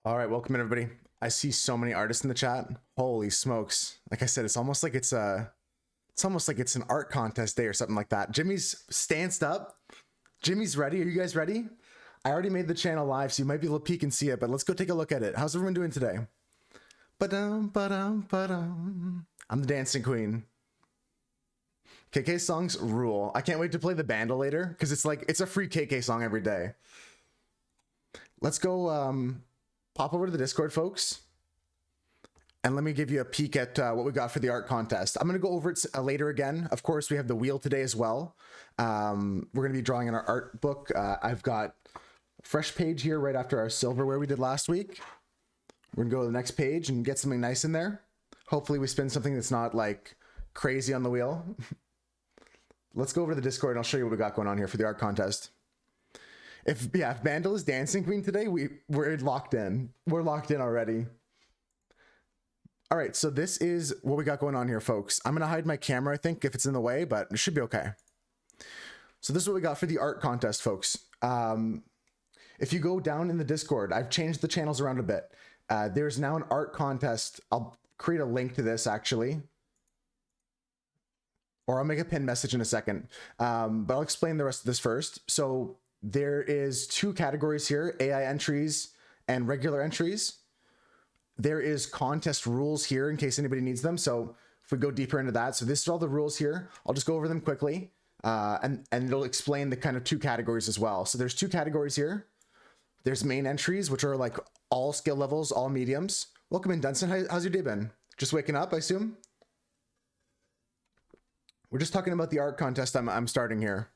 All right, welcome in everybody. I see so many artists in the chat. Holy smokes. Like I said, it's almost like it's an art contest day or something like that. Jimmy's stanced up. Jimmy's ready. Are you guys ready? I already made the channel live, so you might be able to peek and see it, but let's go take a look at it. How's everyone doing today? Ba-dum, ba-dum, ba-dum. I'm the dancing queen. KK songs rule. I can't wait to play the banda later because it's a free KK song every day. Let's go pop over to the Discord, folks, and let me give you a peek at what we got for the art contest. I'm going to go over it later again. Of course, we have the wheel today as well. We're going to be drawing in our art book. I've got a fresh page here right after our silverware we did last week. We're going to go to the next page and get something nice in there. Hopefully we spin something that's not like crazy on the wheel. Let's go over to the Discord and I'll show you what we got going on here for the art contest. If Vandal is dancing queen today, we're locked in. We're locked in already. All right, so this is what we got going on here, folks. I'm gonna hide my camera, I think, if it's in the way, but it should be okay. So this is what we got for the art contest, folks. If you go down in the Discord, I've changed the channels around a bit. There's now an art contest. I'll create a link to this actually, or I'll make a pinned message in a second. But I'll explain the rest of this first. So there is two categories here, AI entries and regular entries. There is contest rules here in case anybody needs them. So if we go deeper into that, so this is all the rules here. I'll just go over them quickly and it'll explain the kind of two categories as well. So there's two categories here. There's main entries, which are like all skill levels, all mediums. Welcome in, Dunson. How's your day been? Just waking up, I assume? We're just talking about the art contest I'm starting here.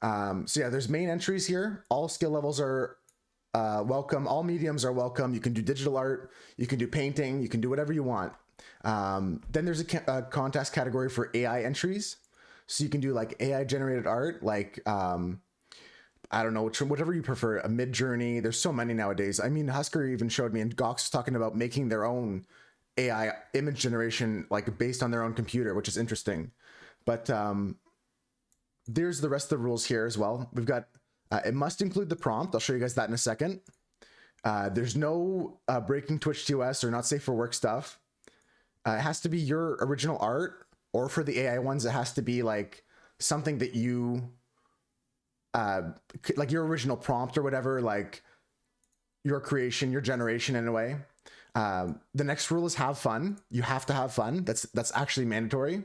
So yeah, there's main entries here. All skill levels are welcome. All mediums are welcome. You can do digital art. You can do painting. You can do whatever you want. Then there's a contest category for AI entries. So you can do like AI generated art, like, I don't know, whatever you prefer, a mid-journey. There's so many nowadays. I mean, Husker even showed me, and Gox was talking about making their own AI image generation, like based on their own computer, which is interesting. But there's the rest of the rules here as well. We've got, it must include the prompt. I'll show you guys that in a second. There's no breaking Twitch TOS or not safe for work stuff. It has to be your original art, or for the AI ones, it has to be like something that you, like your original prompt or whatever, like your creation, your generation in a way. The next rule is have fun. You have to have fun. That's actually mandatory.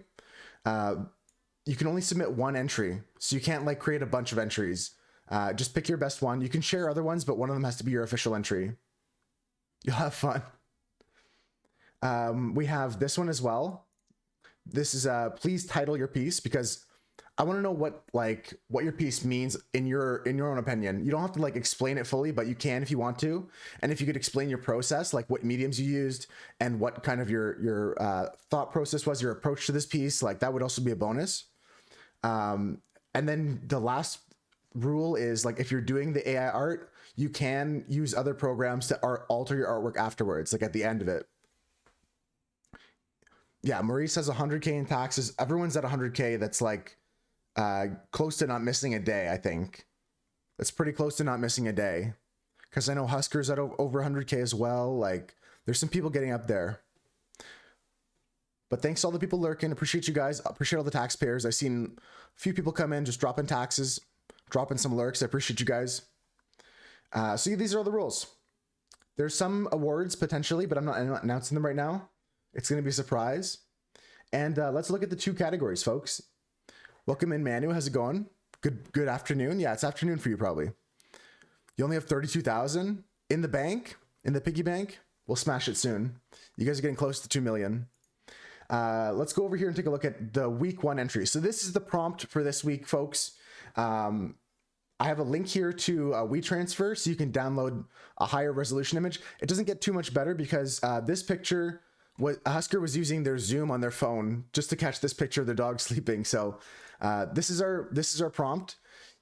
You can only submit one entry, so you can't like create a bunch of entries. Just pick your best one. You can share other ones, but one of them has to be your official entry. You'll have fun. We have this one as well. This is please title your piece, because I want to know what your piece means in your own opinion. You don't have to like explain it fully, but you can if you want to. And if you could explain your process, like what mediums you used and what kind of your thought process was, your approach to this piece, like that would also be a bonus. And then the last rule is like, if you're doing the AI art, you can use other programs to alter your artwork afterwards, like at the end of it. Yeah, Maurice has 100K in taxes. Everyone's at 100K. That's like close to not missing a day, I think. That's pretty close to not missing a day. Because I know Husker's at over 100K as well. Like, there's some people getting up there. But thanks to all the people lurking. Appreciate you guys. Appreciate all the taxpayers. I've seen a few people come in, just dropping taxes, dropping some lurks. I appreciate you guys. So these are all the rules. There's some awards potentially, but I'm not announcing them right now. It's going to be a surprise. And let's look at the two categories, folks. Welcome in, Manu. How's it going? Good afternoon. Yeah, it's afternoon for you probably. You only have 32,000 in the bank, in the piggy bank. We'll smash it soon. You guys are getting close to 2 million. Let's go over here and take a look at the week 1 entry. So this is the prompt for this week, folks. I have a link here to WeTransfer, so you can download a higher resolution image. It doesn't get too much better because this picture, Husker was using their Zoom on their phone just to catch this picture of their dog sleeping. So this is our prompt.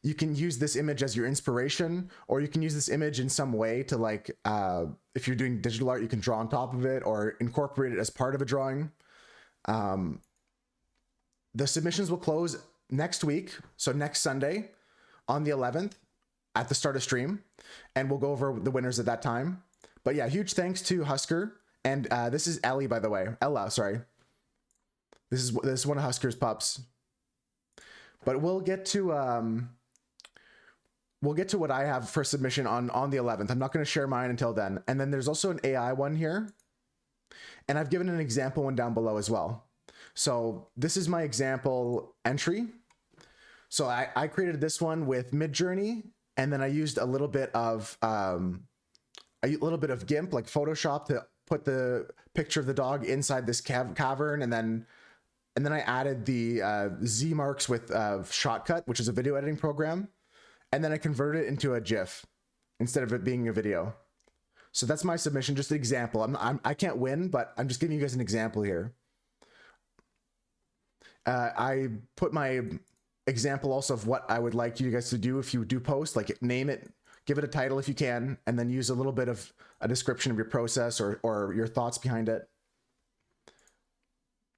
You can use this image as your inspiration, or you can use this image in some way to like, if you're doing digital art, you can draw on top of it or incorporate it as part of a drawing. The submissions will close next week, so next Sunday on the 11th at the start of stream, and we'll go over the winners at that time. But yeah, huge thanks to Husker. And this is Ellie, by the way. Ella, sorry. This is one of Husker's pups. But we'll get to what I have for submission on the 11th. I'm not going to share mine until then. And then there's also an AI one here. And I've given an example one down below as well. So this is my example entry. So I created this one with Midjourney, and then I used a little bit of GIMP, like Photoshop, to put the picture of the dog inside this cavern, and then I added the Z marks with Shotcut, which is a video editing program, and then I converted it into a GIF instead of it being a video. So that's my submission, just an example. I can't win, but I'm just giving you guys an example here. I put my example also of what I would like you guys to do if you do post, like name it, give it a title if you can, and then use a little bit of a description of your process or your thoughts behind it.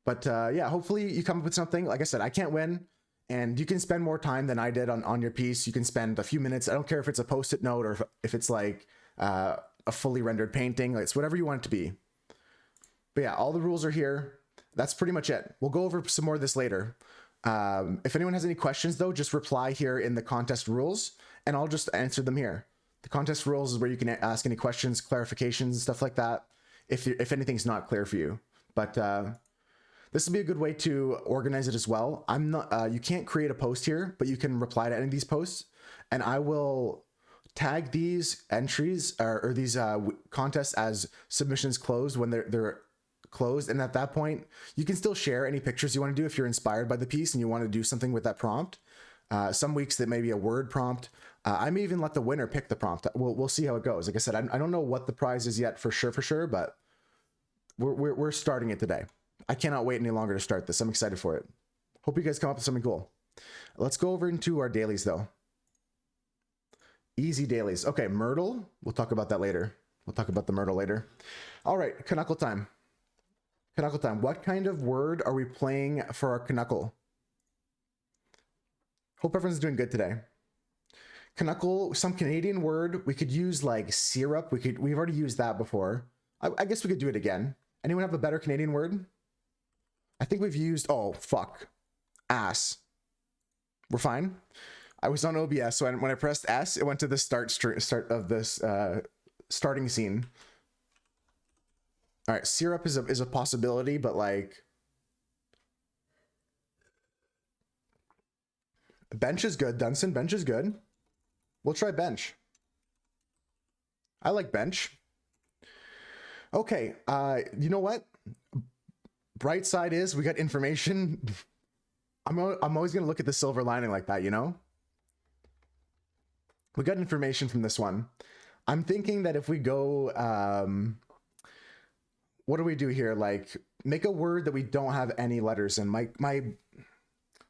But yeah, hopefully you come up with something. Like I said, I can't win, and you can spend more time than I did on your piece. You can spend a few minutes. I don't care if it's a post-it note or if it's like a fully rendered painting. It's whatever you want it to be. But yeah, all the rules are here. That's pretty much it. We'll go over some more of this later. If anyone has any questions, though, just reply here in the contest rules, and I'll just answer them here. The contest rules is where you can ask any questions, clarifications, stuff like that, if anything's not clear for you. But this will be a good way to organize it as well. I'm not. You can't create a post here, but you can reply to any of these posts, and I will tag these entries or these contests as submissions closed when they're closed. And at that point, you can still share any pictures you want to do if you're inspired by the piece and you want to do something with that prompt. Some weeks that may be a word prompt. I may even let the winner pick the prompt. We'll see how it goes. Like I said, I don't know what the prize is yet for sure, but we're starting it today. I cannot wait any longer to start this. I'm excited for it. Hope you guys come up with something cool. Let's go over into our dailies though. Easy dailies. Okay, Myrtle. We'll talk about that later. We'll talk about the Myrtle later. All right, Knuckle time. Knuckle time. What kind of word are we playing for our Knuckle? Hope everyone's doing good today. Knuckle, some Canadian word. We could use like syrup. We've already used that before. I guess we could do it again. Anyone have a better Canadian word? I think we've used, oh, fuck. Ass. We're fine. I was on OBS, so when I pressed S, it went to the start of this starting scene. All right, syrup is a possibility, but like bench is good. Dunson, bench is good. We'll try bench. I like bench. Okay, you know what? Bright side is we got information. I'm always gonna look at the silver lining like that, you know? We got information from this one. I'm thinking that if we go, what do we do here? Like make a word that we don't have any letters in.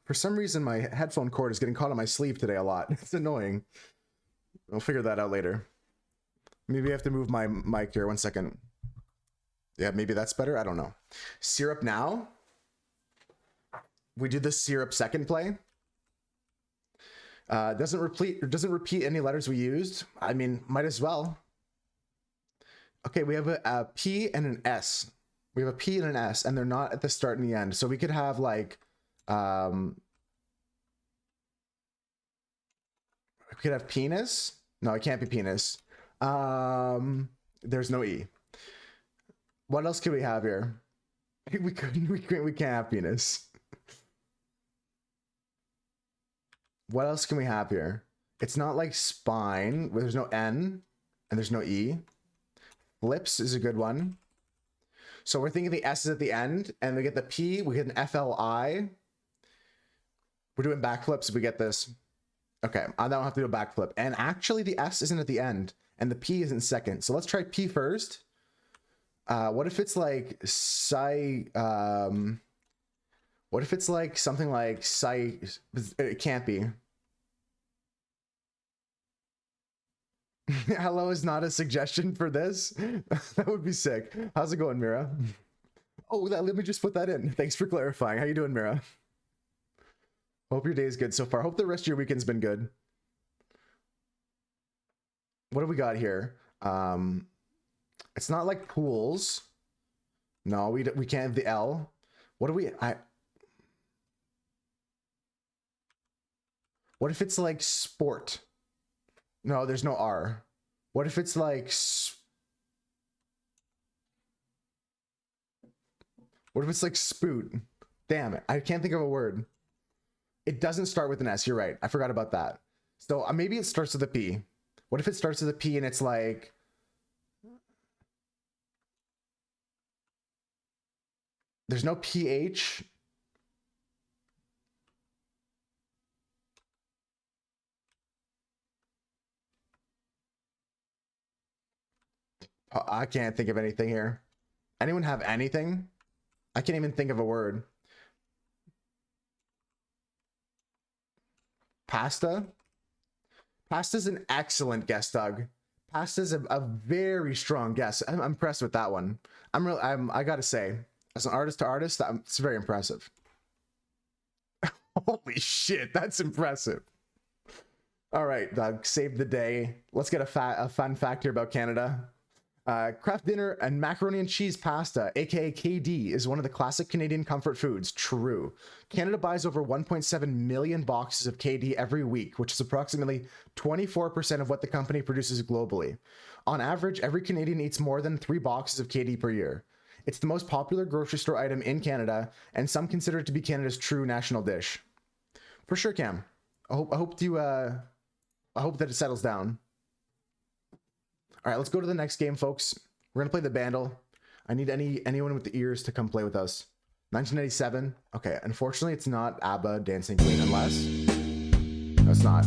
For some reason, my headphone cord is getting caught on my sleeve today a lot. It's annoying. We'll figure that out later. Maybe I have to move my mic here. 1 second. Yeah, maybe that's better. I don't know. Syrup now. We do the syrup second play. Doesn't repeat any letters we used. I mean, might as well. Okay, we have a P and an S. We have a P and an S, and they're not at the start and the end. So we could have like, we could have penis. No, it can't be penis. There's no E. What else can we have here? We can't have penis. What else can we have here? It's not like spine, where there's no N and there's no E. Flips is a good one. So we're thinking the S is at the end, and we get the P, we get an FLI. We're doing backflips if we get this. Okay, I don't have to do a backflip. And actually the S isn't at the end, and the P isn't second. So let's try P first. What if it's like what if it's like something like it can't be. Hello is not a suggestion for this. That would be sick. How's it going, Mira? Oh, let me just put that in. Thanks for clarifying. How you doing, Mira? Hope your day is good so far. Hope the rest of your weekend's been good. What do we got here? It's not like pools. No, we can't have the L. What do we... What if it's like sport? No, there's no R. What if it's like... What if it's like spoot? Damn it. I can't think of a word. It doesn't start with an S. You're right. I forgot about that. So maybe it starts with a P. What if it starts with a P and it's like... There's no PH. I can't think of anything here. Anyone have anything? I can't even think of a word. Pasta? Pasta's an excellent guess, Doug. Pasta's a very strong guess. I'm impressed with that one. I gotta say, as an artist to artist, it's very impressive. Holy shit, that's impressive. All right, Doug, save the day. Let's get a fun fact here about Canada. Kraft Dinner and macaroni and cheese pasta, aka KD, is one of the classic Canadian comfort foods. True. Canada buys over 1.7 million boxes of KD every week, which is approximately 24% of what the company produces globally. On average, every Canadian eats more than 3 boxes of KD per year. It's the most popular grocery store item in Canada, and some consider it to be Canada's true national dish. For sure, Cam. I hope that it settles down. All right, let's go to the next game, folks. We're gonna play the Bandle. I need anyone with the ears to come play with us. 1997. Okay, unfortunately, it's not ABBA Dancing Queen, unless... No, it's not.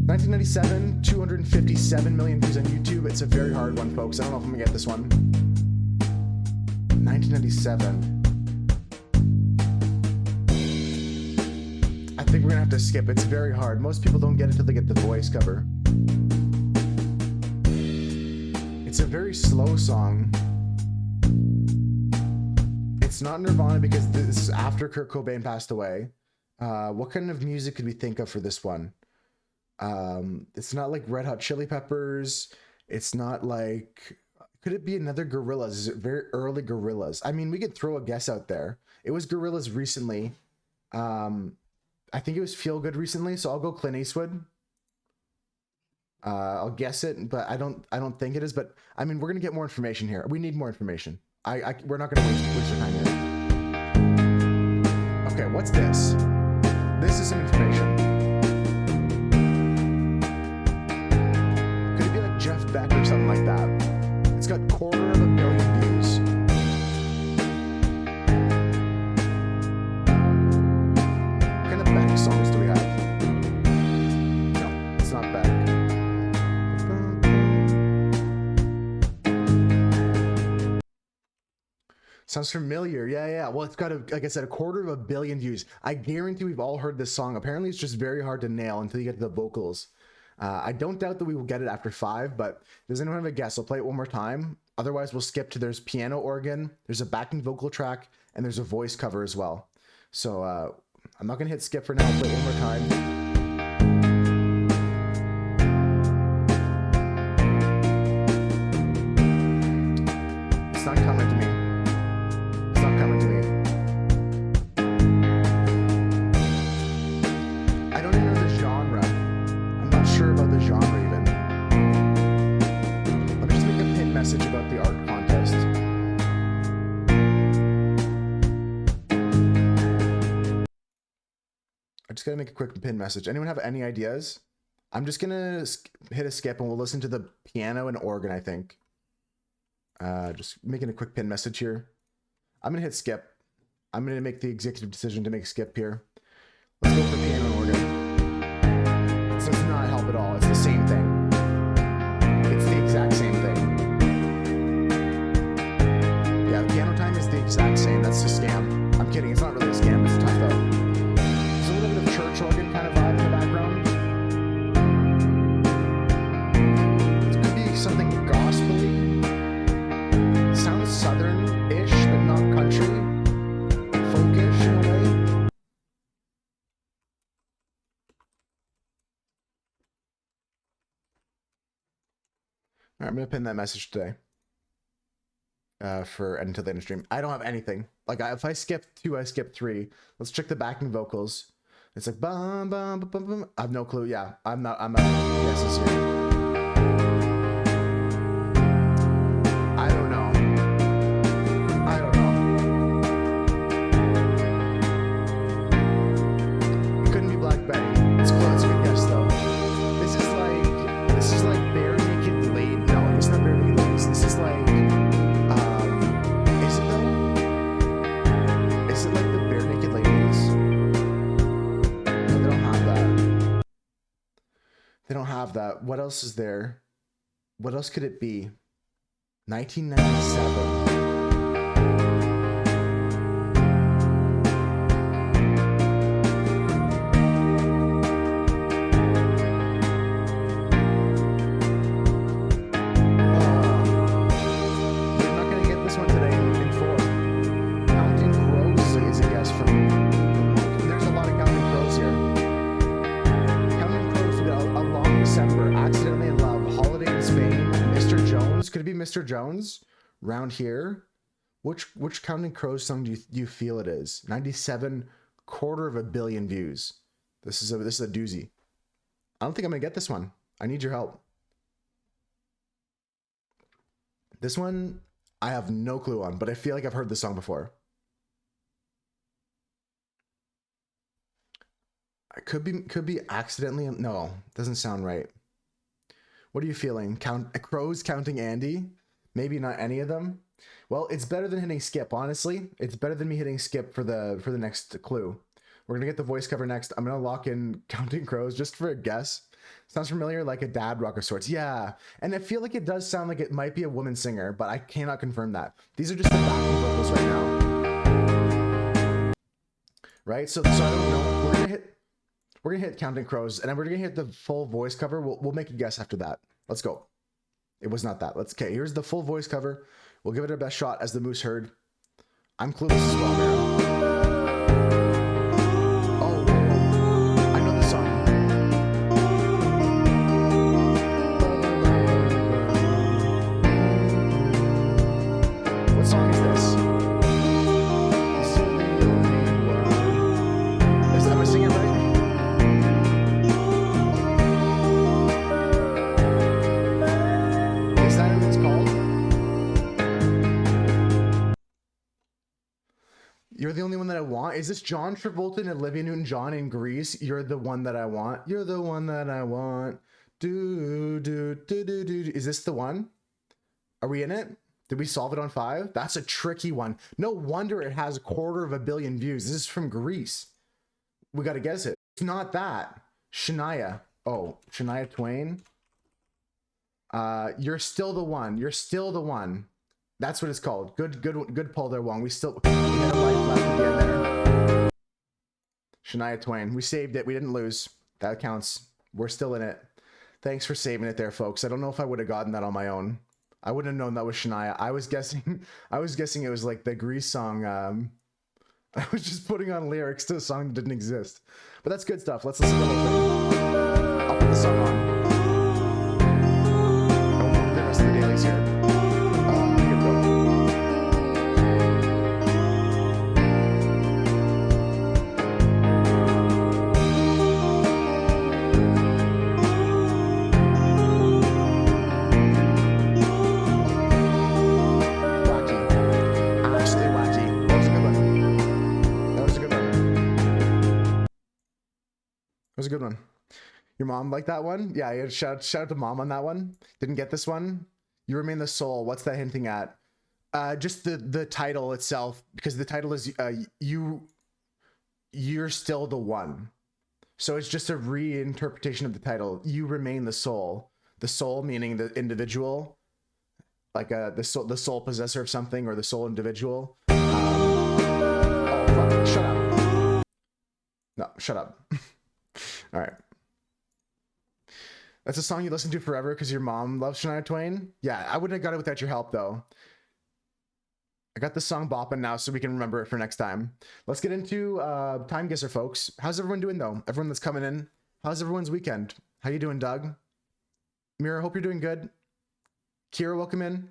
1997, 257 million views on YouTube. It's a very hard one, folks. I don't know if I'm gonna get this one. 1997. I think we're gonna have to skip. It's very hard. Most people don't get it until they get the voice cover. It's a very slow song. It's not Nirvana because this is after Kurt Cobain passed away. What kind of music could we think of for this one? It's not like Red Hot Chili Peppers. It's not like... Could it be another Gorillaz? Is it very early Gorillaz? I mean, we could throw a guess out there. It was Gorillaz recently. I think it was Feel Good recently, so I'll go Clint Eastwood. I'll guess it, but I don't think it is. But I mean, we're gonna get more information here. We need more information. We're not gonna waste your time here. Okay, what's this? This is some information. Could it be like Jeff Beck or something like that? It's got 250,000,000 views. What kind of Beck songs do we have? No, it's not Beck. Sounds familiar. Yeah. Well, it's got, like I said, 250,000,000 views. I guarantee we've all heard this song. Apparently, it's just very hard to nail until you get to the vocals. I don't doubt that we will get it after 5, but does anyone have a guess? I'll play it one more time. Otherwise, we'll skip to there's piano organ, there's a backing vocal track, and there's a voice cover as well. So I'm not going to hit skip for now. I'll play it one more time. It's not coming to me. It's not coming to me. I don't even know the genre. I'm not sure about the genre even. Let me just make a pin message about the art contest. I just gotta make a quick pin message. Anyone have any ideas? I'm just gonna hit a skip and we'll listen to the piano and organ, I think. Just making a quick pin message here. I'm gonna hit skip. I'm gonna make the executive decision to make skip here. Let's go for piano and organ. This does not help at all. It's the same thing. It's the exact same thing. Yeah, the piano time is the exact same. That's a scam. I'm kidding. It's not really a scam. It's tough though. There's a little bit of church organ kind of vibe in the background. It could be something gospel-y. Sounds southern-ish, but not country. Folkish in a way. gonna pin that message today. For until the end of stream. I don't have anything. Like if I skip 2, I skip 3. Let's check the backing vocals. It's like bum bum bum bum bum. I have no clue. Yeah, I'm not guesses here. I don't know. It couldn't be Black Betty. It's close. Good guess though. This is like Bare Naked Ladies. No, it's not Bare Naked Ladies. This is like. Is it though? Is it like the Bare Naked Ladies? No, they don't have that. They don't have that. What else is there? What else could it be? 1997. Could it be Mr. Jones? Round Here? Which Counting Crows song do you feel it is? 97, 250 million views. This is a doozy. I don't think I'm gonna get this one. I need your help. This one I have no clue on, but I feel like I've heard this song before. I could be accidentally. No, doesn't sound right. What are you feeling? Crows counting Andy? Maybe not any of them. Well, it's better than hitting skip, honestly. It's better than me hitting skip for the next clue. We're gonna get the voice cover next. I'm gonna lock in Counting Crows just for a guess. Sounds familiar, like a dad rock of sorts. Yeah, and I feel like it does sound like it might be a woman singer, but I cannot confirm that. These are just the backing vocals right now. Right, so I don't know. We're gonna hit Counting Crows, and then we're gonna hit the full voice cover. We'll make a guess after that. Let's go. It was not that. Okay, here's the full voice cover. We'll give it our best shot as the moose herd. I'm clueless as well, Meryl. Oh, I know the song. What song is this? Am I singing right? You're the only one that I want. Is this John Travolta and Olivia Newton-John in Grease? You're the one that I want. You're the one that I want. Do, do, do, do, do. Is this the one? Are we in it? Did we solve it on 5? That's a tricky one. No wonder it has 250 million views. This is from Grease. We got to guess it. It's not that. Shania. Oh, Shania Twain. You're still the one. You're still the one. That's what it's called. Good pull there, Wong. We had a life left at the end there. Shania Twain. We saved it. We didn't lose. That counts. We're still in it. Thanks for saving it there, folks. I don't know if I would have gotten that on my own. I wouldn't have known that was Shania. I was guessing it was like the Grease song. I was just putting on lyrics to a song that didn't exist. But that's good stuff. Let's listen to the whole thing. I'll put the song on. I'll do the rest of the dailies here. That was a good one. Your mom liked that one? Yeah, shout out to mom on that one. Didn't get this one. You Remain the Soul. What's that hinting at? Just the title itself, because the title is You're Still the One. So it's just a reinterpretation of the title. You Remain the Soul. The soul meaning the individual, like the sole possessor of something, or the sole individual. Oh fuck! Shut up. No, shut up. All right. That's a song you listen to forever because your mom loves Shania Twain? Yeah, I wouldn't have got it without your help, though. I got the song bopping now so we can remember it for next time. Let's get into Time Guesser, folks. How's everyone doing, though? Everyone that's coming in. How's everyone's weekend? How you doing, Doug? Mira, hope you're doing good. Kira, welcome in.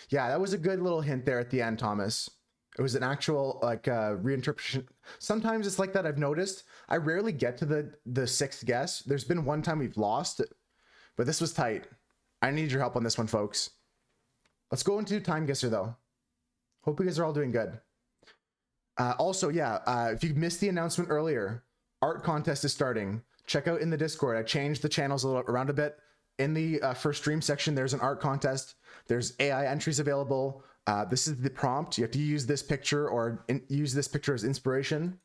Yeah, that was a good little hint there at the end, Thomas. It was an actual like reinterpretation. Sometimes it's like that. I've noticed. I rarely get to the sixth guess. There's been one time we've lost, but this was tight. I need your help on this one, folks. Let's go into time guesser though. Hope you guys are all doing good. Also, yeah, if you missed the announcement earlier, art contest is starting. Check out in the Discord. I changed the channels around a bit. In the first stream section, there's an art contest. There's AI entries available. This is the prompt. You have to use this picture or use this picture as inspiration.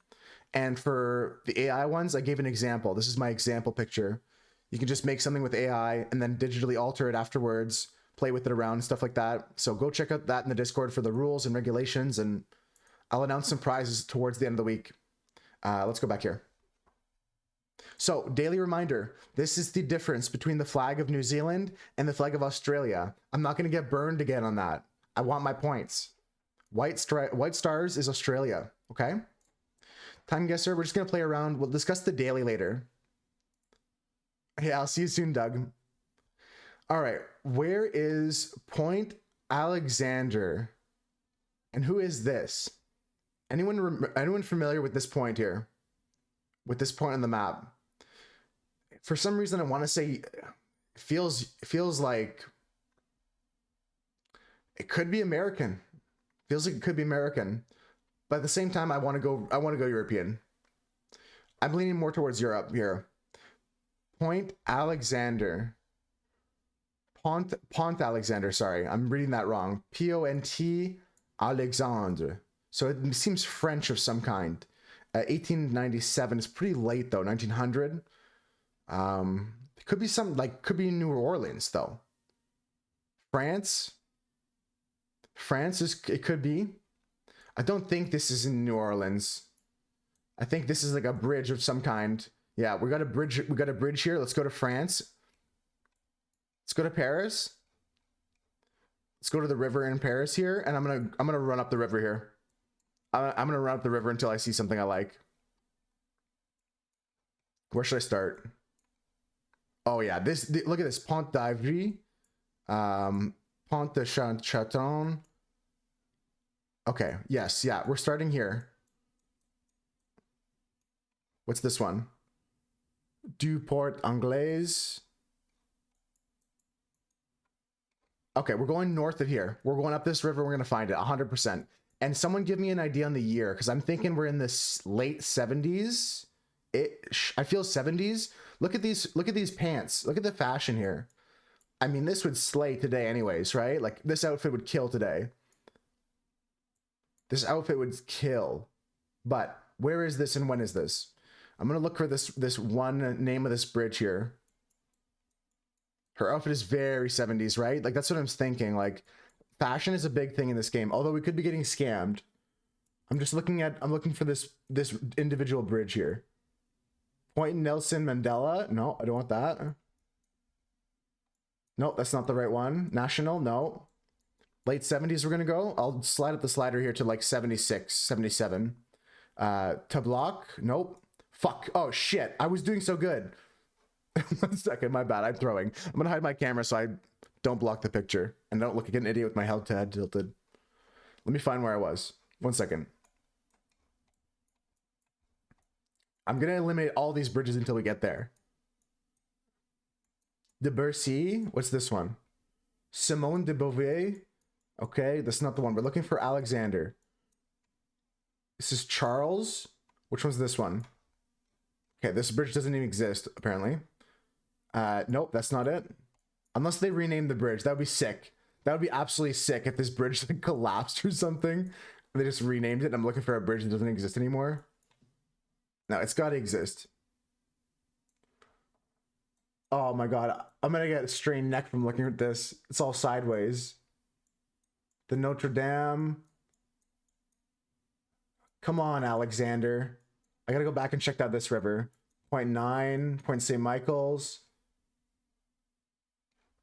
And for the AI ones, I gave an example. This is my example picture. You can just make something with AI and then digitally alter it afterwards, play with it around, stuff like that. So go check out that in the Discord for the rules and regulations, and I'll announce some prizes towards the end of the week. Let's go back here. So, daily reminder, this is the difference between the flag of New Zealand and the flag of Australia. I'm not going to get burned again on that. I want my points. White stars is Australia, okay? Time guesser, we're just going to play around. We'll discuss the daily later. Yeah, I'll see you soon, Doug. All right, where is Point Alexander? And who is this? Anyone familiar with this point here? With this point on the map? For some reason, I want to say feels like it could be American. Feels like it could be American, but at the same time, I want to go European. I'm leaning more towards Europe here. Point Alexander. Pont Alexander. Sorry, I'm reading that wrong. P-O-N-T Alexandre. So it seems French of some kind. 1897 is pretty late though. 1900. It could be something like, could be New Orleans though. France is, it could be. I don't think this is in New Orleans. I think this is like a bridge of some kind. Yeah, we got a bridge here. Let's go to France. Let's go to Paris. Let's go to the river in Paris here, and I'm gonna run up the river here. I'm gonna run up the river until I see something I like. Where should I start? Oh yeah, look at this, Pont d'Ivry, Pont de Chaton. Okay, yes, yeah, we're starting here. What's this one? Du Port Anglais. Okay, we're going north of here. We're going up this river. We're gonna find it 100%. And someone give me an idea on the year, because I'm thinking we're in this late 70s. I feel 70s. Look at these pants. Look at the fashion here. I mean, this would slay today anyways, right? Like this outfit would kill today. This outfit would kill. But where is this and when is this? I'm gonna look for this one name of this bridge here. Her outfit is very 70s, right? Like that's what I'm thinking. Like fashion is a big thing in this game, although we could be getting scammed. I'm looking for this individual bridge here. Point Nelson Mandela. No, I don't want that. No, that's not the right one. National, no. Late 70s we're gonna go. I'll slide up the slider here to like 76, 77. Tablock, nope. Fuck, oh shit, I was doing so good. 1 second, my bad, I'm throwing. I'm gonna hide my camera so I don't block the picture and don't look like an idiot with my head tilted. Let me find where I was. 1 second. I'm gonna eliminate all these bridges until we get there. De Bercy, what's this one? Simone de Beauvais. Okay, that's not the one. We're looking for Alexander. This is Charles. Which one's this one? Okay, this bridge doesn't even exist, apparently. Nope, that's not it. Unless they rename the bridge. That would be sick. That would be absolutely sick if this bridge like collapsed or something. They just renamed it and I'm looking for a bridge that doesn't exist anymore. No, it's got to exist. Oh my god, I'm gonna get a strained neck from looking at this. It's all sideways. The Notre Dame. Come on, Alexander. I gotta go back and check out this river. Point 9, Point St. Michael's.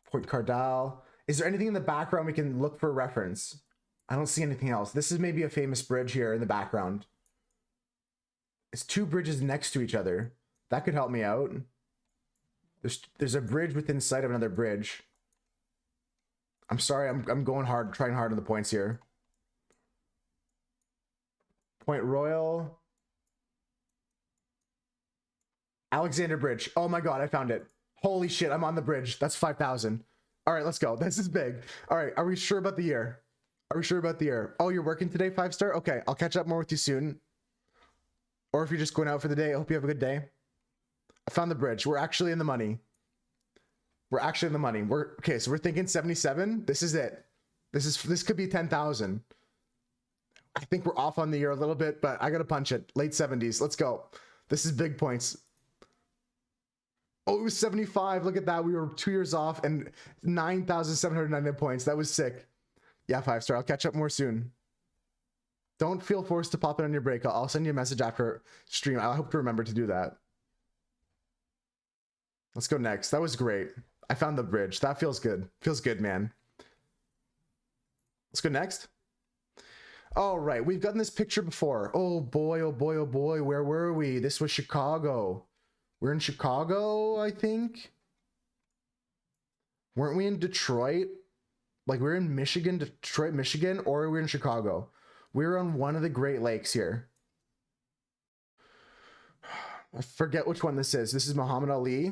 Point Cardal. Is there anything in the background we can look for a reference? I don't see anything else. This is maybe a famous bridge here in the background. It's two bridges next to each other. That could help me out. There's a bridge within sight of another bridge. I'm sorry, I'm going hard, trying hard on the points here. Point Royal. Alexander Bridge. Oh my god, I found it. Holy shit, I'm on the bridge. That's 5,000. All right, let's go. This is big. All right, are we sure about the year? Are we sure about the year? Oh, you're working today, 5-star? Okay, I'll catch up more with you soon. Or if you're just going out for the day, I hope you have a good day. I found the bridge. We're actually in the money. We're actually in the money. We're okay, so we're thinking 77. This is it. This could be 10,000. I think we're off on the year a little bit, but I gotta punch it. Late 70s. Let's go. This is big points. Oh, it was 75. Look at that. We were 2 years off and 9,799 points. That was sick. Yeah, 5-star. I'll catch up more soon. Don't feel forced to pop in on your break. I'll send you a message after stream. I hope to remember to do that. Let's go next. That was great. I found the bridge. That feels good. Feels good, man. Let's go next. All right. We've gotten this picture before. Oh boy, oh boy, oh boy. Where were we? This was Chicago. We're in Chicago, I think. Weren't we in Detroit? Like we're in Michigan, Detroit, Michigan, or we're in Chicago. We're on one of the Great Lakes here. I forget which one this is. This is Muhammad Ali.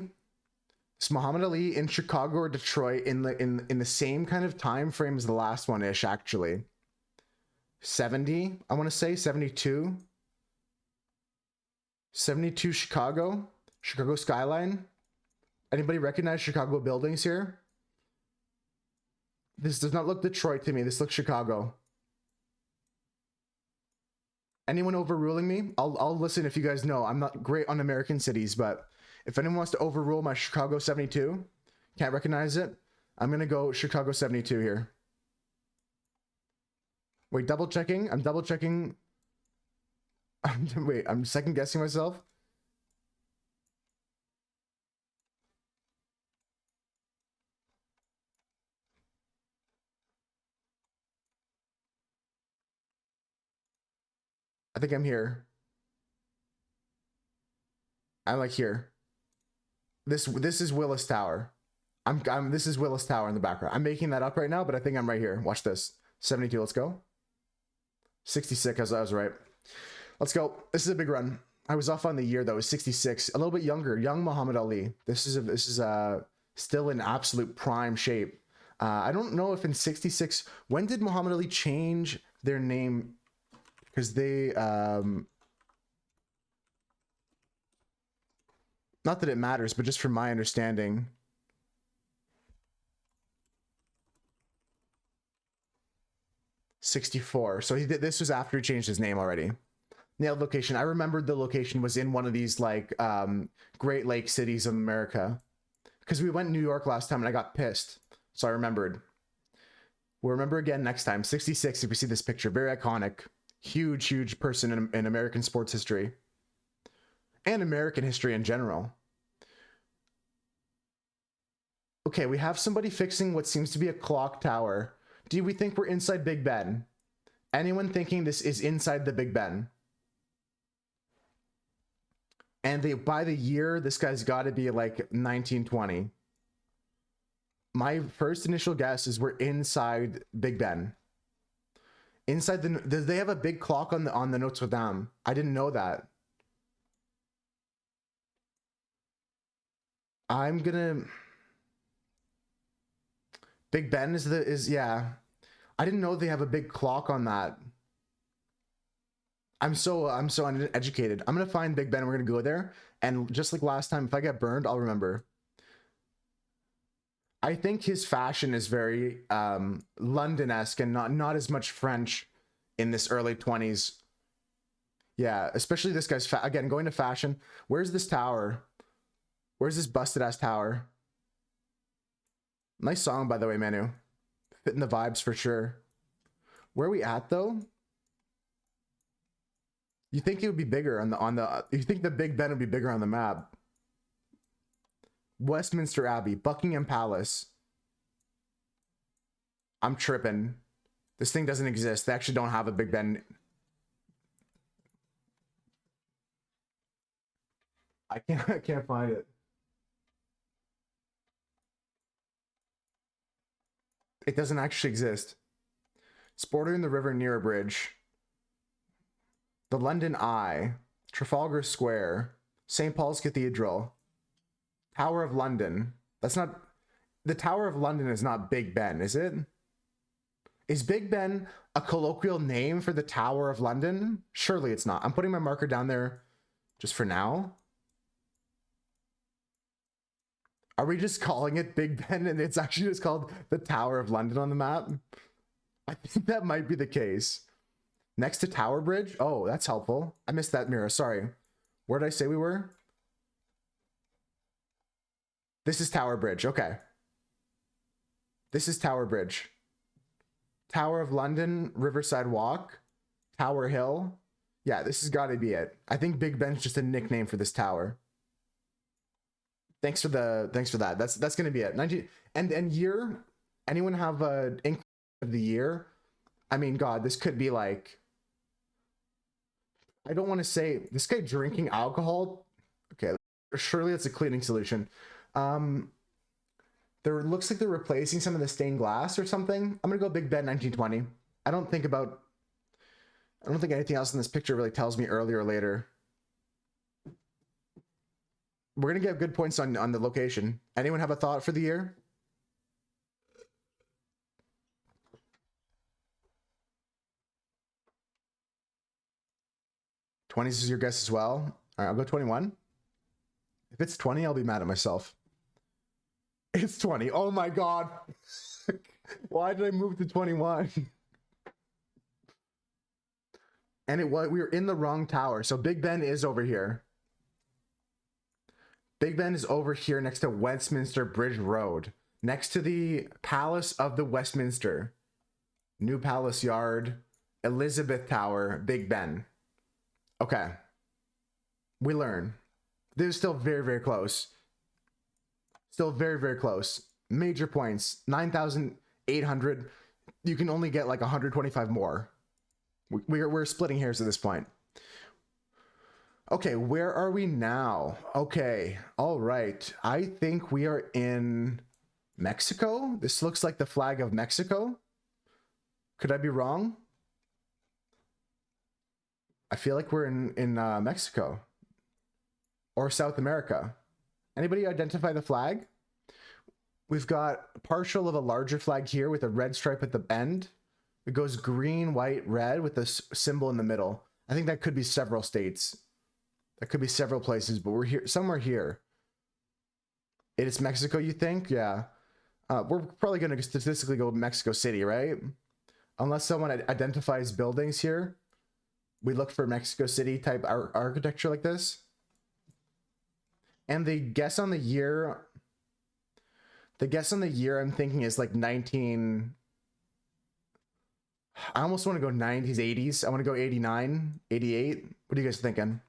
It's Muhammad Ali in Chicago or Detroit in the same kind of time frame as the last one ish, actually. 70, I want to say 72. 72 Chicago. Chicago skyline. Anybody recognize Chicago buildings here? This does not look Detroit to me. This looks Chicago. Anyone overruling me? I'll listen if you guys know. I'm not great on American cities, but if anyone wants to overrule my Chicago 72, can't recognize it, I'm going to go Chicago 72 here. Wait, double checking. I'm double checking. Wait, I'm second guessing myself. I think I'm here. I'm like here. This is Willis Tower. This is Willis Tower in the background. I'm making that up right now, but I think I'm right here. Watch this. 72, let's go. 66, I was right. Let's go. This is a big run. I was off on the year though. It was 66. A little bit younger. Young Muhammad Ali. This is still in absolute prime shape. I don't know if in 66, when did Muhammad Ali change their name? Because they not that it matters, but just from my understanding. '64. So this was after he changed his name already. Nailed location. I remembered the location was in one of these like Great Lake cities of America. Because we went to New York last time and I got pissed. So I remembered. We'll remember again next time. 66, if you see this picture. Very iconic. Huge, huge person in American sports history. And American history in general. Okay, we have somebody fixing what seems to be a clock tower. Do we think we're inside Big Ben? Anyone thinking this is inside the Big Ben? And by the year, this guy's got to be like 1920. My first initial guess is we're inside Big Ben. Inside they have a big clock on the Notre Dame. I didn't know that. I'm gonna. Big Ben is yeah. I didn't know they have a big clock on that. I'm so uneducated. I'm gonna find Big Ben. We're gonna go there, and just like last time, if I get burned, I'll remember. I think his fashion is very London-esque and not as much French in this early 20s. Yeah, especially this guy's again going to fashion. Where's this tower? Where's this busted ass tower? Nice song, by the way, Manu. Fitting the vibes for sure. Where are we at though? You think it would be bigger on the you think the Big Ben would be bigger on the map? Westminster Abbey, Buckingham Palace. I'm tripping. This thing doesn't exist. They actually don't have a Big Ben. I can't find it. It doesn't actually exist. It's bordering the river near a bridge. The London Eye, Trafalgar Square, St. Paul's Cathedral, Tower of London. That's not... The Tower of London is not Big Ben, is it? Is Big Ben a colloquial name for the Tower of London? Surely it's not. I'm putting my marker down there just for now. Are we just calling it Big Ben and it's actually just called the Tower of London on the map? I think that might be the case. Next to Tower Bridge? Oh, that's helpful. I missed that mirror. Sorry. Where did I say we were? This is Tower Bridge. Okay. This is Tower Bridge. Tower of London, Riverside Walk, Tower Hill. Yeah, this has got to be it. I think Big Ben's just a nickname for this tower. Thanks for that. That's gonna be it. 19 and year. Anyone have a ink of the year? I mean, God, this could be like. I don't want to say this guy drinking alcohol. Okay, surely it's a cleaning solution. There looks like they're replacing some of the stained glass or something. I'm gonna go Big Ben 1920. I don't think anything else in this picture really tells me earlier or later. We're gonna get good points on the location. Anyone have a thought for the year? '20s is your guess as well. All right, I'll go 21. If it's 20, I'll be mad at myself. It's 20. Oh my God. Why did I move to 21? And we were in the wrong tower. So Big Ben is over here. Big Ben is over here next to Westminster Bridge Road, next to the Palace of the Westminster, New Palace Yard, Elizabeth Tower, Big Ben. Okay. We learn. This is still very, very close. Still very, very close. Major points. 9,800. You can only get like 125 more. We're splitting hairs at this point. Okay, where are we now? Okay, all right. I think we are in Mexico. This looks like the flag of Mexico. Could I be wrong? I feel like we're in Mexico or South America. Anybody identify the flag? We've got partial of a larger flag here with a red stripe at the end. It goes green, white, red with this symbol in the middle. I think that could be several states. That could be several places, but we're here somewhere here. It is Mexico, you think? Yeah. We're probably going to statistically go Mexico City, right? Unless someone identifies buildings here. We look for Mexico City type architecture like this. And the guess on the year I'm thinking is like 19. I almost want to go 90s, 80s. I want to go 89, 88. What are you guys thinking?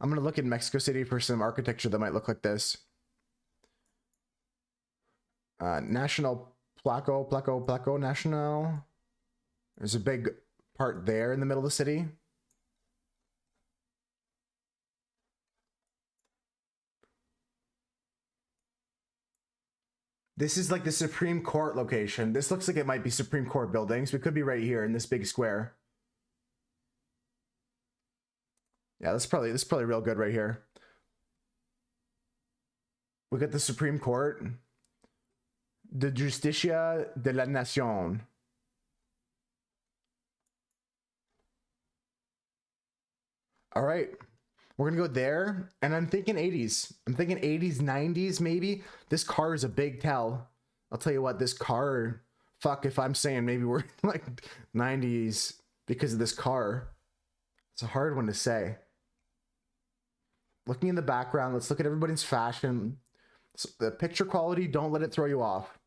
I'm going to look in Mexico City for some architecture that might look like this. National Placo National. There's a big part there in the middle of the city. This is like the Supreme Court location. This looks like it might be Supreme Court buildings. We could be right here in this big square. Yeah, this is probably real good right here. We got the Supreme Court. De Justicia de la Nación. All right. We're going to go there. And I'm thinking 80s. I'm thinking 80s, 90s maybe. This car is a big tell. I'll tell you what, this car, fuck if I'm saying maybe we're like 90s because of this car. It's a hard one to say. Looking in the background, let's look at everybody's fashion. So the picture quality, don't let it throw you off.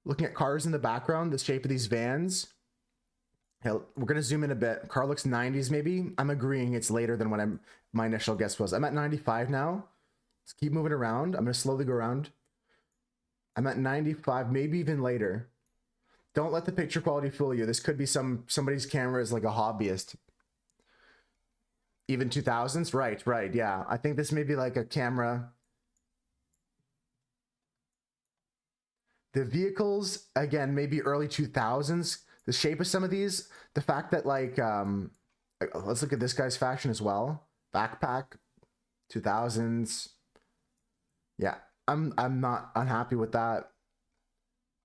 Looking at cars in the background, the shape of these vans. Hell, we're going to zoom in a bit. Car looks 90s maybe. I'm agreeing it's later than what my initial guess was. I'm at 95 now. Let's keep moving around. I'm going to slowly go around. I'm at 95, maybe even later. Don't let the picture quality fool you. This could be somebody's camera is like a hobbyist. Even 2000s? Right, yeah. I think this may be like a camera. The vehicles, again, maybe early 2000s. The shape of some of these, the fact that like, let's look at this guy's fashion as well. Backpack, 2000s. Yeah, I'm not unhappy with that.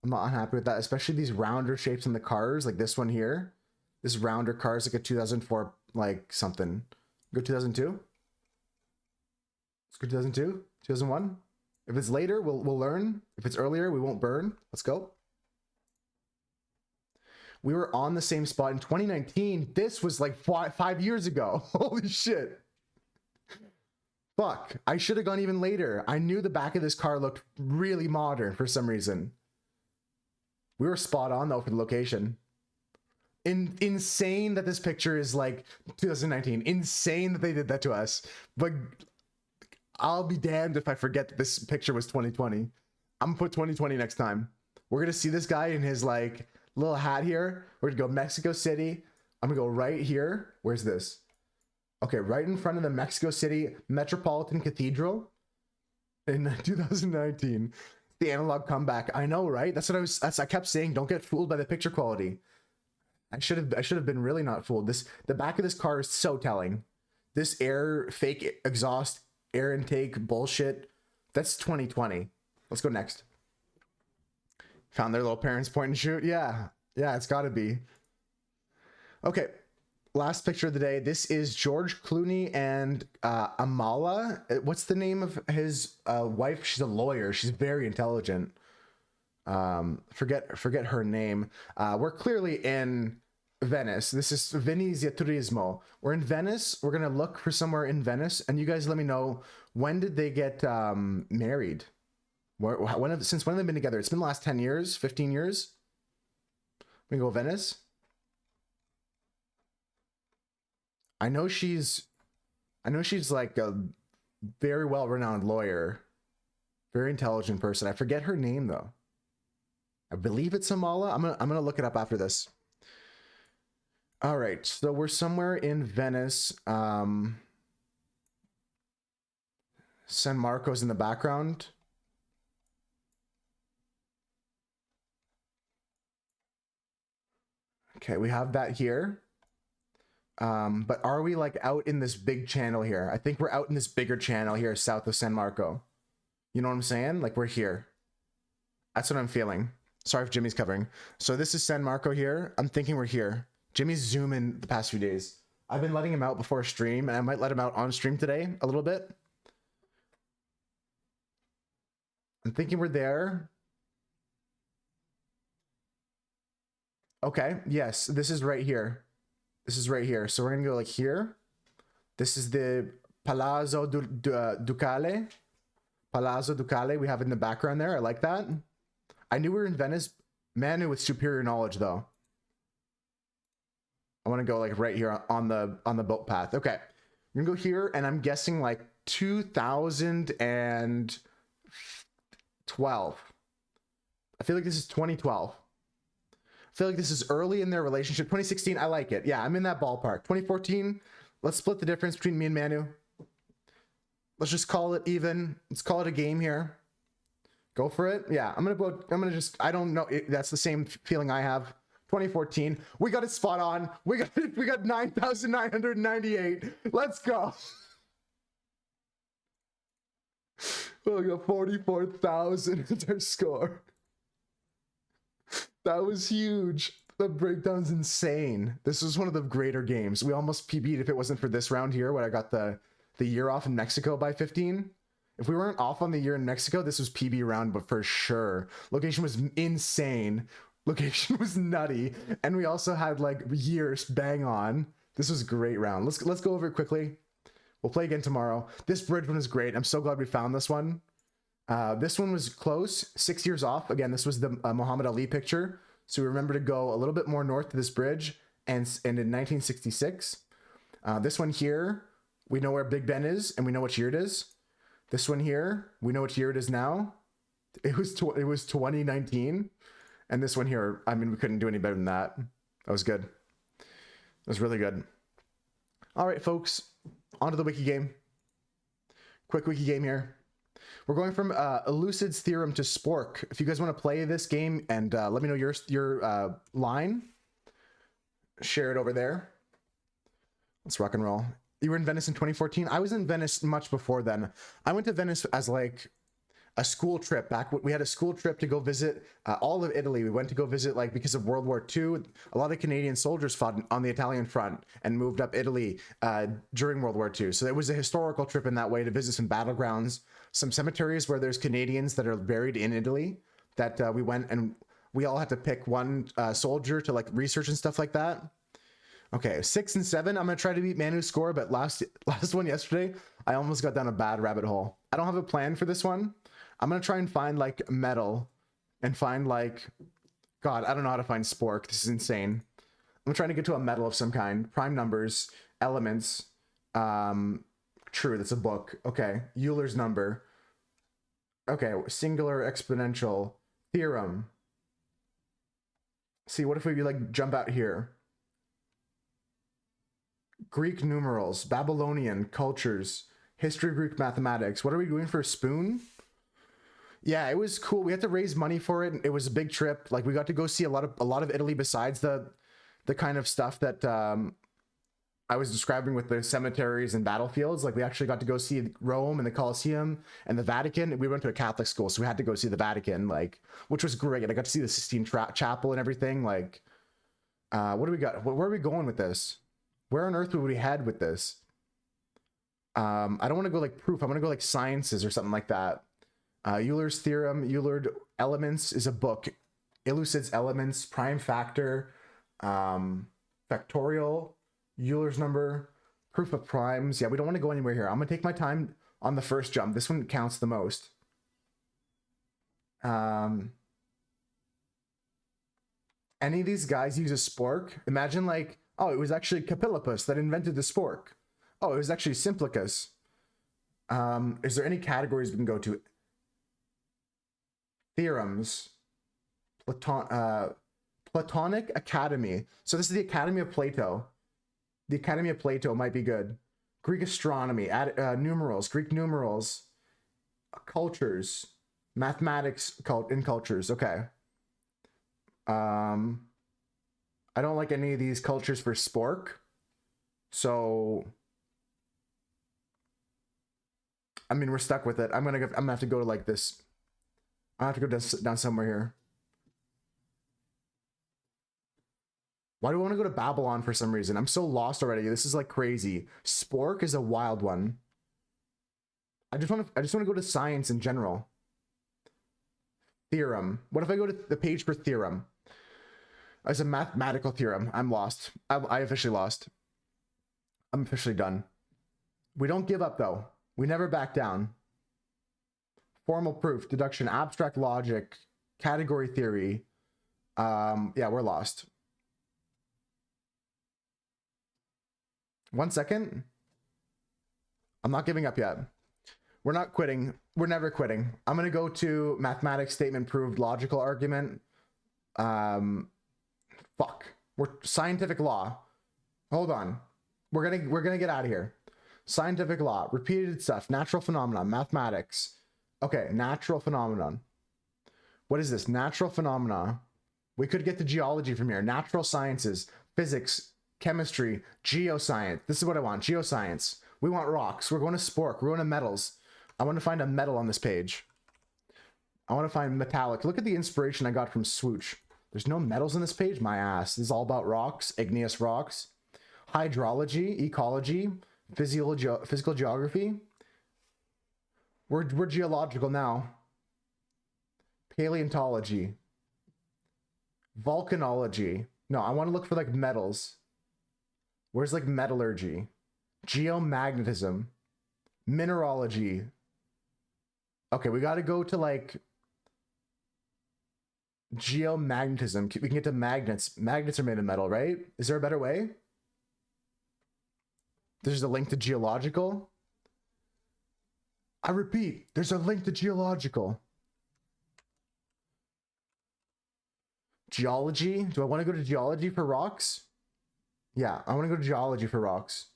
I'm not unhappy with that, especially these rounder shapes in the cars, like this one here. This rounder car is like a 2004, like something. Go 2002. Let's go 2002, 2001. If it's later, we'll learn. If it's earlier, we won't burn. Let's go. We were on the same spot in 2019. This was like 5 years ago. Holy shit. Fuck. I should have gone even later. I knew the back of this car looked really modern for some reason. We were spot on though for the location. Insane that this picture is like 2019. Insane that they did that to us. But I'll be damned if I forget that this picture was 2020. I'm gonna put 2020 next time. We're gonna see this guy in his like little hat here. We're gonna go Mexico City. I'm gonna go right here. Where's this? Okay, right in front of the Mexico City Metropolitan Cathedral in 2019. The analog comeback. I know, right? That's what I kept saying. Don't get fooled by the picture quality. I should have been really not fooled. The back of this car is so telling. This fake exhaust air intake bullshit. That's 2020. Let's go next. Found their little parents point and shoot. Yeah, it's got to be. Okay, last picture of the day. This is George Clooney and Amala. What's the name of his wife? She's a lawyer. She's very intelligent. Forget her name. We're clearly in Venice. This is Venezia Turismo. We're in Venice. We're gonna look for somewhere in Venice, and you guys let me know, when did they get married? Since when have they been together? It's been the last 10 years, 15 years. We go Venice. I know she's like a very well-renowned lawyer, very intelligent person. I forget her name though. I believe it's Amala. I'm gonna look it up after this. All right, so we're somewhere in Venice. San Marco's in the background. Okay, we have that here. But are we like out in this big channel here? I think we're out in this bigger channel here south of San Marco. You know what I'm saying? Like we're here. That's what I'm feeling. Sorry if Jimmy's covering. So this is San Marco here. I'm thinking we're here. Jimmy's zooming the past few days. I've been letting him out before stream, and I might let him out on stream today a little bit. I'm thinking we're there. Okay, yes, this is right here. This is right here. So we're gonna go like here. This is the Palazzo Ducale. Palazzo Ducale we have in the background there. I like that. I knew we were in Venice. Manu with superior knowledge though. I want to go like right here on the boat path. Okay, we're gonna go here, and I'm guessing like 2012. I feel like this is 2012. I feel like this is early in their relationship. 2016, I like it. Yeah, I'm in that ballpark. 2014, let's split the difference between me and Manu. Let's just call it even. Let's call it a game here. Go for it. Yeah, I don't know. That's the same feeling I have. 2014, we got it spot on. We got 9,998. Let's go. Well, we got 44,000 is our score. That was huge. The breakdown's insane. This was one of the greater games. We almost PB'd if it wasn't for this round here, when I got the year off in Mexico by 15. If we weren't off on the year in Mexico, this was PB round, but for sure. Location was insane. Location was nutty. And we also had like years bang on. This was a great round. Let's go over it quickly. We'll play again tomorrow. This bridge one is great. I'm so glad we found this one. This one was close, 6 years off. Again, this was the Muhammad Ali picture. So we remember to go a little bit more north to this bridge, and in 1966. This one here, we know where Big Ben is, and we know which year it is. This one here, we know which year it is now. It was 2019. And this one here, I mean, we couldn't do any better than that. That was good. It was really good. All right, folks, on to the wiki game. Quick wiki game here. We're going from Elucid's theorem to Spork. If you guys want to play this game and let me know your line, share it over there. Let's rock and roll. You were in Venice in 2014. I was in Venice much before then. I went to Venice as like a school trip. We had a school trip to go visit all of Italy. We went to go visit, like, because of World War II, a lot of Canadian soldiers fought on the Italian front and moved up Italy during World War II. So it was a historical trip in that way to visit some battlegrounds, some cemeteries where there's Canadians that are buried in Italy that we went, and we all had to pick one soldier to like research and stuff like that. Okay, 6 and 7. I'm gonna try to beat Manu's score, but last one yesterday, I almost got down a bad rabbit hole. I don't have a plan for this one. I'm gonna try and find like metal and find like, God, I don't know how to find spork. This is insane. I'm trying to get to a metal of some kind. Prime numbers, elements. True, that's a book. Okay, Euler's number. Okay, singular exponential theorem. See, what if we like jump out here? Greek numerals, Babylonian cultures, history of Greek mathematics. What are we doing for a spoon? Yeah, it was cool. We had to raise money for it. It was a big trip. Like, we got to go see a lot of Italy besides the kind of stuff that I was describing with the cemeteries and battlefields. Like, we actually got to go see Rome and the Colosseum and the Vatican. We went to a Catholic school, so we had to go see the Vatican, like, which was great. I got to see the Sistine Chapel and everything. Like, what do we got? Where are we going with this? Where on earth would we head with this? I don't want to go like proof. I'm going to go like sciences or something like that. Euler's theorem, Euler elements is a book. Elucid's elements, prime factor, factorial, Euler's number, proof of primes. Yeah, we don't want to go anywhere here. I'm gonna take my time on the first jump. This one counts the most. Any of these guys use a spork? Imagine like, oh, it was actually Capilopus that invented the spork. Oh, it was actually Simplicus. Is there any categories we can go to? Theorems, Platonic Academy. So this is the Academy of Plato. The Academy of Plato might be good. Greek astronomy, numerals, Greek numerals, cultures, mathematics in cultures. Okay. I don't like any of these cultures for spork. So, I mean, we're stuck with it. I'm gonna have to go to like this. I have to go down somewhere here. Why do I want to go to Babylon for some reason? I'm so lost already. This is like crazy. Spork is a wild one. I just want to go to science in general. Theorem. What if I go to the page for theorem? As a mathematical theorem, I'm lost. I officially lost. I'm officially done. We don't give up though. We never back down. Formal proof, deduction, abstract logic, category theory. Yeah, we're lost. 1 second. I'm not giving up yet. We're not quitting. We're never quitting. I'm gonna go to mathematics, statement proved, logical argument. Fuck. We're scientific law. Hold on. We're gonna get out of here. Scientific law, repeated stuff, natural phenomenon, mathematics. Okay, natural phenomenon. What is this? Natural phenomena. We could get to geology from here. Natural sciences, physics, chemistry, geoscience. This is what I want. Geoscience. We want rocks. We're going to spork. We're going to metals. I want to find a metal on this page. I want to find metallic. Look at the inspiration I got from Swoosh. There's no metals on this page? My ass. This is all about rocks, igneous rocks. Hydrology, ecology, physical geography. We're geological now. Paleontology. Volcanology. No, I want to look for like metals. Where's like metallurgy? Geomagnetism. Mineralogy. Okay, we got to go to like geomagnetism. We can get to magnets. Magnets are made of metal, right? Is there a better way? There's a link to geological. I repeat, there's a link to geological. Geology. Do I want to go to geology for rocks? Yeah, I want to go to geology for rocks.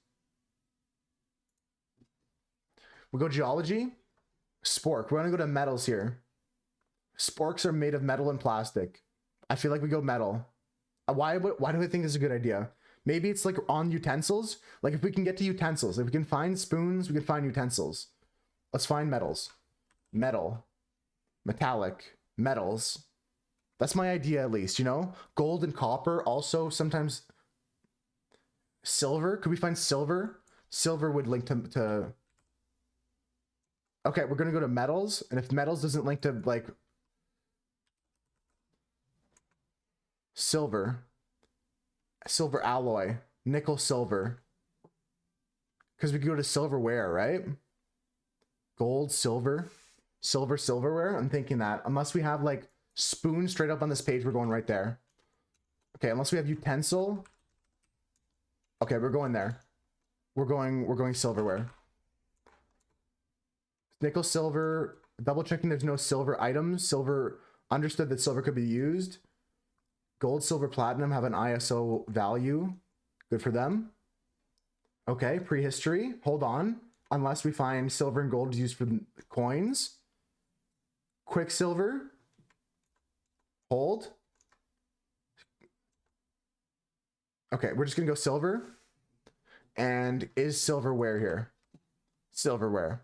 We go geology. Spork. We're gonna go to metals here. Sporks are made of metal and plastic. I feel like we go metal. Why do I think this is a good idea? Maybe it's like on utensils. Like if we can get to utensils, if we can find spoons, we can find utensils. Let's find metals. Metal. Metallic. Metals. That's my idea at least, you know? Gold and copper also sometimes. Silver. Could we find silver? Silver would link to... Okay, we're gonna go to metals. And if metals doesn't link to like... Silver alloy, nickel silver, because we could go to silverware, right? Gold, silverware. I'm thinking that unless we have like spoon straight up on this page, we're going right there. Okay, unless we have utensil. Okay, we're going there. We're going silverware. Nickel, silver, double checking there's no silver items. Silver, understood that silver could be used. Gold, silver, platinum have an ISO value. Good for them. Okay, prehistory. Hold on. Unless we find silver and gold used for coins. Quicksilver. Hold. Okay, we're just going to go silver. And is silverware here? Silverware.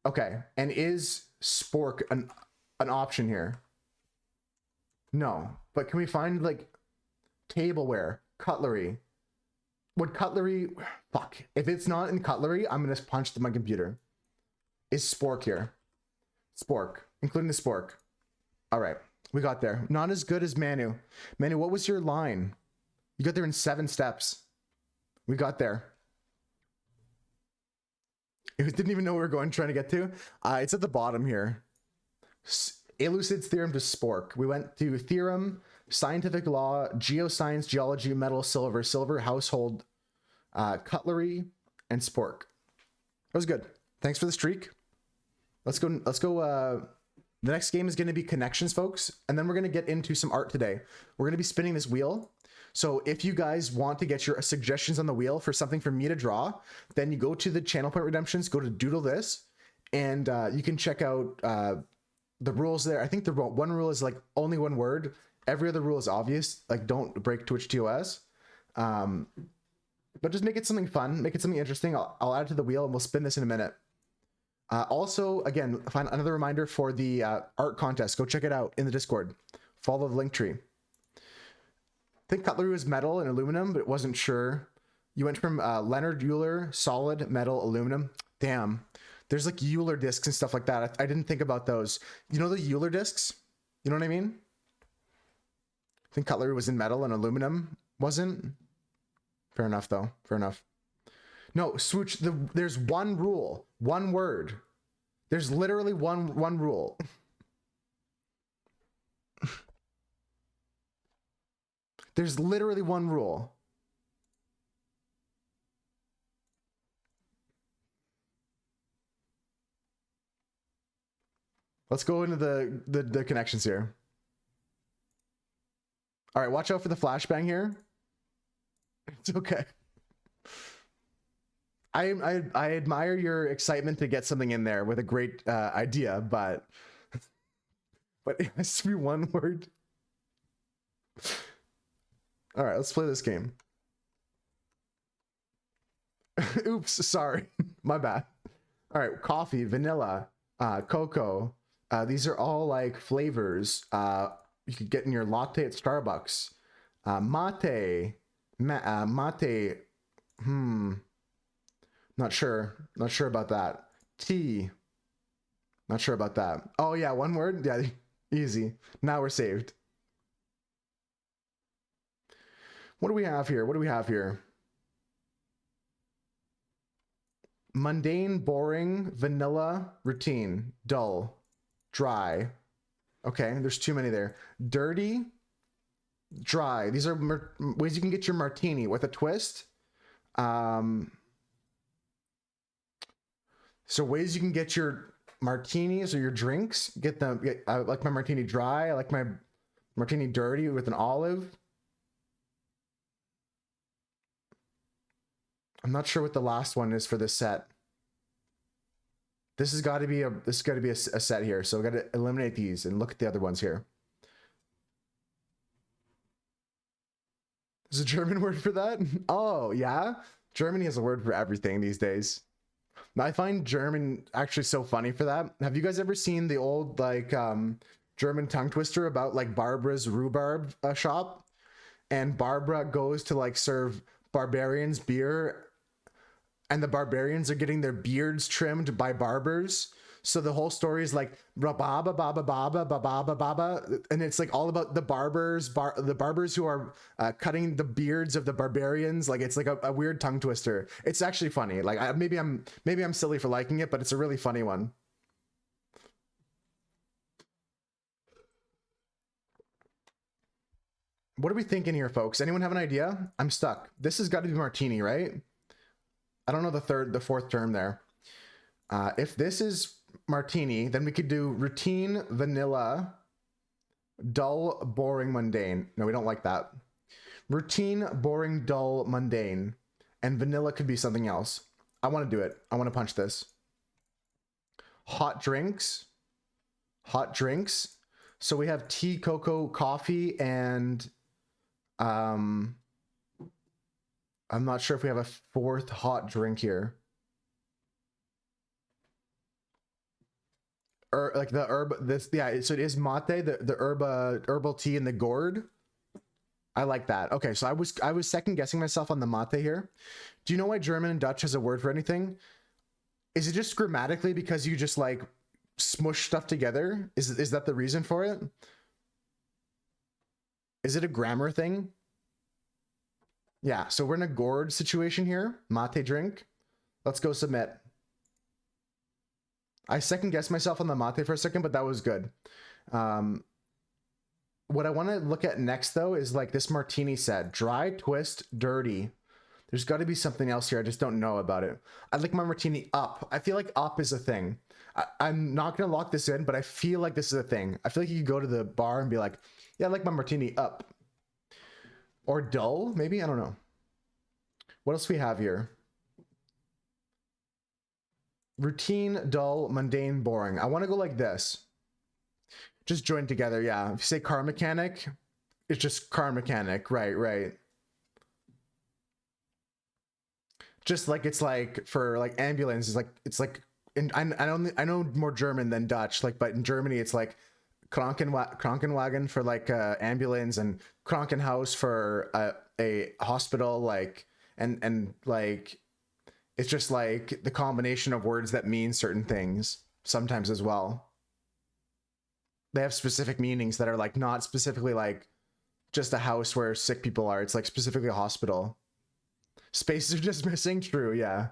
Okay, and is spork an option here? No, but can we find like tableware, cutlery? Would cutlery, fuck. If it's not in cutlery, I'm gonna punch my computer. Is spork here? Spork, including the spork. All right, we got there. Not as good as Manu. Manu, what was your line? You got there in 7 steps. We got there. It didn't even know where we were going, trying to get to. It's at the bottom here. Elucid's theorem to spork. We went to theorem, scientific law, geoscience, geology, metal, silver, household, cutlery, and spork. That was good. Thanks for the streak. Let's go. The next game is going to be connections, folks. And then we're going to get into some art today. We're going to be spinning this wheel. So if you guys want to get your suggestions on the wheel for something for me to draw, then you go to the channel point redemptions, go to doodle this, and you can check out the rules there. I think the one rule is like only one word. Every other rule is obvious. Like don't break Twitch TOS. But just make it something fun. Make it something interesting. I'll add it to the wheel and we'll spin this in a minute. Also, again, find another reminder for the art contest. Go check it out in the Discord. Follow the link tree. I think cutlery was metal and aluminum, but wasn't sure. You went from Leonard Euler, solid, metal, aluminum. Damn. There's like Euler discs and stuff like that. I didn't think about those. You know the Euler discs? You know what I mean? I think cutlery was in metal and aluminum wasn't. Fair enough, though. Fair enough. No, Swooch, there's one rule. One word. There's literally one rule. There's literally one rule. Let's go into the connections here. All right, watch out for the flashbang here. It's okay. I admire your excitement to get something in there with a great idea, but it has to be one word. All right, let's play this game. Oops, sorry. My bad. All right, coffee, vanilla, cocoa. These are all like flavors you could get in your latte at Starbucks. Mate. Mate. Not sure about that. Tea. Not sure about that. Oh yeah, one word. Yeah, easy. Now we're saved. What do we have here? Mundane, boring, vanilla, routine, dull, dry. Okay, there's too many there. Dirty, dry. These are ways you can get your martini with a twist. So ways you can get your martinis or your drinks. I like my martini dry. I like my martini dirty with an olive. I'm not sure what the last one is for this set. This has got to be a set here. So we got to eliminate these and look at the other ones here. There's a German word for that? Oh, yeah. Germany has a word for everything these days. I find German actually so funny for that. Have you guys ever seen the old like German tongue twister about like Barbara's rhubarb shop? And Barbara goes to like serve barbarians beer, and the barbarians are getting their beards trimmed by barbers. So the whole story is like baba baba baba baba baba, and it's like all about the barbers who are cutting the beards of the barbarians. Like it's like a weird tongue twister. It's actually funny. Like maybe I'm silly for liking it, but it's a really funny one. What are we thinking here, folks? Anyone have an idea? I'm stuck. This has got to be martini, right? I don't know the fourth term there. If this is martini, then we could do routine, vanilla, dull, boring, mundane. No, we don't like that. Routine, boring, dull, mundane. And vanilla could be something else. I want to do it. I want to punch this. Hot drinks. Hot drinks. So we have tea, cocoa, coffee, and I'm not sure if we have a fourth hot drink here. Or like the herb, this, yeah, so it is mate, the herbal tea in the gourd. I like that. Okay, so I was second guessing myself on the mate here. Do you know why German and Dutch has a word for anything? Is it just grammatically because you just like smush stuff together? Is that the reason for it? Is it a grammar thing? Yeah, so we're in a gourd situation here. Mate drink. Let's go submit. I second guessed myself on the mate for a second, but that was good. What I want to look at next, though, is like this martini set. Dry, twist, dirty. There's got to be something else here. I just don't know about it. I like my martini up. I feel like up is a thing. I'm not going to lock this in, but I feel like this is a thing. I feel like you could go to the bar and be like, yeah, I like my martini up. Or dull, maybe? I don't know. What else we have here? Routine, dull, mundane, boring. I want to go like this. Just join together, yeah. If you say car mechanic, it's just car mechanic. Right. Just like it's like for like ambulance, it's like and I know more German than Dutch, like, but in Germany it's like Krankenwagen for like ambulance, and Krankenhaus for a hospital, like, and like it's just like the combination of words that mean certain things sometimes as well. They have specific meanings that are like not specifically like just a house where sick people are. It's like specifically a hospital. Spaces are just missing. True, yeah.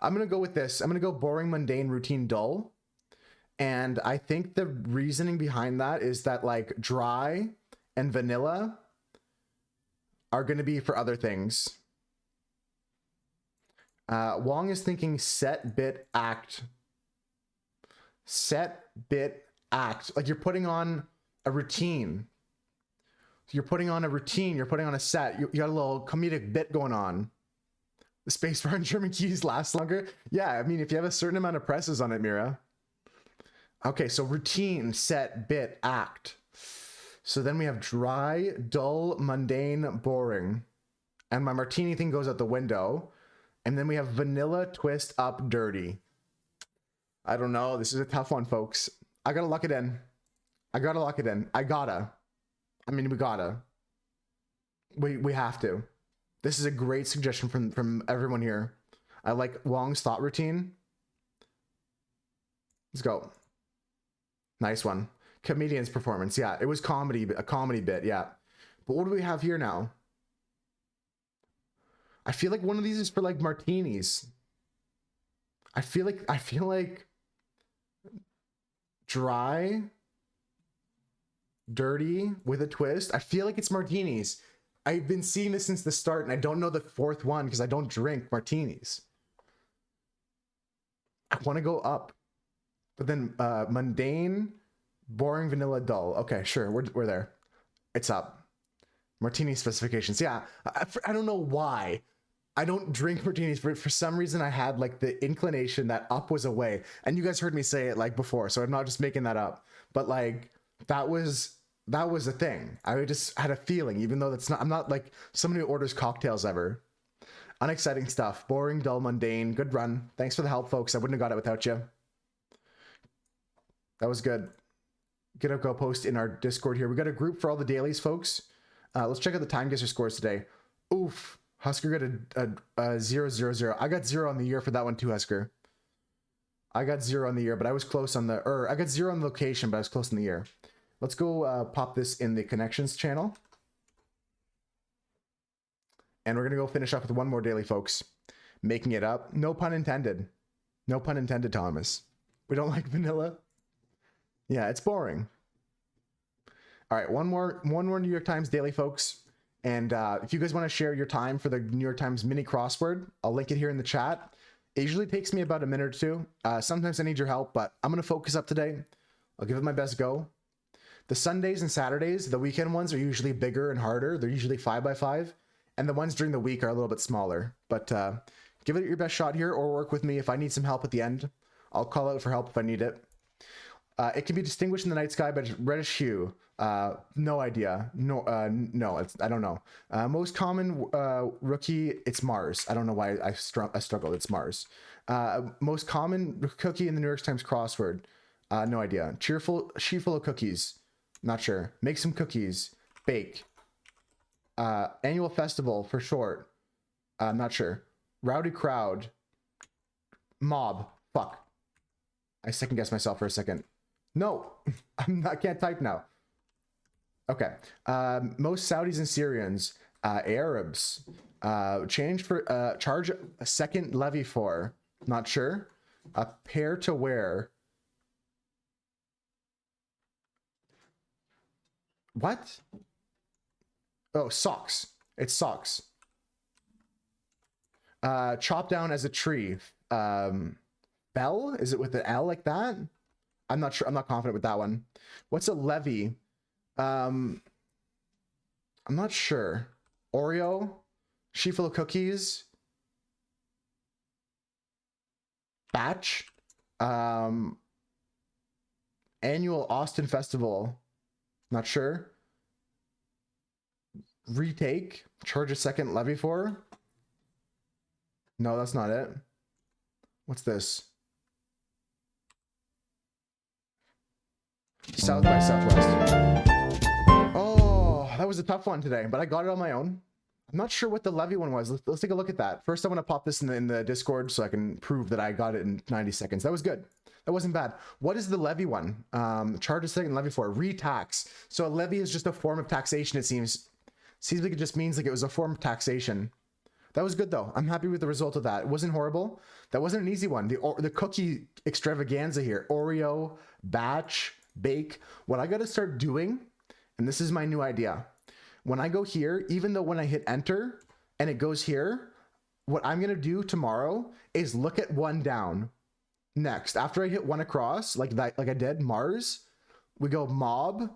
I'm gonna go with this. I'm gonna go boring, mundane, routine, dull. And I think the reasoning behind that is that like dry and vanilla are gonna be for other things. Wong is thinking set, bit, act. Set, bit, act. Like you're putting on a routine. You're putting on a routine. You're putting on a set. You got a little comedic bit going on. The spacebar and German keys last longer. Yeah, I mean, if you have a certain amount of presses on it, Mira. Okay, so routine, set, bit, act. So then we have dry, dull, mundane, boring. And my martini thing goes out the window. And then we have vanilla, twist, up, dirty. I don't know. This is a tough one, folks. I gotta lock it in. I mean, we gotta. We have to. This is a great suggestion from everyone here. I like Wong's thought routine. Let's go. Nice one. Comedian's performance. Yeah, it was comedy, a comedy bit. Yeah. But what do we have here now? I feel like one of these is for like martinis. I feel like dry, dirty with a twist. I feel like it's martinis. I've been seeing this since the start, and I don't know the fourth one because I don't drink martinis. I want to go up, but then mundane, boring, vanilla, dull. Okay, sure, we're there. It's up. Martini specifications. Yeah, I don't know why. I don't drink martinis. For some reason, I had like the inclination that up was away, and you guys heard me say it like before, so I'm not just making that up. But like that was a thing. I just had a feeling, even though that's not. I'm not like somebody who orders cocktails ever. Unexciting stuff. Boring, dull, mundane. Good run. Thanks for the help, folks. I wouldn't have got it without you. That was good. Gonna go post in our Discord here. We got a group for all the dailies, folks. Let's check out the time guesser scores today. Oof. Husker got a 0-0-0. I got 0 on the year for that one too, Husker. I got 0 on the year, but I was close on the, or I got 0 on the location, but I was close in the year. Let's go pop this in the connections channel. And we're going to go finish up with one more daily, folks. Making it up. No pun intended. No pun intended, Thomas. We don't like vanilla. Yeah, it's boring. All right, one more New York Times daily, folks. And if you guys want to share your time for the New York Times mini crossword, I'll link it here in the chat. It usually takes me about a minute or two. Sometimes I need your help, but I'm going to focus up today. I'll give it my best go. The Sundays and Saturdays, the weekend ones, are usually bigger and harder. They're usually 5x5. And the ones during the week are a little bit smaller. But give it your best shot here, or work with me if I need some help at the end. I'll call out for help if I need it. It can be distinguished in the night sky by reddish hue. No idea. No, I don't know. Most common rookie, it's Mars. I don't know why I struggled. It's Mars. Most common cookie in the New York Times crossword. No idea. Cheerful, sheet full of cookies. Not sure. Make some cookies. Bake. Annual festival for short. Not sure. Rowdy crowd. Mob. Fuck. I second guessed myself for a second. No, I can't type now. Okay. Most Saudis and Syrians, Arabs, charge a second levy for, not sure. A pair to wear. What? Oh, socks. It's socks. Chop down as a tree. Bell? Is it with the L like that? I'm not sure. I'm not confident with that one. What's a levy? I'm not sure. Oreo, sheet full of cookies, batch, annual Austin Festival. Not sure. Retake, charge a second levy for. No, that's not it. What's this? South by Southwest. Oh, that was a tough one today, but I got it on my own. I'm not sure what the levy one was. Let's take a look at that. First, I want to pop this in the Discord so I can prove that I got it in 90 seconds. That was good. That wasn't bad. What is the levy one? Charge a second levy for. Retax. So a levy is just a form of taxation, it seems. Seems like it just means like it was a form of taxation. That was good though. I'm happy with the result of that. It wasn't horrible. That wasn't an easy one. The cookie extravaganza here. Oreo, batch, bake. What I got to start doing, and this is my new idea. When I go here, even though when I hit enter and it goes here, what I'm going to do tomorrow is look at one down. Next, after I hit one across, like that, like I did Mars, we go mob,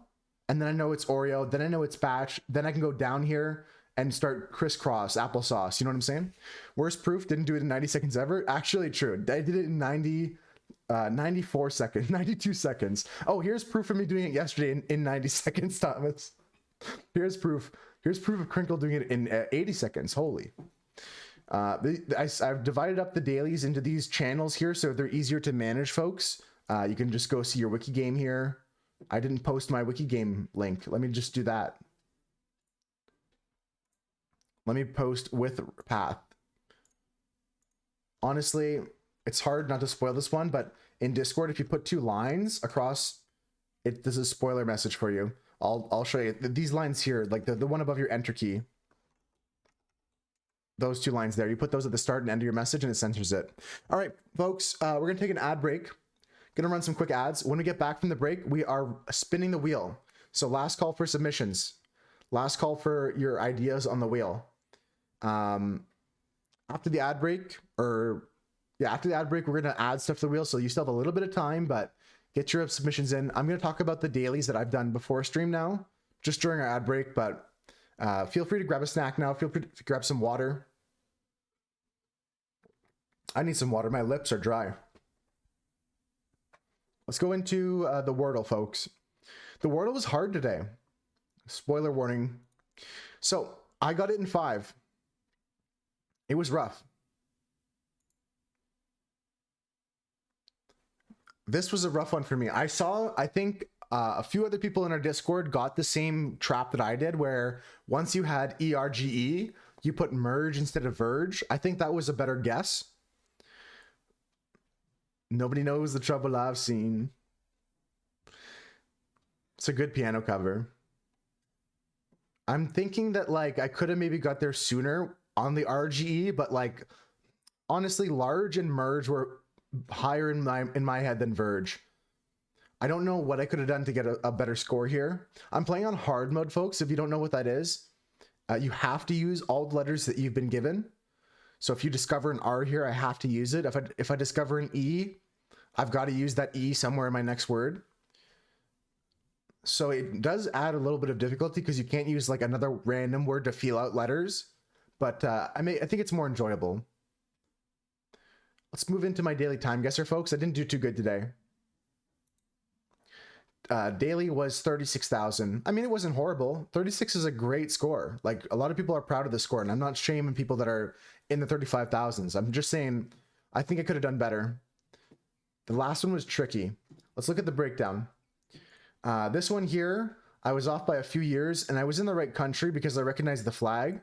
and then I know it's Oreo, then I know it's batch, then I can go down here and start crisscross applesauce. You know what I'm saying? Worst proof, didn't do it in 90 seconds ever. Actually true. I did it in 94 seconds, 92 seconds. Oh, here's proof of me doing it yesterday in 90 seconds, Thomas. Here's proof. Here's proof of Crinkle doing it in 80 seconds. Holy. I've divided up the dailies into these channels here so they're easier to manage, folks. You can just go see your wiki game here. I didn't post my wiki game link. Let me just do that. Let me post with path. Honestly, it's hard not to spoil this one, but in Discord, if you put 2 lines across, this is a spoiler message for you. I'll show you these lines here, like the one above your enter key. Those 2 lines there, you put those at the start and end of your message and it censors it. All right, folks, we're gonna take an ad break. Gonna run some quick ads. When we get back from the break, we are spinning the wheel. So last call for submissions. Last call for your ideas on the wheel. After the ad break, we're gonna add stuff to the wheel. So you still have a little bit of time, but get your submissions in. I'm gonna talk about the dailies that I've done before stream now, just during our ad break, but feel free to grab a snack now. Feel free to grab some water. I need some water. My lips are dry. Let's go into the Wordle, folks. The Wordle was hard today. Spoiler warning. So I got it in 5. It was rough. This was a rough one for me. I think a few other people in our Discord got the same trap that I did, where once you had ERGE, you put merge instead of verge. I think that was a better guess. Nobody knows the trouble I've seen. It's a good piano cover. I'm thinking that like I could have maybe got there sooner on the RGE, but like honestly, large and merge were higher in my head than verge. I don't know what I could have done to get a better score here. I'm playing on hard mode, folks. If you don't know what that is, you have to use all the letters that you've been given. So if you discover an R here, I have to use it. If I discover an E, I've got to use that E somewhere in my next word. So it does add a little bit of difficulty because you can't use like another random word to feel out letters. But I think it's more enjoyable. Let's move into my daily time guesser, folks. I didn't do too good today. Daily was 36,000. I mean, it wasn't horrible. 36 is a great score. Like, a lot of people are proud of the score, and I'm not shaming people that are in the 35,000s. I'm just saying, I think I could have done better. The last one was tricky. Let's look at the breakdown. This one here, I was off by a few years, and I was in the right country because I recognized the flag.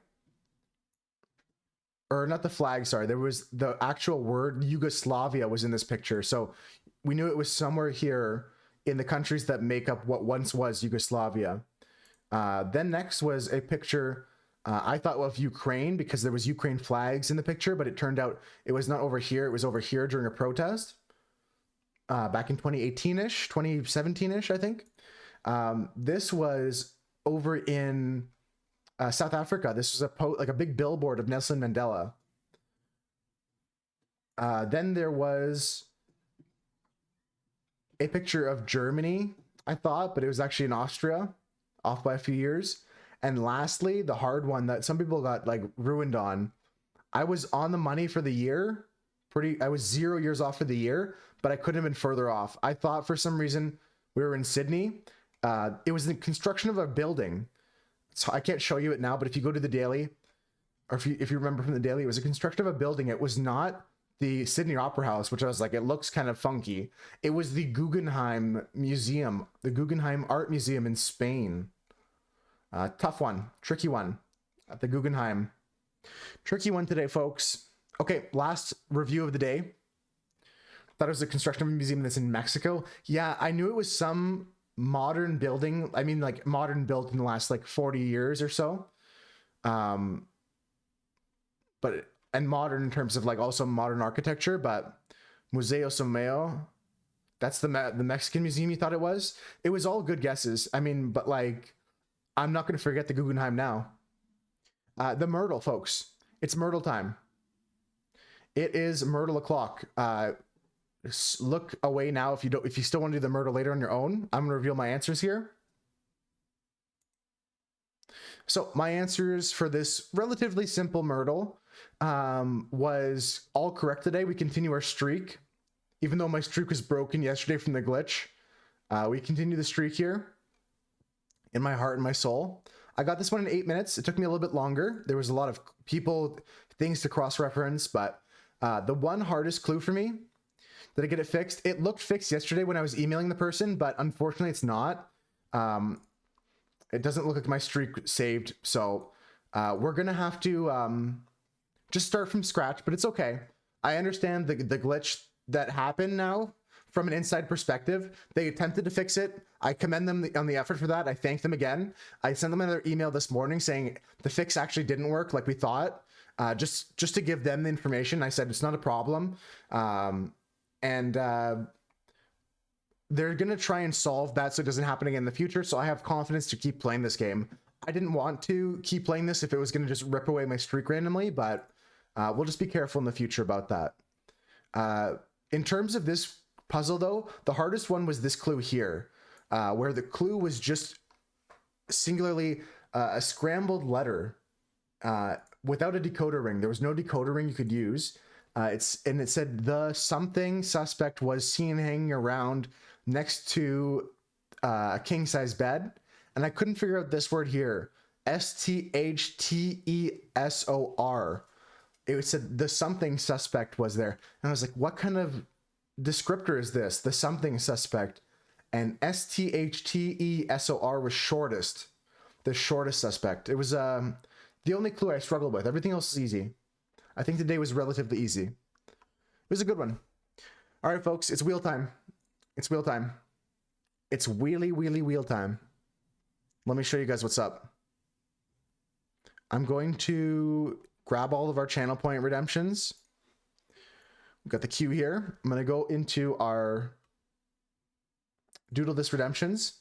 Or not the flag, sorry. There was the actual word Yugoslavia was in this picture. So we knew it was somewhere here in the countries that make up what once was Yugoslavia. Then next was a picture, I thought of Ukraine because there was Ukraine flags in the picture, but it turned out it was not over here. It was over here during a protest back in 2018-ish, 2017-ish, I think. This was over in South Africa. This was like a big billboard of Nelson Mandela. Then there was a picture of Germany, I thought, but it was actually in Austria, off by a few years. And lastly, the hard one that some people got like ruined on. I was on the money for the year. I was 0 years off for the year, but I couldn't have been further off. I thought for some reason we were in Sydney. It was the construction of a building. So I can't show you it now, but if you go to the daily, or if you remember from the daily, it was a construction of a building. It was not the Sydney Opera House, which I was like, it looks kind of funky. It was the Guggenheim Museum, the Guggenheim Art Museum in Spain. Tough one, tricky one at the Guggenheim. Tricky one today, folks. Okay, last review of the day. Thought it was the construction of a museum that's in Mexico. Yeah, I knew it was some modern building. I mean, like modern built in the last like 40 years or so. And modern in terms of like also modern architecture, but Museo Someo, that's the Mexican museum you thought it was? It was all good guesses. I mean, but like, I'm not going to forget the Guggenheim now. The Myrtle, folks. It's Myrtle time. It is Myrtle o'clock. Look away now if you still want to do the Myrtle later on your own. I'm going to reveal my answers here. So my answers for this relatively simple Myrtle was all correct today. We continue our streak. Even though my streak was broken yesterday from the glitch, we continue the streak here in my heart and my soul. I got this one in 8 minutes. It took me a little bit longer. There was a lot of things to cross-reference, but the one hardest clue for me, did I get it fixed? It looked fixed yesterday when I was emailing the person, but unfortunately it's not. It doesn't look like my streak saved, so we're gonna have to just start from scratch, but it's okay. I understand the glitch that happened now from an inside perspective. They attempted to fix it. I commend them on the effort for that. I thank them again. I sent them another email this morning saying the fix actually didn't work like we thought, just to give them the information. I said it's not a problem, and they're gonna try and solve that so it doesn't happen again in the future. So I have confidence to keep playing this game. I didn't want to keep playing this if it was gonna just rip away my streak randomly, but we'll just be careful in the future about that. In terms of this puzzle though, the hardest one was this clue here, where the clue was just singularly a scrambled letter without a decoder ring. There was no decoder ring you could use. It said the something suspect was seen hanging around next to a king size bed, and I couldn't figure out this word here. STHTESOR. It said the something suspect was there, and I was like, what kind of descriptor is this? The something suspect. And STHTESOR was shortest, the shortest suspect. It was the only clue I struggled with. Everything else is easy. I think today was relatively easy. It was a good one. All right, folks, it's wheel time. It's wheel time. It's wheel time. Let me show you guys what's up. I'm going to grab all of our channel point redemptions. We've got the queue here. I'm going to go into our doodle this redemptions.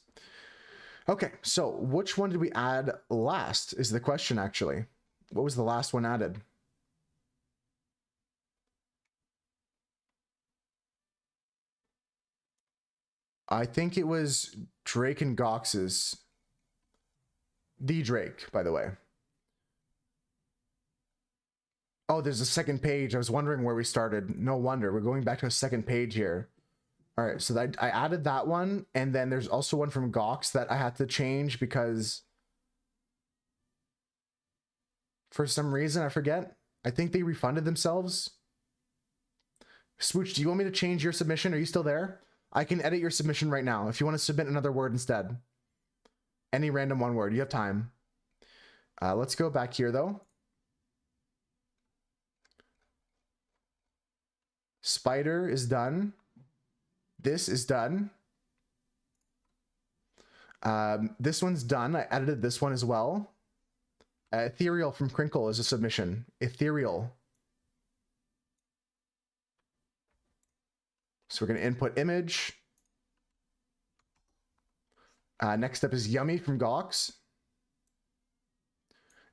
Okay, so which one did we add last is the question, actually. What was the last one added? I think it was Drake and Gox's. The Drake, by the way. Oh, there's a second page. I was wondering where we started. No wonder. We're going back to a second page here. All right, so I added that one, and then there's also one from Gox that I had to change because for some reason, I forget. I think they refunded themselves. Swooch, do you want me to change your submission? Are you still there? I can edit your submission right now if you want to submit another word instead. Any random one word. You have time. Let's go back here, though. Spider is done. This is done. This one's done. I edited this one as well. Ethereal from Crinkle is a submission. Ethereal. So we're going to input image. Next up is Yummy from Gox.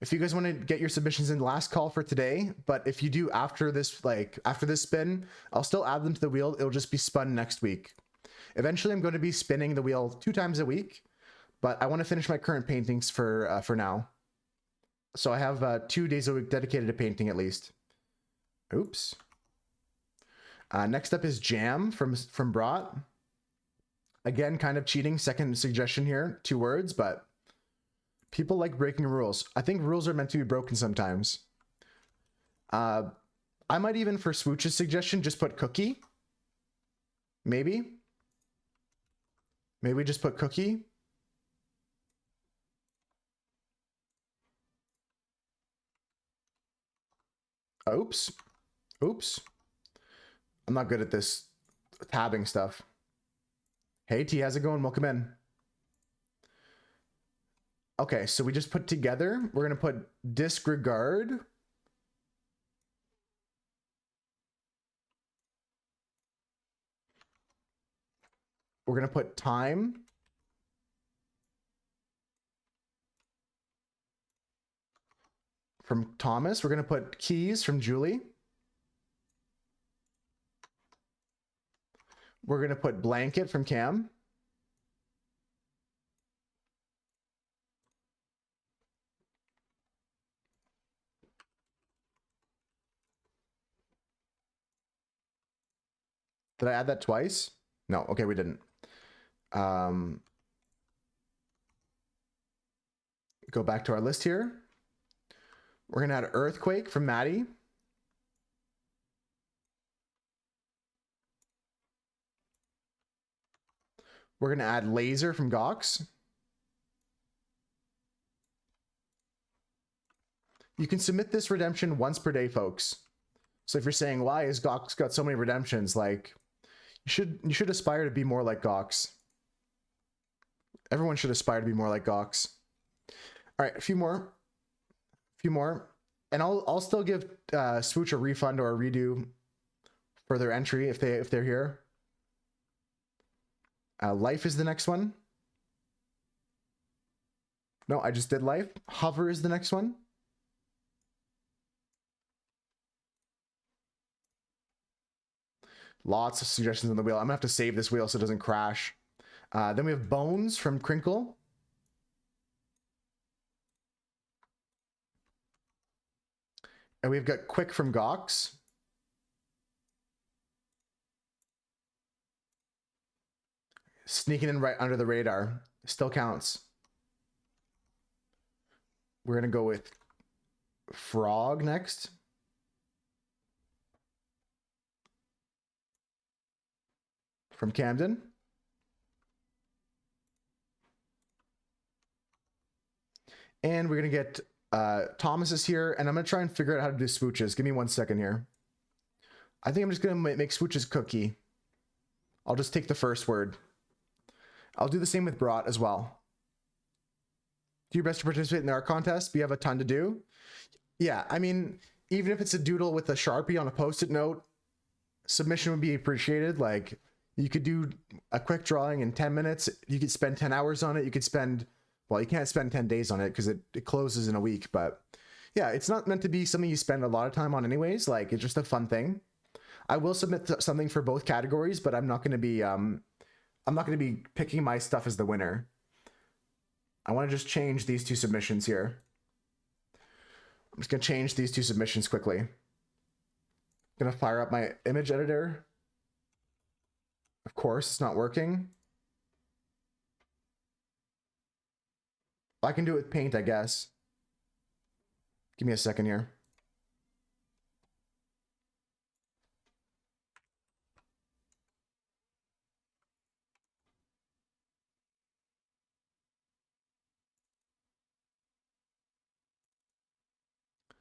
If you guys want to get your submissions in, last call for today, but if you do after this, after this spin, I'll still add them to the wheel. It'll just be spun next week. Eventually I'm going to be spinning the wheel 2 times a week, but I want to finish my current paintings for now. So I have 2 days a week dedicated to painting at least. Oops. Next up is Jam from Brought. Again, kind of cheating. Second suggestion here, 2 words, but people like breaking rules. I think rules are meant to be broken sometimes. I might even, for Swooch's suggestion, just put cookie. Maybe just put cookie. Oops. I'm not good at this tabbing stuff. Hey T, how's it going? Welcome in. Okay, so we just put together. We're gonna put disregard. We're gonna put time. From Thomas. We're gonna put keys from Julie. We're gonna put blanket from Cam. Did I add that twice? No, okay, we didn't. Go back to our list here. We're gonna add earthquake from Maddie. We're gonna add laser from Gox. You can submit this redemption once per day, folks. So if you're saying, why is Gox got so many redemptions? Like, you should aspire to be more like Gox. Everyone should aspire to be more like Gox. All right, a few more, and I'll still give Swooch a refund or a redo for their entry if they're here. Life is the next one. No, I just did life. Hover is the next one. Lots of suggestions on the wheel. I'm gonna have to save this wheel so it doesn't crash. Then we have Bones from Crinkle. And we've got Quick from Gox. sneaking in right under the radar. Still counts. We're going to go with Frog next. From Camden. And we're going to get Thomas is here, and I'm going to try and figure out how to do swooches. Give me 1 second here. I think I'm just going to make swooches cookie. I'll just take the first word. I'll do the same with brought as well. Do your best to participate in our contest. We have a ton to do. Yeah, I mean, even if it's a doodle with a Sharpie on a Post-it note, submission would be appreciated. Like, you could do a quick drawing in 10 minutes. You could spend 10 hours on it. You could spend, well, you can't spend 10 days on it because it closes in a week. But yeah, it's not meant to be something you spend a lot of time on anyways. Like, it's just a fun thing. I will submit something for both categories, but I'm not going to be picking my stuff as the winner. I want to just change these two submissions here. I'm just going to change these two submissions quickly. I'm going to fire up my image editor. Of course, it's not working. I can do it with Paint, I guess. Give me a second here.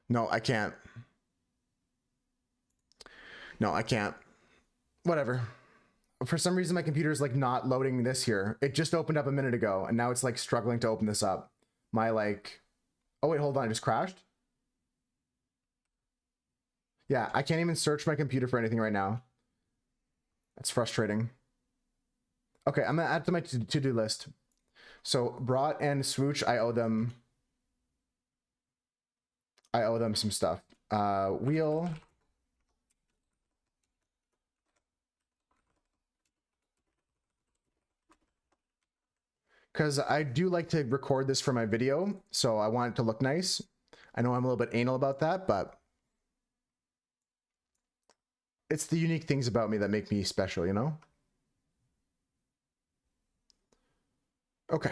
No, I can't. No, I can't. Whatever. For some reason, my computer is like not loading this here. It just opened up a minute ago, and now it's like struggling to open this up. My like, oh wait, hold on, I just crashed. Yeah, I can't even search my computer for anything right now. That's frustrating. Okay, I'm gonna add to my to-do list. So brought and swooch, I owe them some stuff. Wheel. Because I do like to record this for my video, so I want it to look nice. I know I'm a little bit anal about that, but it's the unique things about me that make me special, you know? Okay,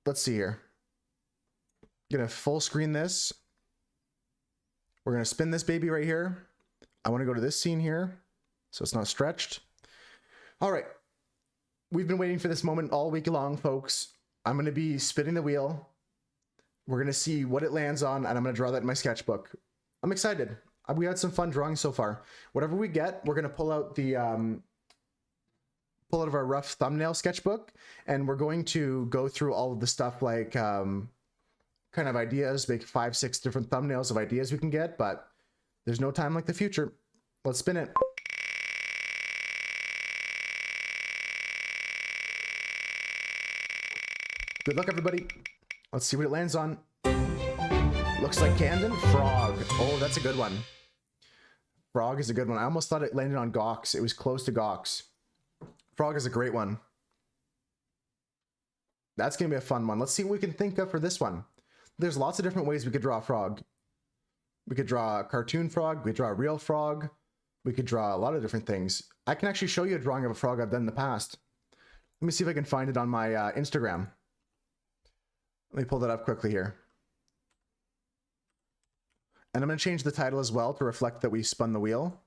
let's see here. I'm gonna full screen this. We're gonna spin this baby right here. I wanna go to this scene here, so it's not stretched. All right, we've been waiting for this moment all week long, folks. I'm gonna be spinning the wheel. We're gonna see what it lands on, and I'm gonna draw that in my sketchbook. I'm excited. We had some fun drawing so far. Whatever we get, we're gonna pull out of our rough thumbnail sketchbook, and we're going to go through all of the stuff like kind of ideas, make 5, 6 different thumbnails of ideas we can get, but there's no time like the future. Let's spin it. Good luck, everybody. Let's see what it lands on. Looks like Camden. Frog. Oh, that's a good one. Frog is a good one. I almost thought it landed on Gox. It was close to Gox. Frog is a great one. That's going to be a fun one. Let's see what we can think of for this one. There's lots of different ways we could draw a frog. We could draw a cartoon frog. We could draw a real frog. We could draw a lot of different things. I can actually show you a drawing of a frog I've done in the past. Let me see if I can find it on my Instagram. Let me pull that up quickly here. And I'm going to change the title as well to reflect that we spun the wheel.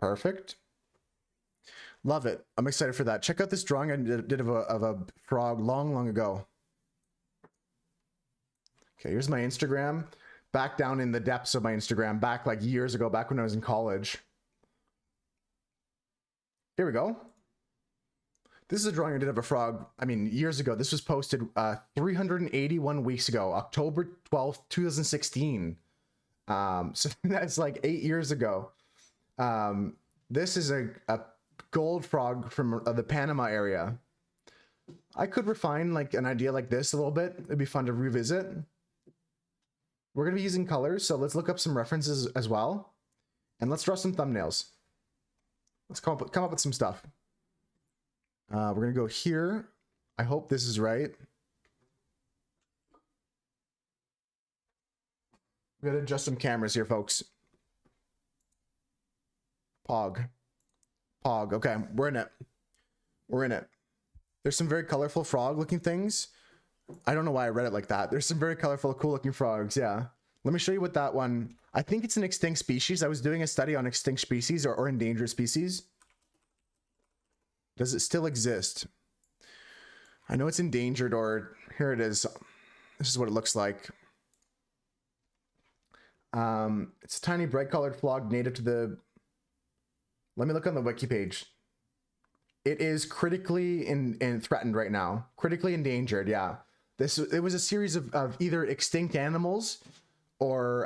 Perfect. Love it. I'm excited for that. Check out this drawing I did of a frog long ago. Okay, here's my Instagram. Back down in the depths of my Instagram, back like years ago, back when I was in college. Here we go. This is a drawing I did of a frog, I mean, years ago. This was posted 381 weeks ago, October 12th, 2016. So that's like 8 years ago. This is a gold frog from the Panama area. I could refine like an idea like this a little bit. It'd be fun to revisit. We're going to be using colors, so let's look up some references as well. And let's draw some thumbnails. Let's come up with some stuff. We're going to go here. I hope this is right. We got to adjust some cameras here, folks. Pog. Pog. Okay, we're in it. We're in it. There's some very colorful frog looking things. I don't know why I read it like that. There's some very colorful, cool looking frogs. Yeah. Let me show you what that one, I think it's an extinct species. I was doing a study on extinct species or endangered species. Does it still exist? I know it's endangered, or here it is. This is what it looks like. It's a tiny bright colored frog native to the, let me look on the wiki page. It is critically and threatened right now. Critically endangered, yeah. It was a series of either extinct animals or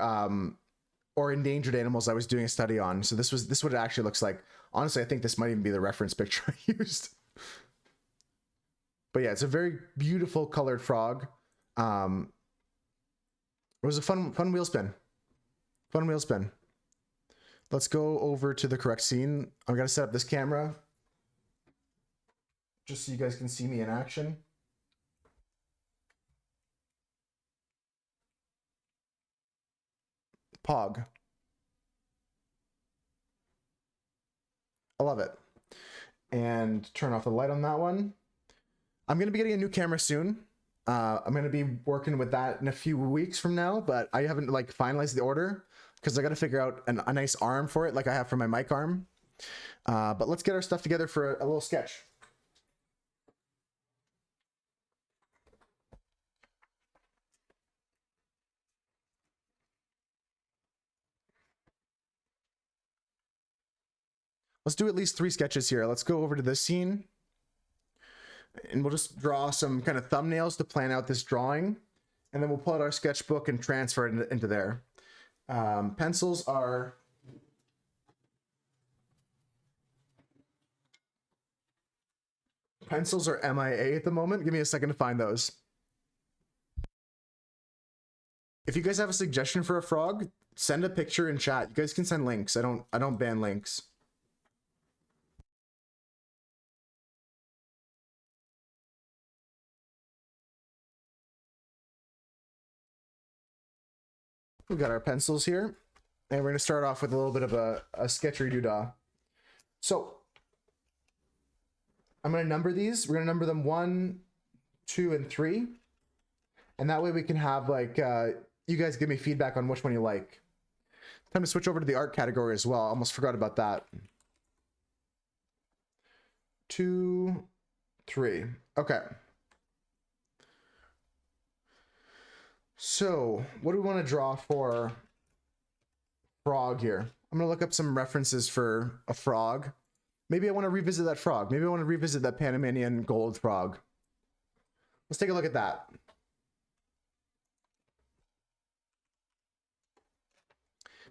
endangered animals I was doing a study on. So this is what it actually looks like. Honestly, I think this might even be the reference picture I used. But yeah, it's a very beautiful colored frog. It was a fun wheel spin. Fun wheel spin. Let's go over to the correct scene. I'm gonna set up this camera just so you guys can see me in action. Pog. I love it. And turn off the light on that one. I'm going to be getting a new camera soon. I'm going to be working with that in a few weeks from now, but I haven't like finalized the order because I got to figure out a nice arm for it like I have for my mic arm. But let's get our stuff together for a little sketch. Let's do at least 3 sketches here. Let's go over to this scene and we'll just draw some kind of thumbnails to plan out this drawing. And then we'll pull out our sketchbook and transfer it into there. Pencils are MIA at the moment. Give me a second to find those. If you guys have a suggestion for a frog, send a picture in chat. You guys can send links. I don't ban links. We got our pencils here, and we're gonna start off with a little bit of a sketchery doodah. So I'm gonna number these. We're gonna number them 1, 2, and 3, and that way we can have like you guys give me feedback on which one you like. Time to switch over to the art category as well. Almost forgot about that. 2, 3. Okay. So what do we want to draw for frog here? I'm gonna look up some references for a frog. Maybe I want to revisit that frog. Maybe I want to revisit that Panamanian gold frog. Let's take a look at that.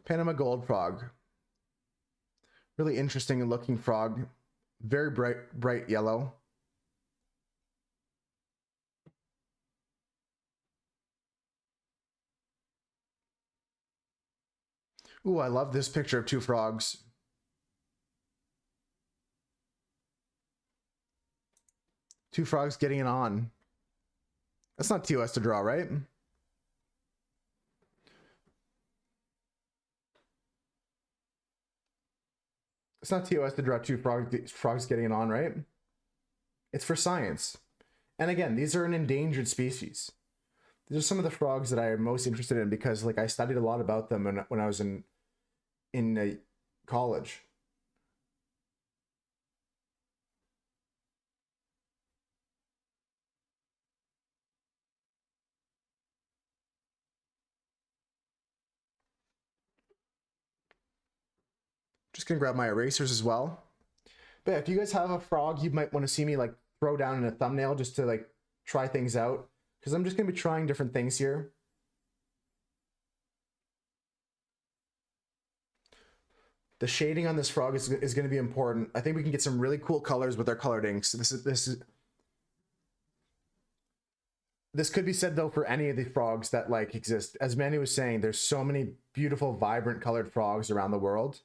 Panama gold frog. Really interesting looking frog. Very bright yellow. Ooh, I love this picture of 2 frogs. Two frogs getting it on. That's not TOS to draw, right? It's not TOS to draw 2 frogs getting it on, right? It's for science. And again, these are an endangered species. These are some of the frogs that I am most interested in because like I studied a lot about them when I was in college. Just gonna grab my erasers as well. But yeah, if you guys have a frog you might want to see me like throw down in a thumbnail just to like try things out, because I'm just gonna be trying different things here. The shading on this frog is going to be important. I think we can get some really cool colors with our colored inks. This could be said though for any of the frogs that like exist. As Manny was saying, there's so many beautiful, vibrant colored frogs around the world.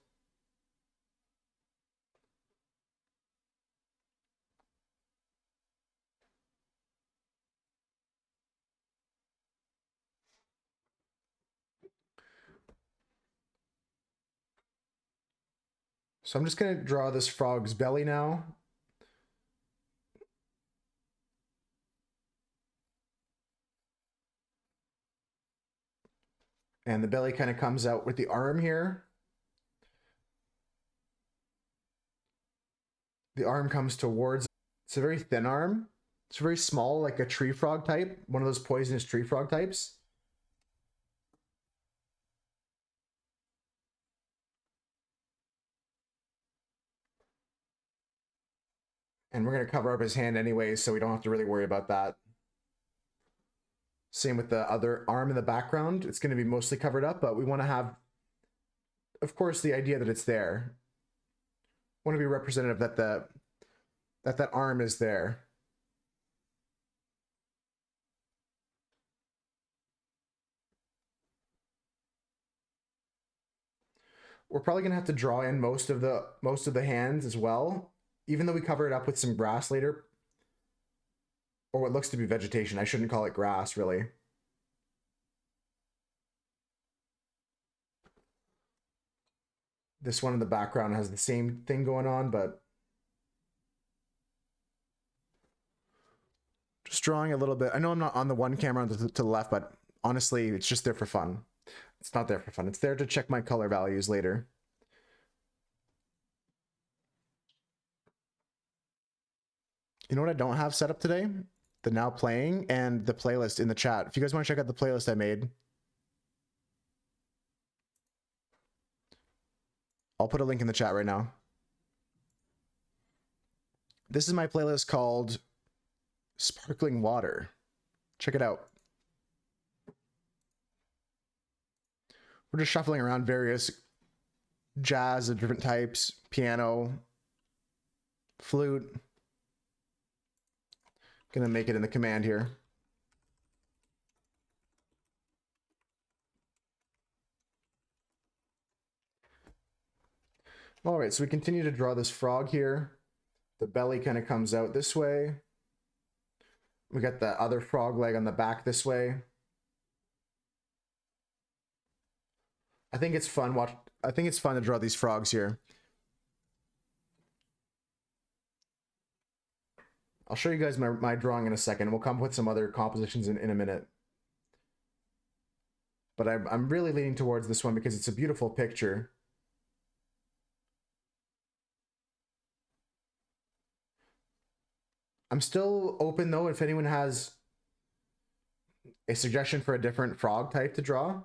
So I'm just gonna draw this frog's belly now. And the belly kind of comes out with the arm here. The arm comes towards, it's a very thin arm. It's very small, like a tree frog type, one of those poisonous tree frog types. And we're gonna cover up his hand anyways, so we don't have to really worry about that. Same with the other arm in the background. It's gonna be mostly covered up, but we wanna have, of course, the idea that it's there. Want to be representative that that arm is there. We're probably gonna have to draw in most of the hands as well, even though we cover it up with some grass later, or what looks to be vegetation. I shouldn't call it grass, really. This one in the background has the same thing going on, but just drawing a little bit. I know I'm not on the one camera to the left, but honestly, it's just there for fun. It's not there for fun. It's there to check my color values later. You know what I don't have set up today? The now playing and the playlist in the chat. If you guys want to check out the playlist I made, I'll put a link in the chat right now. This is my playlist called Sparkling Water. Check it out. We're just shuffling around various jazz of different types, piano, flute. Gonna make it in the command here. All right, so we continue to draw this frog here. The belly kind of comes out this way. We got the other frog leg on the back this way. I think it's fun. I think it's fun to draw these frogs here. I'll show you guys my drawing in a second. We'll come up with some other compositions in a minute. But I'm really leaning towards this one because it's a beautiful picture. I'm still open though if anyone has a suggestion for a different frog type to draw.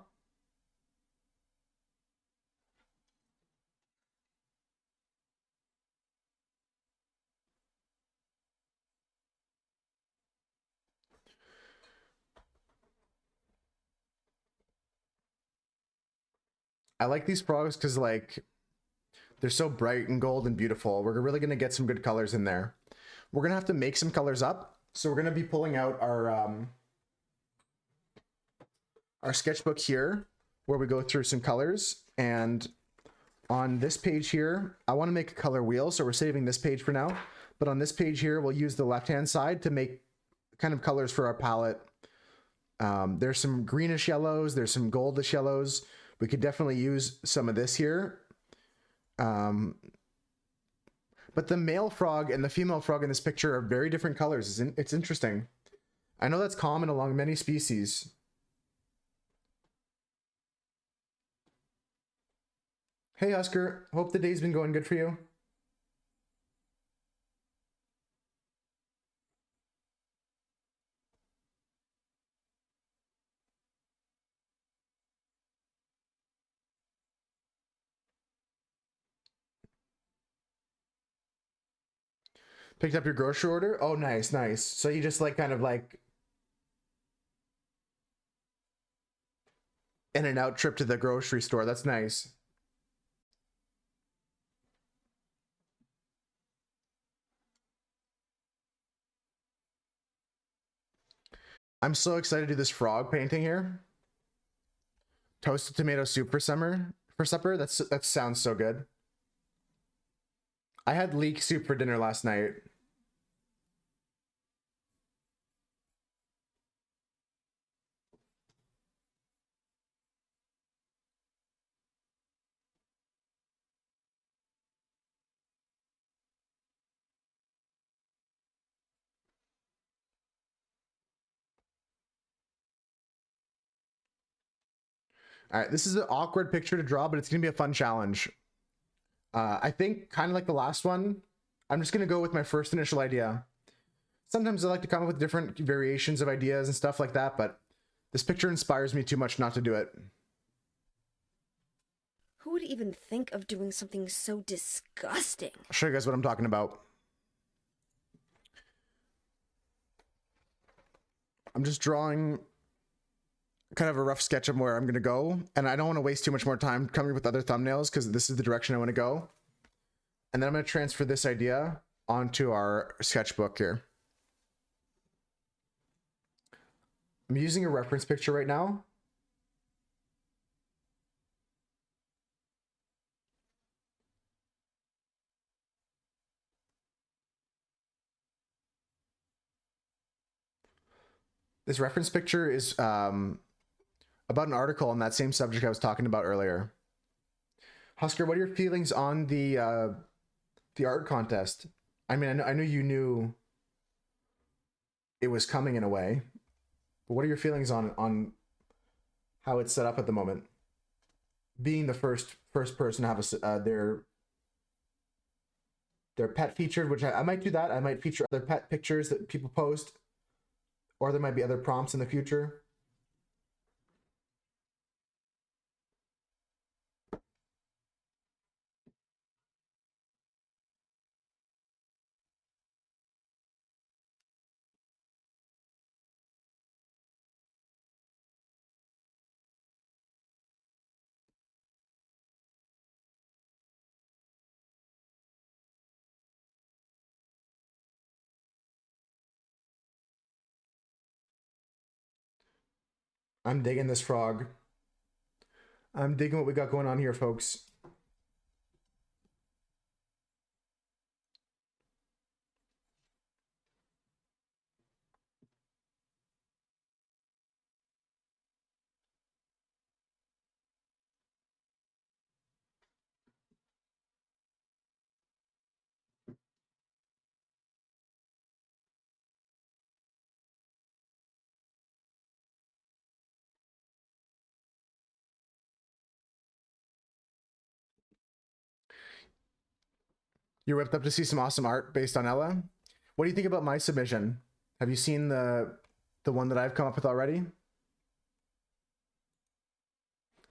I like these frogs because like they're so bright and gold and beautiful. We're really gonna get some good colors in there. We're gonna have to make some colors up. So we're gonna be pulling out our sketchbook here where we go through some colors. And on this page here, I want to make a color wheel. So we're saving this page for now. But on this page here, we'll use the left-hand side to make kind of colors for our palette. There's some greenish yellows. There's some goldish yellows. We could definitely use some of this here. But the male frog and the female frog in this picture are very different colors. It's interesting. I know that's common along many species. Hey, Husker. Hope the day's been going good for you. Picked up your grocery order? Oh, nice, nice. So you just like kind of like in and out trip to the grocery store. That's nice. I'm so excited to do this frog painting here. Toasted tomato soup for supper. That sounds so good. I had leek soup for dinner last night. All right, this is an awkward picture to draw, but it's gonna be a fun challenge. I think kind of like the last one, I'm just gonna go with my first initial idea. Sometimes I like to come up with different variations of ideas and stuff like that, but this picture inspires me too much not to do it. Who would even think of doing something so disgusting? I'll show you guys what I'm talking about. I'm just drawing kind of a rough sketch of where I'm gonna go, and I don't want to waste too much more time coming up with other thumbnails because this is the direction I want to go. And then I'm gonna transfer this idea onto our sketchbook here. I'm using a reference picture right now. This reference picture is about an article on that same subject I was talking about earlier. Husker, what are your feelings on the art contest? I mean, I know you knew it was coming in a way, but what are your feelings on how it's set up at the moment? Being the first person to have their pet featured, which I might do that. I might feature other pet pictures that people post, or there might be other prompts in the future. I'm digging this frog. I'm digging what we got going on here, folks. You're whipped up to see some awesome art based on Ella. What do you think about my submission? Have you seen the one that I've come up with already?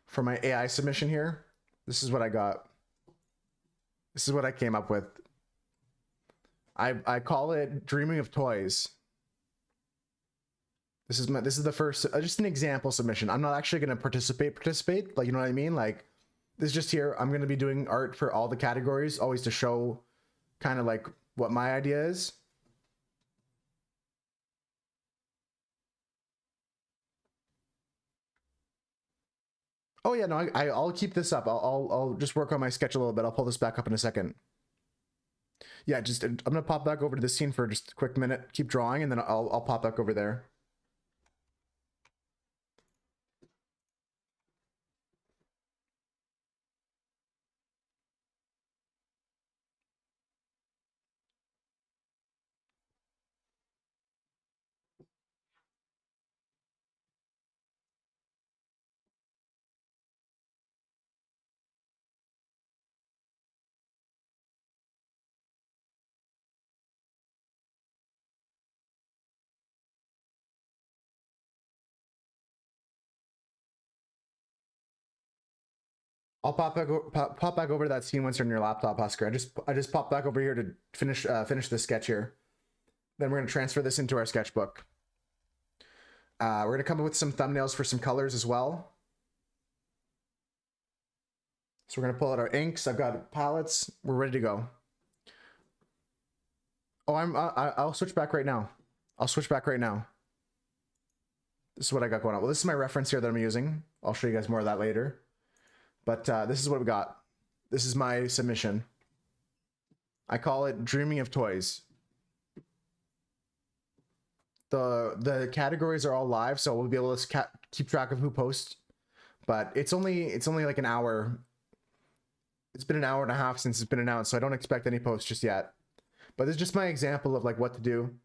For my AI submission here, this is what I got. This is what I came up with. I call it Dreaming of Toys. This is the first, just an example submission. I'm not actually going to participate, like, you know what I mean? Like, this is just here. I'm going to be doing art for all the categories, always to show kind of like what my idea is. Oh yeah, no, I'll keep this up. I'll just work on my sketch a little bit. I'll pull this back up in a second. Yeah, just I'm gonna pop back over to this scene for just a quick minute. Keep drawing, and then I'll pop back over there. I'll pop back over to that scene once you're on your laptop, Oscar. I just popped back over here to finish the sketch here. Then we're gonna transfer this into our sketchbook. We're gonna come up with some thumbnails for some colors as well. So we're gonna pull out our inks. I've got palettes. We're ready to go. Oh, I'll switch back right now. I'll switch back right now. This is what I got going on. Well, this is my reference here that I'm using. I'll show you guys more of that later. But this is what we got. This is my submission. I call it Dreaming of Toys. The categories are all live, so we'll be able to keep track of who posts. But it's only like an hour. It's been an hour and a half since it's been announced, so I don't expect any posts just yet. But this is just my example of like what to do.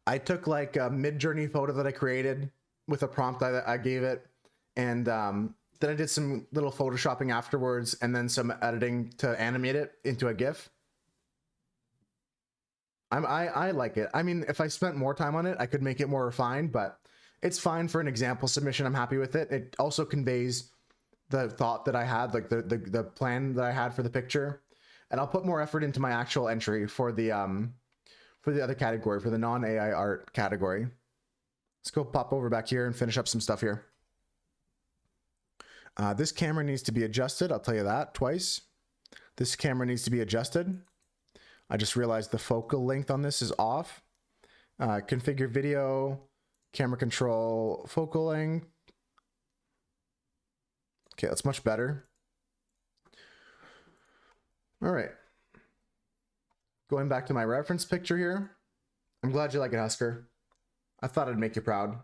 I took like a mid-journey photo that I created with a prompt I gave it, and then I did some little photoshopping afterwards, and then some editing to animate it into a GIF. I like it. I mean, if I spent more time on it, I could make it more refined, but it's fine for an example submission. I'm happy with it. It also conveys the thought that I had, like the plan that I had for the picture, and I'll put more effort into my actual entry for the other category, for the non-AI art category. Let's go pop over back here and finish up some stuff here. This camera needs to be adjusted. I'll tell you that twice. This camera needs to be adjusted. I just realized the focal length on this is off. Configure video, camera control, focal length. Okay, that's much better. All right. Going back to my reference picture here. I'm glad you like it, Husker. I thought I'd make you proud.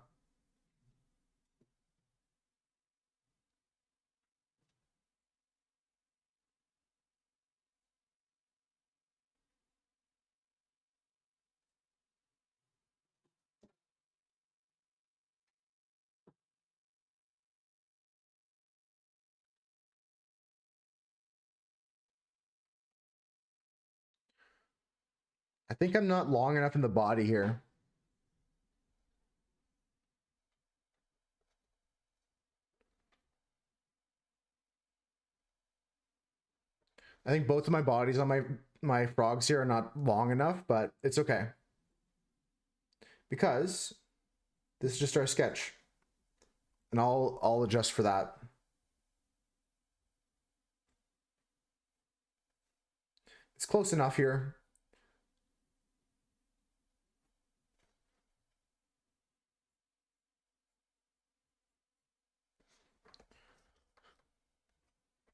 I think I'm not long enough in the body here. I think both of my bodies on my frogs here are not long enough, but it's okay. Because this is just our sketch. And I'll adjust for that. It's close enough here.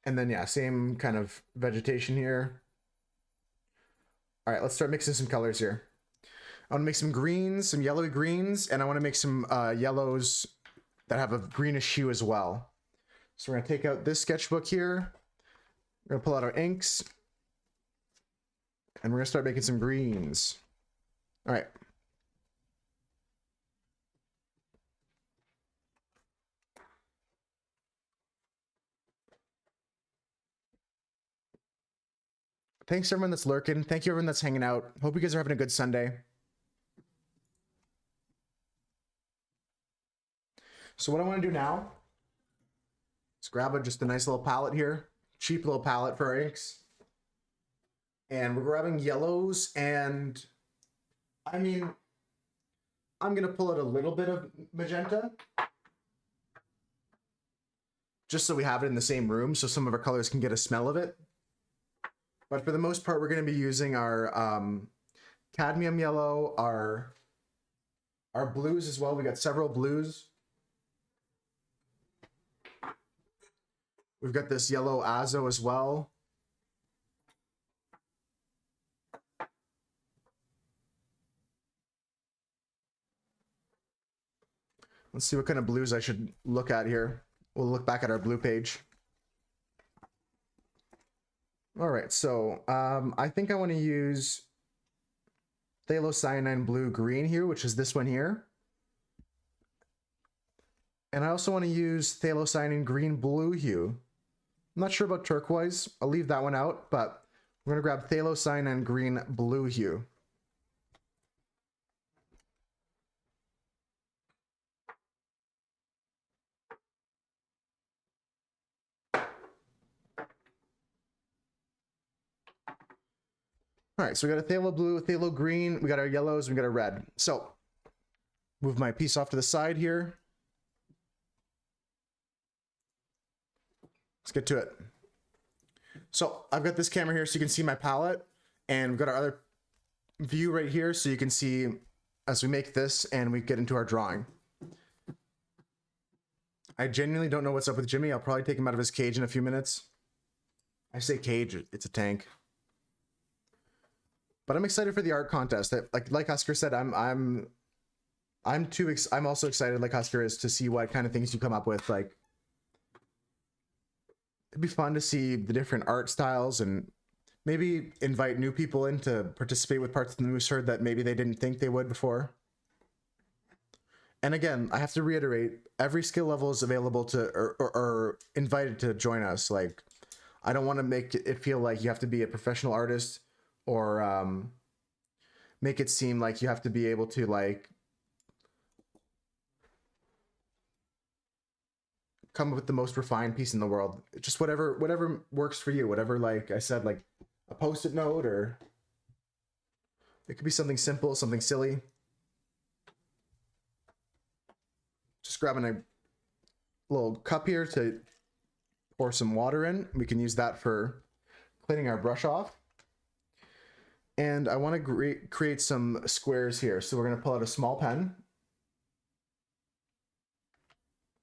And then, yeah, same kind of vegetation here. All right, let's start mixing some colors here. I want to make some greens, some yellowy greens, and I want to make some yellows that have a greenish hue as well. So we're going to take out this sketchbook here. We're going to pull out our inks. And we're going to start making some greens. All right. Thanks to everyone that's lurking. Thank you everyone that's hanging out. Hope you guys are having a good Sunday. So what I want to do now is grab just a nice little palette here. Cheap little palette for our inks. And we're grabbing yellows, and I mean, I'm going to pull out a little bit of magenta. Just so we have it in the same room, so some of our colors can get a smell of it. But for the most part, we're going to be using our cadmium yellow, our blues as well. We got several blues. We've got this yellow azo as well. Let's see what kind of blues I should look at here. We'll look back at our blue page. All right, so I think I want to use phthalocyanine blue green here, which is this one here. And I also want to use phthalocyanine green blue hue. I'm not sure about turquoise. I'll leave that one out, but we're going to grab phthalocyanine green blue hue. All right, so we got a phthalo blue, a phthalo green, we got our yellows, we got our red. So move my piece off to the side here. Let's get to it. So I've got this camera here so you can see my palette, and we've got our other view right here so you can see as we make this and we get into our drawing. I genuinely don't know what's up with Jimmy. I'll probably take him out of his cage in a few minutes. I say cage, it's a tank. But I'm excited for the art contest. Like Husker said, I'm also excited, like Husker is, to see what kind of things you come up with. Like, it'd be fun to see the different art styles and maybe invite new people in to participate with parts of the Moose Herd that maybe they didn't think they would before. And again, I have to reiterate, every skill level is available to or invited to join us. Like, I don't want to make it feel like you have to be a professional artist or make it seem like you have to be able to like come up with the most refined piece in the world. Just whatever works for you. Whatever, like I said, like a post-it note, or it could be something simple, something silly. Just grabbing a little cup here to pour some water in. We can use that for cleaning our brush off. And I want to create some squares here. So we're going to pull out a small pen.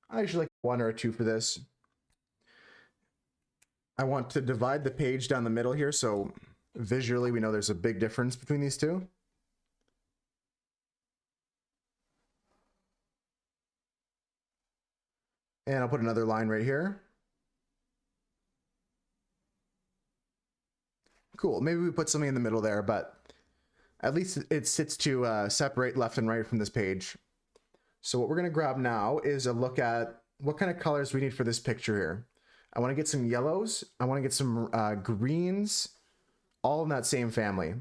I usually like one or two for this. I want to divide the page down the middle here, so visually we know there's a big difference between these two. And I'll put another line right here. Cool, maybe we put something in the middle there, but at least it sits to separate left and right from this page. So what we're gonna grab now is a look at what kind of colors we need for this picture here. I wanna get some yellows, I wanna get some greens, all in that same family.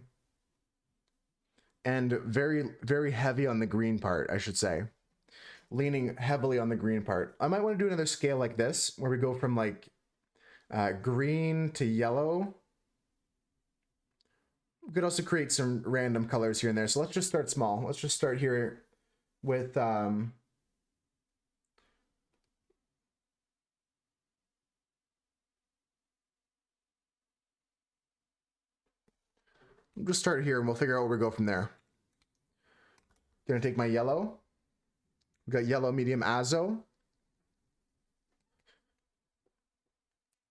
And very, very heavy on the green part, I should say. Leaning heavily on the green part. I might want to do another scale like this, where we go from like green to yellow. We could also create some random colors here and there. So let's just start small. Let's just start here with we'll just start here and we'll figure out where we go from there. Gonna take my yellow. We've got yellow medium azo.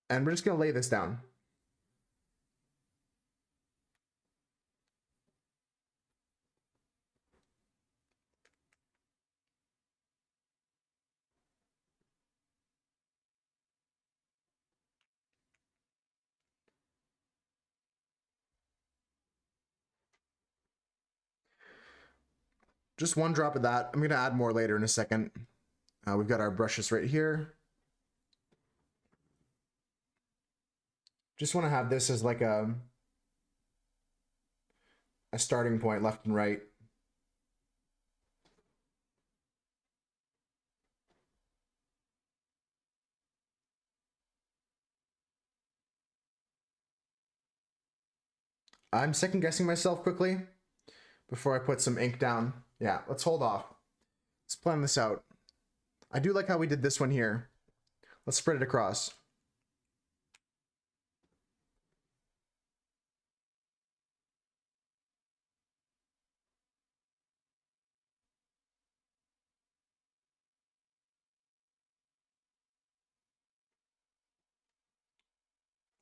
And we're just gonna lay this down. Just one drop of that. I'm gonna add more later in a second. We've got our brushes right here. Just want to have this as like a starting point, left and right. I'm second guessing myself quickly before I put some ink down. Yeah, let's hold off. Let's plan this out. I do like how we did this one here. Let's spread it across.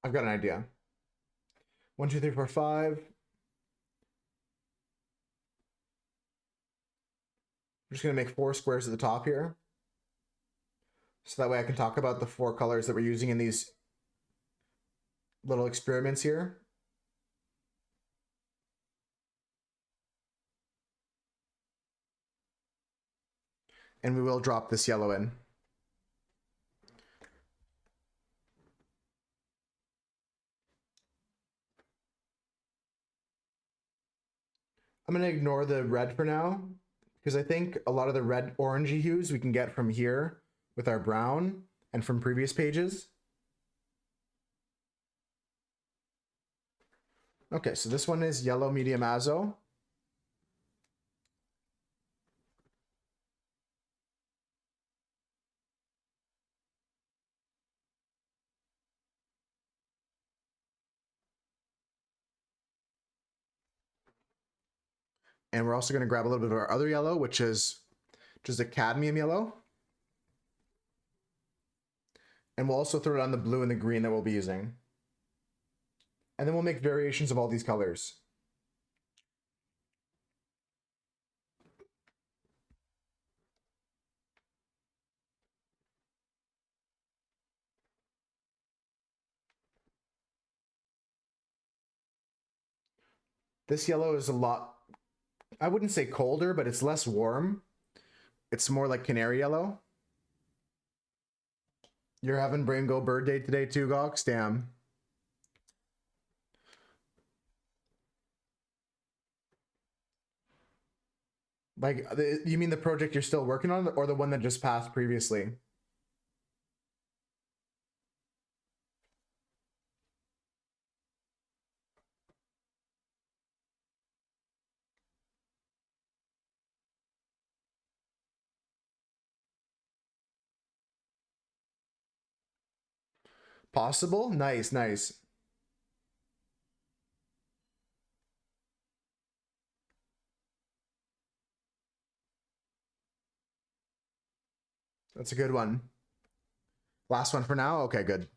I've got an idea. 1, 2, 3, 4, 5. I'm just gonna make 4 squares at the top here. So that way I can talk about the 4 colors that we're using in these little experiments here. And we will drop this yellow in. I'm gonna ignore the red for now, because I think a lot of the red orangey hues we can get from here with our brown and from previous pages. Okay, so this one is yellow medium azo. And we're also gonna grab a little bit of our other yellow, which is just a cadmium yellow. And we'll also throw it on the blue and the green that we'll be using. And then we'll make variations of all these colors. This yellow is a lot, I wouldn't say colder, but it's less warm. It's more like canary yellow. You're having Brain Go Bird Day today too, Gox? Damn. Like, you mean the project you're still working on, or the one that just passed previously? Possible? Nice, nice. That's a good one. Last one for now? Okay, good.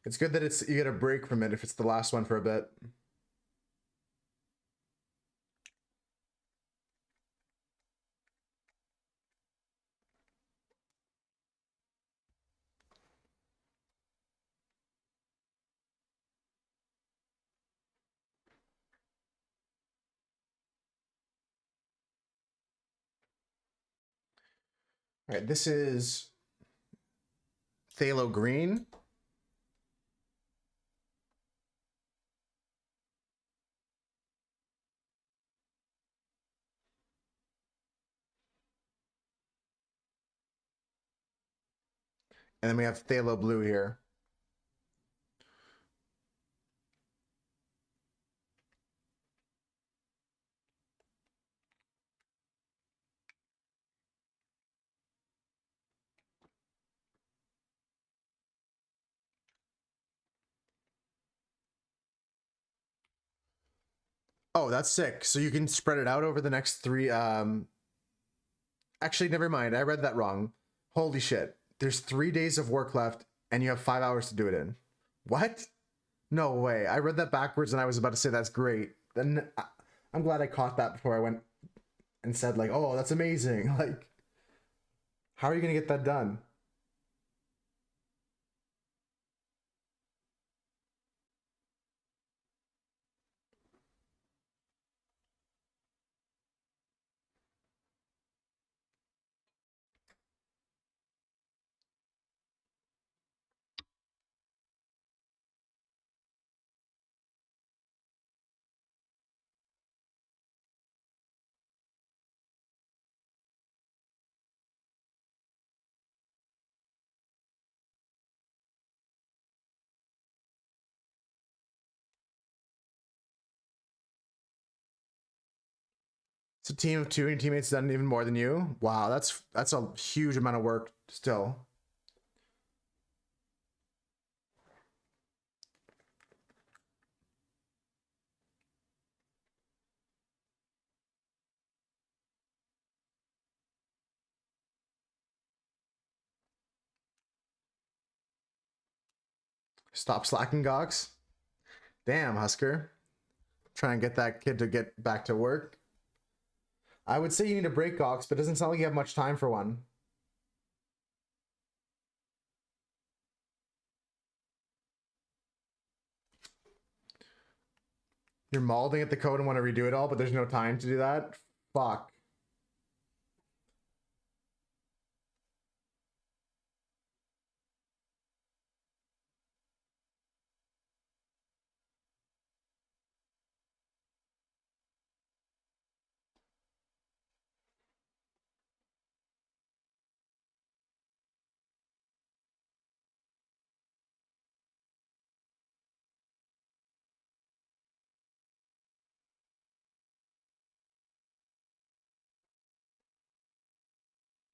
It's good that you get a break from it if it's the last one for a bit. All right, this is phthalo green. And then we have phthalo blue here. Oh, that's sick. So you can spread it out over the next three. Actually, never mind. I read that wrong. Holy shit. There's 3 days of work left and you have 5 hours to do it in. What? No way. I read that backwards and I was about to say that's great. Then I'm glad I caught that before I went and said, like, oh, that's amazing. Like, how are you going to get that done? It's a team of two and your teammates done even more than you. Wow, that's a huge amount of work still. Stop slacking, Gox. Damn, Husker. Try and get that kid to get back to work. I would say you need a break, Gox, but it doesn't sound like you have much time for one. You're mauling at the code and want to redo it all, but there's no time to do that? Fuck.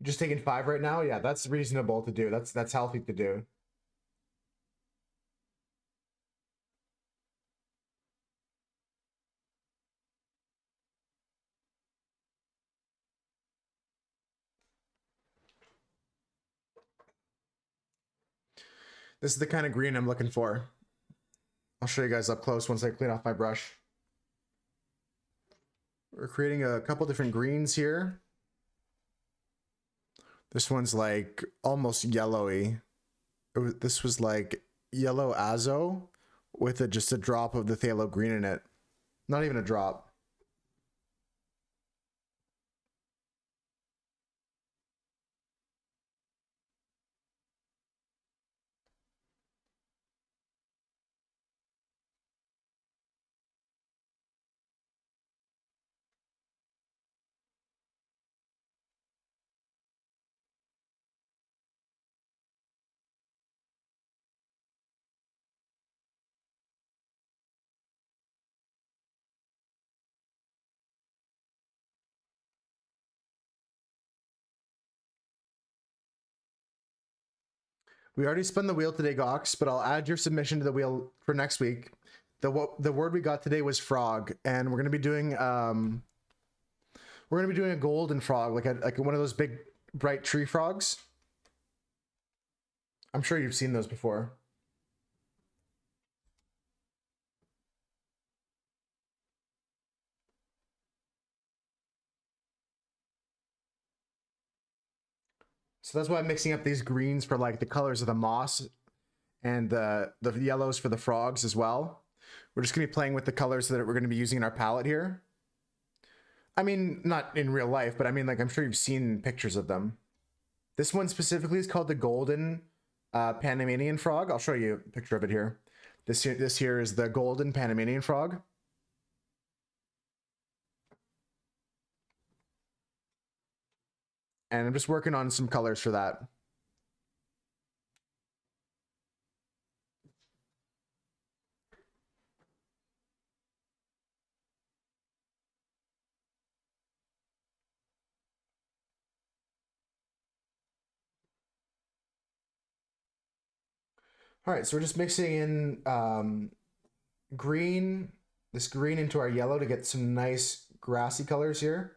Just taking 5 right now? Yeah, that's reasonable to do. That's healthy to do. This is the kind of green I'm looking for. I'll show you guys up close once I clean off my brush. We're creating a couple different greens here. This one's like almost yellowy. This was like yellow azo with just a drop of the phthalo green in it. Not even a drop. We already spun the wheel today, Gox, but I'll add your submission to the wheel for next week. The word we got today was frog, and we're gonna be doing a golden frog, like one of those big bright tree frogs. I'm sure you've seen those before. So that's why I'm mixing up these greens for like the colors of the moss and the yellows for the frogs as well. We're just gonna be playing with the colors that we're gonna be using in our palette here. I mean, not in real life, but I mean, like, I'm sure you've seen pictures of them. This one specifically is called the golden Panamanian frog. I'll show you a picture of it here. This here is the golden Panamanian frog. And I'm just working on some colors for that. All right, so we're just mixing in green, this green into our yellow to get some nice grassy colors here.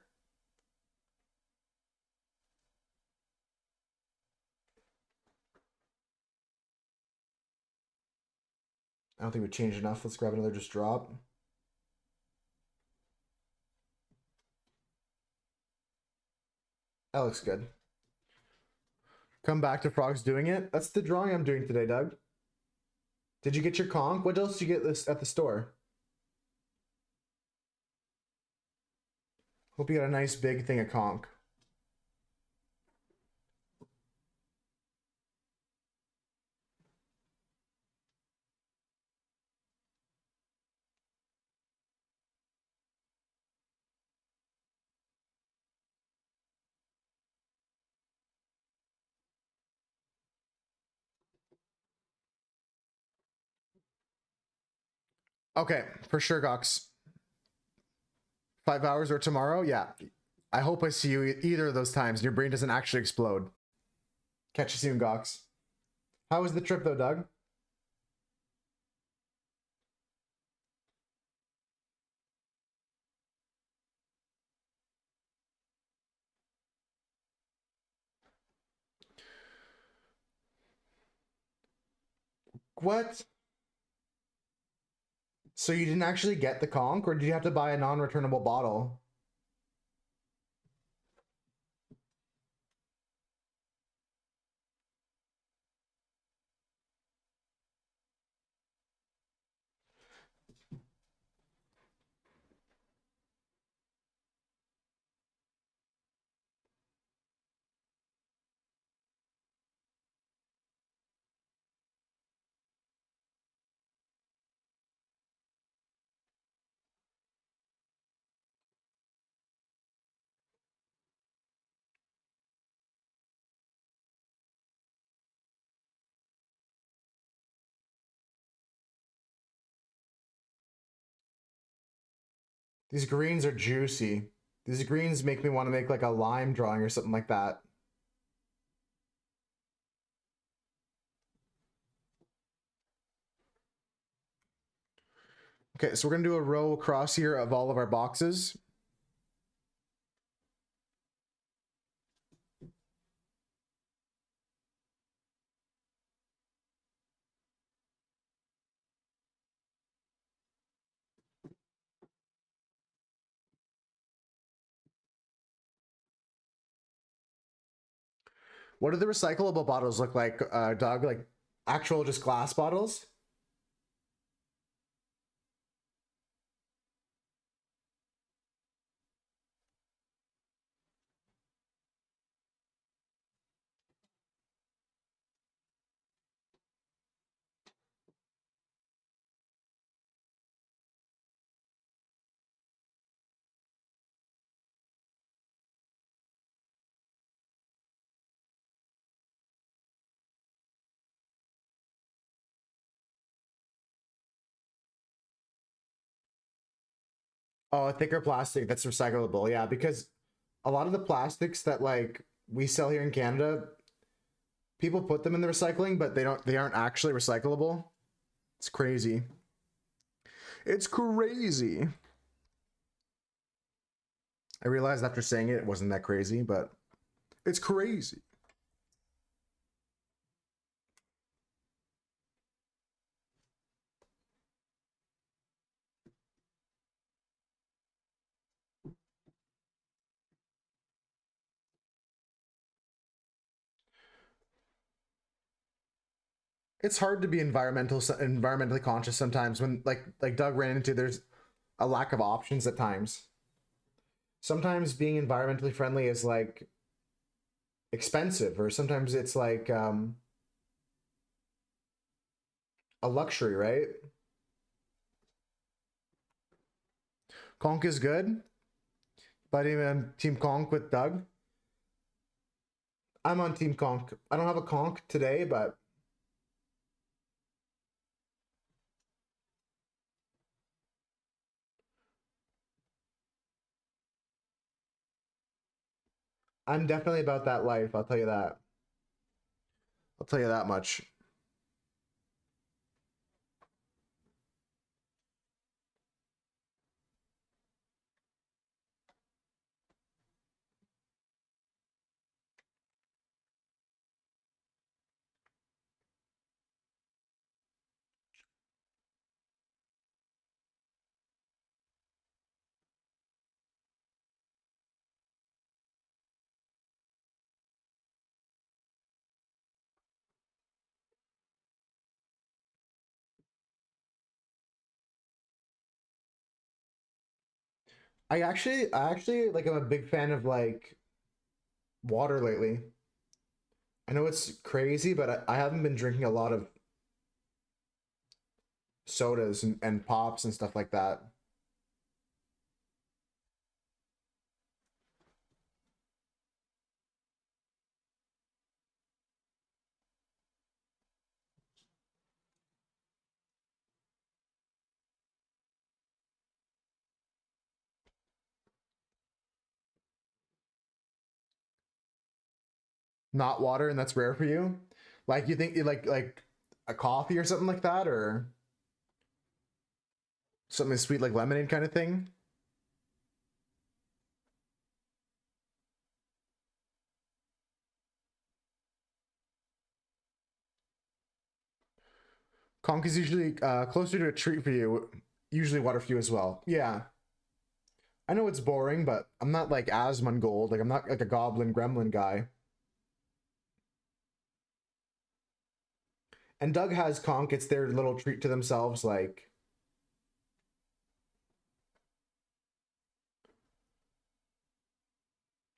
I don't think we changed enough. Let's grab another just drop. That looks good. Come back to frogs doing it. That's the drawing I'm doing today, Doug. Did you get your conch? What else did you get this at the store? Hope you got a nice big thing of conch. Okay, for sure, Gox. 5 hours or tomorrow? Yeah. I hope I see you either of those times and your brain doesn't actually explode. Catch you soon, Gox. How was the trip though, Doug? What? So you didn't actually get the conch, or did you have to buy a non-returnable bottle? These greens are juicy. These greens make me want to make like a lime drawing or something like that. Okay, so we're gonna do a row across here of all of our boxes. What do the recyclable bottles look like, Doug? Like actual just glass bottles? Oh, a thicker plastic that's recyclable. Yeah, because a lot of the plastics that like we sell here in Canada, people put them in the recycling, but they aren't actually recyclable. It's crazy. It's crazy. I realized after saying it wasn't that crazy, but it's crazy. It's hard to be environmentally conscious sometimes when like Doug ran into there's a lack of options at times. Sometimes being environmentally friendly is like expensive, or sometimes it's like a luxury, right? Conk is good, but even Team Conk with Doug. I'm on Team Conk. I don't have a Conk today, but I'm definitely about that life. I'll tell you that. I'll tell you that much. I actually like I'm a big fan of like water lately. I know it's crazy, but I haven't been drinking a lot of sodas and pops and stuff like that. Not water, and that's rare for you. Like you think you like a coffee or something like that, or something sweet like lemonade kind of thing. Conk is usually closer to a treat for you. Usually water for you as well. Yeah, I know it's boring, but I'm not like Asmongold. Like I'm not like a goblin gremlin guy. And Doug has Conk. It's their little treat to themselves. Like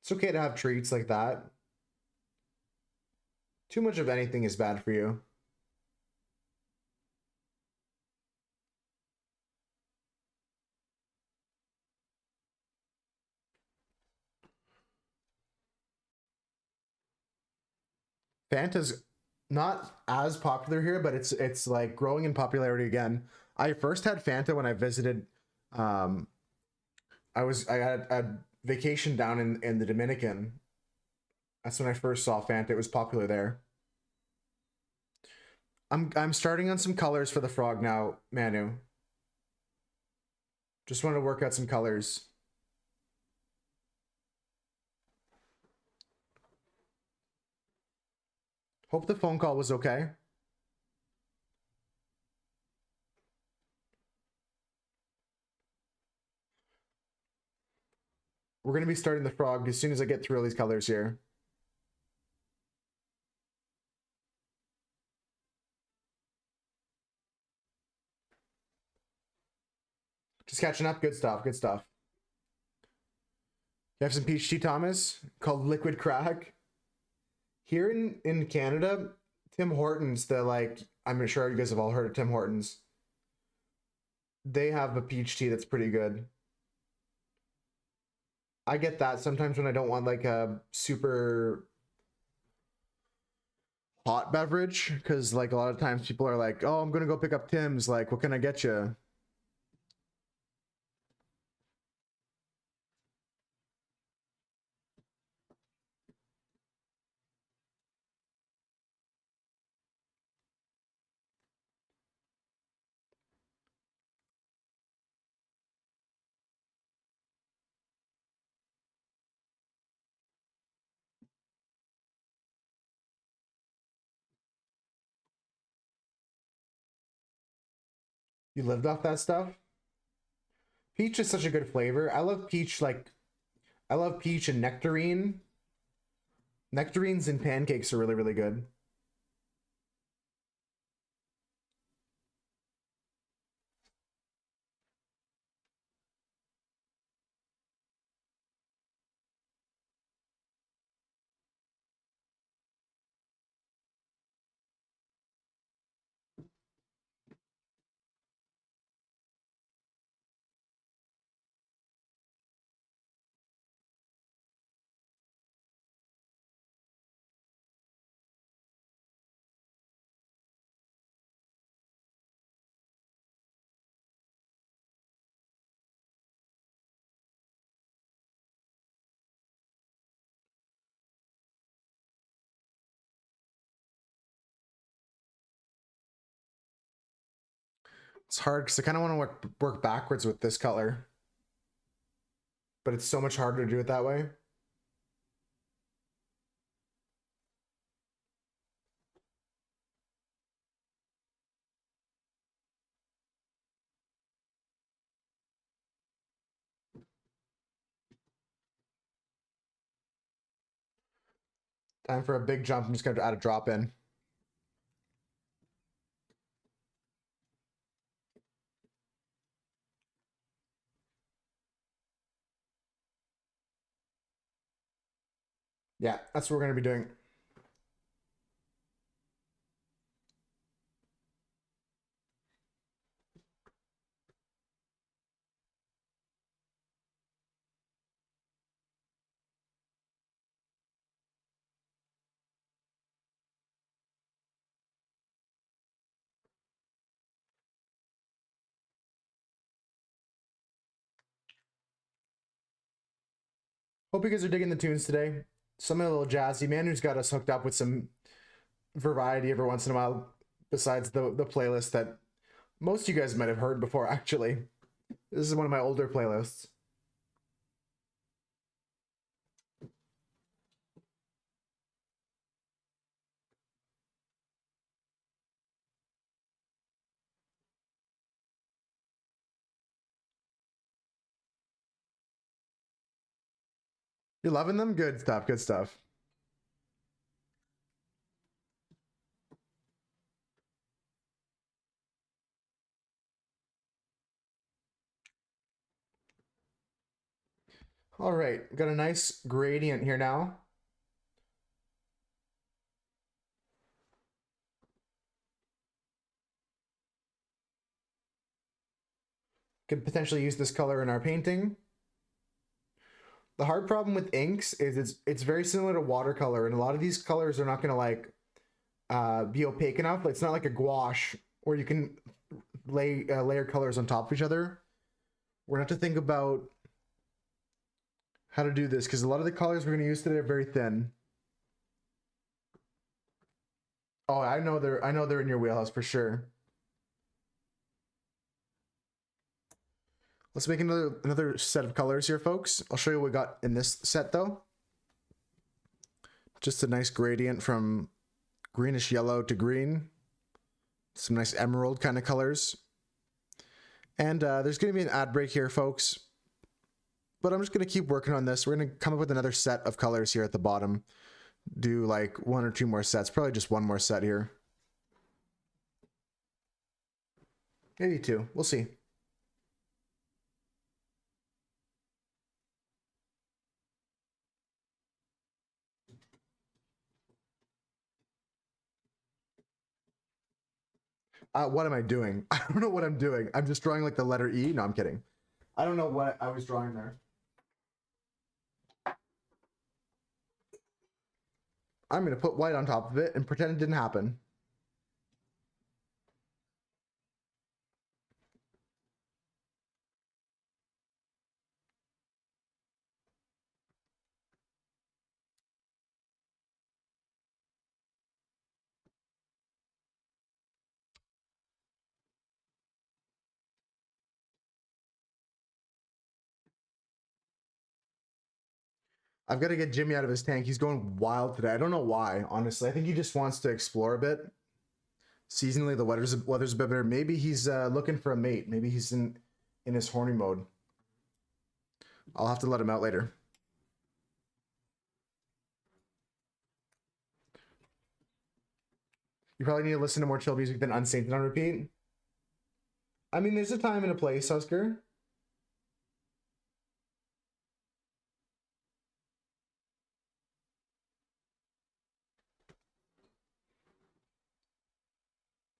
it's okay to have treats like that. Too much of anything is bad for you. Fanta's not as popular here, but it's like growing in popularity again. I first had Fanta when I visited. Um, I had a vacation down in the Dominican. That's when I first saw Fanta. It was popular there. I'm starting on some colors for the frog now, Manu. Just want to work out some colors. Hope the phone call was okay. We're gonna be starting the frog as soon as I get through all these colors here. Just catching up. Good stuff. Good stuff. You have some peach tea, Thomas, called Liquid Crack. Here in Canada, Tim Hortons, the like I'm sure you guys have all heard of Tim Hortons. They have a peach tea that's pretty good. I get that sometimes when I don't want like a super hot beverage because like a lot of times people are like, "Oh, I'm gonna go pick up Tim's. Like, what can I get you?" You lived off that stuff? Peach is such a good flavor. I love peach, like, I love peach and nectarine. Nectarines and pancakes are really, really good. It's hard because I kind of want to work backwards with this color, but it's so much harder to do it that way. Time for a big jump. I'm just going to add a drop in. Yeah, that's what we're going to be doing. Hope you guys are digging the tunes today. Something a little jazzy. Manu's got us hooked up with some variety every once in a while, besides the playlist that most of you guys might have heard before, actually. This is one of my older playlists. You're loving them? Good stuff, good stuff. All right, got a nice gradient here now. Could potentially use this color in our painting. The hard problem with inks is it's very similar to watercolor, and a lot of these colors are not going to like be opaque enough. It's not like a gouache where you can layer colors on top of each other. We're going to have to think about how to do this because a lot of the colors we're going to use today are very thin. Oh, I know they're in your wheelhouse for sure. Let's make another set of colors here, folks. I'll show you what we got in this set though. Just a nice gradient from greenish yellow to green. Some nice emerald kind of colors. And there's going to be an ad break here, folks. But I'm just going to keep working on this. We're going to come up with another set of colors here at the bottom. Do like one or two more sets. Probably just one more set here. Maybe two. We'll see. What am I doing? I don't know what I'm doing. I'm just drawing like the letter E. No, I'm kidding. I don't know what I was drawing there. I'm going to put white on top of it and pretend it didn't happen. I've got to get Jimmy out of his tank. He's going wild today. I don't know why, honestly. I think he just wants to explore a bit. Seasonally, the weather's a bit better. Maybe he's looking for a mate. Maybe he's in his horny mode. I'll have to let him out later. You probably need to listen to more chill music than Unsainted on repeat. I mean, there's a time and a place, Husker.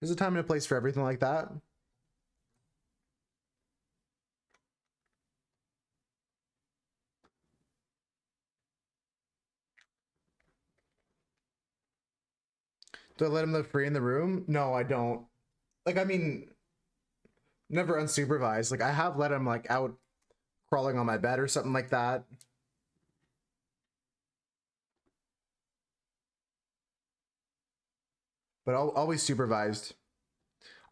There's a time and a place for everything like that. Do I let him live free in the room? No, I don't. Like, I mean, never unsupervised. Like, I have let him like out crawling on my bed or something like that. But always supervised.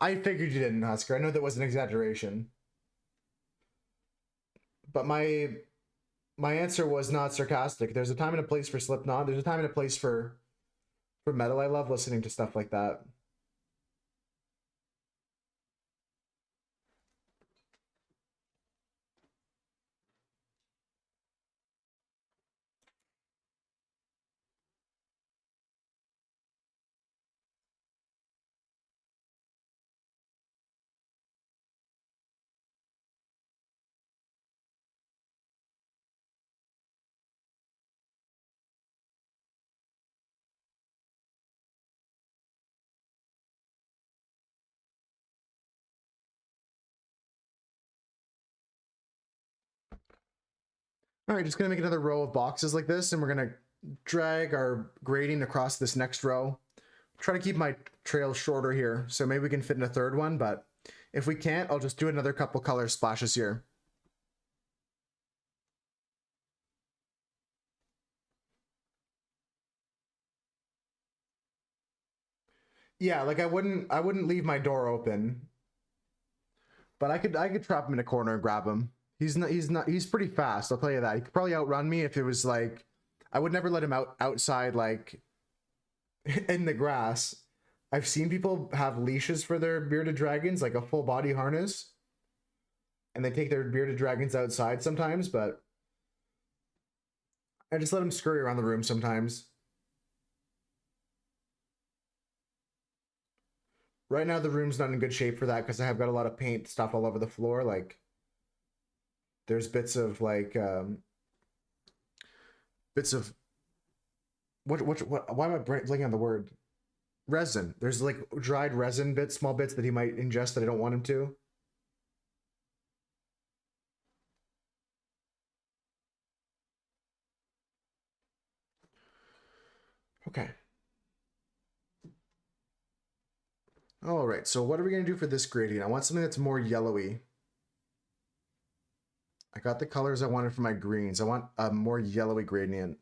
I figured you didn't, Husker. I know that was an exaggeration. But my answer was not sarcastic. There's a time and a place for Slipknot. There's a time and a place for metal. I love listening to stuff like that. All right, just gonna make another row of boxes like this, and we're gonna drag our grading across this next row. Try to keep my trail shorter here, so maybe we can fit in a third one, but if we can't, I'll just do another couple color splashes here. Yeah, like I wouldn't leave my door open, but I could trap him in a corner and grab him. He's pretty fast. I'll tell you that. He could probably outrun me if it was like I would never let him outside like in the grass. I've seen people have leashes for their bearded dragons, like a full body harness, and they take their bearded dragons outside sometimes, but I just let them scurry around the room sometimes. Right now, the room's not in good shape for that because I have got a lot of paint stuff all over the floor. Like, there's bits of what? Why am I blanking on the word? Resin. There's like dried resin bits, small bits that he might ingest that I don't want him to. Okay. All right. So what are we gonna do for this gradient? I want something that's more yellowy. I got the colors I wanted for my greens. I want a more yellowy gradient.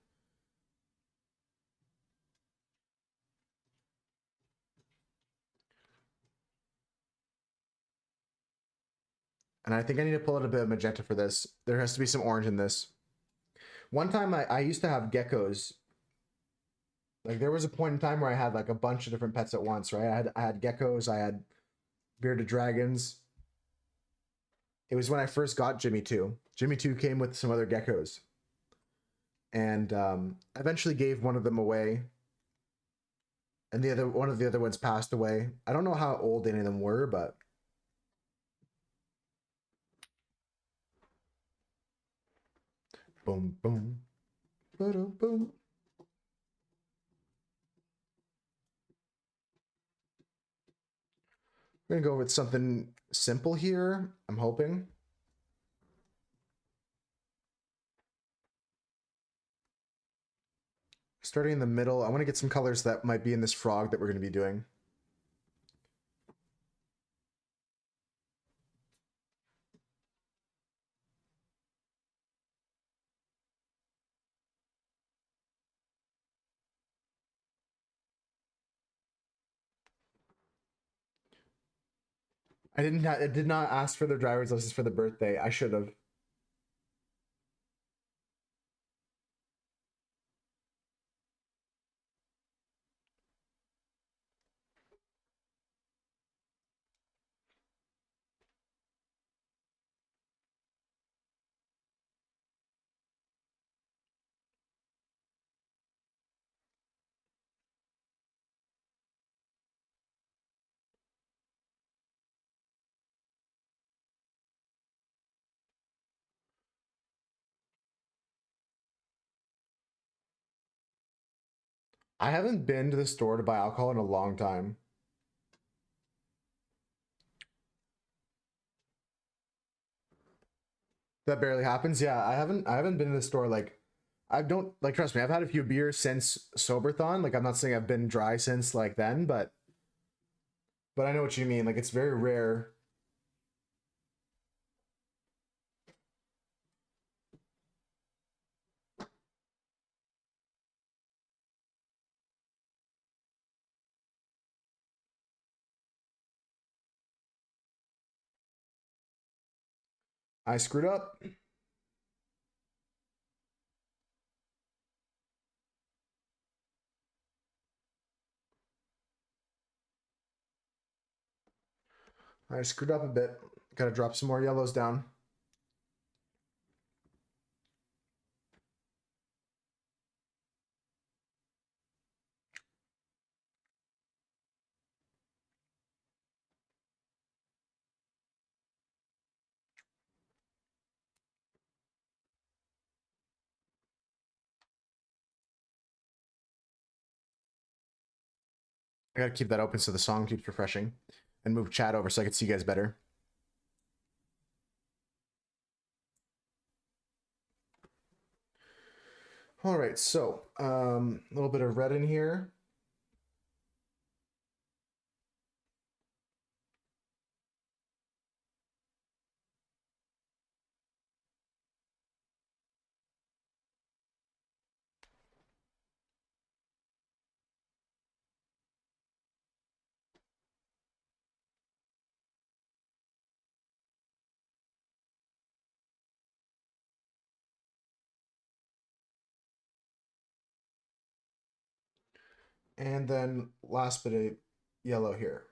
And I think I need to pull out a bit of magenta for this. There has to be some orange in this. One time I used to have geckos. Like there was a point in time where I had like a bunch of different pets at once, right? I had geckos, I had bearded dragons. It was when I first got Jimmy 2. Jimmy 2 came with some other geckos. And eventually gave one of them away. And one of the other ones passed away. I don't know how old any of them were, but boom, boom, boom, boom. We're gonna go with something simple here. I'm hoping. Starting in the middle, I want to get some colors that might be in this frog that we're going to be doing. I did not ask for their driver's license for the birthday. I should have. I haven't been to the store to buy alcohol in a long time. That barely happens. Yeah, I haven't been to the store like I don't like trust me, I've had a few beers since Soberthon. Like I'm not saying I've been dry since like then, but I know what you mean. Like it's very rare. I screwed up. I screwed up a bit. Gotta drop some more yellows down. I gotta keep that open so the song keeps refreshing and move chat over so I can see you guys better. All right, so a little bit of red in here. And then last bit of yellow here.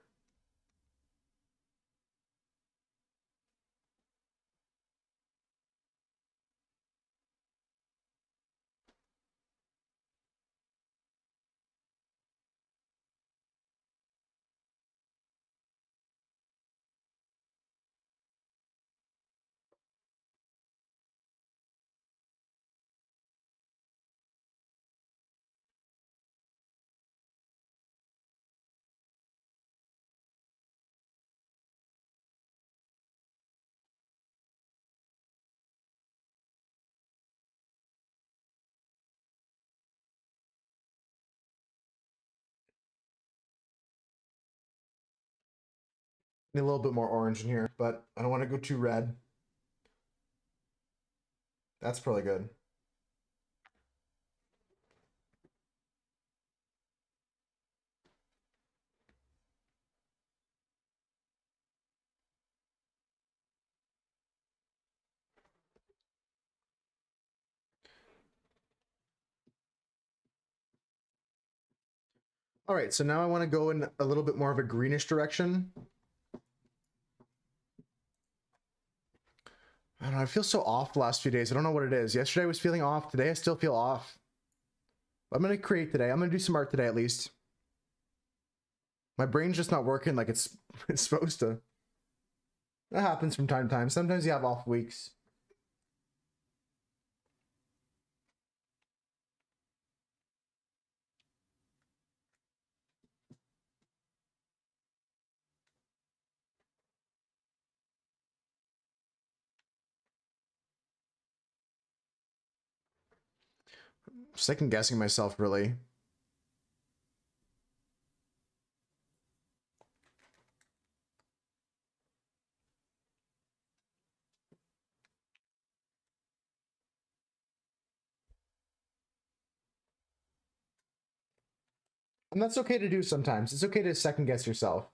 Need a little bit more orange in here, but I don't want to go too red. That's probably good. All right, so now I want to go in a little bit more of a greenish direction. I don't know, I feel so off the last few days. I don't know what it is. Yesterday I was feeling off. Today I still feel off. I'm going to create today. I'm going to do some art today at least. My brain's just not working like it's it's supposed to. That happens from time to time. Sometimes you have off weeks. Second guessing myself, really. And that's okay to do sometimes. It's okay to second guess yourself.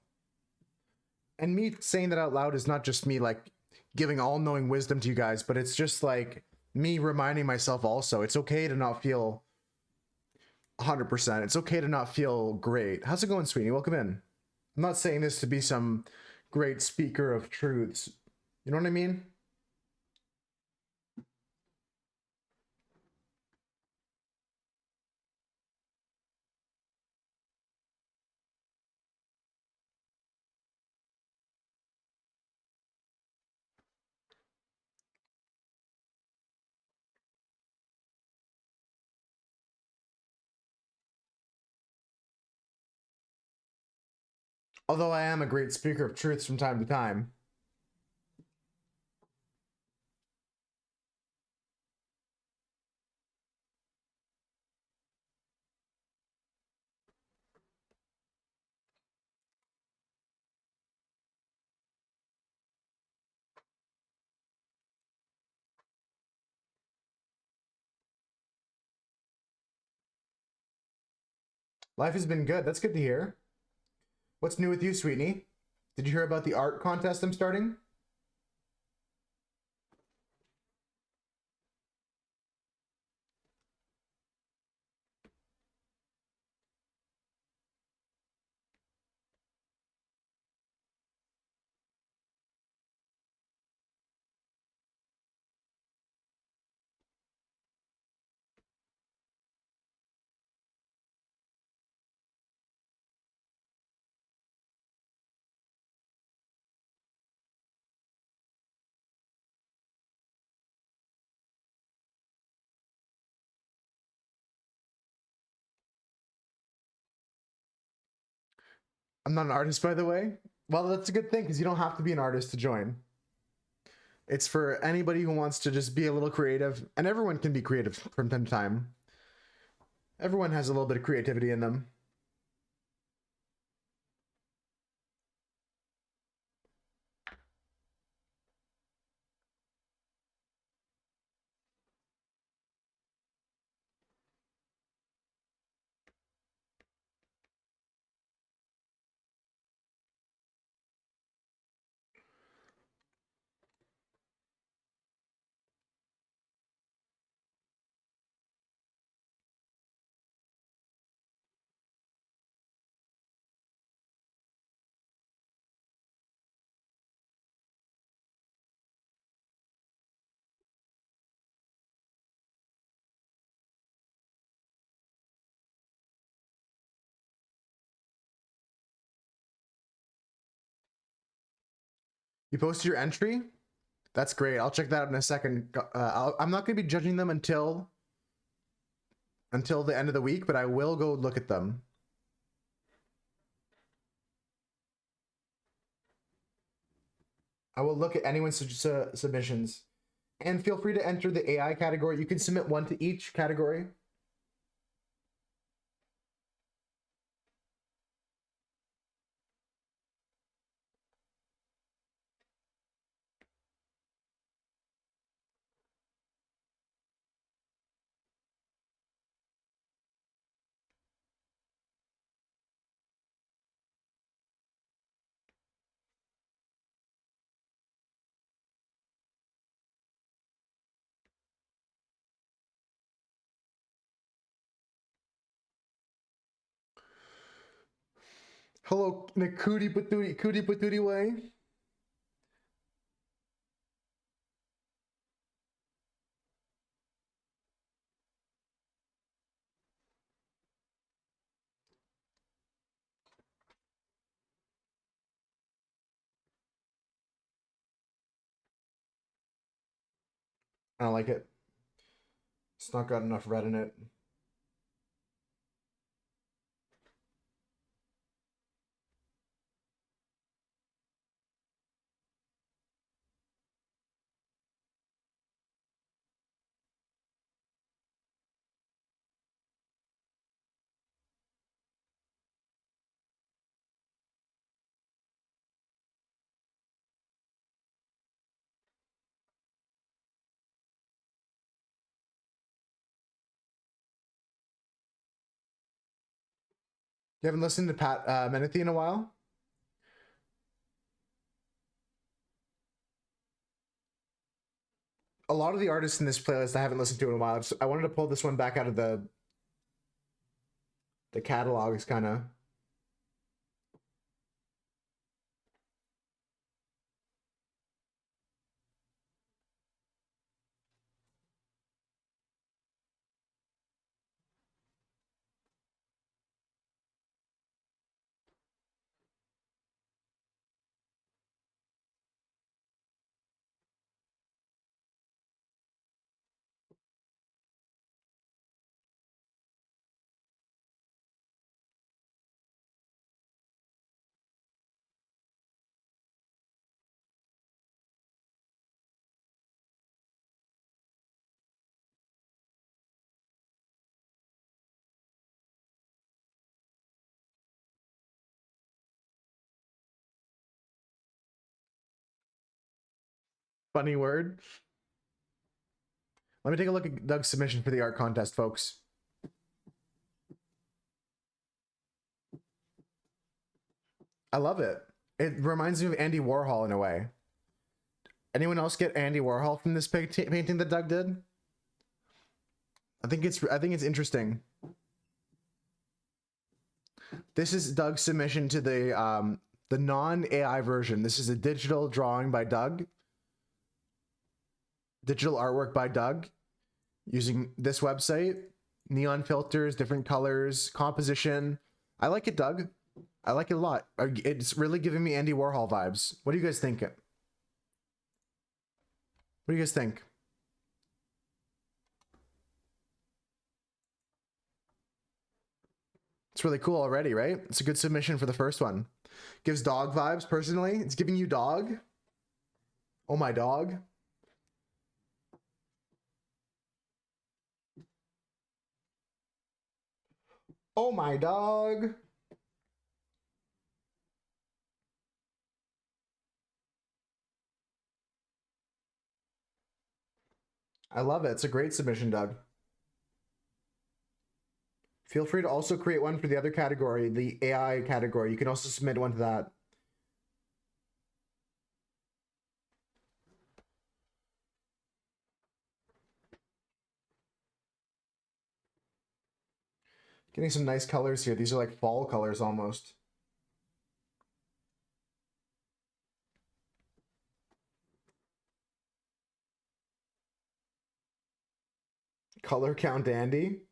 And me saying that out loud is not just me like giving all knowing wisdom to you guys, but it's just like me reminding myself also. It's okay to not feel 100%. It's okay to not feel great. How's it going, Sweeney? Welcome in. I'm not saying this to be some great speaker of truths. You know what I mean? Although I am a great speaker of truths from time to time. Life has been good. That's good to hear. What's new with you, Sweetney? Did you hear about the art contest I'm starting? I'm not an artist, by the way. Well, that's a good thing because you don't have to be an artist to join. It's for anybody who wants to just be a little creative, and everyone can be creative from time to time. Everyone has a little bit of creativity in them. You posted your entry? That's great. I'll check that out in a second. I'm not going to be judging them until the end of the week, but I will go look at them. I will look at anyone's submissions. And feel free to enter the AI category. You can submit one to each category. Hello, in a cootie patootie way. I don't like it. It's not got enough red in it. You haven't listened to Pat Menethy in a while? A lot of the artists in this playlist I haven't listened to in a while. I wanted to pull this one back out of the catalogs, kind of. Funny word. Let me take a look at Doug's submission for the art contest, folks. I love it. It reminds me of Andy Warhol in a way. Anyone else get Andy Warhol from this painting that Doug did? I think it's interesting. This is Doug's submission to the non-AI version. This is a digital drawing by Doug. Digital artwork by Doug using this website, neon filters, different colors, composition. I like it, Doug. I like it a lot. It's really giving me Andy Warhol vibes. What do you guys think? What do you guys think? It's really cool already, right? It's a good submission for the first one. Gives dog vibes, personally. It's giving you dog. Oh, my dog. Oh, my dog. I love it. It's a great submission, Doug. Feel free to also create one for the other category, the AI category. You can also submit one to that. Getting some nice colors here. These are like fall colors almost. Color count Andy.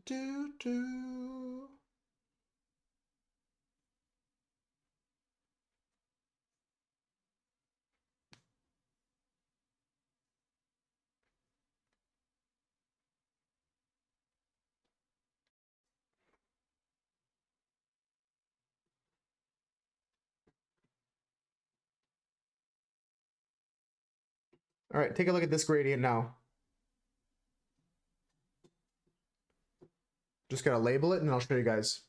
Do-do-do. All right, take a look at this gradient now. Just gotta label it and I'll show you guys.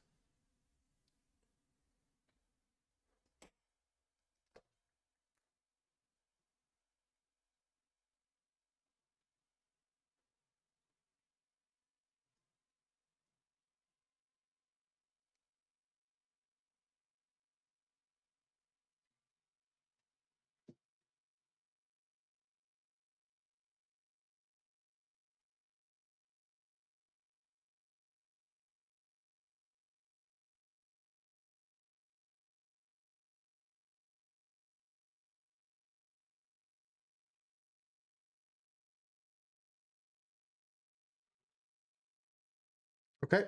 Okay.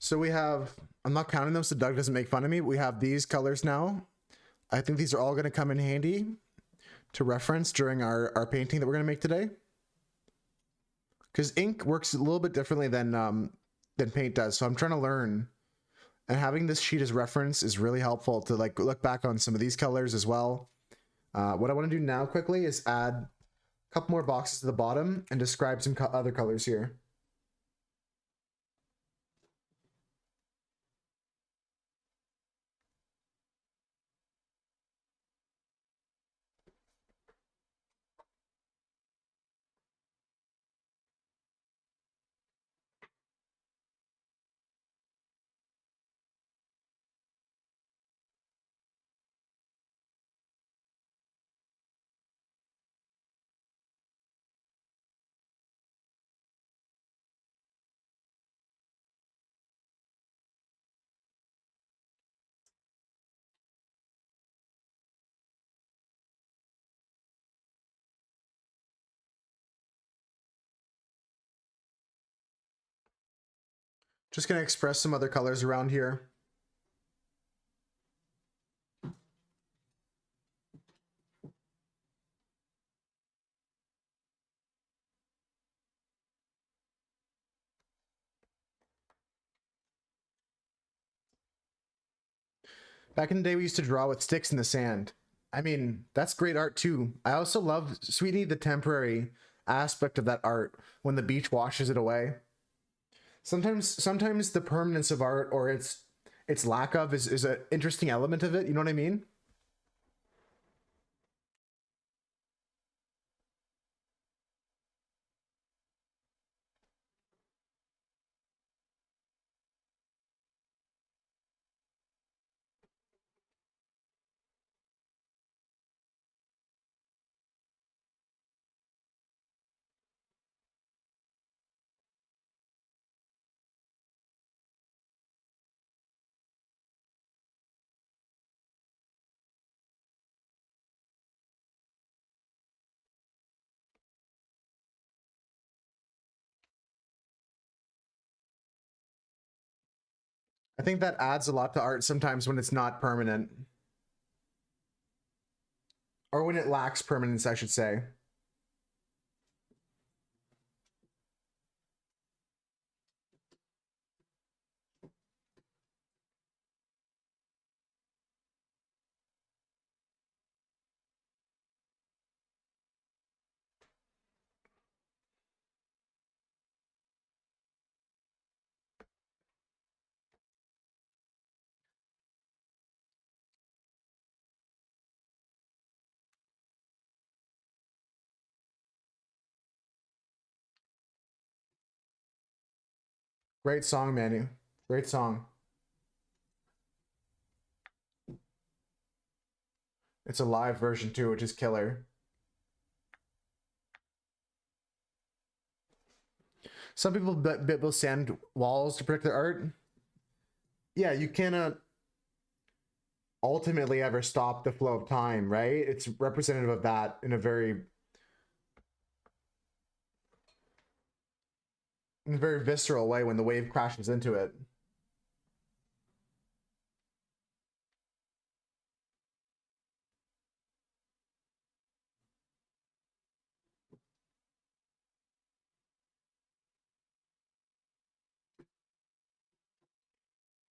So we have, I'm not counting them so Doug doesn't make fun of me. We have these colors now. I think these are all gonna come in handy to reference during our painting that we're gonna make today. Because ink works a little bit differently than paint does. So I'm trying to learn. And having this sheet as reference is really helpful to like look back on some of these colors as well. What I want to do now quickly is add a couple more boxes to the bottom and describe some other colors here. Just gonna express some other colors around here. Back in the day, we used to draw with sticks in the sand. I mean, that's great art too. I also love, Sweetie, the temporary aspect of that art when the beach washes it away. Sometimes the permanence of art or its lack of is an interesting element of it. You know what I mean? I think that adds a lot to art sometimes when it's not permanent, or when it lacks permanence, I should say. Great song, Manu. Great song. It's a live version too, which is killer. Some people build sand walls to protect their art. Yeah, you cannot ultimately ever stop the flow of time, right? It's representative of that in a very visceral way when the wave crashes into it.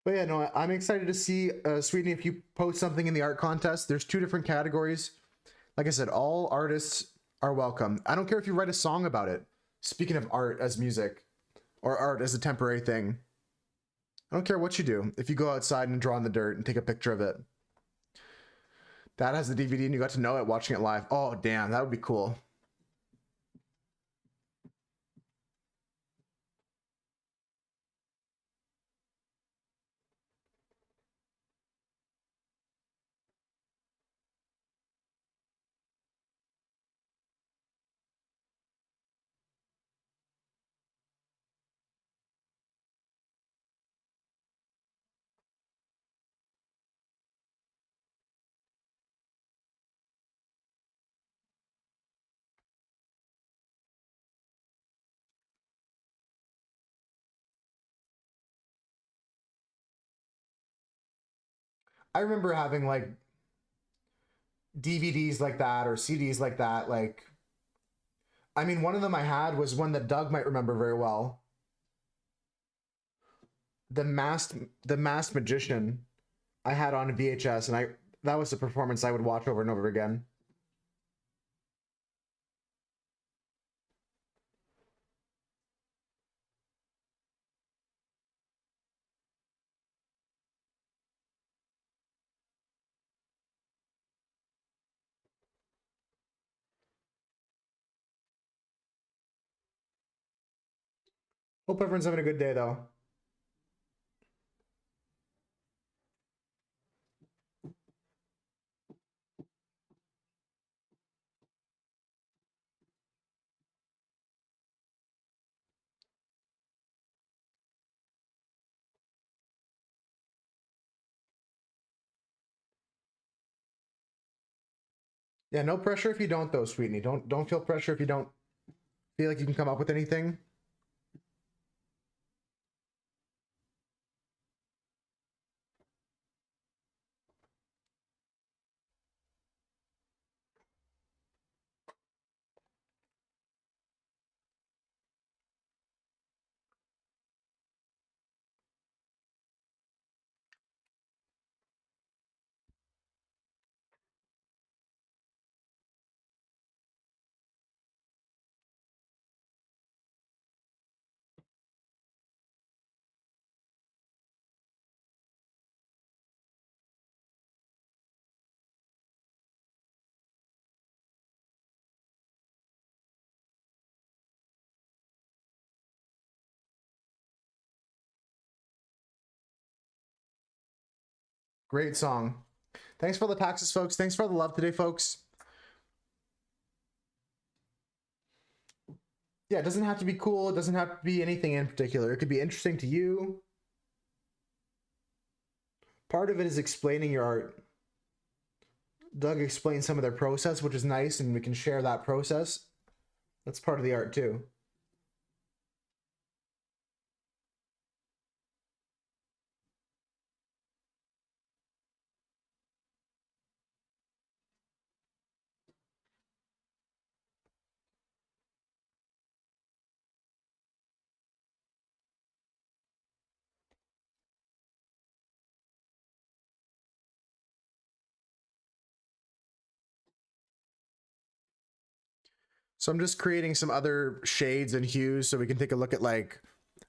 But yeah, no, I'm excited to see Sweden. If you post something in the art contest, there's two different categories. Like I said, all artists are welcome. I don't care if you write a song about it. Speaking of art as music or art as a temporary thing, I don't care what you do. If you go outside and draw in the dirt and take a picture of it, that has the DVD and you got to know it watching it live. Oh, damn, that would be cool. I remember having like DVDs like that or CDs like that. Like, I mean, one of them I had was one that Doug might remember very well. The Masked Magician I had on VHS, and I that was a performance I would watch over and over again. Hope everyone's having a good day though. Yeah, no pressure if you don't though, sweetie. Don't feel pressure if you don't feel like you can come up with anything. Great song. Thanks for the taxes, folks. Thanks for the love today, folks. Yeah, it doesn't have to be cool. It doesn't have to be anything in particular. It could be interesting to you. Part of it is explaining your art. Doug explained some of their process, which is nice, and we can share that process. That's part of the art too. So I'm just creating some other shades and hues so we can take a look at like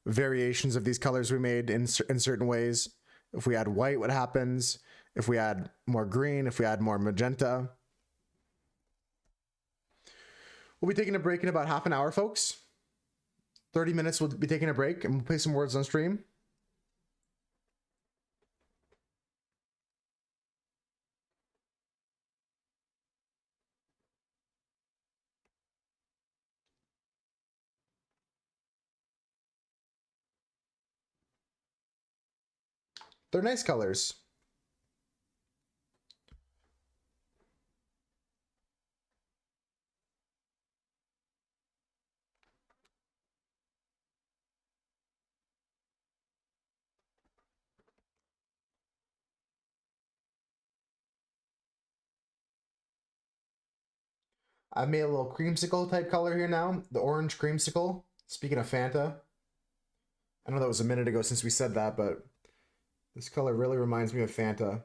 variations of these colors we made in certain ways. If we add white, what happens? If we add more green, if we add more magenta. We'll be taking a break in about half an hour, folks. 30 minutes, we'll be taking a break and we'll play some words on stream. They're nice colors. I've made a little creamsicle type color here now, the orange creamsicle. Speaking of Fanta, I know that was a minute ago since we said that, but this color really reminds me of Fanta.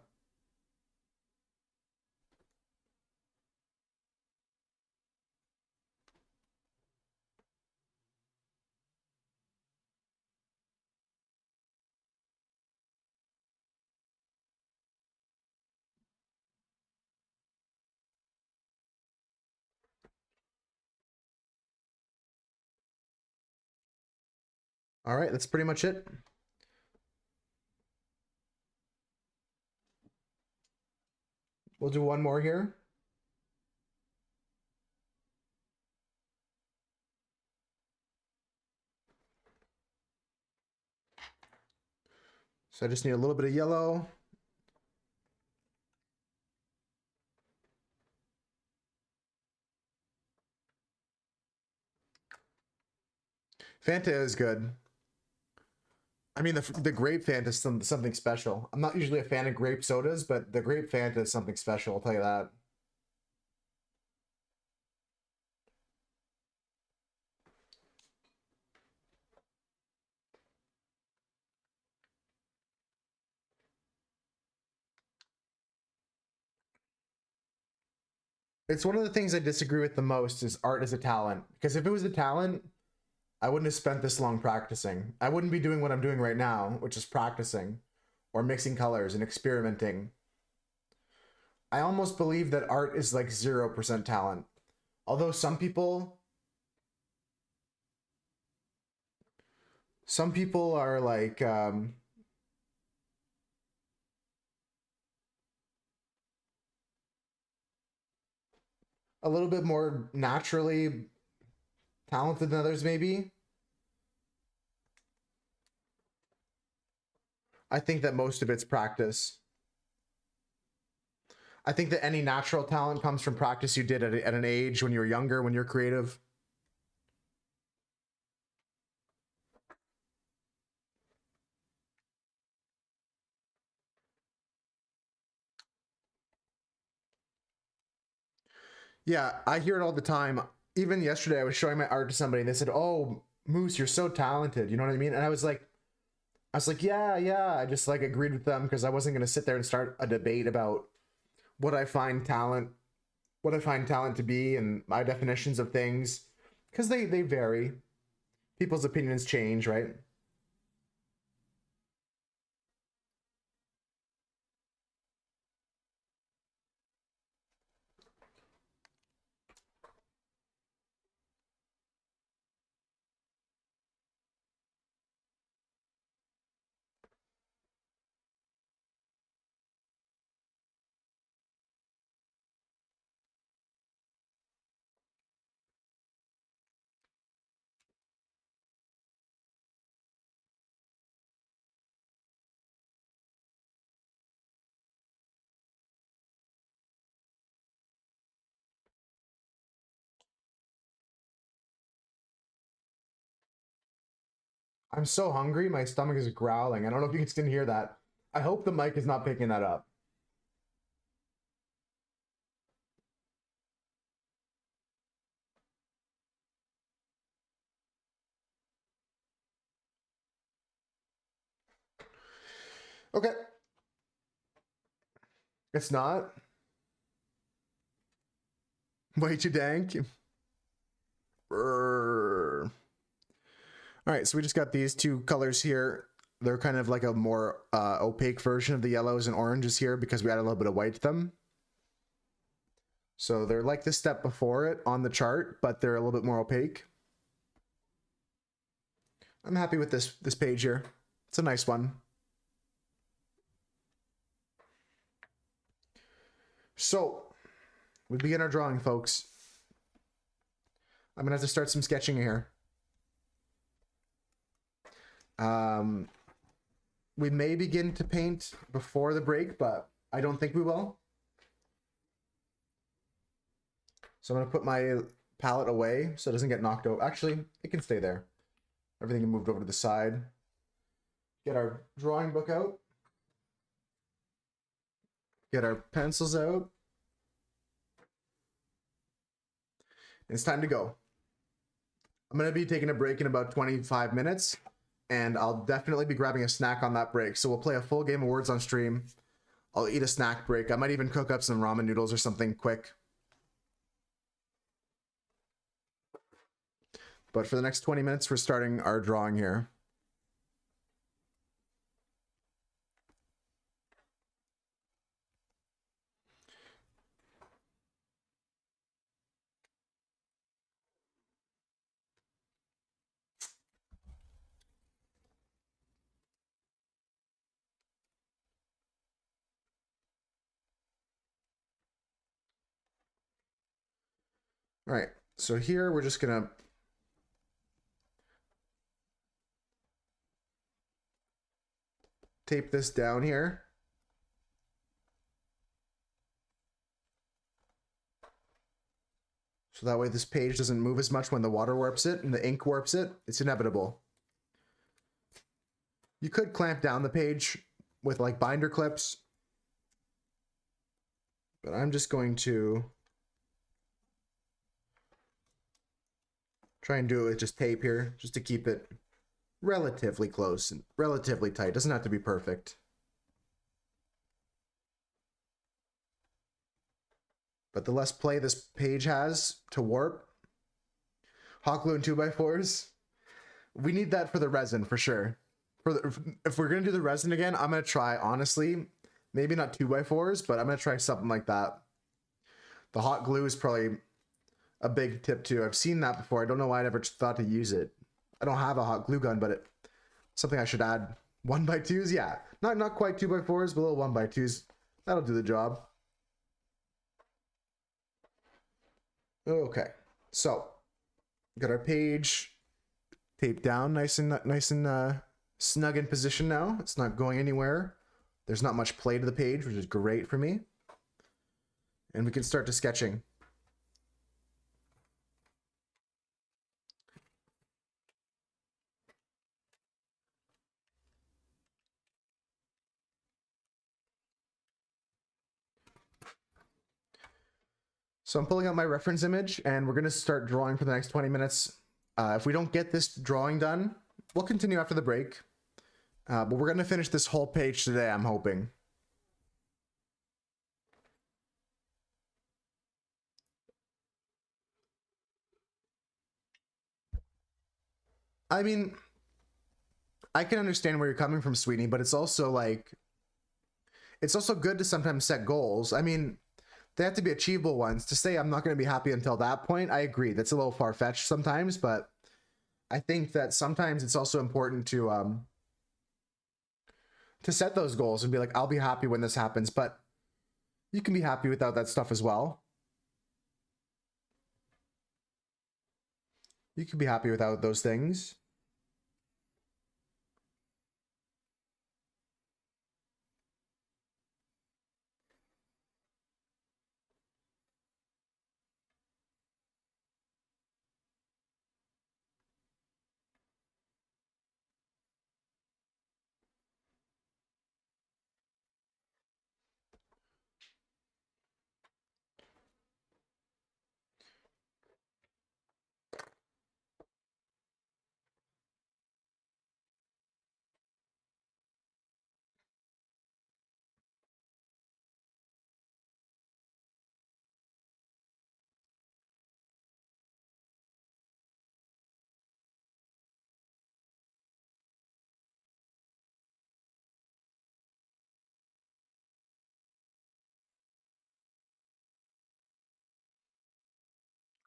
All right, that's pretty much it. We'll do one more here. So I just need a little bit of yellow. Fanta is good. I mean, the grape Fanta is something special. I'm not usually a fan of grape sodas, but the grape Fanta is something special, I'll tell you that. It's one of the things I disagree with the most is art as a talent. Because if it was a talent, I wouldn't have spent this long practicing. I wouldn't be doing what I'm doing right now, which is practicing or mixing colors and experimenting. I almost believe that art is like 0% talent. Although some people are like a little bit more naturally talented than others maybe. I think that most of it's practice. I think that any natural talent comes from practice you did at an age when you were younger, when you're creative. Yeah, I hear it all the time. Even yesterday, I was showing my art to somebody and they said, "Oh, Moose, you're so talented." You know what I mean? And I was like, yeah, yeah. I just like agreed with them because I wasn't going to sit there and start a debate about what I find talent, what I find talent to be, and my definitions of things, because they vary. People's opinions change, right? I'm so hungry, my stomach is growling. I don't know if you can hear that. I hope the mic is not picking that up. Okay. It's not. Way too dank. All right, so we just got these two colors here. They're kind of like a more opaque version of the yellows and oranges here because we add a little bit of white to them. So they're like the step before it on the chart, but they're a little bit more opaque. I'm happy with this page here. It's a nice one. So we begin our drawing, folks. I'm gonna have to start some sketching here. We may begin to paint before the break, but I don't think we will. So I'm gonna put my palette away so it doesn't get knocked out. Actually, it can stay there. Everything can move over to the side. Get our drawing book out. Get our pencils out. It's time to go. I'm gonna be taking a break in about 25 minutes, and I'll definitely be grabbing a snack on that break. So we'll play a full game of Words on stream. I'll eat a snack break. I might even cook up some ramen noodles or something quick. But for the next 20 minutes, we're starting our drawing here. All right, so here we're just gonna tape this down here. So that way this page doesn't move as much when the water warps it and the ink warps it. It's inevitable. You could clamp down the page with like binder clips, but I'm just going to try and do it with just tape here, just to keep it relatively close and relatively tight. Doesn't have to be perfect. But the less play this page has to warp, hot glue and 2x4s, we need that for the resin for sure. If we're gonna do the resin again, I'm gonna try, honestly, maybe not 2x4s, but I'm gonna try something like that. The hot glue is probably a big tip too. I've seen that before. I don't know why I never thought to use it. I don't have a hot glue gun, but it's something I should add. 1x2s, yeah, not quite 2x4s, but little 1x2s. That'll do the job. Okay, so got our page taped down, nice and snug in position now. It's not going anywhere. There's not much play to the page, which is great for me. And we can start to sketching. So I'm pulling out my reference image and we're gonna start drawing for the next 20 minutes. If we don't get this drawing done, we'll continue after the break. But we're gonna finish this whole page today, I'm hoping. I mean, I can understand where you're coming from, Sweetie, but it's also like, it's also good to sometimes set goals. I mean, they have to be achievable ones. To say I'm not going to be happy until that point, I agree. That's a little far-fetched sometimes, but I think that sometimes it's also important to set those goals and be like, I'll be happy when this happens, but you can be happy without that stuff as well. You can be happy without those things.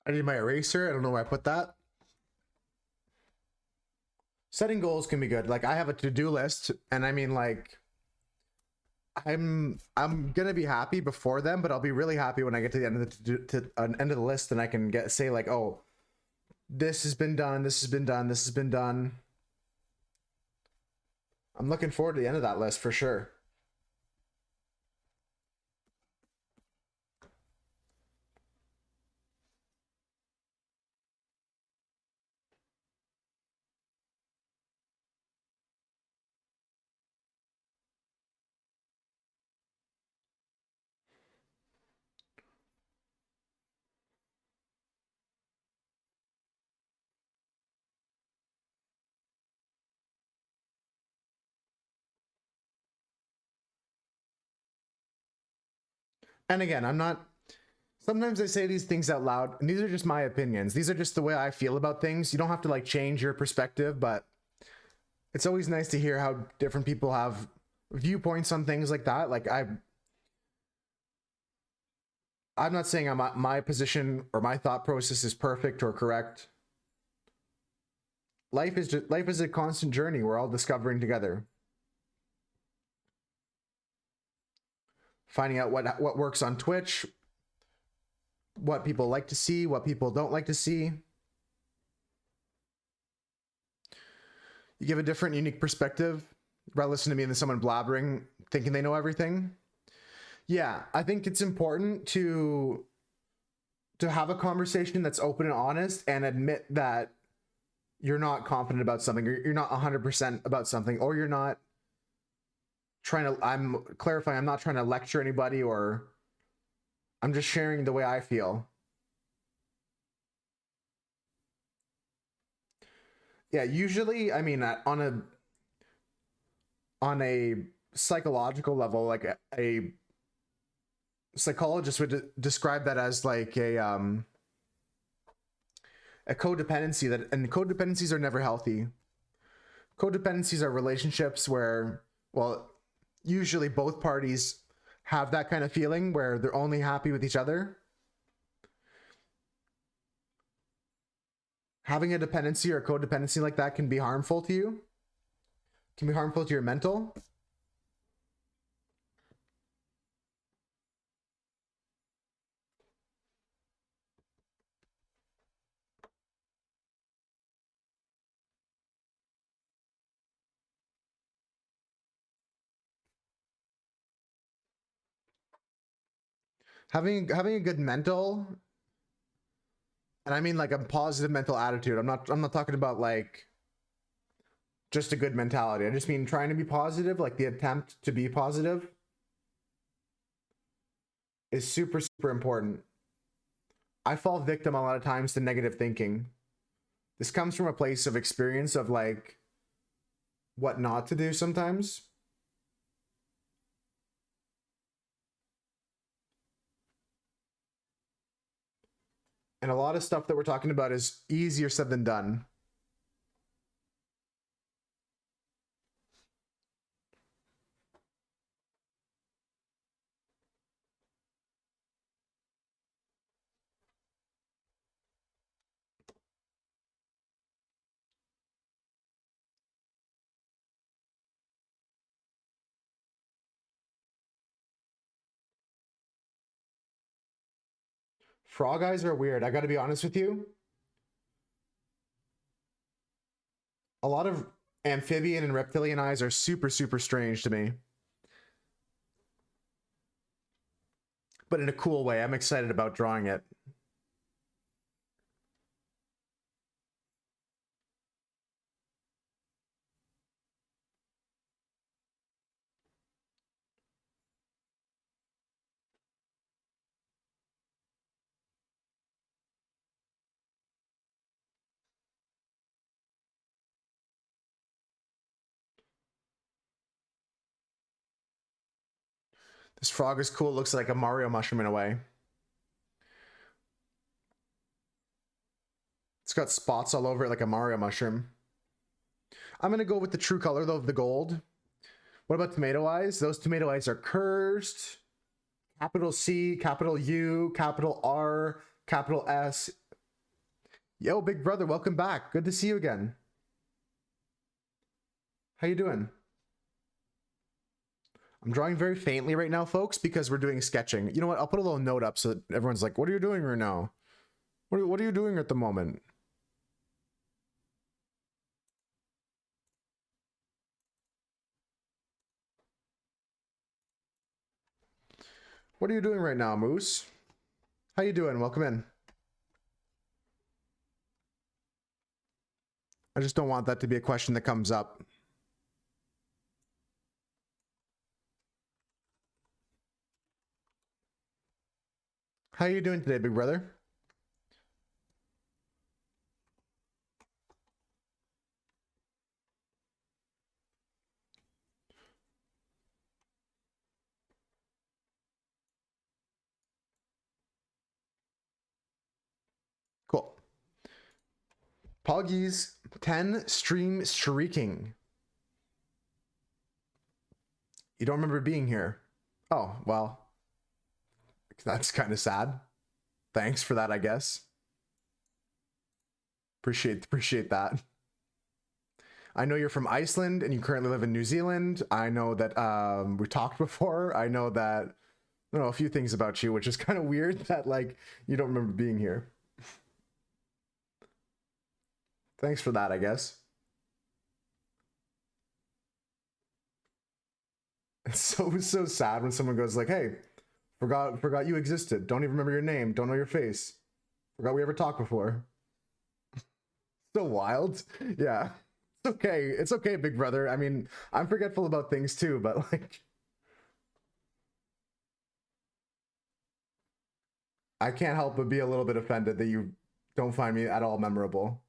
I need my eraser. I don't know where I put that. Setting goals can be good. Like I have a to-do list, and I mean like I'm gonna be happy before them, but I'll be really happy when I get to the end of the end of the list, and I can say like, oh, this has been done, this has been done, this has been done. I'm looking forward to the end of that list for sure. And again, I'm not, sometimes I say these things out loud, and these are just my opinions. These are just the way I feel about things. You don't have to like change your perspective, but it's always nice to hear how different people have viewpoints on things like that. Like I'm not saying my position or my thought process is perfect or correct. Life is a constant journey we're all discovering together. Finding out what works on Twitch, what people like to see, what people don't like to see. You give a different, unique perspective. Rather listen to me than someone blabbering, thinking they know everything. Yeah, I think it's important to have a conversation that's open and honest, and admit that you're not confident about something, or you're not 100% about something, or you're not trying to, I'm clarifying, I'm not trying to lecture anybody, or I'm just sharing the way I feel. Yeah, usually, I mean, on a psychological level, like a psychologist would describe that as like a codependency, and codependencies are never healthy. Codependencies are relationships where, well, usually both parties have that kind of feeling where they're only happy with each other. Having a dependency or a codependency like that can be harmful to you, can be harmful to your mental. Having a good mental, and I mean like a positive mental attitude. I'm not talking about like just a good mentality. I just mean trying to be positive, like the attempt to be positive is super, super important. I fall victim a lot of times to negative thinking. This comes from a place of experience of like what not to do sometimes. And a lot of stuff that we're talking about is easier said than done. Frog eyes are weird. I got to be honest with you. A lot of amphibian and reptilian eyes are super, super strange to me. But in a cool way. I'm excited about drawing it. This frog is cool. It looks like a Mario mushroom in a way. It's got spots all over it like a Mario mushroom. I'm going to go with the true color, though, of the gold. What about tomato eyes? Those tomato eyes are cursed. Capital C, capital U, capital R, capital S. Yo, big brother, welcome back. Good to see you again. How you doing? I'm drawing very faintly right now, folks, because we're doing sketching. You know what? I'll put a little note up so that everyone's like, what are you doing right now? What are you doing at the moment? What are you doing right now, Moose? How you doing? Welcome in. I just don't want that to be a question that comes up. How you doing today, big brother? Cool. Poggies 10 stream streaking. You don't remember being here. Oh, well, that's kind of sad. Thanks for that, I guess. Appreciate that. I know you're from Iceland and you currently live in New Zealand. I know that we talked before. I know that I don't know a few things about you, which is kind of weird that like you don't remember being here. Thanks for that, I guess. It's so sad when someone goes like, "Hey, forgot you existed. Don't even remember your name. Don't know your face. Forgot we ever talked before." So wild. Yeah. It's okay. It's okay, big brother. I mean, I'm forgetful about things too, but like I can't help but be a little bit offended that you don't find me at all memorable.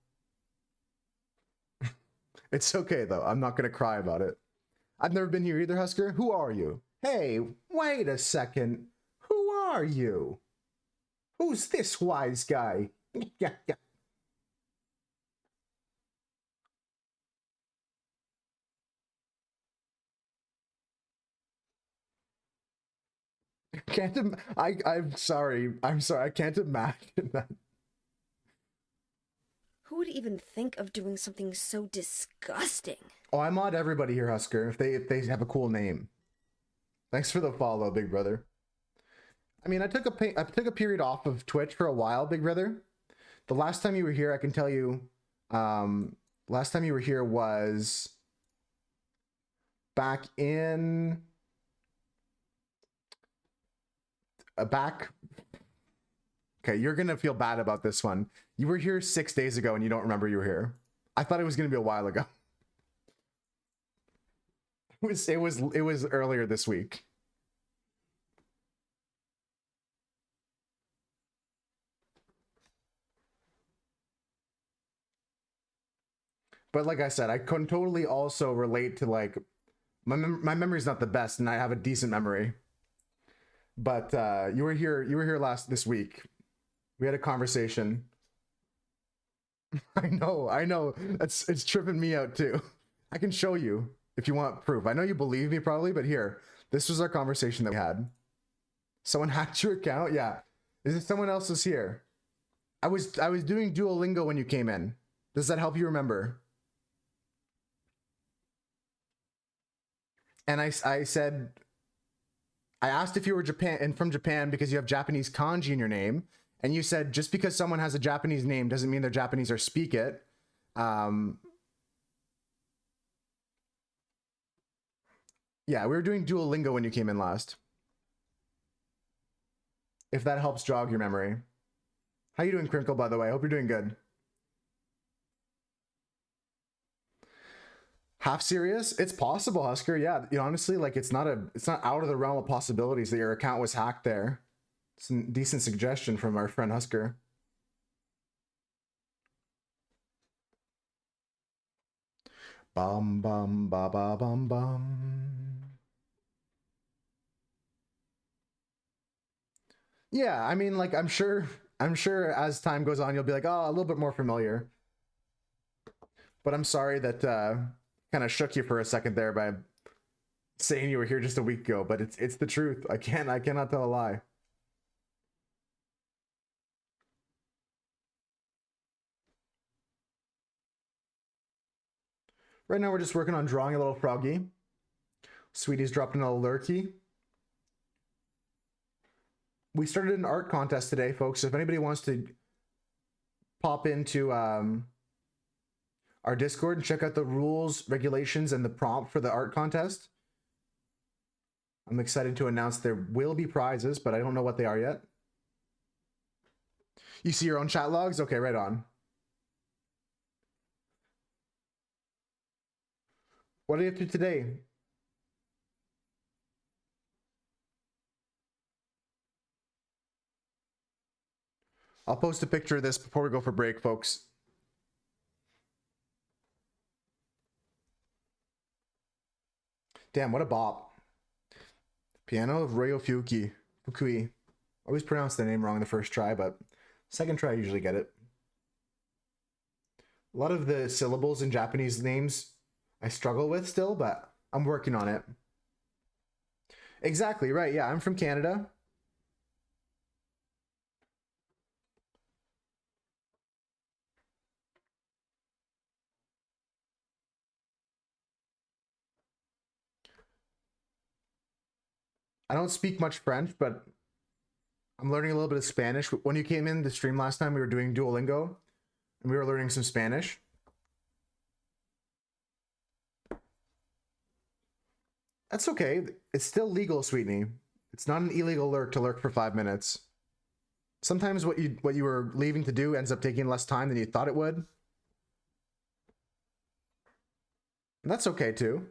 It's okay though. I'm not gonna cry about it. I've never been here either, Husker. Who are you? Hey, wait a second. Who are you? Who's this wise guy? Yeah, yeah. Can't I'm sorry. I'm sorry. I can't imagine that. Who would even think of doing something so disgusting? Oh, I mod everybody here, Husker, if they have a cool name. Thanks for the follow, big brother. I mean, I took a period off of Twitch for a while, big brother. The last time you were here, I can tell you, last time you were here was back in back. Okay, you're gonna feel bad about this one. You were here 6 days ago and you don't remember you were here. I thought it was gonna be a while ago. It was earlier this week. But like I said, I can totally also relate to like my memory's not the best and I have a decent memory. But you were here this week. We had a conversation. I know. It's tripping me out too. I can show you if you want proof. I know you believe me probably, but here, this was our conversation that we had. Someone hacked your account? Yeah. Is it someone else's here? I was doing Duolingo when you came in. Does that help you remember? And I said I asked if you were Japan and from Japan because you have Japanese kanji in your name, and you said just because someone has a Japanese name doesn't mean they're Japanese or speak it. Um, yeah, we were doing Duolingo when you came in last. If that helps jog your memory. How you doing, Crinkle? By the way, I hope you're doing good. Half serious? It's possible, Husker. Yeah, honestly, like it's not out of the realm of possibilities that your account was hacked there. It's a decent suggestion from our friend Husker. Bum bum ba ba bum bum. Yeah, I mean, like I'm sure as time goes on, you'll be like, oh, a little bit more familiar. But I'm sorry that kind of shook you for a second there by saying you were here just a week ago. But it's the truth. I cannot tell a lie. Right now we're just working on drawing a little froggy. Sweetie's dropped in a lurky. We started an art contest today, folks. If anybody wants to pop into our Discord and check out the rules, regulations, and the prompt for the art contest, I'm excited to announce there will be prizes, but I don't know what they are yet. You see your own chat logs? Okay, right on. What are you up to today? I'll post a picture of this before we go for break, folks. Damn, what a bop. Piano of Ryo Fukui. Always pronounce the name wrong the first try, but second try I usually get it. A lot of the syllables in Japanese names I struggle with still, but I'm working on it. Exactly, right. Yeah, I'm from Canada. I don't speak much French, but I'm learning a little bit of Spanish. When you came in the stream last time, we were doing Duolingo, and we were learning some Spanish. That's okay. It's still legal, Sweetney. It's not an illegal lurk to lurk for 5 minutes. Sometimes what you were leaving to do ends up taking less time than you thought it would. And that's okay too.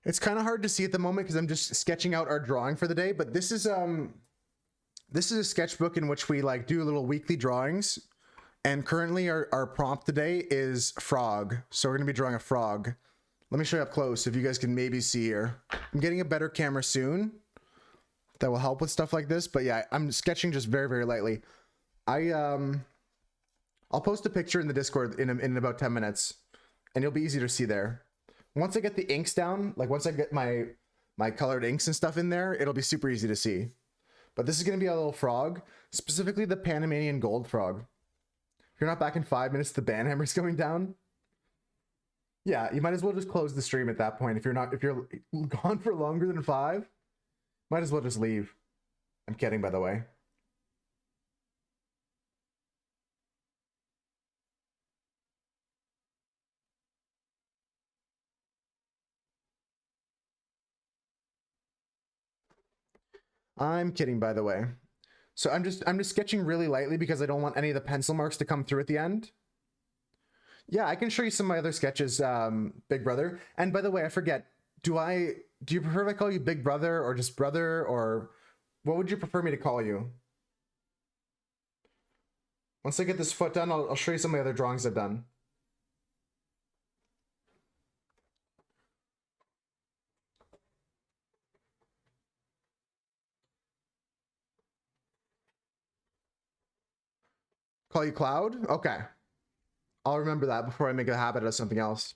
It's kind of hard to see at the moment because I'm just sketching out our drawing for the day, but this is a sketchbook in which we like do little weekly drawings. And currently our prompt today is frog. So we're gonna be drawing a frog. Let me show you up close if you guys can maybe see here. I'm getting a better camera soon that will help with stuff like this, but yeah, I'm sketching just very, very lightly. I'll post a picture in the Discord in about 10 minutes and it'll be easy to see there. Once I get the inks down, like once I get my colored inks and stuff in there, it'll be super easy to see. But this is going to be a little frog, specifically the Panamanian gold frog. If you're not back in 5 minutes, the ban hammer's going down. Yeah, you might as well just close the stream at that point. If you're gone for longer than 5, might as well just leave. I'm kidding, by the way. I'm kidding, by the way. So I'm just sketching really lightly because I don't want any of the pencil marks to come through at the end. Yeah, I can show you some of my other sketches, Big Brother. And by the way, I forget, do you prefer if I call you Big Brother or just brother, or what would you prefer me to call you? Once I get this foot done, I'll show you some of the other drawings I've done. Call you Cloud? Okay. I'll remember that before I make a habit of something else.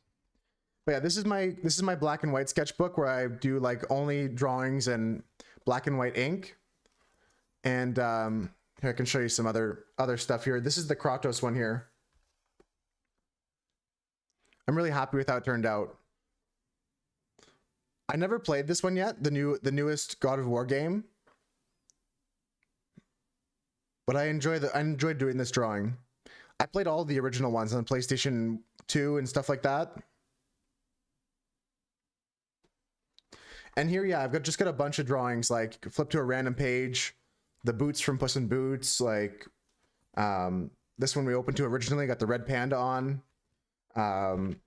But yeah, this is my black and white sketchbook where I do like only drawings and black and white ink. And here I can show you some other stuff here. This is the Kratos one here. I'm really happy with how it turned out. I never played this one yet, the newest God of War game. But I enjoyed doing this drawing. I played all the original ones on PlayStation 2 and stuff like that. And here, yeah, I've just got a bunch of drawings, like flip to a random page, the boots from Puss in Boots, like this one we opened to originally, got the red panda on,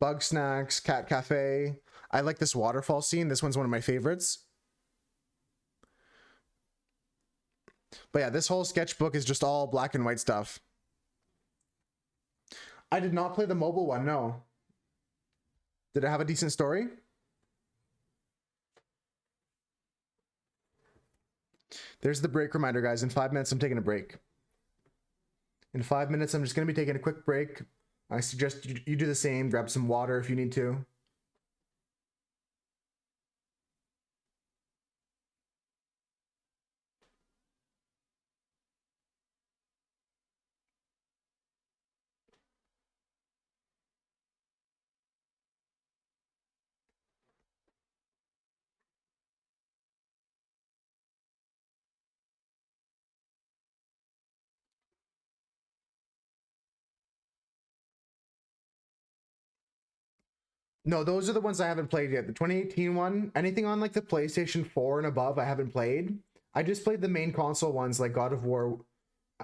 Bug Snacks, Cat Cafe. I like this waterfall scene. This one's one of my favorites. But yeah, this whole sketchbook is just all black and white stuff. I did not play the mobile one, no. Did it have a decent story? There's the break reminder, guys. In 5 minutes, I'm taking a break. In 5 minutes, I'm just going to be taking a quick break. I suggest you do the same. Grab some water if you need to. No, those are the ones I haven't played yet. The 2018 one, anything on like the PlayStation 4 and above, I haven't played. I just played the main console ones like God of War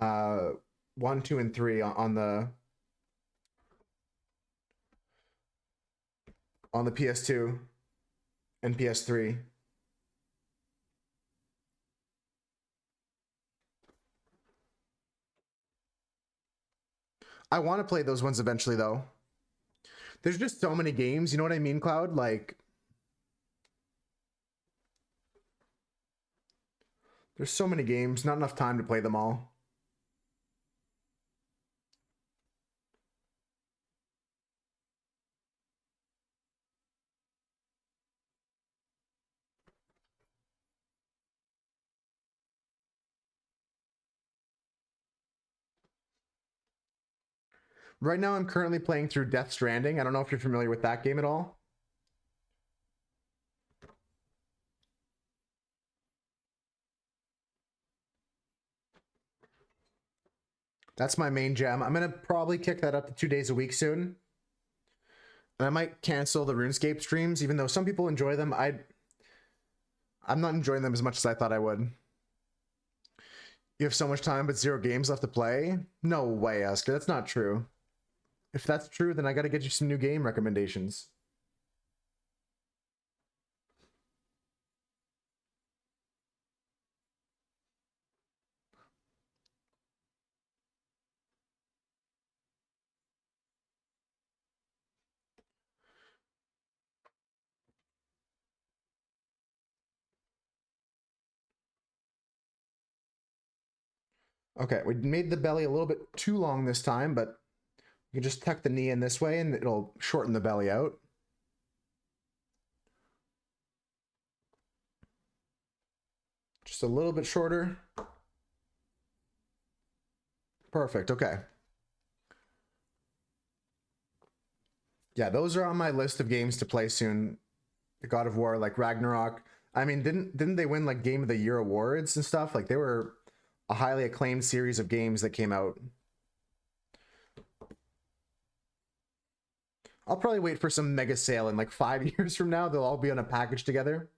1, 2, and 3 on the PS2 and PS3. I want to play those ones eventually though. There's just so many games, you know what I mean, Cloud? Like there's so many games, not enough time to play them all. Right now I'm currently playing through Death Stranding. I don't know if you're familiar with that game at all. That's my main gem. I'm gonna probably kick that up to 2 days a week soon. And I might cancel the RuneScape streams, even though some people enjoy them. I'm not enjoying them as much as I thought I would. You have so much time but 0 games left to play? No way, Oscar. That's not true. If that's true, then I gotta get you some new game recommendations. Okay, we made the belly a little bit too long this time, but you can just tuck the knee in this way and it'll shorten the belly out. Just a little bit shorter. Perfect, okay. Yeah, those are on my list of games to play soon. The God of War, like Ragnarok. I mean, didn't they win like Game of the Year awards and stuff? Like they were a highly acclaimed series of games that came out. I'll probably wait for some mega sale in like 5 years from now. They'll all be on a package together.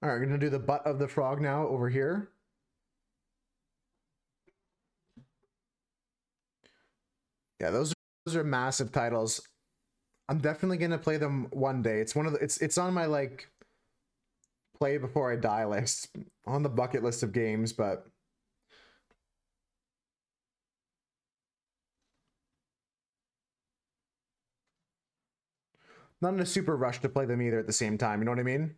All right, we're gonna do the butt of the frog now over here. Yeah, those are massive titles. I'm definitely gonna play them one day. It's one of the it's on my like play before I die list, on the bucket list of games, but not in a super rush to play them either at the same time. You know what I mean?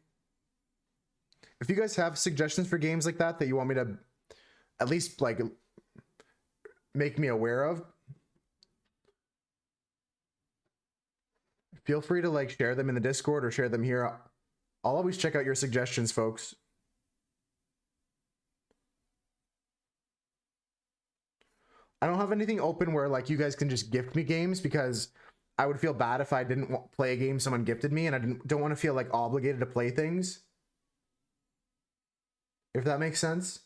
If you guys have suggestions for games like that you want me to at least like make me aware of, feel free to like share them in the Discord or share them here. I'll always check out your suggestions, folks. I don't have anything open where like you guys can just gift me games, because I would feel bad if I didn't play a game someone gifted me, and I don't want to feel like obligated to play things. If that makes sense.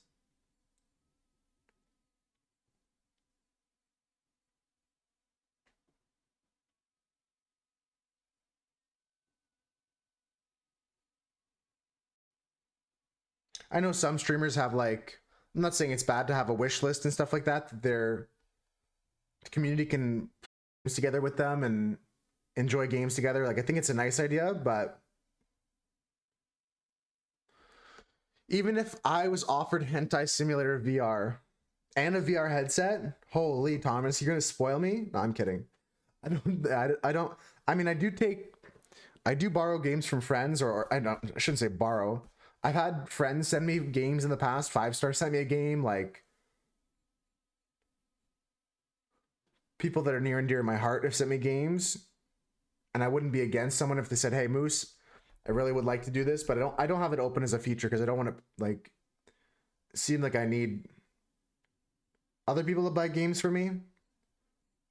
I know some streamers have like, I'm not saying it's bad to have a wish list and stuff like that. Their community can put together with them, and enjoy games together. Like I think it's a nice idea, but even if I was offered Hentai Simulator VR and a VR headset, holy Thomas, you're gonna spoil me? No, I'm kidding. I don't. I mean, I do borrow games from friends, or I shouldn't say borrow. I've had friends send me games in the past. 5 Star sent me a game. Like people that are near and dear to my heart have sent me games, and I wouldn't be against someone if they said, "Hey, Moose, I really would like to do this, but I don't have it open as a feature because I don't want to like seem like I need other people to buy games for me."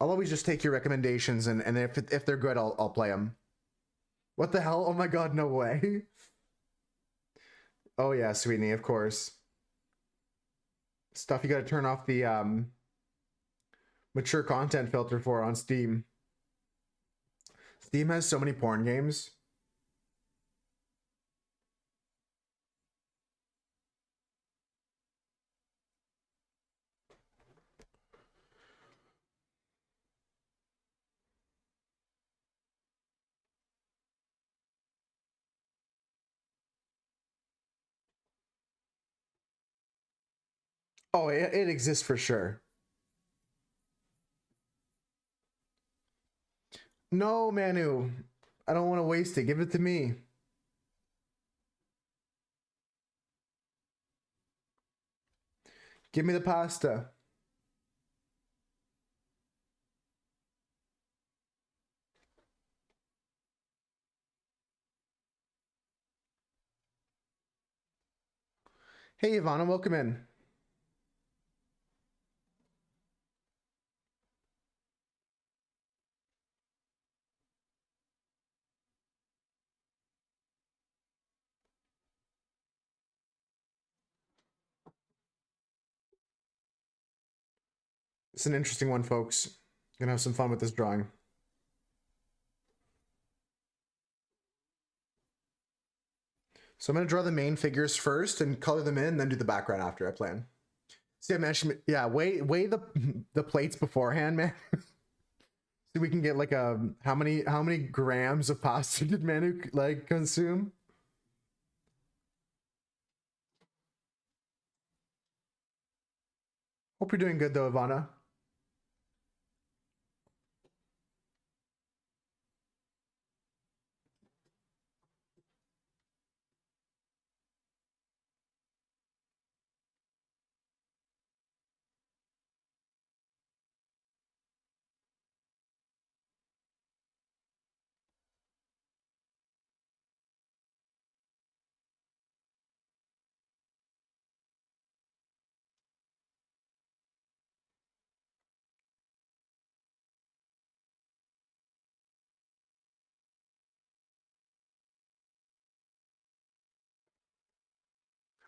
I'll always just take your recommendations, and if they're good, I'll play them. What the hell? Oh my god, no way. Oh yeah, Sweetie, of course. Stuff you gotta turn off the mature content filter for on Steam. Steam has so many porn games. Oh, it exists for sure. No, Manu. I don't want to waste it. Give it to me. Give me the pasta. Hey, Ivana, welcome in. It's an interesting one, folks. Gonna have some fun with this drawing. So I'm gonna draw the main figures first and color them in, then do the background after I plan. See, I mentioned, yeah, weigh the the plates beforehand, man. So we can get like a how many grams of pasta did Manu like consume? Hope you're doing good though, Ivana.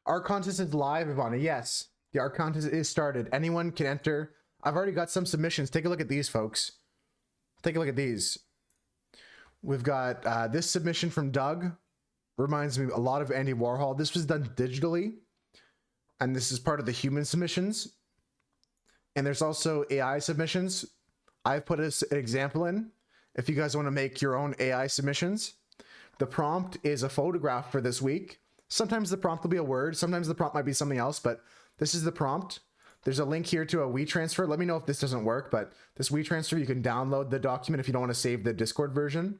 Our contest is live, Ivana. Yes, the art contest is started. Anyone can enter. I've already got some submissions. Take a look at these, folks. Take a look at these. We've got this submission from Doug. Reminds me a lot of Andy Warhol. This was done digitally, and this is part of the human submissions. And there's also AI submissions. I've put an example in. If you guys want to make your own AI submissions, the prompt is a photograph for this week. Sometimes the prompt will be a word. Sometimes the prompt might be something else, but this is the prompt. There's a link here to a WeTransfer. Let me know if this doesn't work, but this WeTransfer, you can download the document if you don't want to save the Discord version.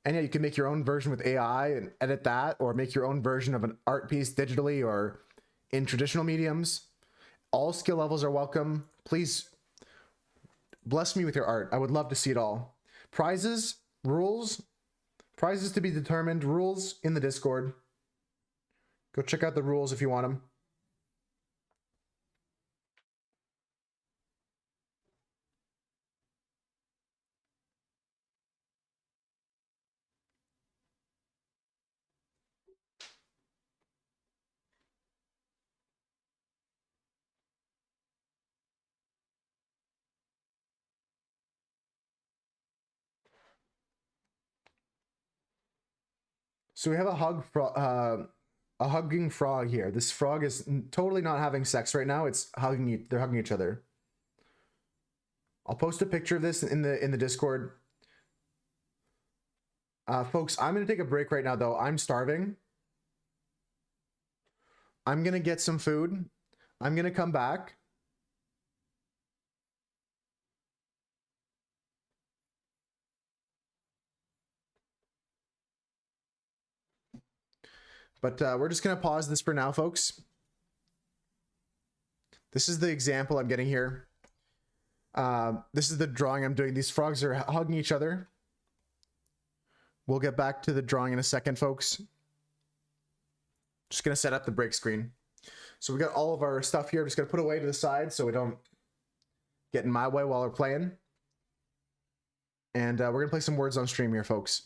And yeah, you can make your own version with AI and edit that, or make your own version of an art piece digitally or in traditional mediums. All skill levels are welcome. Please bless me with your art. I would love to see it all. Prizes, rules, prizes to be determined, rules in the Discord. Go check out the rules if you want them. So we have a hugging frog here. This frog is totally not having sex right now. It's hugging. They're hugging each other. I'll post a picture of this in the Discord. Folks, I'm gonna take a break right now though. I'm starving. I'm gonna get some food. I'm gonna come back. But we're just gonna pause this for now, folks. This is the example I'm getting here. This is the drawing I'm doing. These frogs are hugging each other. We'll get back to the drawing in a second, folks. Just gonna set up the break screen. So we got all of our stuff here. Just gonna put away to the side so we don't get in my way while we're playing. And we're gonna play some words on stream here, folks.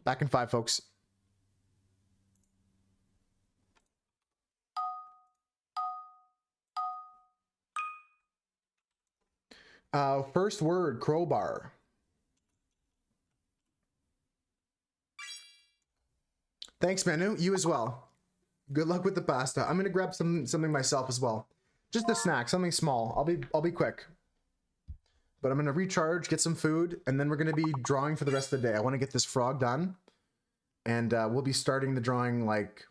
Back in 5, folks. First word, crowbar. Thanks, Manu. You as well. Good luck with the pasta. I'm gonna grab something myself as well. Just a snack, something small. I'll be quick. But I'm gonna recharge, get some food, and then we're gonna be drawing for the rest of the day. I want to get this frog done, and we'll be starting the drawing like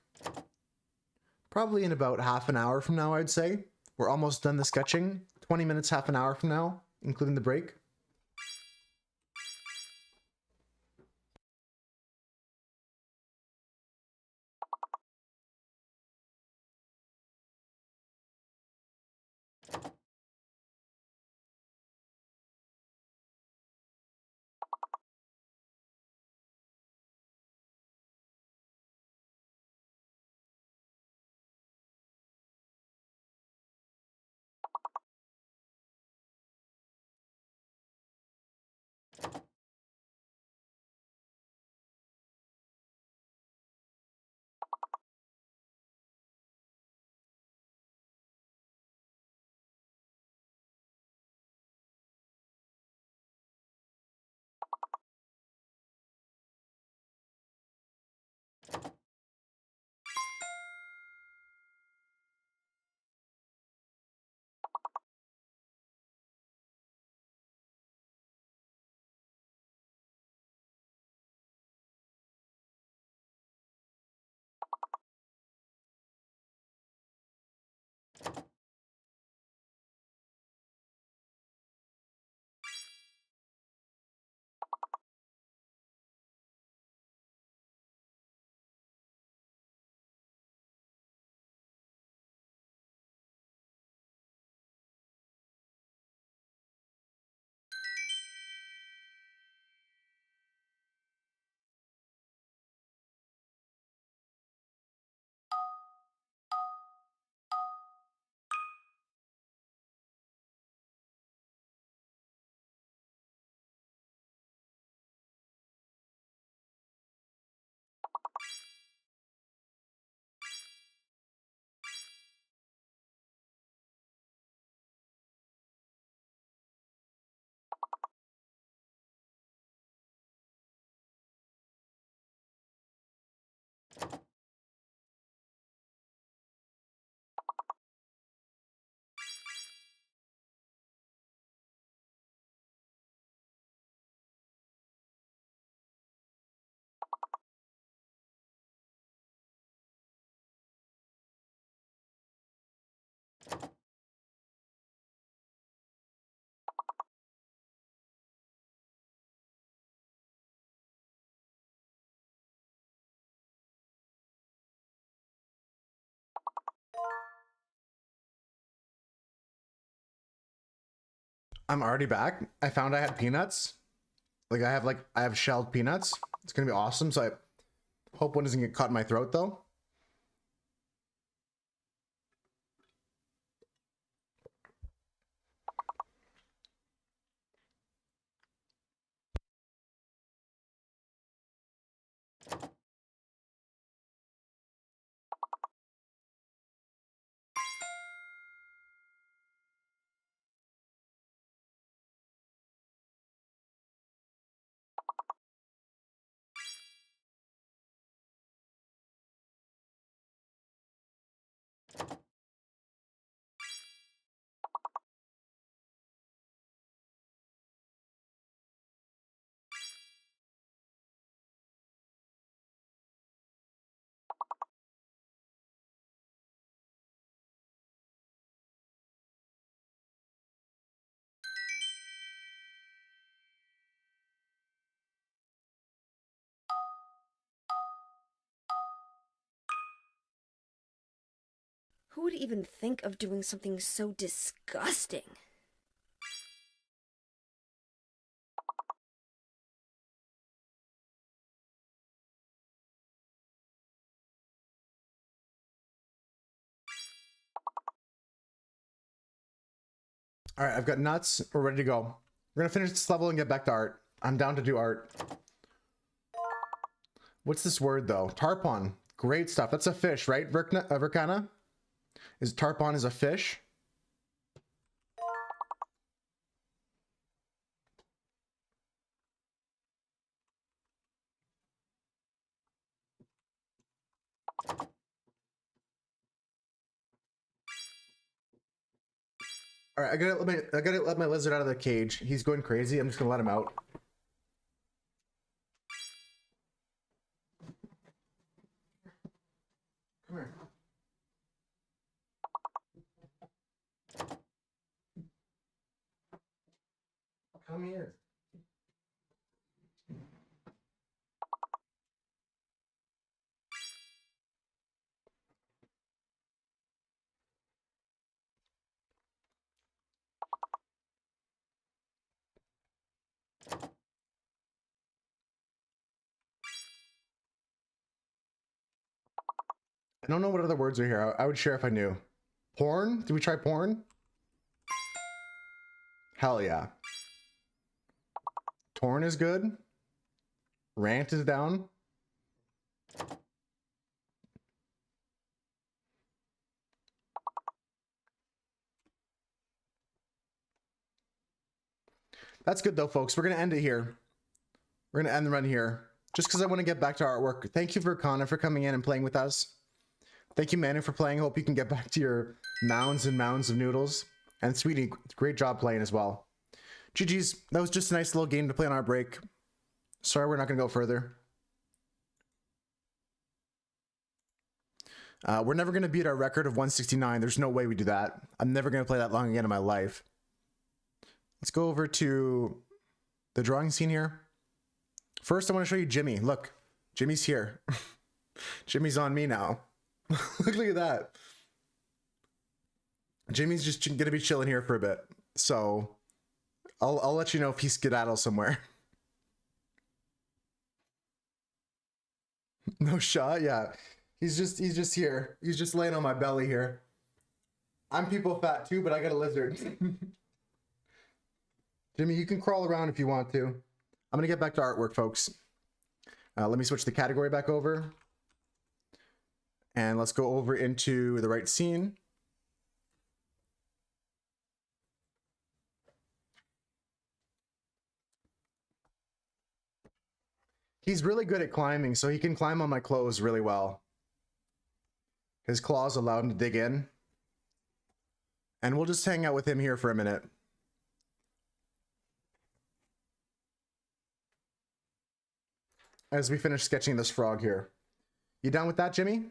probably in about half an hour from now. I'd say we're almost done the sketching. 20 minutes, half an hour from now, including the break. I'm already back. I found I had peanuts. I have shelled peanuts. It's gonna be awesome. So I hope one doesn't get caught in my throat though. Who would even think of doing something so disgusting? All right, I've got nuts. We're ready to go. We're gonna finish this level and get back to art. I'm down to do art. What's this word though? Tarpon. Great stuff. That's a fish, right? Verkana? Is tarpon is a fish? All right, I gotta let my lizard out of the cage. He's going crazy. I'm just gonna let him out. Come here. Come here. I don't know what other words are here. I would share if I knew. Porn? Did we try porn? Hell yeah. Torn is good. Rant is down. That's good though, folks. We're gonna end it here. We're gonna end the run here. Just because I want to get back to artwork. Thank you for Connor for coming in and playing with us. Thank you, Manu, for playing. Hope you can get back to your mounds and mounds of noodles. And Sweetie, great job playing as well. GG's. That was just a nice little game to play on our break. Sorry, we're not gonna go further. We're never gonna beat our record of 169. There's no way we do that. I'm never gonna play that long again in my life. Let's go over to the drawing scene here. First, I want to show you Jimmy. Look, Jimmy's here. Jimmy's on me now. Look at that. Jimmy's just gonna be chilling here for a bit. So I'll let you know if he skedaddles somewhere. No shot, yeah. He's just here. He's just laying on my belly here. I'm people fat too, but I got a lizard. Jimmy, you can crawl around if you want to. I'm gonna get back to artwork, folks. Let me switch the category back over. And let's go over into the right scene. He's really good at climbing, so he can climb on my clothes really well. His claws allow him to dig in. And we'll just hang out with him here for a minute. As we finish sketching this frog here. You done with that, Jimmy?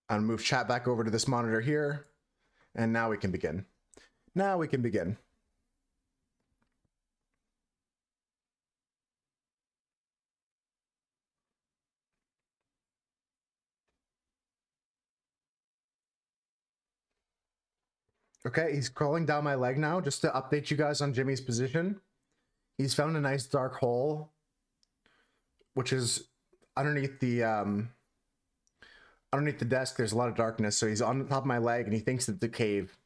I'll move chat back over to this monitor here. And now we can begin. Now we can begin. Okay, he's crawling down my leg now, just to update you guys on Jimmy's position. He's found a nice dark hole, which is underneath the desk. There's a lot of darkness, so he's on the top of my leg, and he thinks it's a cave.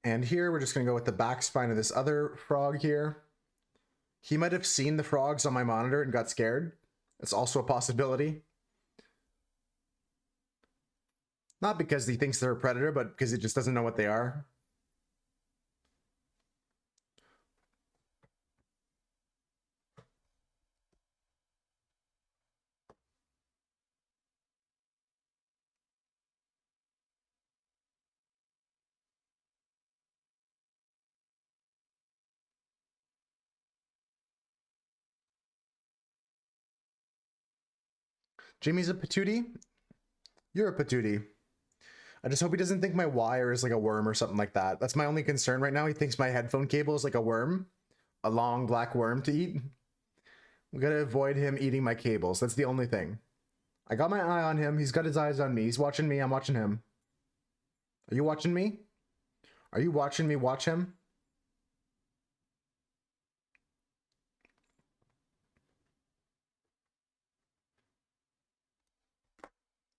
And here we're just gonna go with the back spine of this other frog here. He might have seen the frogs on my monitor and got scared. It's also a possibility. Not because he thinks they're a predator, but because he just doesn't know what they are. Jimmy's a patootie? You're a patootie. I just hope he doesn't think my wire is like a worm or something like that. That's my only concern right now. He thinks my headphone cable is like a worm, a long black worm to eat. We gotta avoid him eating my cables. That's the only thing. I got my eye on him. He's got his eyes on me. He's watching me. I'm watching him. Are you watching me? Are you watching me watch him?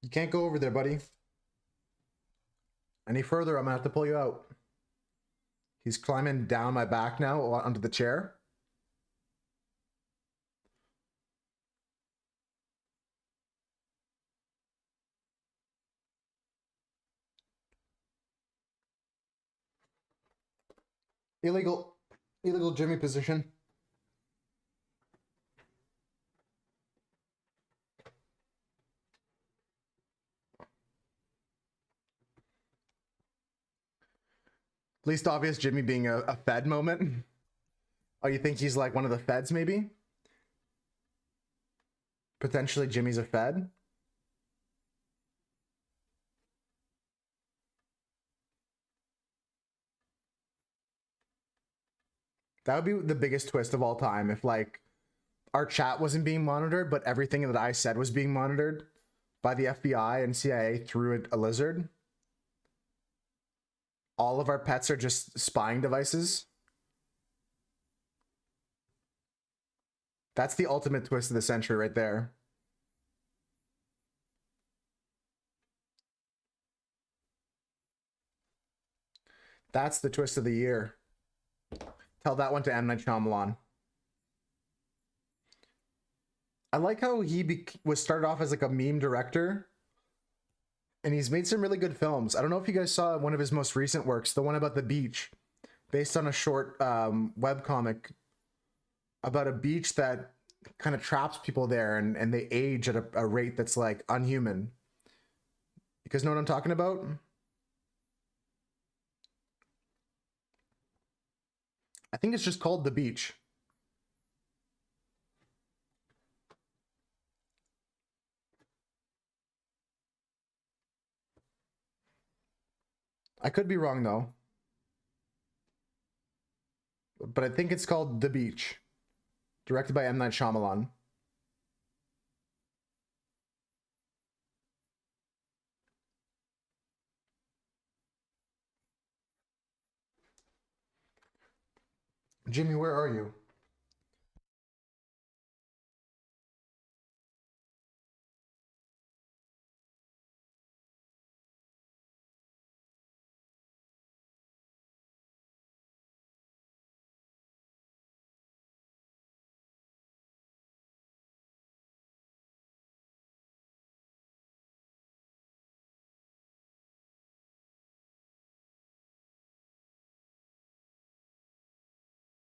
You can't go over there, buddy. Any further, I'm gonna have to pull you out. He's climbing down my back now onto the chair. Illegal Jimmy position. Least obvious Jimmy being a Fed moment. Oh, you think he's like one of the Feds maybe? Potentially Jimmy's a Fed? That would be the biggest twist of all time if like our chat wasn't being monitored, but everything that I said was being monitored by the FBI and CIA through a lizard. All of our pets are just spying devices. That's the ultimate twist of the century right there. That's the twist of the year. Tell that one to M. Night Shyamalan. I like how he was started off as like a meme director, and he's made some really good films. I don't know if you guys saw one of his most recent works, the one about the beach, based on a short webcomic about a beach that kind of traps people there, and they age at a rate that's like unhuman. You guys know what I'm talking about? I think it's just called The Beach. I could be wrong though. But I think it's called The Beach. Directed by M. Night Shyamalan. Jimmy, where are you?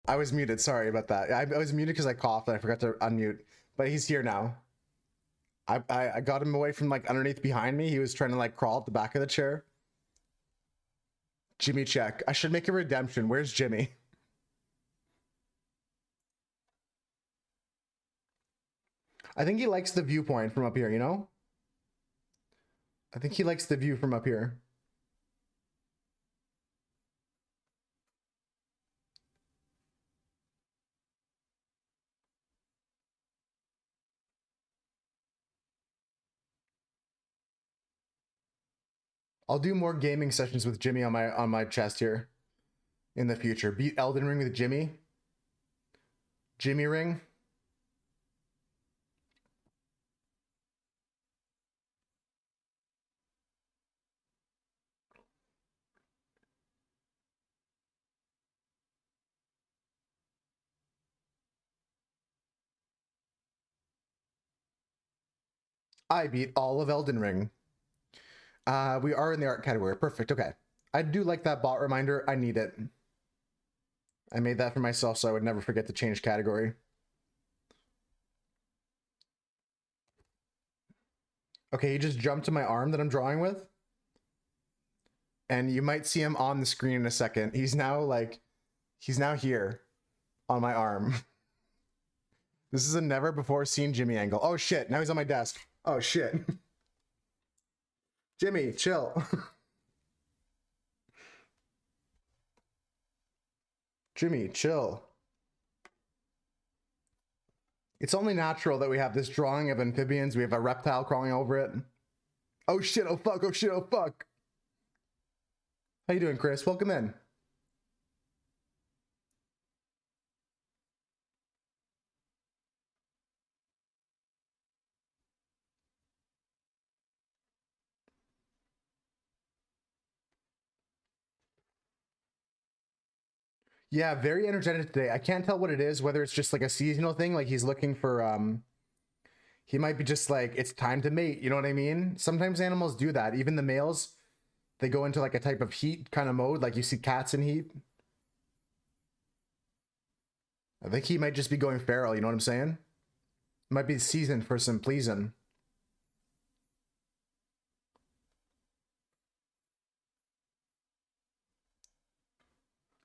I was muted. Sorry about that. I was muted because I coughed and I forgot to unmute. But he's here now. I got him away from like underneath behind me. He was trying to like crawl up the back of the chair. Jimmy check. I should make a redemption. Where's Jimmy? I think he likes the viewpoint from up here, you know? I think he likes the view from up here. I'll do more gaming sessions with Jimmy on my chest here in the future. Beat Elden Ring with Jimmy. Jimmy Ring. I beat all of Elden Ring. We are in the art category. Perfect. Okay. I do like that bot reminder. I need it. I made that for myself so I would never forget to change category. Okay, he just jumped to my arm that I'm drawing with. And you might see him on the screen in a second. He's now here on my arm. This is a never before seen Jimmy angle. Oh shit, now he's on my desk. Oh shit. Jimmy, chill. Jimmy, chill. It's only natural that we have this drawing of amphibians. We have a reptile crawling over it. Oh shit, oh fuck, oh shit, oh fuck. How you doing, Chris? Welcome in. Yeah, very energetic today. I can't tell what it is, whether it's just like a seasonal thing, like he's looking for he might be just like it's time to mate, you know what I mean? Sometimes animals do that. Even the males, they go into like a type of heat kind of mode, like you see cats in heat. I think he might just be going feral, you know what I'm saying? Might be the season for some pleasing.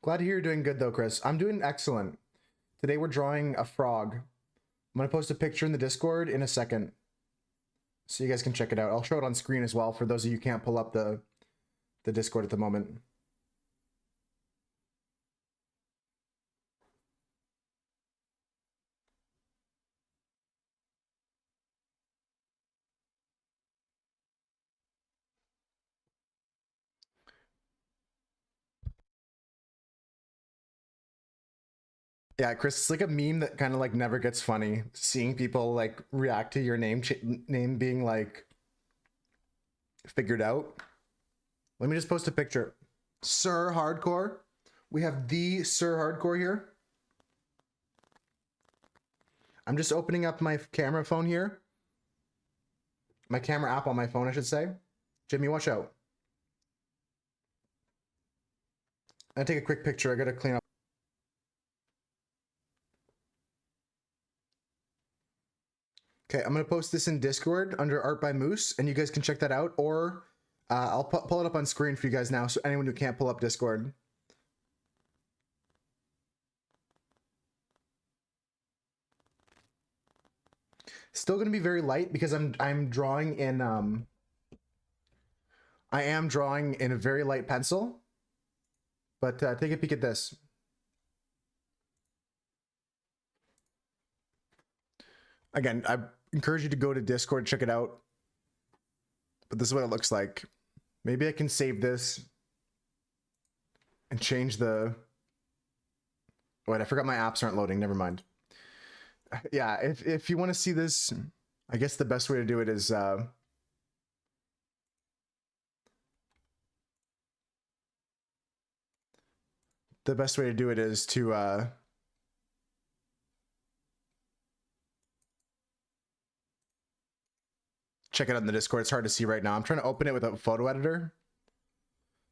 Glad to hear you're doing good though, Chris. I'm doing excellent. Today we're drawing a frog. I'm gonna post a picture in the Discord in a second, so you guys can check it out. I'll show it on screen as well for those of you who can't pull up the Discord at the moment. Yeah, Chris, it's like a meme that kind of like never gets funny. Seeing people like react to your name being like figured out. Let me just post a picture. Sir Hardcore. We have the Sir Hardcore here. I'm just opening up my camera phone here. My camera app on my phone, I should say. Jimmy, watch out. I take a quick picture. I gotta clean up. Okay, I'm gonna post this in Discord under Art by Moose, and you guys can check that out, or I'll pull it up on screen for you guys now, so anyone who can't pull up Discord. Still gonna be very light because I'm drawing in I am drawing in a very light pencil, but take a peek at this. Again, I encourage you to go to Discord, check it out. But this is what it looks like. Maybe I can save this and change the... Wait, I forgot my apps aren't loading. Never mind. Yeah, if you want to see this, I guess the best way to do it is... the best way to do it is to... check it out in the Discord. It's hard to see right now. I'm trying to open it with a photo editor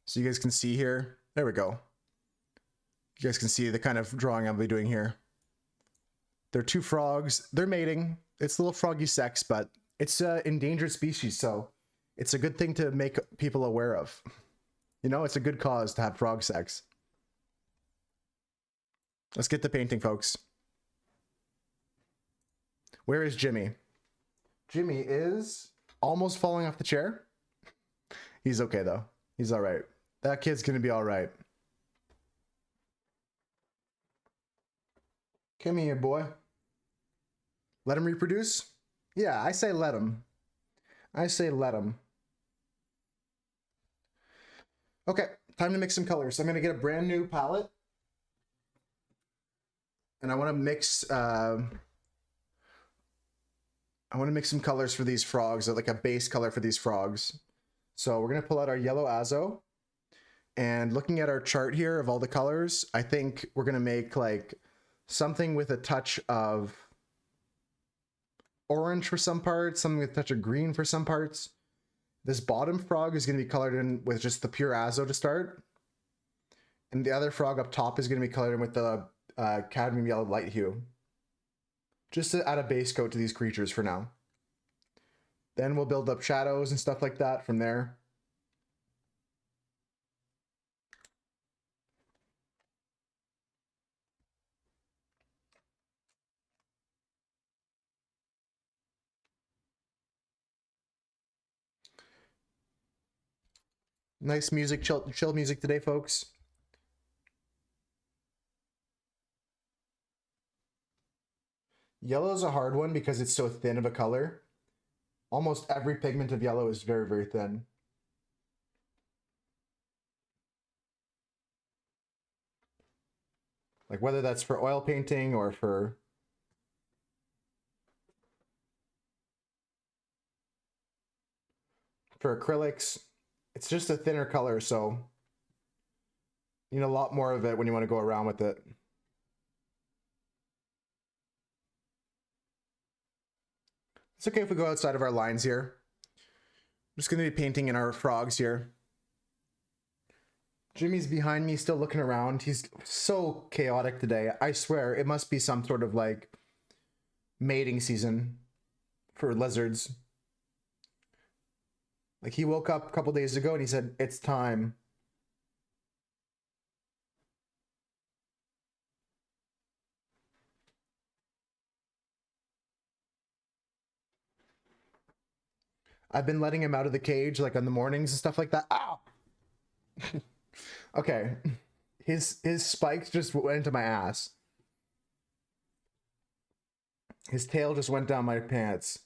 so you guys can see here. There we go. You guys can see the kind of drawing I'll be doing here. They're two frogs. They're mating. It's a little froggy sex, but it's an endangered species, so it's a good thing to make people aware of. You know, it's a good cause to have frog sex. Let's get the painting, folks. Where is Jimmy? Jimmy is almost falling off the chair. He's okay, though. He's all right. That kid's going to be all right. Come here, boy. Let him reproduce? Yeah, I say let him. I say let him. Okay, time to mix some colors. I'm going to get a brand new palette. And I want to mix... I want to mix some colors for these frogs, like a base color for these frogs. So we're going to pull out our yellow azo. And looking at our chart here of all the colors, I think we're going to make like something with a touch of orange for some parts, something with a touch of green for some parts. This bottom frog is going to be colored in with just the pure azo to start. And the other frog up top is going to be colored in with the cadmium yellow light hue. Just to add a base coat to these creatures for now. Then we'll build up shadows and stuff like that from there. Nice music, chill music today, folks. Yellow is a hard one because it's so thin of a color. Almost every pigment of yellow is very, very thin. Like whether that's for oil painting or for acrylics, it's just a thinner color, so you need a lot more of it when you want to go around with it. It's okay if we go outside of our lines here. I'm just going to be painting in our frogs here. Jimmy's behind me still looking around. He's so chaotic today. I swear it must be some sort of like mating season for lizards. Like he woke up a couple days ago and he said, "It's time." I've been letting him out of the cage like on the mornings and stuff like that. Ow! Okay. His spikes just went into my ass. His tail just went down my pants.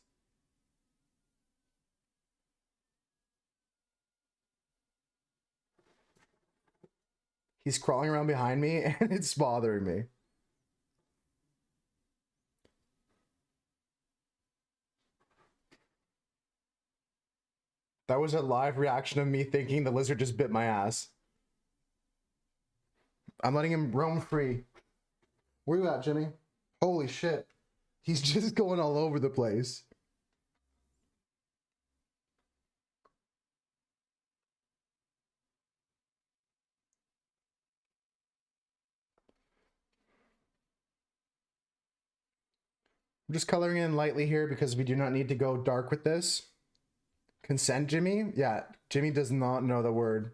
He's crawling around behind me and it's bothering me. That was a live reaction of me thinking the lizard just bit my ass. I'm letting him roam free. Where you at, Jimmy? Holy shit. He's just going all over the place. I'm just coloring in lightly here because we do not need to go dark with this. Consent, Jimmy? Yeah, Jimmy does not know the word.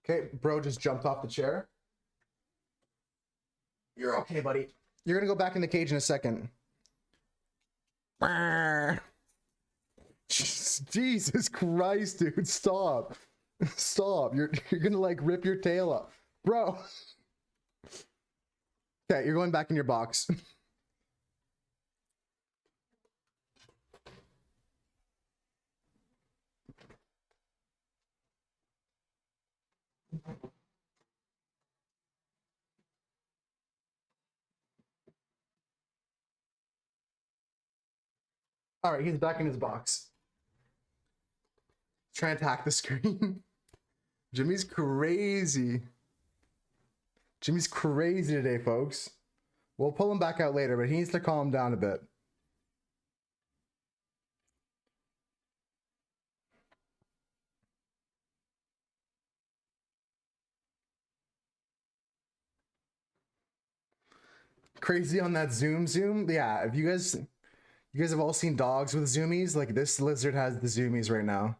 Okay, bro just jumped off the chair. You're okay, buddy. You're gonna go back in the cage in a second. Jesus Christ, dude, stop. Stop. You're gonna like rip your tail up. Bro. Okay, you're going back in your box. All right, he's back in his box. Trying to hack the screen. Jimmy's crazy. Jimmy's crazy today, folks. We'll pull him back out later, but he needs to calm down a bit. Crazy on that zoom. Yeah, if you guys have all seen dogs with zoomies, like this lizard has the zoomies right now.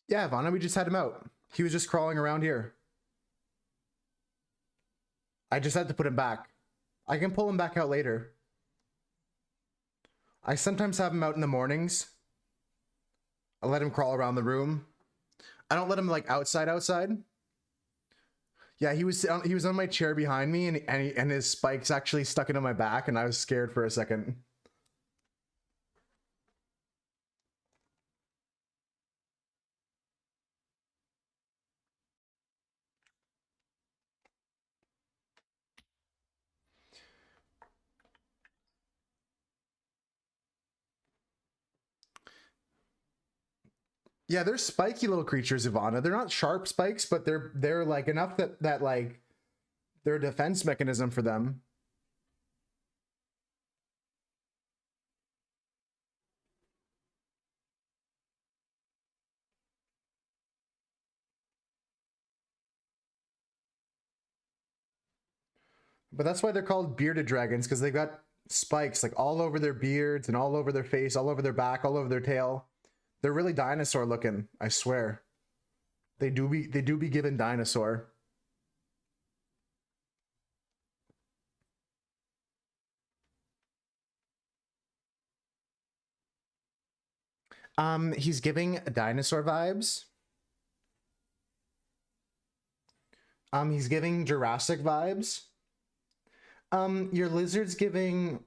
Yeah, Vana, we just had him out. He was just crawling around here. I just had to put him back. I can pull him back out later. I sometimes have him out in the mornings. I let him crawl around the room. I don't let him like outside. Yeah, he was on my chair behind me, and his spikes actually stuck into my back, and I was scared for a second. Yeah, they're spiky little creatures, Ivana. They're not sharp spikes, but they're like enough that like they're a defense mechanism for them. But that's why they're called bearded dragons, because they got spikes like all over their beards and all over their face, all over their back, all over their tail. They're really dinosaur looking, I swear. They do be given dinosaur. He's giving dinosaur vibes. He's giving Jurassic vibes. Your lizard's giving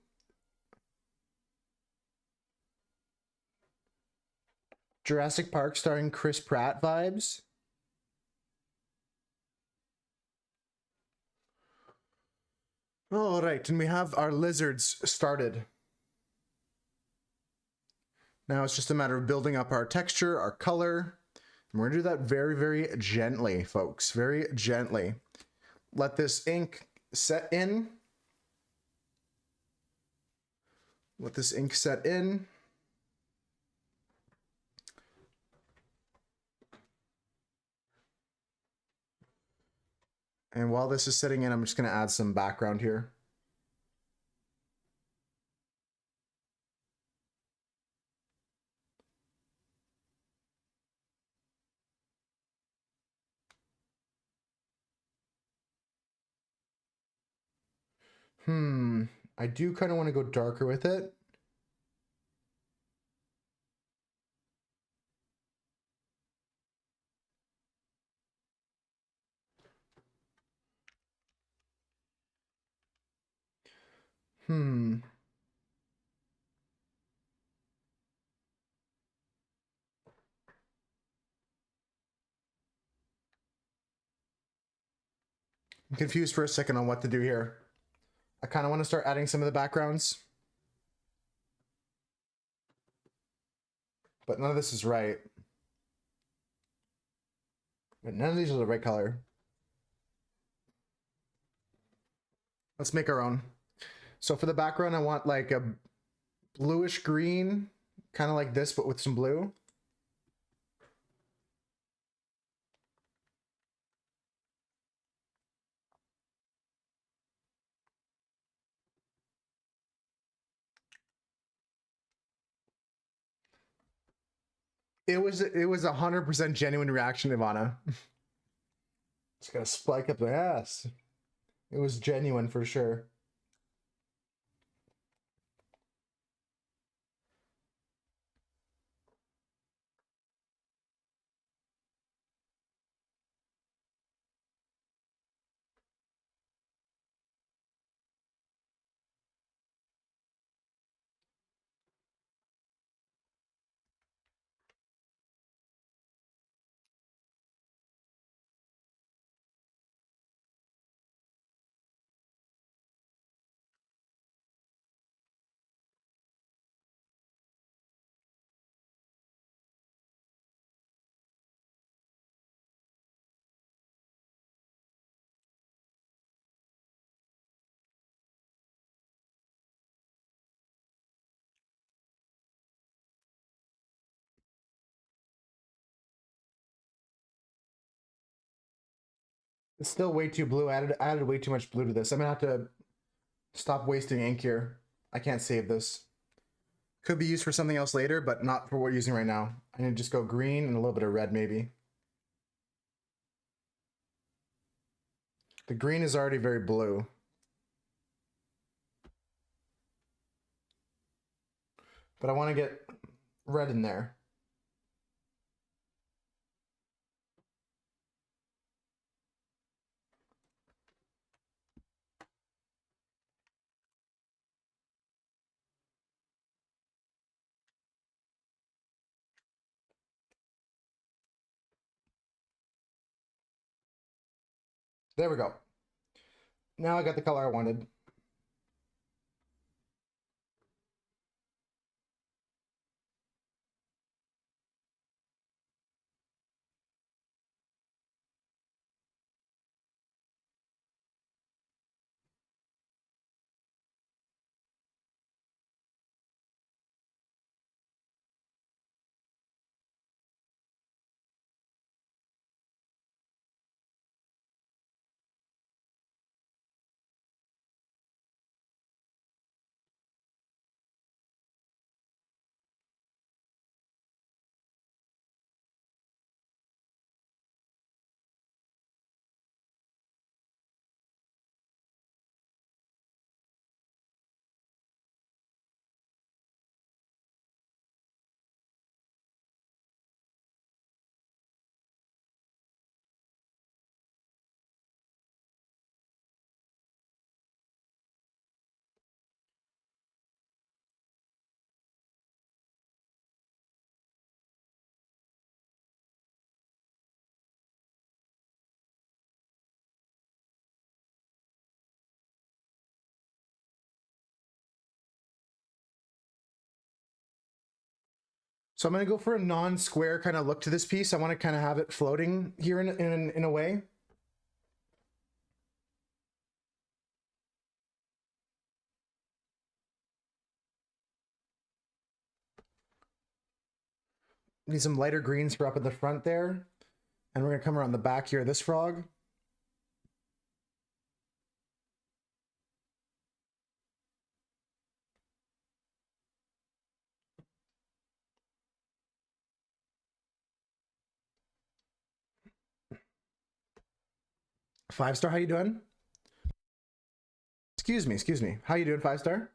Jurassic Park starring Chris Pratt vibes. All right, and we have our lizards started. Now it's just a matter of building up our texture, our color. And we're gonna do that very, very gently, folks. Very gently. Let this ink set in. Let this ink set in. And while this is setting in, I'm just gonna add some background here. I do kind of want to go darker with it. I'm confused for a second on what to do here. I kind of want to start adding some of the backgrounds, but none of this is right. But none of these are the right color. Let's make our own. So for the background, I want like a bluish green, kind of like this, but with some blue. It was 100% genuine reaction, Ivana. It's gonna spike up the ass. It was genuine for sure. It's still way too blue. I added way too much blue to this. I'm gonna have to stop wasting ink here. I can't save this. Could be used for something else later, but not for what we're using right now. I need to just go green and a little bit of red maybe. The green is already very blue. But I want to get red in there. There we go. Now I got the color I wanted. So I'm going to go for a non-square kind of look to this piece. I want to kind of have it floating here in a way. Need some lighter greens for up at the front there. And we're going to come around the back here of this frog. Five star, how you doing? Excuse me. How you doing, five star?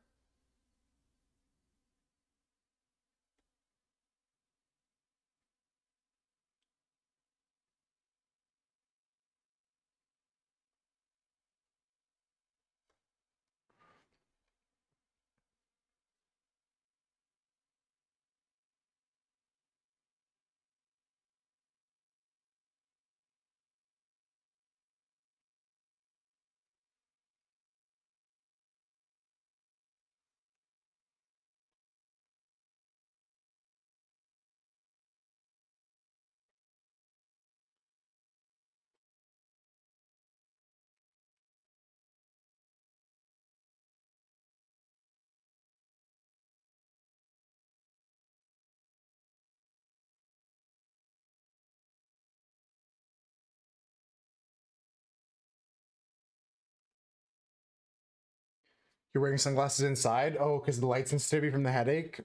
You're wearing sunglasses inside? Oh, because the light sensitivity from the headache?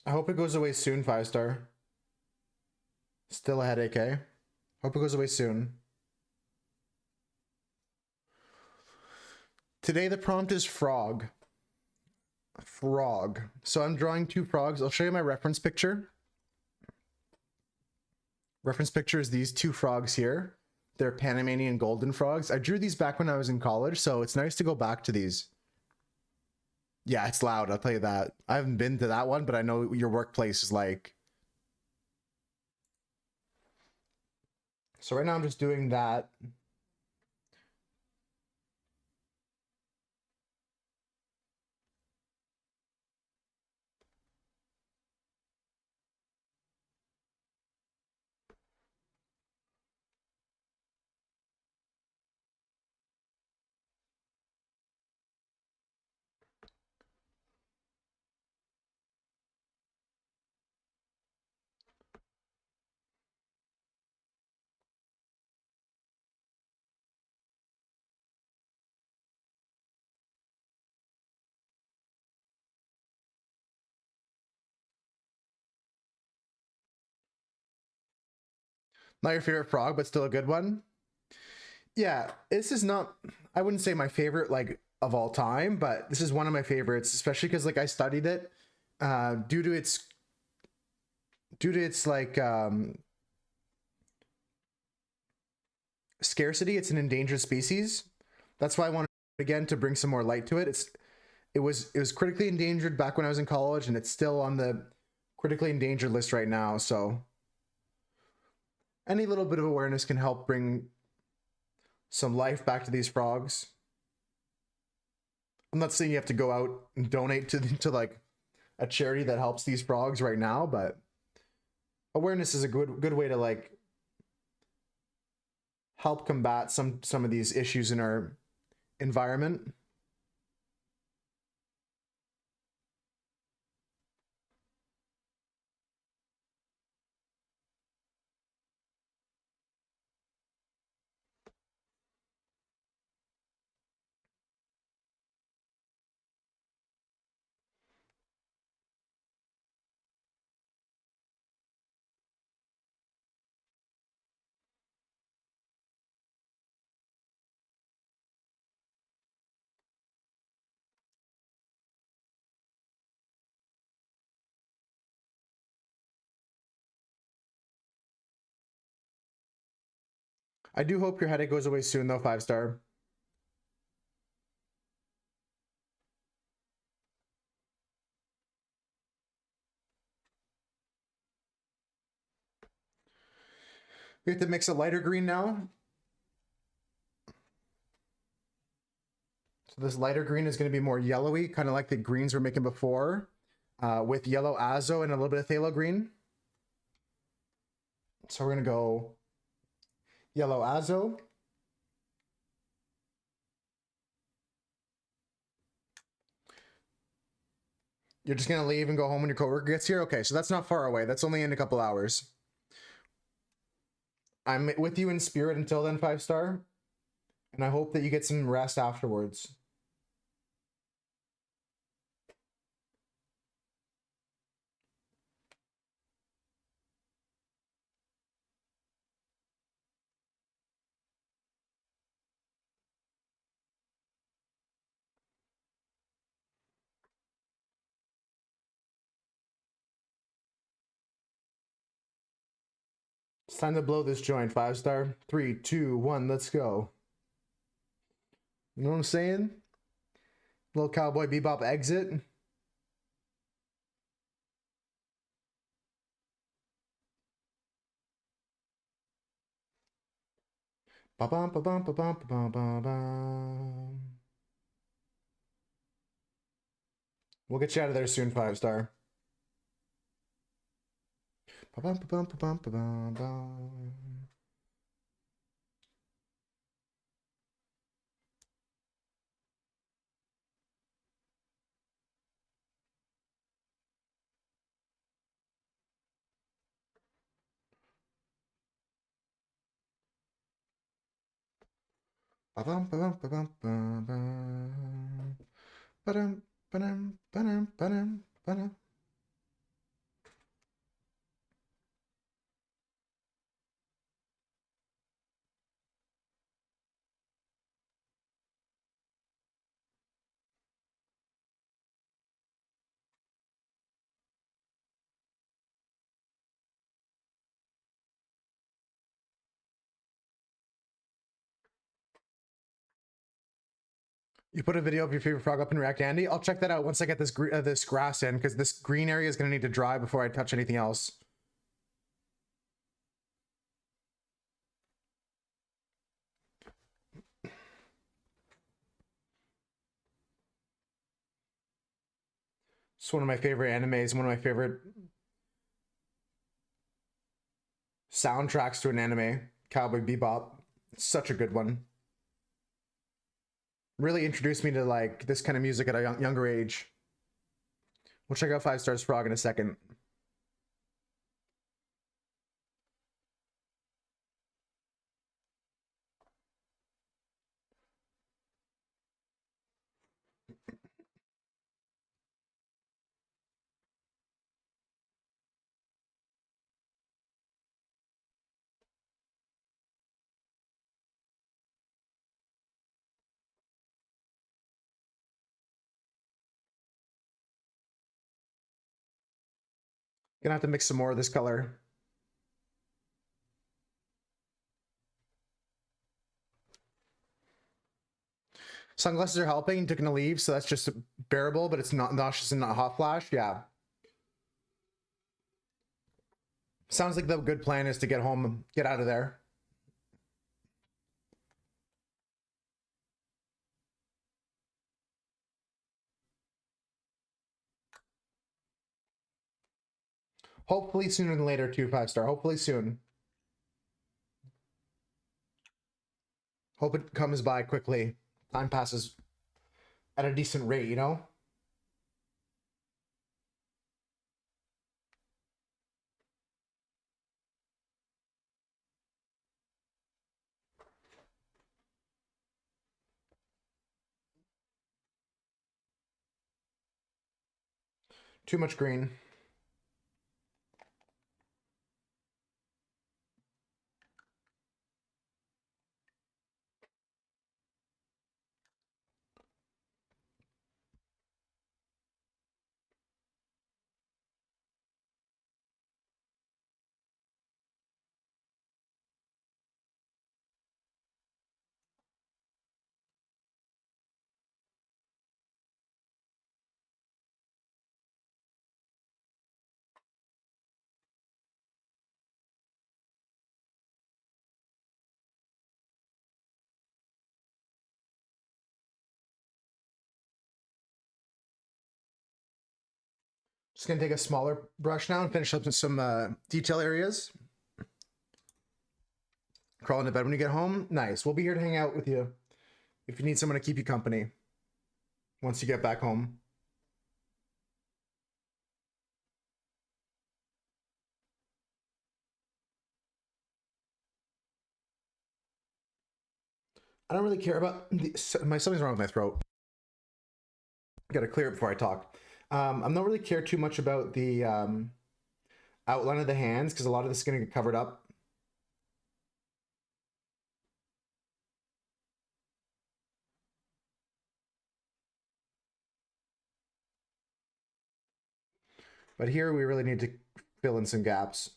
I hope it goes away soon, five star. Still a headache, eh? Hope it goes away soon. Today the prompt is frog. Frog. So I'm drawing two frogs. I'll show you my reference picture. Reference picture is these two frogs here. They're Panamanian golden frogs. I drew these back when I was in college, so it's nice to go back to these. Yeah, it's loud, I'll tell you that. I haven't been to that one, but I know your workplace is like. So right now I'm just doing that. Not your favorite frog, but still a good one. Yeah, this is not, I wouldn't say my favorite like of all time, but this is one of my favorites, especially because like I studied it due to its like scarcity. It's an endangered species. That's why I wanted again to bring some more light to it. It was critically endangered back when I was in college, and it's still on the critically endangered list right now. So any little bit of awareness can help bring some life back to these frogs. I'm not saying you have to go out and donate to like a charity that helps these frogs right now, but awareness is a good way to like help combat some of these issues in our environment. I do hope your headache goes away soon though, five star. We have to mix a lighter green now. So this lighter green is going to be more yellowy, kind of like the greens we're making before, with yellow azo and a little bit of phthalo green. So we're going to go yellow azo. You're just going to leave and go home when your coworker gets here? Okay, so that's not far away. That's only in a couple hours. I'm with you in spirit until then, 5-star. And I hope that you get some rest afterwards. It's time to blow this joint, 5-star. 3, 2, 1, let's go. You know what I'm saying? Little Cowboy Bebop exit. Ba-bum, ba-bum, ba-bum, ba-bum, ba-bum. We'll get you out of there soon, 5-star. Ba-bum, ba-bum, ba-bum, ba-bum, ba-bum. Ba-bum, ba-bum, ba-bum, ba-bum. Ba-dum, ba-dum, ba-dum, ba-dum, ba-dum. You put a video of your favorite frog up in React Andy? I'll check that out once I get this grass in, because this green area is going to need to dry before I touch anything else. It's one of my favorite animes, one of my favorite soundtracks to an anime, Cowboy Bebop. It's such a good one. Really introduced me to like this kind of music at a younger age. We'll check out 5-star's frog in a second. Gonna have to mix some more of this color. Sunglasses are helping. Took a leave, so that's just bearable, but it's not nauseous and not hot flash. Yeah. Sounds like the good plan is to get home, get out of there. Hopefully sooner than later, too, 5-star. Hopefully soon. Hope it comes by quickly. Time passes at a decent rate, you know? Too much green. Just gonna take a smaller brush now and finish up some detail areas. Crawl into bed when you get home. Nice. We'll be here to hang out with you if you need someone to keep you company once you get back home. I don't really care about something's wrong with my throat. Gotta clear it before I talk. I'm not really care too much about the outline of the hands because a lot of this is gonna get covered up. But here we really need to fill in some gaps.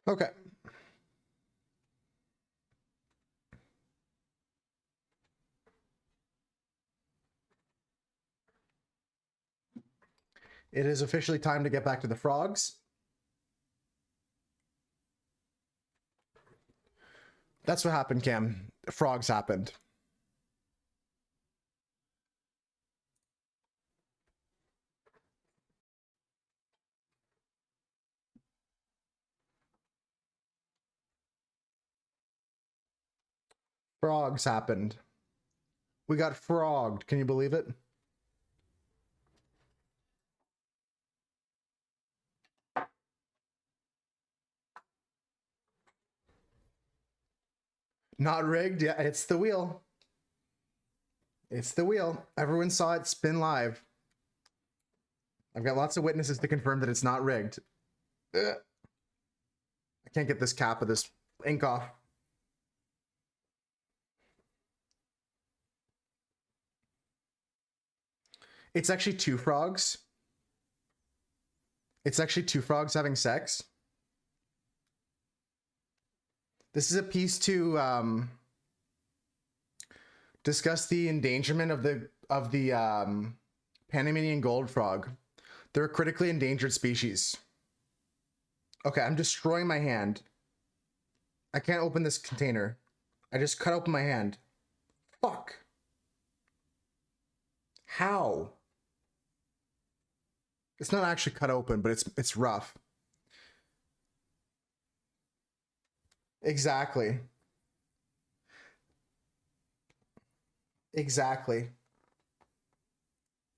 Okay. It is officially time to get back to the frogs. That's what happened, Cam. Frogs happened. Frogs happened. We got frogged. Can you believe it? Not rigged. Yeah, it's the wheel. It's the wheel. Everyone saw it spin live. I've got lots of witnesses to confirm that it's not rigged. Ugh. I can't get this cap of this ink off. It's actually two frogs. It's actually two frogs having sex. This is a piece to discuss the endangerment of the Panamanian gold frog. They're a critically endangered species. Okay, I'm destroying my hand. I can't open this container. I just cut open my hand. Fuck. How? It's not actually cut open, but it's rough. Exactly. Exactly.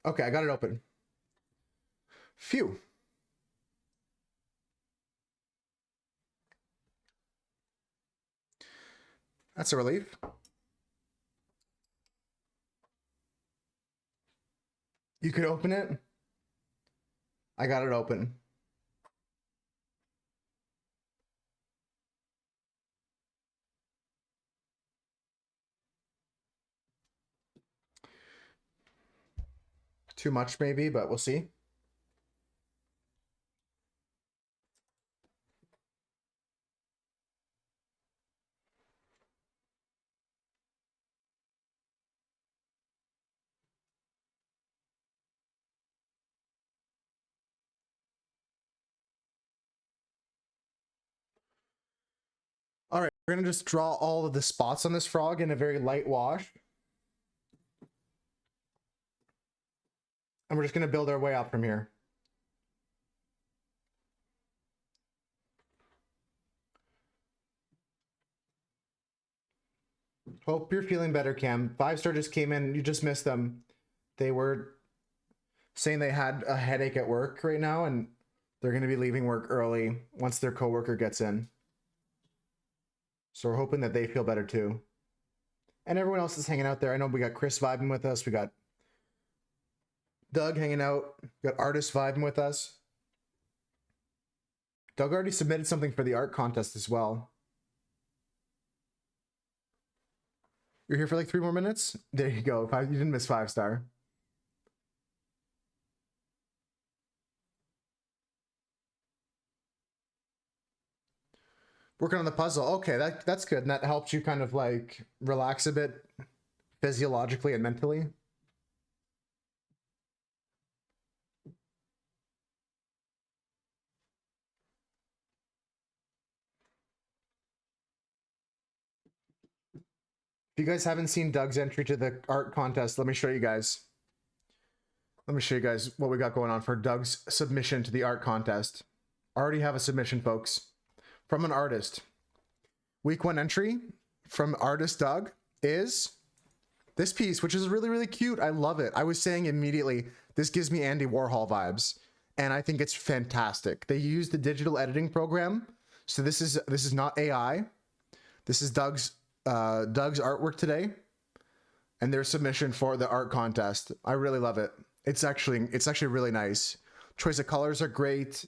Okay, I got it open. Phew. That's a relief. You could open it. I got it open. Too much maybe, but we'll see. All right, we're gonna just draw all of the spots on this frog in a very light wash. And we're just gonna build our way up from here. Hope you're feeling better, Cam. 5-star just came in. You just missed them. They were saying they had a headache at work right now, and they're going to be leaving work early once their coworker gets in. So we're hoping that they feel better too. And everyone else is hanging out there. I know we got Chris vibing with us. We got Doug hanging out. We got artists vibing with us. Doug already submitted something for the art contest as well. You're here for like 3 more minutes? There you go. You didn't miss 5-star. Working on the puzzle. Okay, that's good. And that helps you kind of like relax a bit physiologically and mentally. If you guys haven't seen Doug's entry to the art contest, let me show you guys. Let me show you guys what we got going on for Doug's submission to the art contest. Already have a submission, folks, from an artist. Week 1 entry from artist Doug is this piece, which is really, really cute. I love it. I was saying immediately, this gives me Andy Warhol vibes, and I think it's fantastic. They use the digital editing program, so this is not AI. This is Doug's artwork today, and their submission for the art contest. I really love it. It's actually really nice. Choice of colors are great.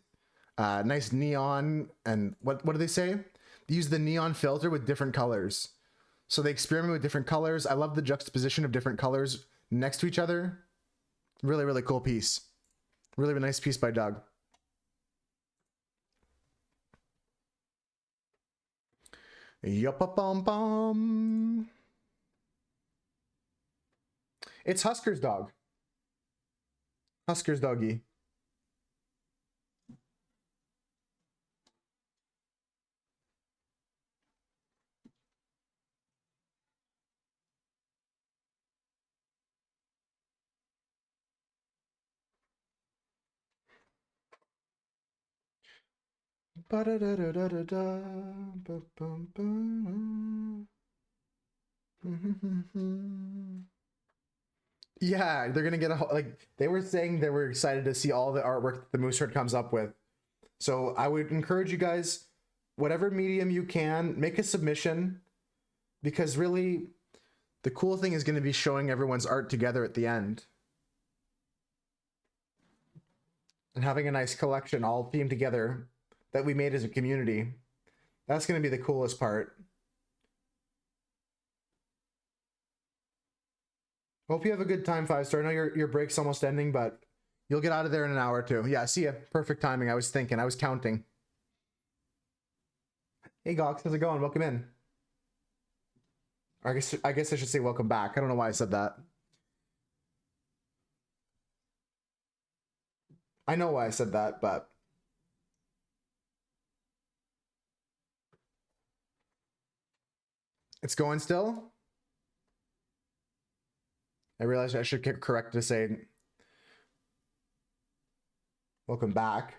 Nice neon, and what do they say? They use the neon filter with different colors. So they experiment with different colors. I love the juxtaposition of different colors next to each other. Really, really cool piece. Really, really nice piece by Doug. Yup-a-bum-bum. It's Husker's dog. Husker's doggy. Yeah, they're gonna get like they were saying they were excited to see all the artwork that the Moose Herd comes up with. So I would encourage you guys, whatever medium you can, make a submission, because really the cool thing is going to be showing everyone's art together at the end and having a nice collection all themed together that we made as a community. That's going to be the coolest part. Hope you have a good time, 5-star. I know your break's almost ending, but you'll get out of there in an hour or two. Yeah, see ya. Perfect timing. I was counting. Hey, Gox, how's it going? Welcome in. I guess I should say welcome back. I don't know why I said that. I know why I said that, but it's going still. I realized I should get correct to say welcome back.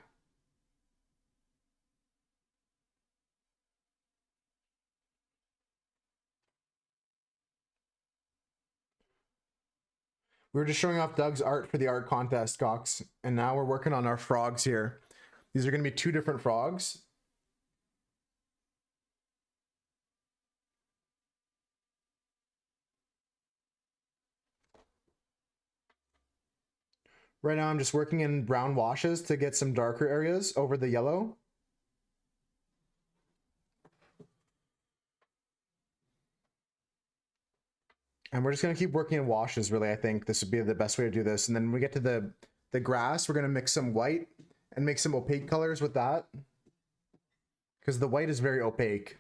We were just showing off Doug's art for the art contest, Cox, and now we're working on our frogs here. These are going to be 2 different frogs. Right now I'm just working in brown washes to get some darker areas over the yellow. And we're just going to keep working in washes, really. I think this would be the best way to do this. And then when we get to the grass, we're going to mix some white and make some opaque colors with that, because the white is very opaque.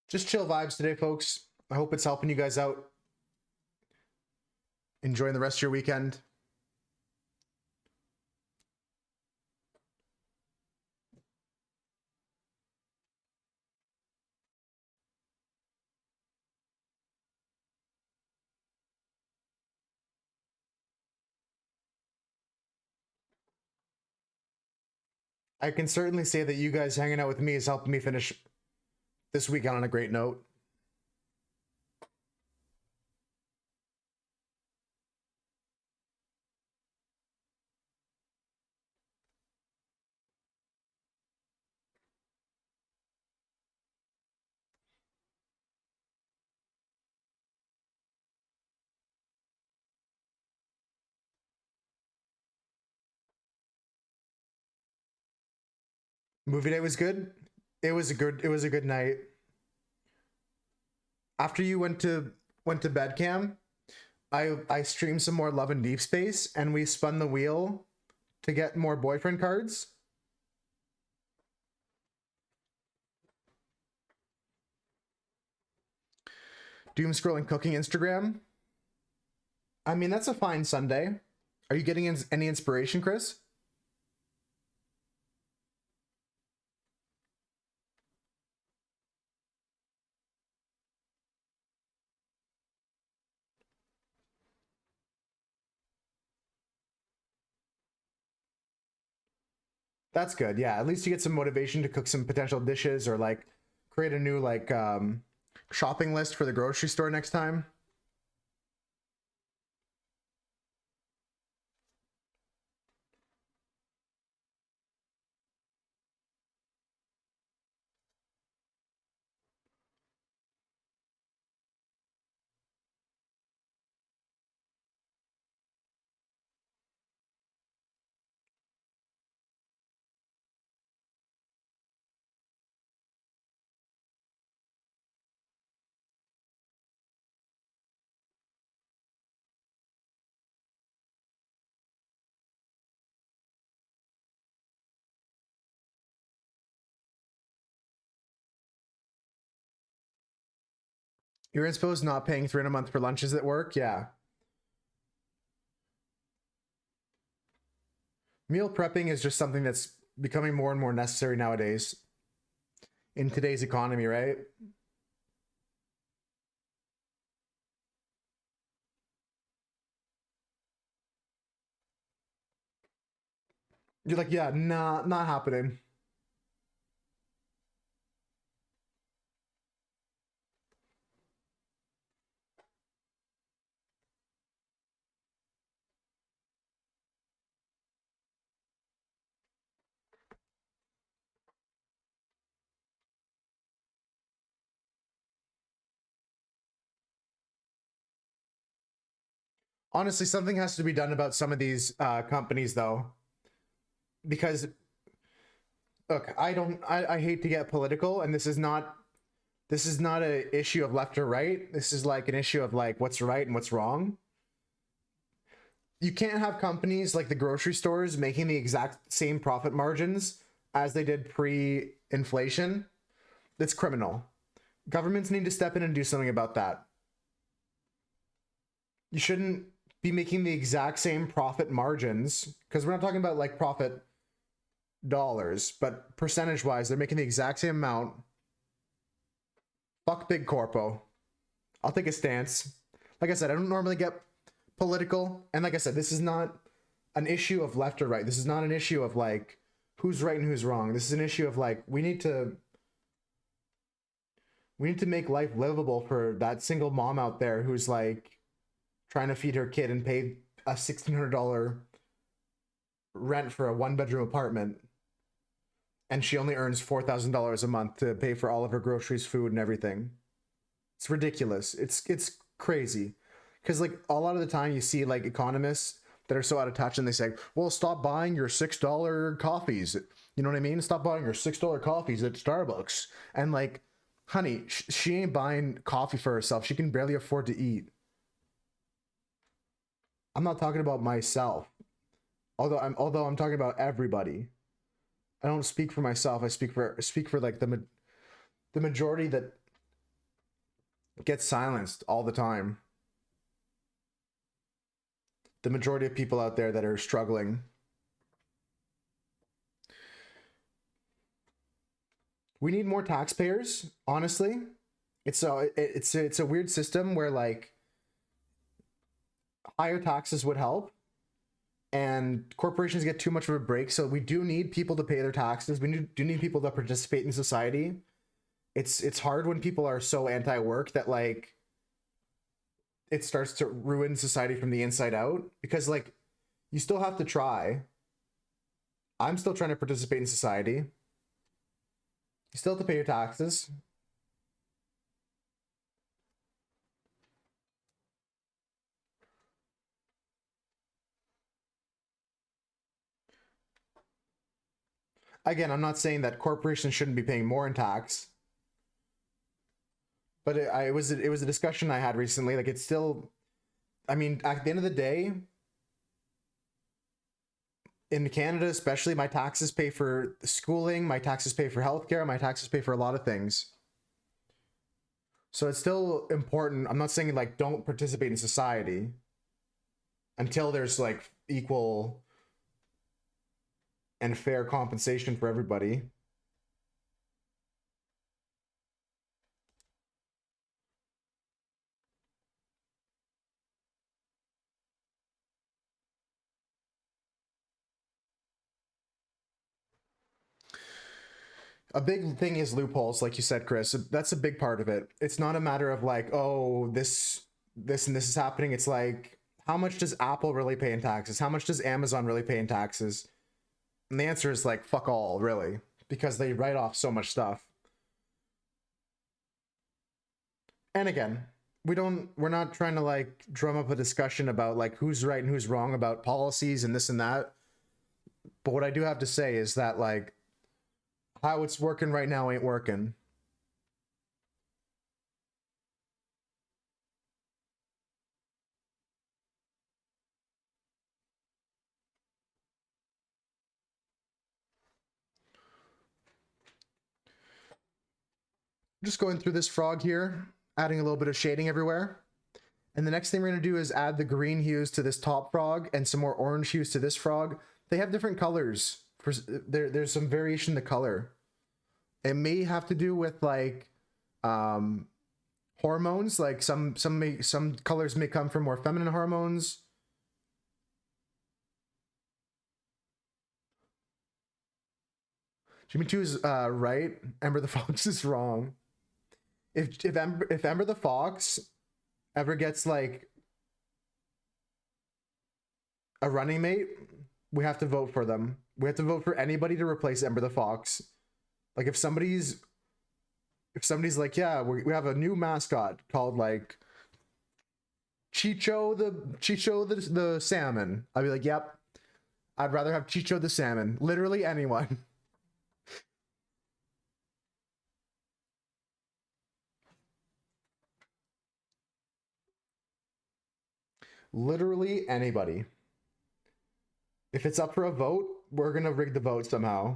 Just chill vibes today, folks. I hope it's helping you guys out. Enjoying the rest of your weekend. I can certainly say that you guys hanging out with me is helping me finish this weekend on a great note. Movie day was good. It was a good night. After you went to bed, Cam, I streamed some more Love and Deep Space, and we spun the wheel to get more boyfriend cards. Doom scrolling cooking Instagram. I mean, that's a fine Sunday. Are you getting any inspiration, Chris? That's good. Yeah, at least you get some motivation to cook some potential dishes or like create a new like shopping list for the grocery store next time. You're insposed not paying $300 a month for lunches at work. Yeah. Meal prepping is just something that's becoming more and more necessary nowadays in today's economy, right? You're like, yeah, nah, not happening. Honestly, something has to be done about some of these companies, though, because look, I hate to get political, and this is not a issue of left or right. This is like an issue of like what's right and what's wrong. You can't have companies like the grocery stores making the exact same profit margins as they did pre-inflation. That's criminal. Governments need to step in and do something about that. You shouldn't be making the exact same profit margins because we're not talking about like profit dollars, but percentage wise, they're making the exact same amount. Fuck big corpo. I'll take a stance. Like I said, I don't normally get political, and like I said, this is not an issue of left or right. This is not an issue of like who's right and who's wrong. This is an issue of like we need to make life livable for that single mom out there who's like trying to feed her kid and pay a $1,600 rent for a one-bedroom apartment, and she only earns $4,000 a month to pay for all of her groceries, food, and everything. It's ridiculous. It's crazy. Because like a lot of the time you see like economists that are so out of touch and they say, well, stop buying your $6 coffees. You know what I mean? Stop buying your $6 coffees at Starbucks. And like, honey, she ain't buying coffee for herself. She can barely afford to eat. I'm not talking about myself. Although I'm talking about everybody. I don't speak for myself. I speak for like the majority that gets silenced all the time. The majority of people out there that are struggling. We need more taxpayers, honestly. It's a weird system where like higher taxes would help, and corporations get too much of a break. So we do need people to pay their taxes. Do need people to participate in society. It's hard when people are so anti-work that like it starts to ruin society from the inside out, because like you still have to try. I'm still trying to participate in society. You still have to pay your taxes. Again, I'm not saying that corporations shouldn't be paying more in tax, but it was a discussion I had recently. Like it's still, I mean, at the end of the day, in Canada especially, my taxes pay for schooling, my taxes pay for healthcare, my taxes pay for a lot of things. So it's still important. I'm not saying like don't participate in society until there's like equal and fair compensation for everybody. A big thing is loopholes, like you said, Chris. That's a big part of it. It's not a matter of like, oh, this and this is happening. It's like, how much does Apple really pay in taxes? How much does Amazon really pay in taxes? And the answer is like, fuck all, really, because they write off so much stuff. And again, we're not trying to like drum up a discussion about like who's right and who's wrong about policies and this and that. But what I do have to say is that like how it's working right now ain't working. Just going through this frog here, adding a little bit of shading everywhere. And the next thing we're going to do is add the green hues to this top frog and some more orange hues to this frog. They have different colors. There's some variation in the color. It may have to do with like hormones. Like some colors may come from more feminine hormones. Jimmy 2 is right. Ember the Fox is wrong. If Ember the Fox ever gets like a running mate, we have to vote for them. We have to vote for anybody to replace Ember the Fox. Like if somebody's like, yeah, we have a new mascot called like Chicho the salmon, I'd be like, yep, I'd rather have Chicho the salmon. Literally anyone. Literally anybody. If it's up for a vote, we're gonna rig the vote somehow.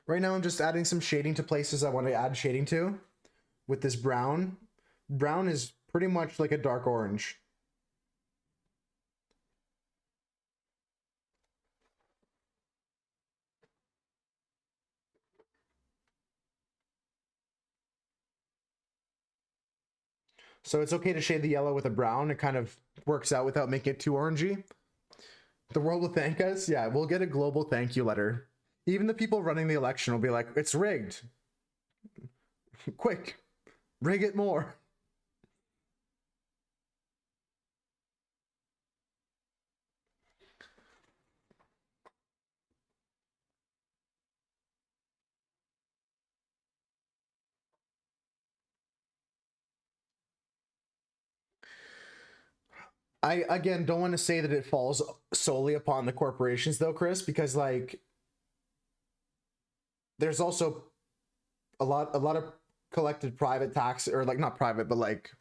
Right now I'm just adding some shading to places I want to add shading to with this brown. Brown is pretty much like a dark orange. So it's okay to shade the yellow with a brown. It kind of works out without making it too orangey. The world will thank us. Yeah, we'll get a global thank you letter. Even the people running the election will be like, it's rigged. Quick, rig it more. I again don't want to say that it falls solely upon the corporations though, Chris, because like there's also a lot of collected private tax, or like not private, but like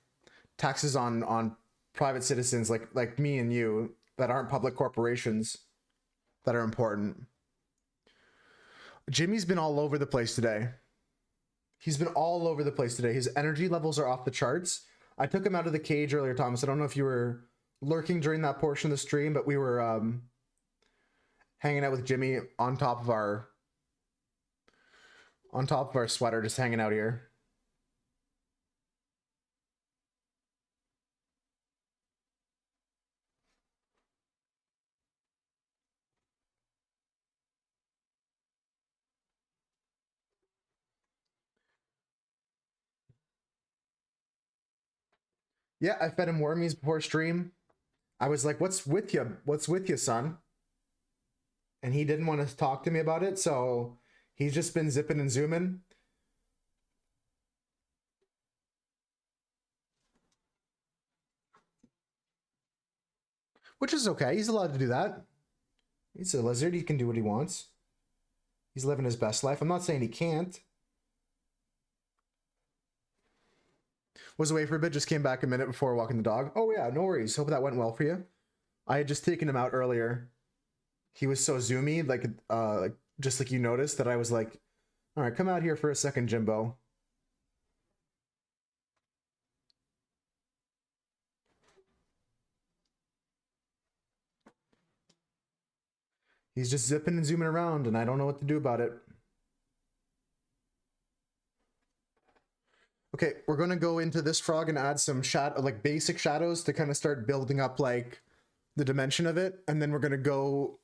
taxes on private citizens like me and you that aren't public corporations that are important. Jimmy's been all over the place today. He's been all over the place today. His energy levels are off the charts. I took him out of the cage earlier, Thomas. I don't know if you were lurking during that portion of the stream, but we were hanging out with Jimmy on top of our on top of our sweater, just hanging out here. Yeah, I fed him wormies before stream. I was like, "What's with you? What's with you, son?" And he didn't want to talk to me about it, so he's just been zipping and zooming. Which is okay. He's allowed to do that. He's a lizard. He can do what he wants. He's living his best life. I'm not saying he can't. Was away for a bit, just came back a minute before walking the dog. Oh yeah, no worries. Hope that went well for you. I had just taken him out earlier. He was so zoomy, like just like you noticed, that I was like, all right, come out here for a second, Jimbo. He's just zipping and zooming around, and I don't know what to do about it. Okay, we're gonna go into this frog and add some shadow, like basic shadows, to kind of start building up like the dimension of it, and then we're gonna go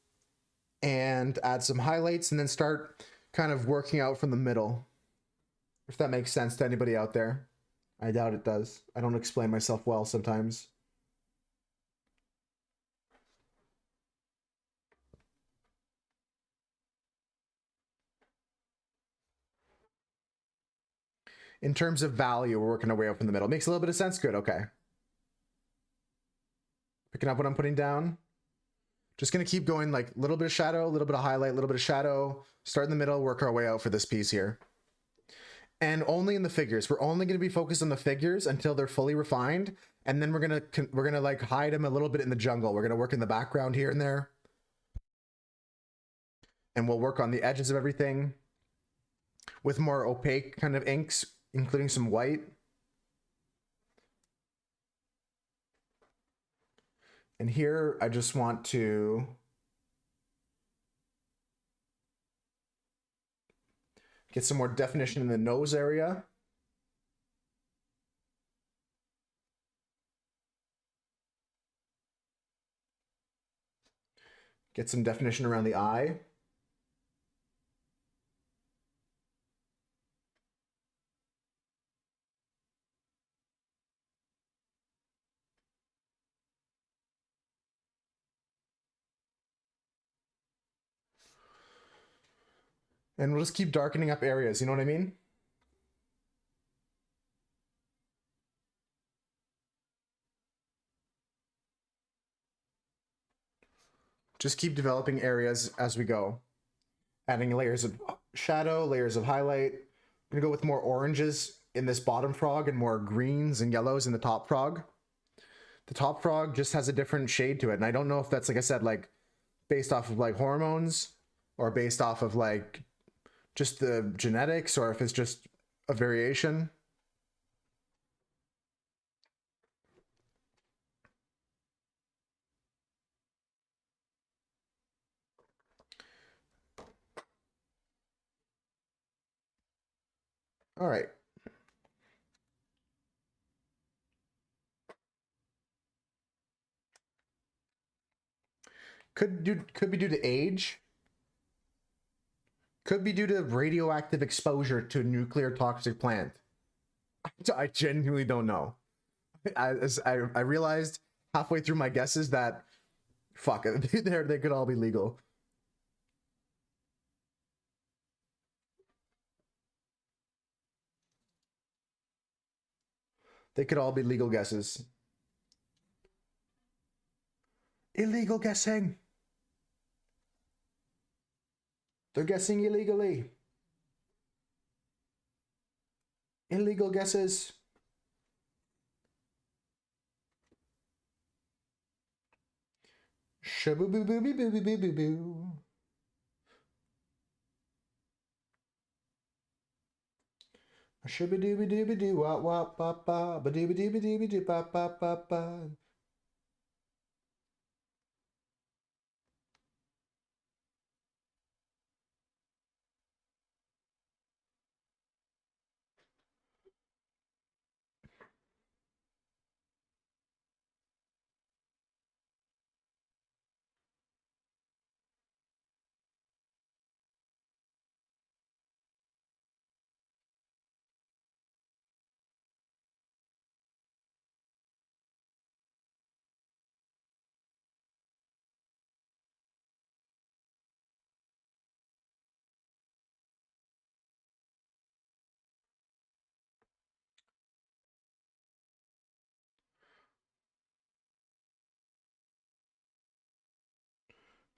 and add some highlights, and then start kind of working out from the middle. If that makes sense to anybody out there. I doubt it does. I don't explain myself well sometimes. In terms of value, we're working our way up from the middle. Makes a little bit of sense. Good. Okay. Picking up what I'm putting down. Just going to keep going, like a little bit of shadow, a little bit of highlight, a little bit of shadow. Start in the middle, work our way out for this piece here. And only in the figures. We're only going to be focused on the figures until they're fully refined. And then we're gonna like hide them a little bit in the jungle. We're going to work in the background here and there. And we'll work on the edges of everything with more opaque kind of inks, including some white. And here I just want to get some more definition in the nose area. Get some definition around the eye. And we'll just keep darkening up areas, you know what I mean? Just keep developing areas as we go. Adding layers of shadow, layers of highlight. I'm gonna go with more oranges in this bottom frog and more greens and yellows in the top frog. The top frog just has a different shade to it. And I don't know if that's, like I said, like based off of like hormones or based off of like just the genetics, or if it's just a variation. All right. Could be due to age. Could be due to radioactive exposure to a nuclear toxic plant. I genuinely don't know. I realized halfway through my guesses that fuck it, they could all be legal. They could all be legal guesses. Illegal guessing. They're guessing illegally. Illegal guesses. Shaboo boo boo boo boo boo boo boo. Shabba dooba dooba doo wop wop ba ba ba dooba dooba dooba doo ba ba ba ba.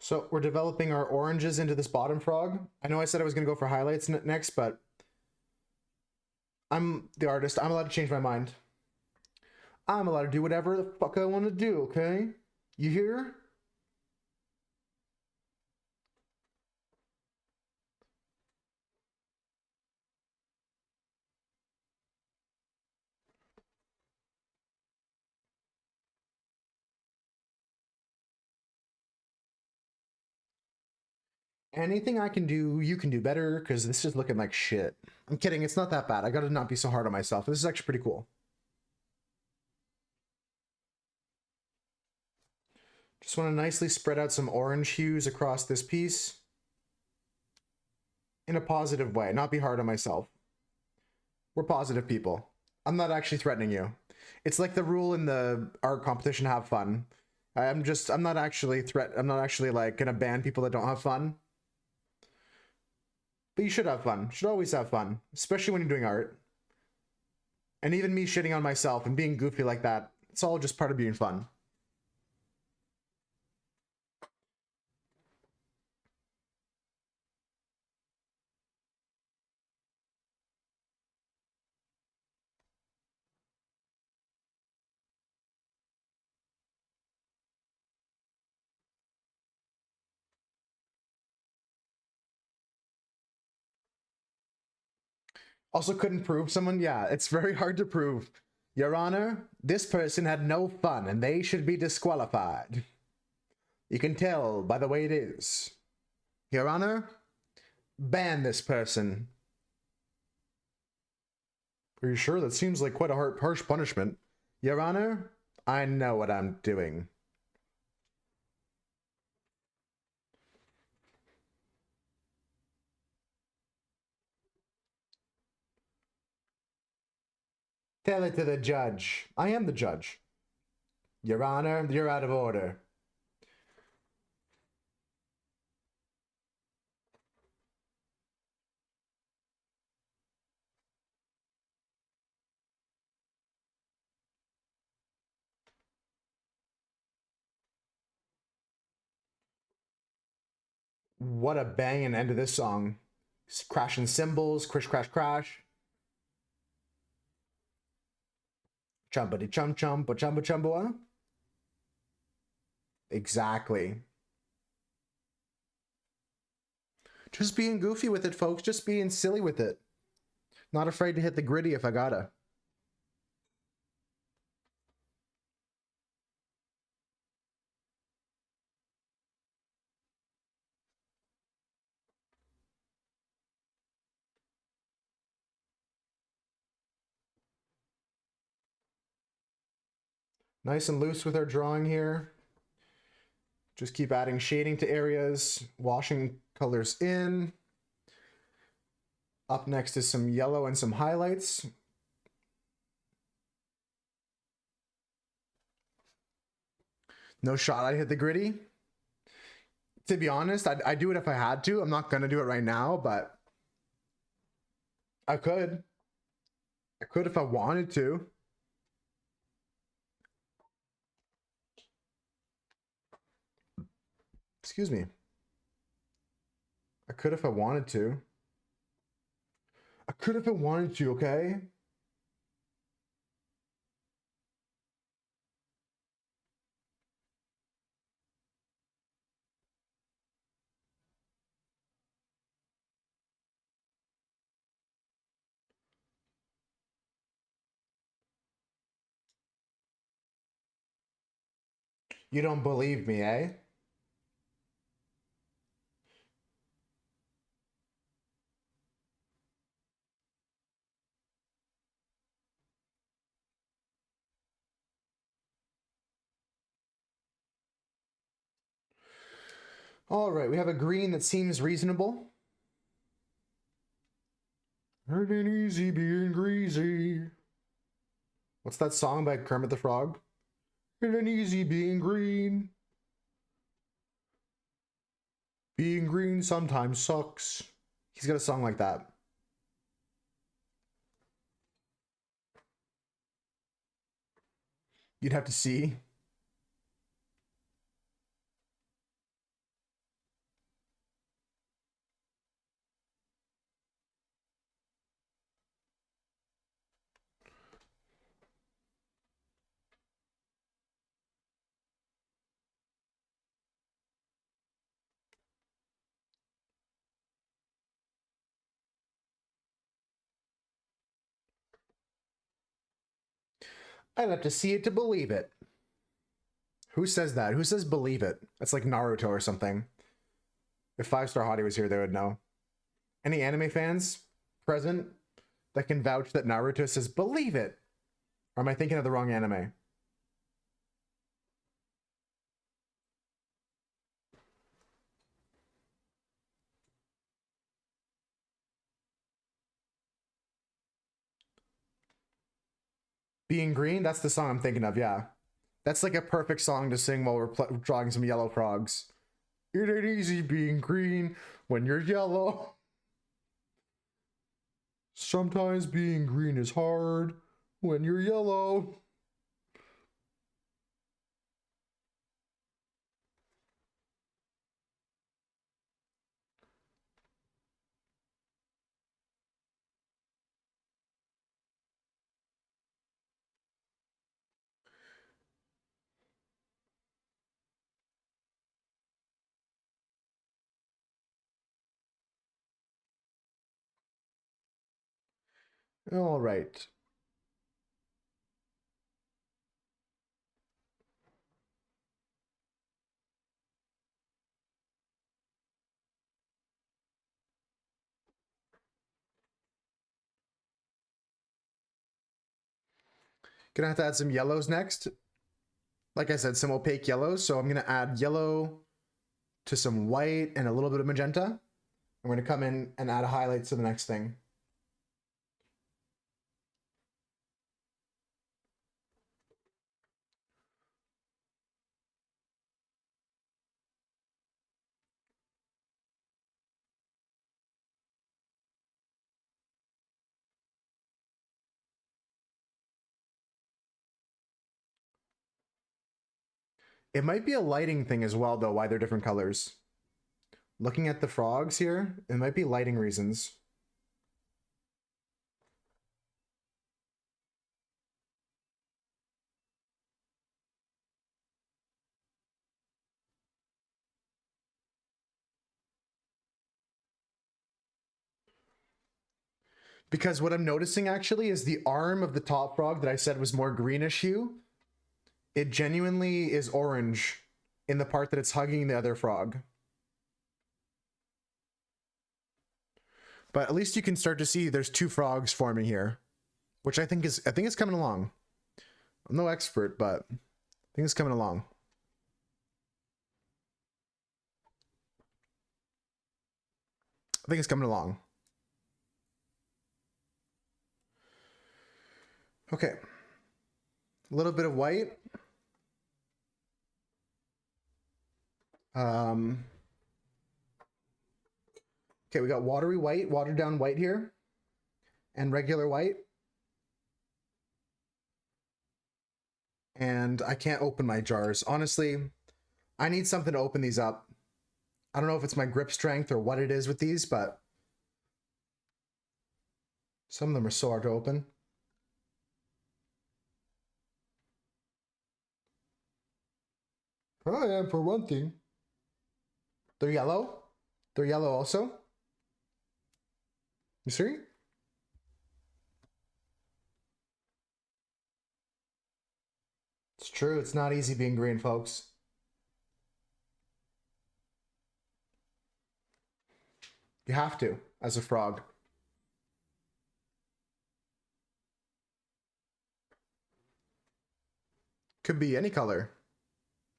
So we're developing our oranges into this bottom frog. I know I said I was going to go for highlights next, but I'm the artist. I'm allowed to change my mind. I'm allowed to do whatever the fuck I want to do, okay? You hear? Anything I can do, you can do better, because this is looking like shit. I'm kidding, it's not that bad. I gotta not be so hard on myself. This is actually pretty cool. Just want to nicely spread out some orange hues across this piece in a positive way, not be hard on myself. We're positive people. I'm not actually threatening you. It's like the rule in the art competition, have fun. I'm not actually like gonna ban people that don't have fun. But you should have fun. You should always have fun, especially when you're doing art. And even me shitting on myself and being goofy like that, it's all just part of being fun. Also couldn't prove someone? Yeah, it's very hard to prove. Your Honor, this person had no fun and they should be disqualified. You can tell by the way it is. Your Honor, ban this person. Are you sure? That seems like quite a harsh punishment. Your Honor, I know what I'm doing. Tell it to the judge. I am the judge. Your Honor, you're out of order. What a banging end to this song. Crashing cymbals, crash, crash, crash. Chumpity chum chum, chumba chumba. Exactly. Just being goofy with it, folks. Just being silly with it. Not afraid to hit the gritty if I gotta. Nice and loose with our drawing here. Just keep adding shading to areas, washing colors in. Up next is some yellow and some highlights. No shot I hit the gritty. To be honest, I'd do it if I had to. I'm not gonna do it right now, but I could. I could if I wanted to. Excuse me. I could if I wanted to. I could if I wanted to, okay? You don't believe me, eh? All right, we have a green that seems reasonable. It ain't easy being greasy. What's that song by Kermit the Frog? It ain't easy being green. Being green sometimes sucks. He's got a song like that. You'd have to see. I'd have to see it to believe it. Who says that? Who says believe it? That's like Naruto or something. If 5-Star Hottie was here, they would know. Any anime fans present that can vouch that Naruto says believe it? Or am I thinking of the wrong anime? Being Green, that's the song I'm thinking of, yeah. That's like a perfect song to sing while we're drawing some yellow frogs. It ain't easy being green when you're yellow. Sometimes being green is hard when you're yellow. All right. Gonna have to add some yellows next. Like I said, some opaque yellows. So I'm gonna add yellow to some white and a little bit of magenta. I'm gonna come in and add highlights to the next thing. It might be a lighting thing as well, though, why they're different colors. Looking at the frogs here, it might be lighting reasons. Because what I'm noticing actually is the arm of the top frog that I said was more greenish hue. It genuinely is orange in the part that it's hugging the other frog. But at least you can start to see there's two frogs forming here, which I think is coming along. I'm no expert, but I think it's coming along. I think it's coming along. Okay. A little bit of white. Okay, we got watery white, watered down white here, and regular white. And I can't open my jars. Honestly, I need something to open these up. I don't know if it's my grip strength or what it is with these, but some of them are so hard to open. Oh yeah, for one thing. They're yellow. They're yellow also. You see? It's true. It's not easy being green, folks. You have to, as a frog. Could be any color.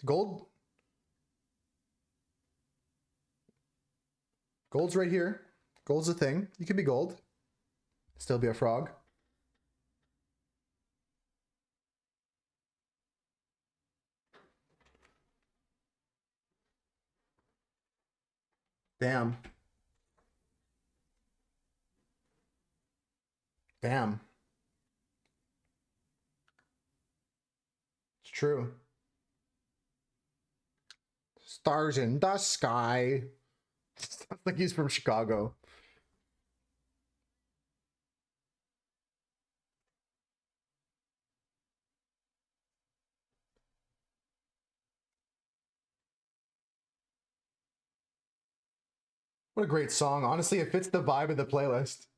Gold. Gold's right here. Gold's a thing. You could be gold. Still be a frog. Damn. Damn. It's true. Stars in the sky. Sounds like he's from Chicago. What a great song. Honestly, it fits the vibe of the playlist.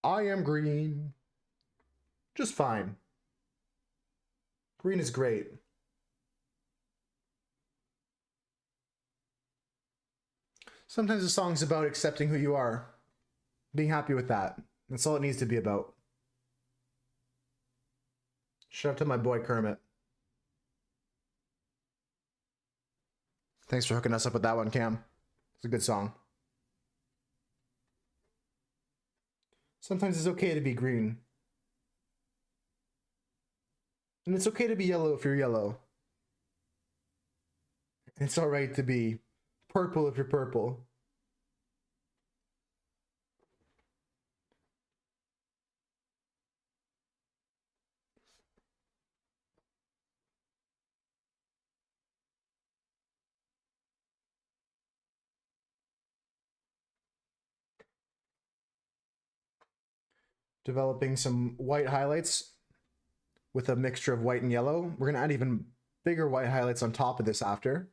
I am green. Just fine. Green is great. Sometimes a song's about accepting who you are, being happy with that. That's all it needs to be about. Shout out to my boy Kermit. Thanks for hooking us up with that one, Cam. It's a good song. Sometimes it's okay to be green. And it's okay to be yellow if you're yellow. And it's alright to be purple if you're purple. Developing some white highlights with a mixture of white and yellow. We're going to add even bigger white highlights on top of this after.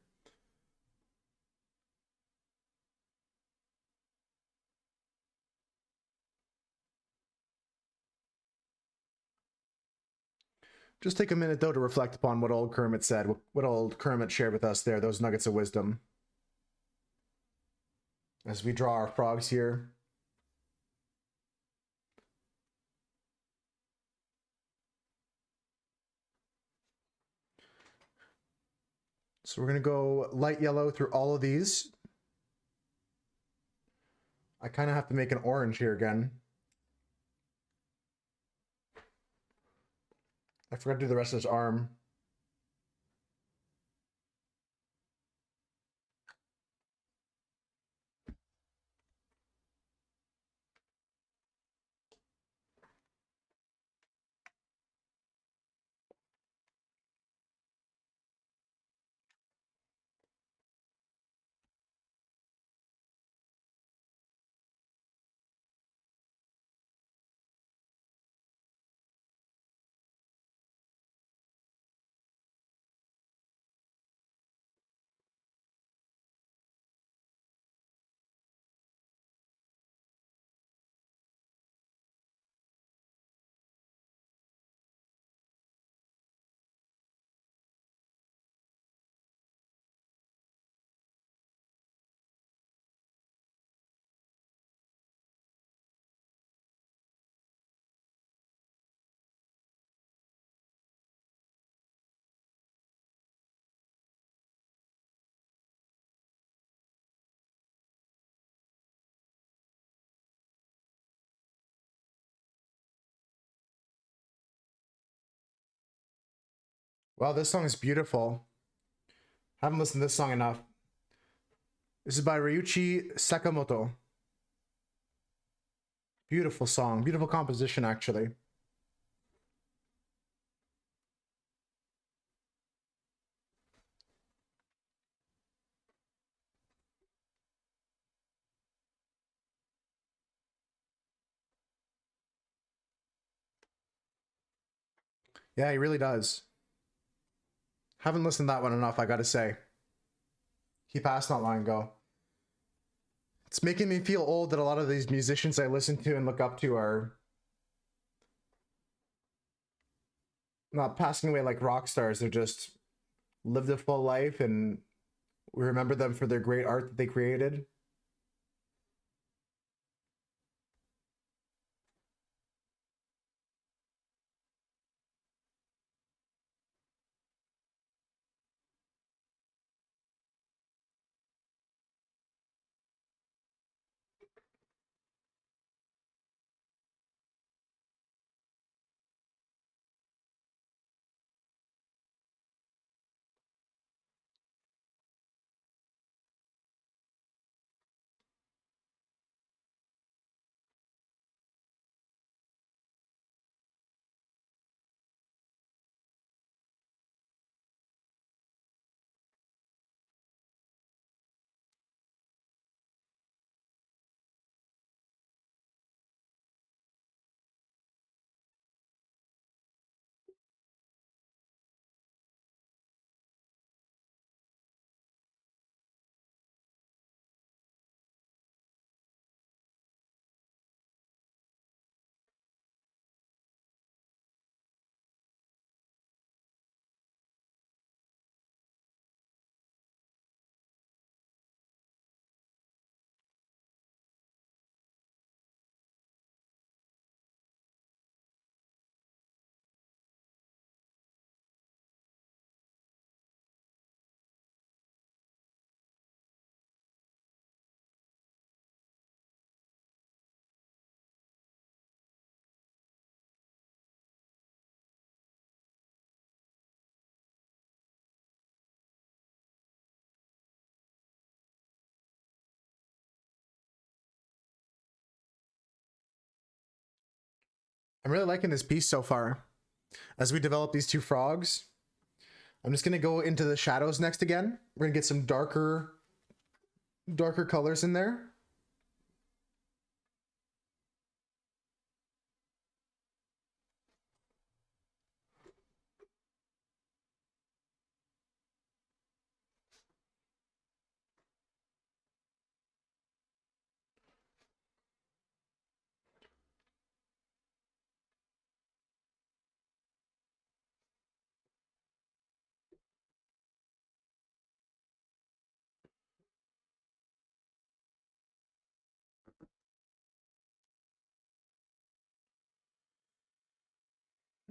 Just take a minute, though, to reflect upon what old Kermit said, what old Kermit shared with us there, those nuggets of wisdom. As we draw our frogs here. So we're going to go light yellow through all of these. I kind of have to make an orange here again. I forgot to do the rest of his arm. Wow, this song is beautiful. Haven't listened to this song enough. This is by Ryuichi Sakamoto. Beautiful song, beautiful composition, actually. Yeah, he really does. Haven't listened to that one enough, I gotta say. He passed not long ago. It's making me feel old that a lot of these musicians I listen to and look up to are not passing away like rock stars. They're just lived a full life and we remember them for their great art that they created. I'm really liking this piece so far. As we develop these two frogs, I'm just gonna go into the shadows next again. We're gonna get some darker colors in there.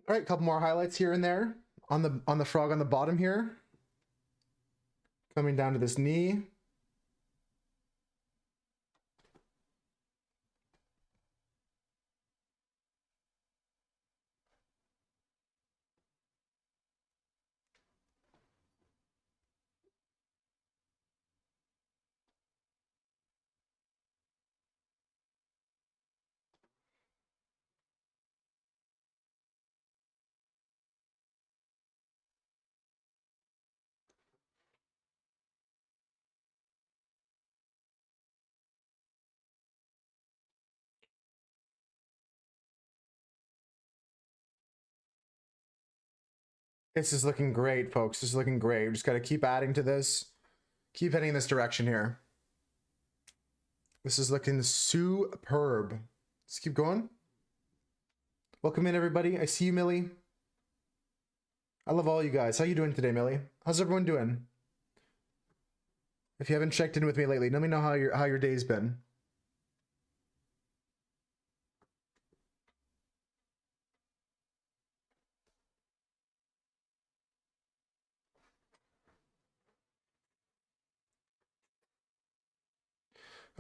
All right, a couple more highlights here and there on the frog on the bottom here. Coming down to this knee. This is looking great, folks. This is looking great. We just got to keep adding to this. Keep heading in this direction here. This is looking superb. Let's keep going. Welcome in, everybody. I see you, Millie. I love all you guys. How you doing today, Millie? How's everyone doing? If you haven't checked in with me lately, let me know how your day's been.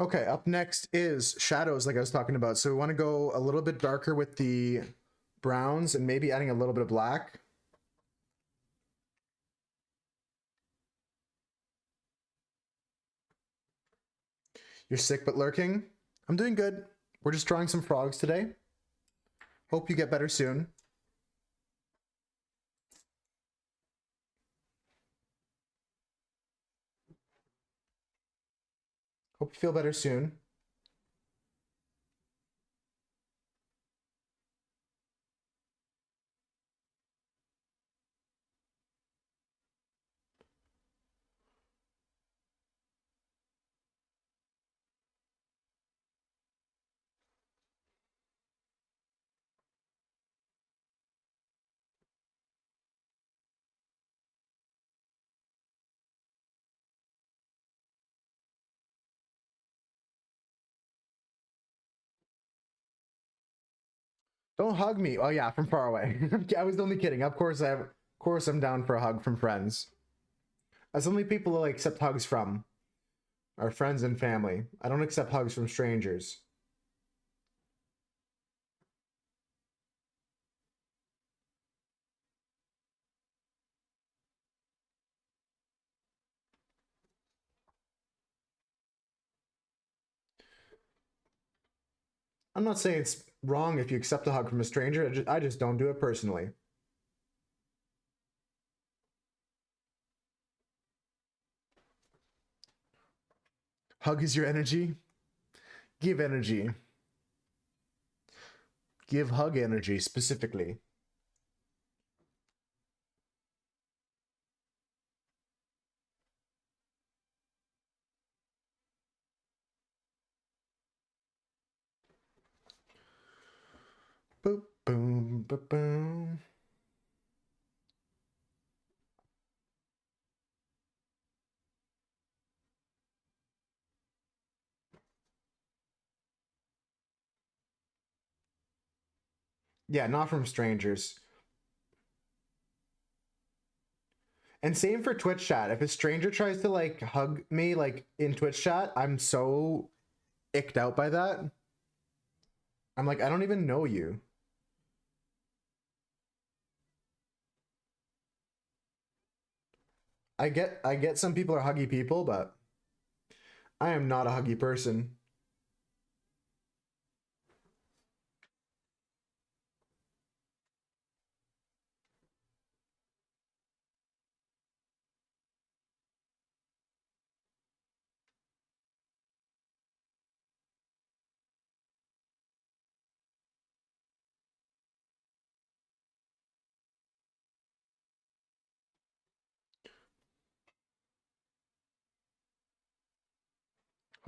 Okay, up next is shadows, like I was talking about. So we want to go a little bit darker with the browns and maybe adding a little bit of black. You're sick but lurking? I'm doing good. We're just drawing some frogs today. Hope you get better soon. Hope you feel better soon. Don't hug me. Oh yeah, from far away. I was only kidding. Of course I'm down for a hug from friends. As only people I accept hugs from are friends and family. I don't accept hugs from strangers. I'm not saying it's wrong if you accept a hug from a stranger. I just don't do it personally. Hug is your energy. Give energy. Give hug energy specifically. Boop, boom, boop, boom. Yeah, not from strangers. And same for Twitch chat. If a stranger tries to like hug me like in Twitch chat, I'm so icked out by that. I'm like, I don't even know you. I get some people are huggy people, but I am not a huggy person.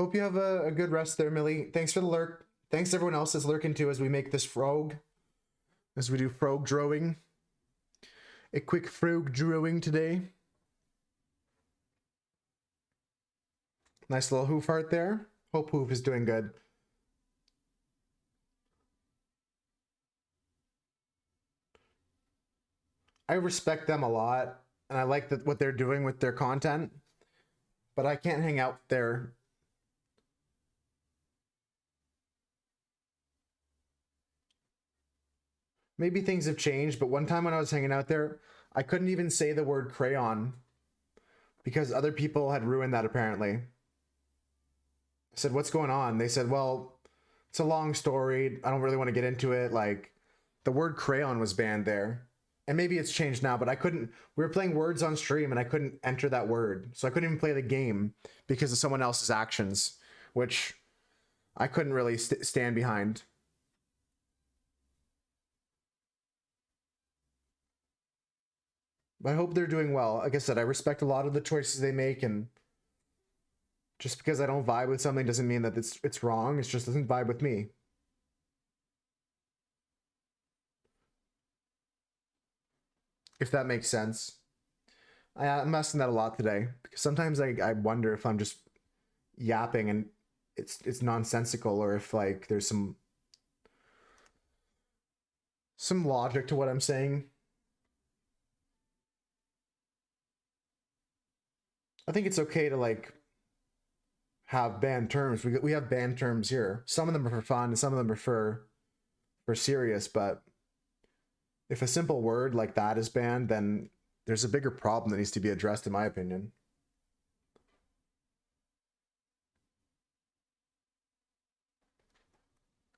Hope you have a good rest there, Millie. Thanks for the lurk. Thanks to everyone else that's lurking too as we make this frog. As we do frog drawing. A quick frog drawing today. Nice little hoof heart there. Hope Hoof is doing good. I respect them a lot, and I like what they're doing with their content, but I can't hang out there. Maybe things have changed, but one time when I was hanging out there, I couldn't even say the word crayon because other people had ruined that apparently. I said, what's going on? They said, well, it's a long story. I don't really want to get into it. Like, the word crayon was banned there. And maybe it's changed now, but I couldn't. We were playing words on stream and I couldn't enter that word. So I couldn't even play the game because of someone else's actions, which I couldn't really stand behind. But I hope they're doing well. Like I said, I respect a lot of the choices they make, and just because I don't vibe with something doesn't mean that it's wrong. It just doesn't vibe with me. If that makes sense. I'm asking that a lot today because sometimes I wonder if I'm just yapping and it's nonsensical, or if like there's some logic to what I'm saying. I think it's okay to like have banned terms. We have banned terms here. Some of them are for fun, and some of them are for serious. But if a simple word like that is banned, then there's a bigger problem that needs to be addressed, in my opinion.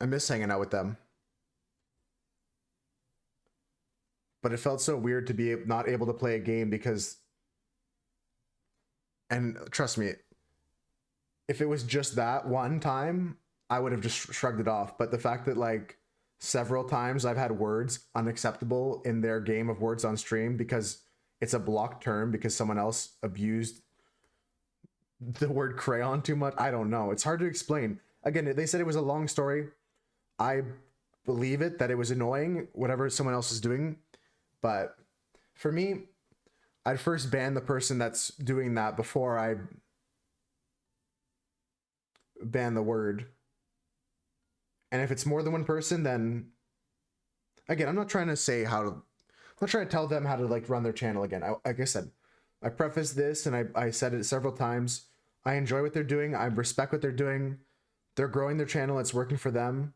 I miss hanging out with them. But it felt so weird to be not able to play a game because, and trust me, if it was just that one time, I would have just shrugged it off. But the fact that like several times I've had words unacceptable in their game of words on stream because it's a blocked term because someone else abused the word crayon too much. I don't know. It's hard to explain. Again, they said it was a long story. I believe it, that it was annoying, whatever someone else is doing. But for me, I'd first ban the person that's doing that before I ban the word. And if it's more than one person, then again, I'm not trying to say how to, I'm not trying to tell them how to like run their channel again. Like I said, I prefaced this and I said it several times. I enjoy what they're doing. I respect what they're doing. They're growing their channel. It's working for them.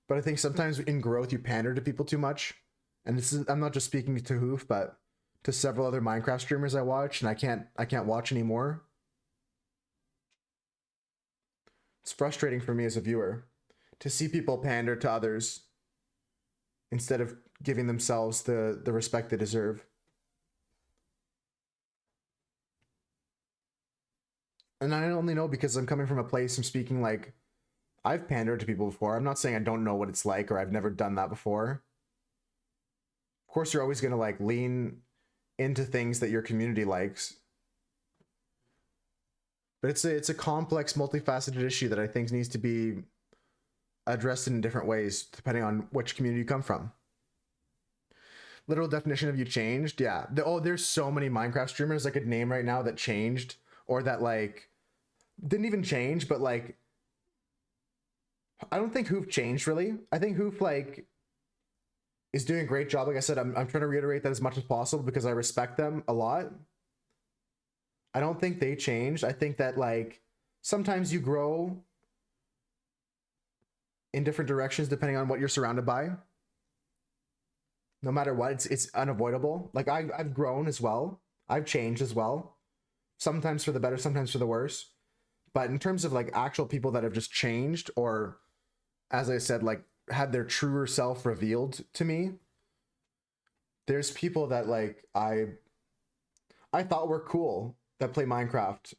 But I think sometimes in growth, you pander to people too much. And this is, I'm not just speaking to Hoof, but to several other Minecraft streamers I watch, and I can't watch anymore. It's frustrating for me as a viewer to see people pander to others instead of giving themselves the respect they deserve. And I only know because I'm coming from a place, I'm speaking like I've pandered to people before. I'm not saying I don't know what it's like or I've never done that before. Of course, you're always going to like lean into things that your community likes. But it's a complex, multifaceted issue that I think needs to be addressed in different ways depending on which community you come from. Literal definition of you changed, yeah. There's so many Minecraft streamers I could name right now that changed, or that like didn't even change, but like I don't think Hoof changed really. I think Hoof like is doing a great job. Like I said, I'm trying to reiterate that as much as possible because I respect them a lot. I don't think they changed. I think that like sometimes you grow in different directions depending on what you're surrounded by. No matter what, it's unavoidable. Like I've grown as well. I've changed as well. Sometimes for the better, sometimes for the worse. But in terms of like actual people that have just changed, or as I said, like had their truer self revealed to me, there's people that like I thought were cool that play Minecraft.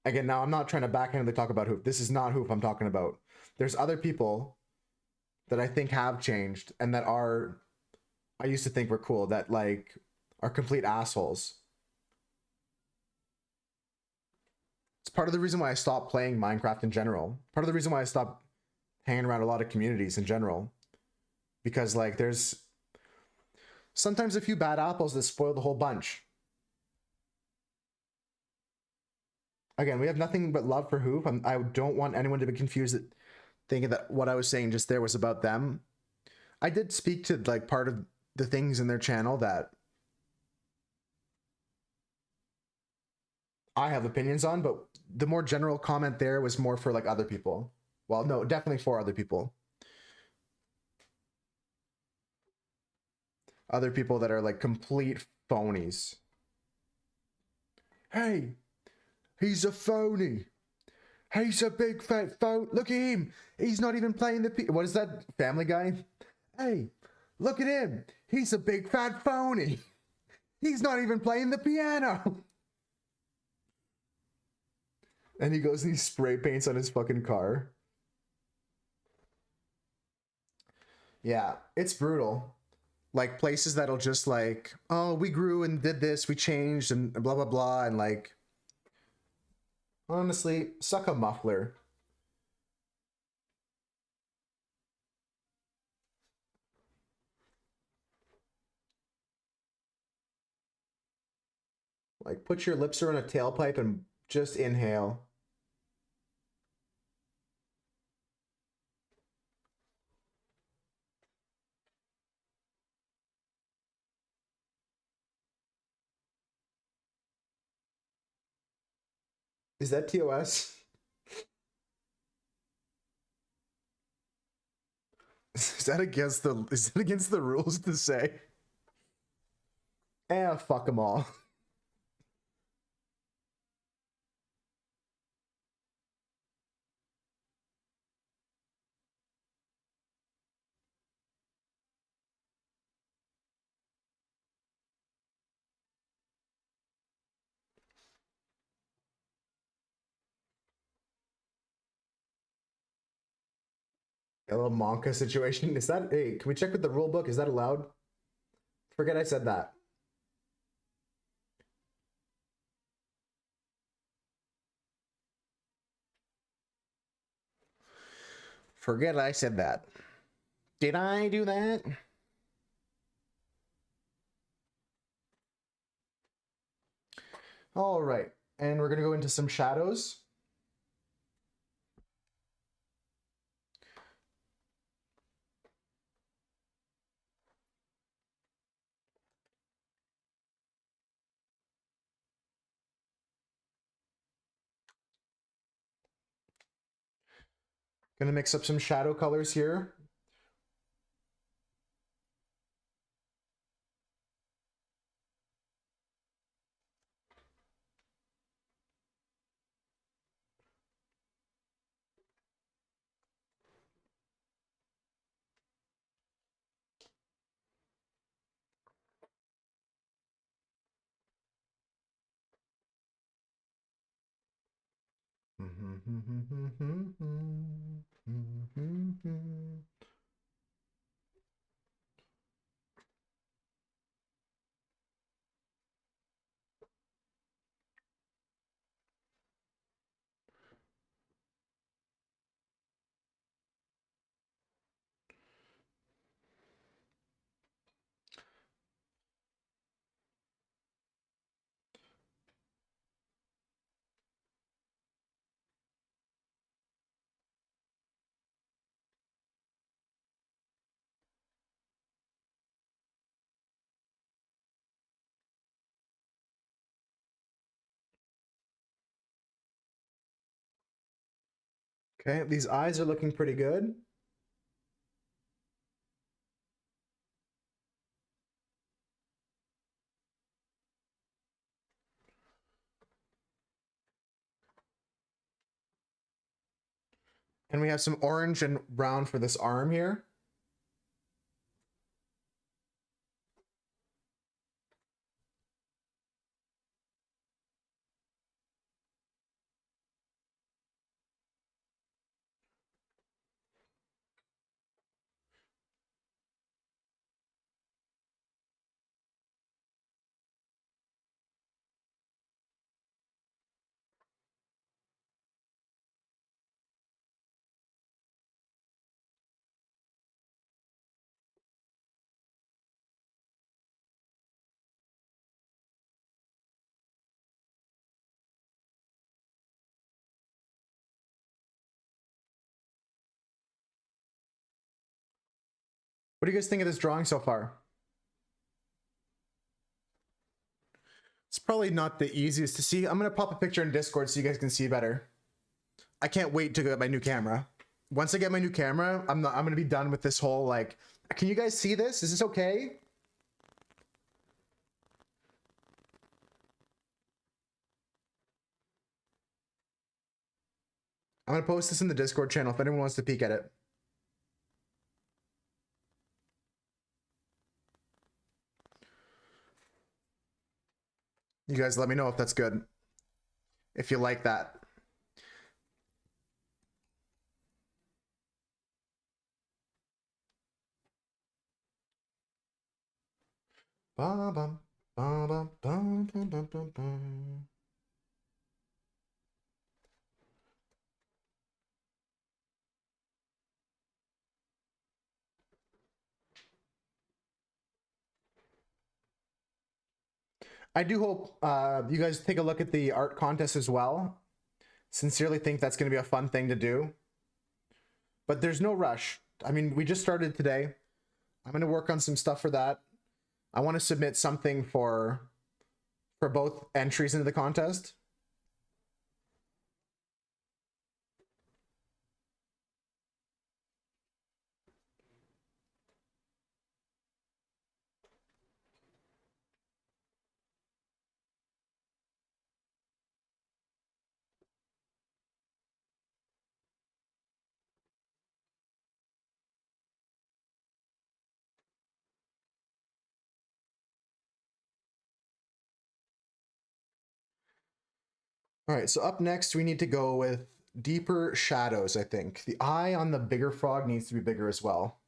Again, now I'm not trying to backhandedly talk about Hoof. This is not Hoof I'm talking about. There's other people that I think have changed and that are, I used to think were cool, that like are complete assholes. It's part of the reason why I stopped playing Minecraft in general. Part of the reason why I stopped hanging around a lot of communities in general. Because like there's sometimes a few bad apples that spoil the whole bunch. Again, we have nothing but love for Hoop. I don't want anyone to be confused that thinking that what I was saying just there was about them. I did speak to like part of the things in their channel that I have opinions on, but the more general comment there was more for like other people. Well, no, definitely for other people. Other people that are like complete phonies. Hey, he's a phony. He's a big fat phone. Look at him. He's not even playing the what is that? Family Guy? Hey, look at him. He's a big fat phony. He's not even playing the piano. And he goes and he spray paints on his fucking car. Yeah, it's brutal. Like places that'll just like, oh, we grew and did this, we changed and blah blah blah, and like honestly, suck a muffler. Like put your lips around a tailpipe and just inhale. Is that TOS? Is that against the rules to say? Eh, fuck them all. A little Monka situation. Is that, hey, can we check with the rule book? Is that allowed? Forget I said that. Forget I said that. Did I do that? All right. And we're going to go into some shadows. Gonna mix up some shadow colors here. Okay, these eyes are looking pretty good. And we have some orange and brown for this arm here. do you guys think of this drawing so far? It's probably not the easiest to see. I'm gonna pop a picture in Discord so you guys can see better. I can't wait to get my new camera. Once I get my new camera, I'm gonna be done with this whole like. Can you guys see this? Is this okay? I'm gonna post this in the Discord channel if anyone wants to peek at it. You guys let me know if that's good. If you like that. Bum, bum, bum, bum, bum, bum, bum, bum, bum. I do hope you guys take a look at the art contest as well. Sincerely think that's going to be a fun thing to do. But there's no rush. I mean, we just started today. I'm going to work on some stuff for that. I want to submit something for both entries into the contest. All right, so up next, we need to go with deeper shadows, I think. The eye on the bigger frog needs to be bigger as well.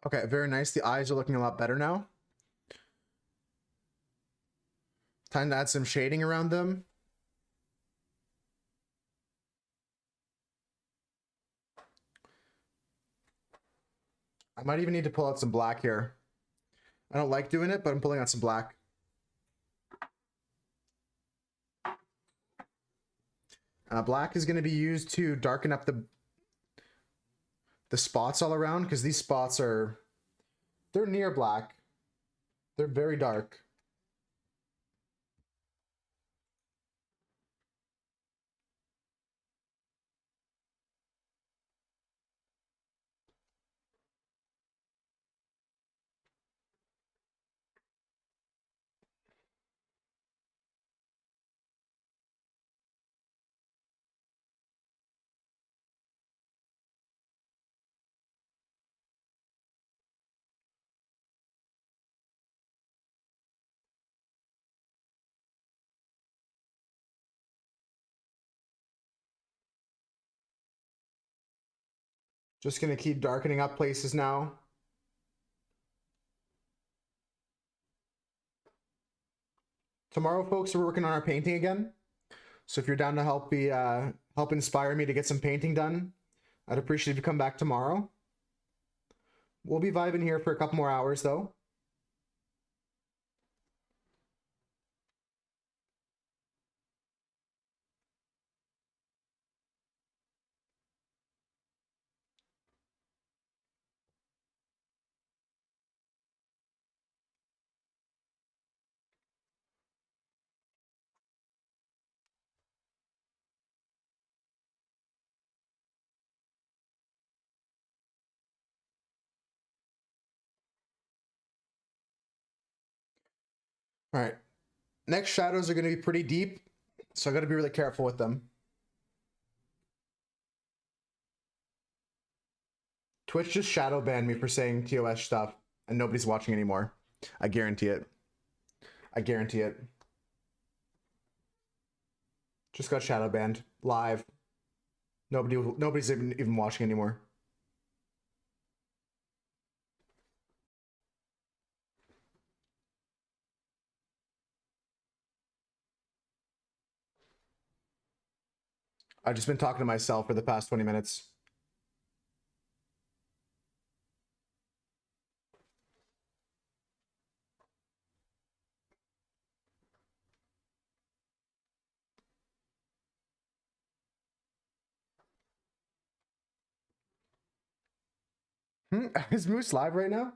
Okay, very nice. The eyes are looking a lot better now. Time to add some shading around them. I might even need to pull out some black here. I don't like doing it, but I'm pulling out some black. Black is going to be used to darken up the spots all around, because these spots they're near black. They're very dark. Just going to keep darkening up places now. Tomorrow, folks, we're working on our painting again. So if you're down to help inspire me to get some painting done, I'd appreciate if you come back tomorrow. We'll be vibing here for a couple more hours, though. All right. Next shadows are going to be pretty deep, so I got to be really careful with them. Twitch just shadow banned me for saying TOS stuff, and nobody's watching anymore. I guarantee it. I guarantee it. Just got shadow banned live. Nobody's even watching anymore. I've just been talking to myself for the past 20 minutes. Is Moose live right now?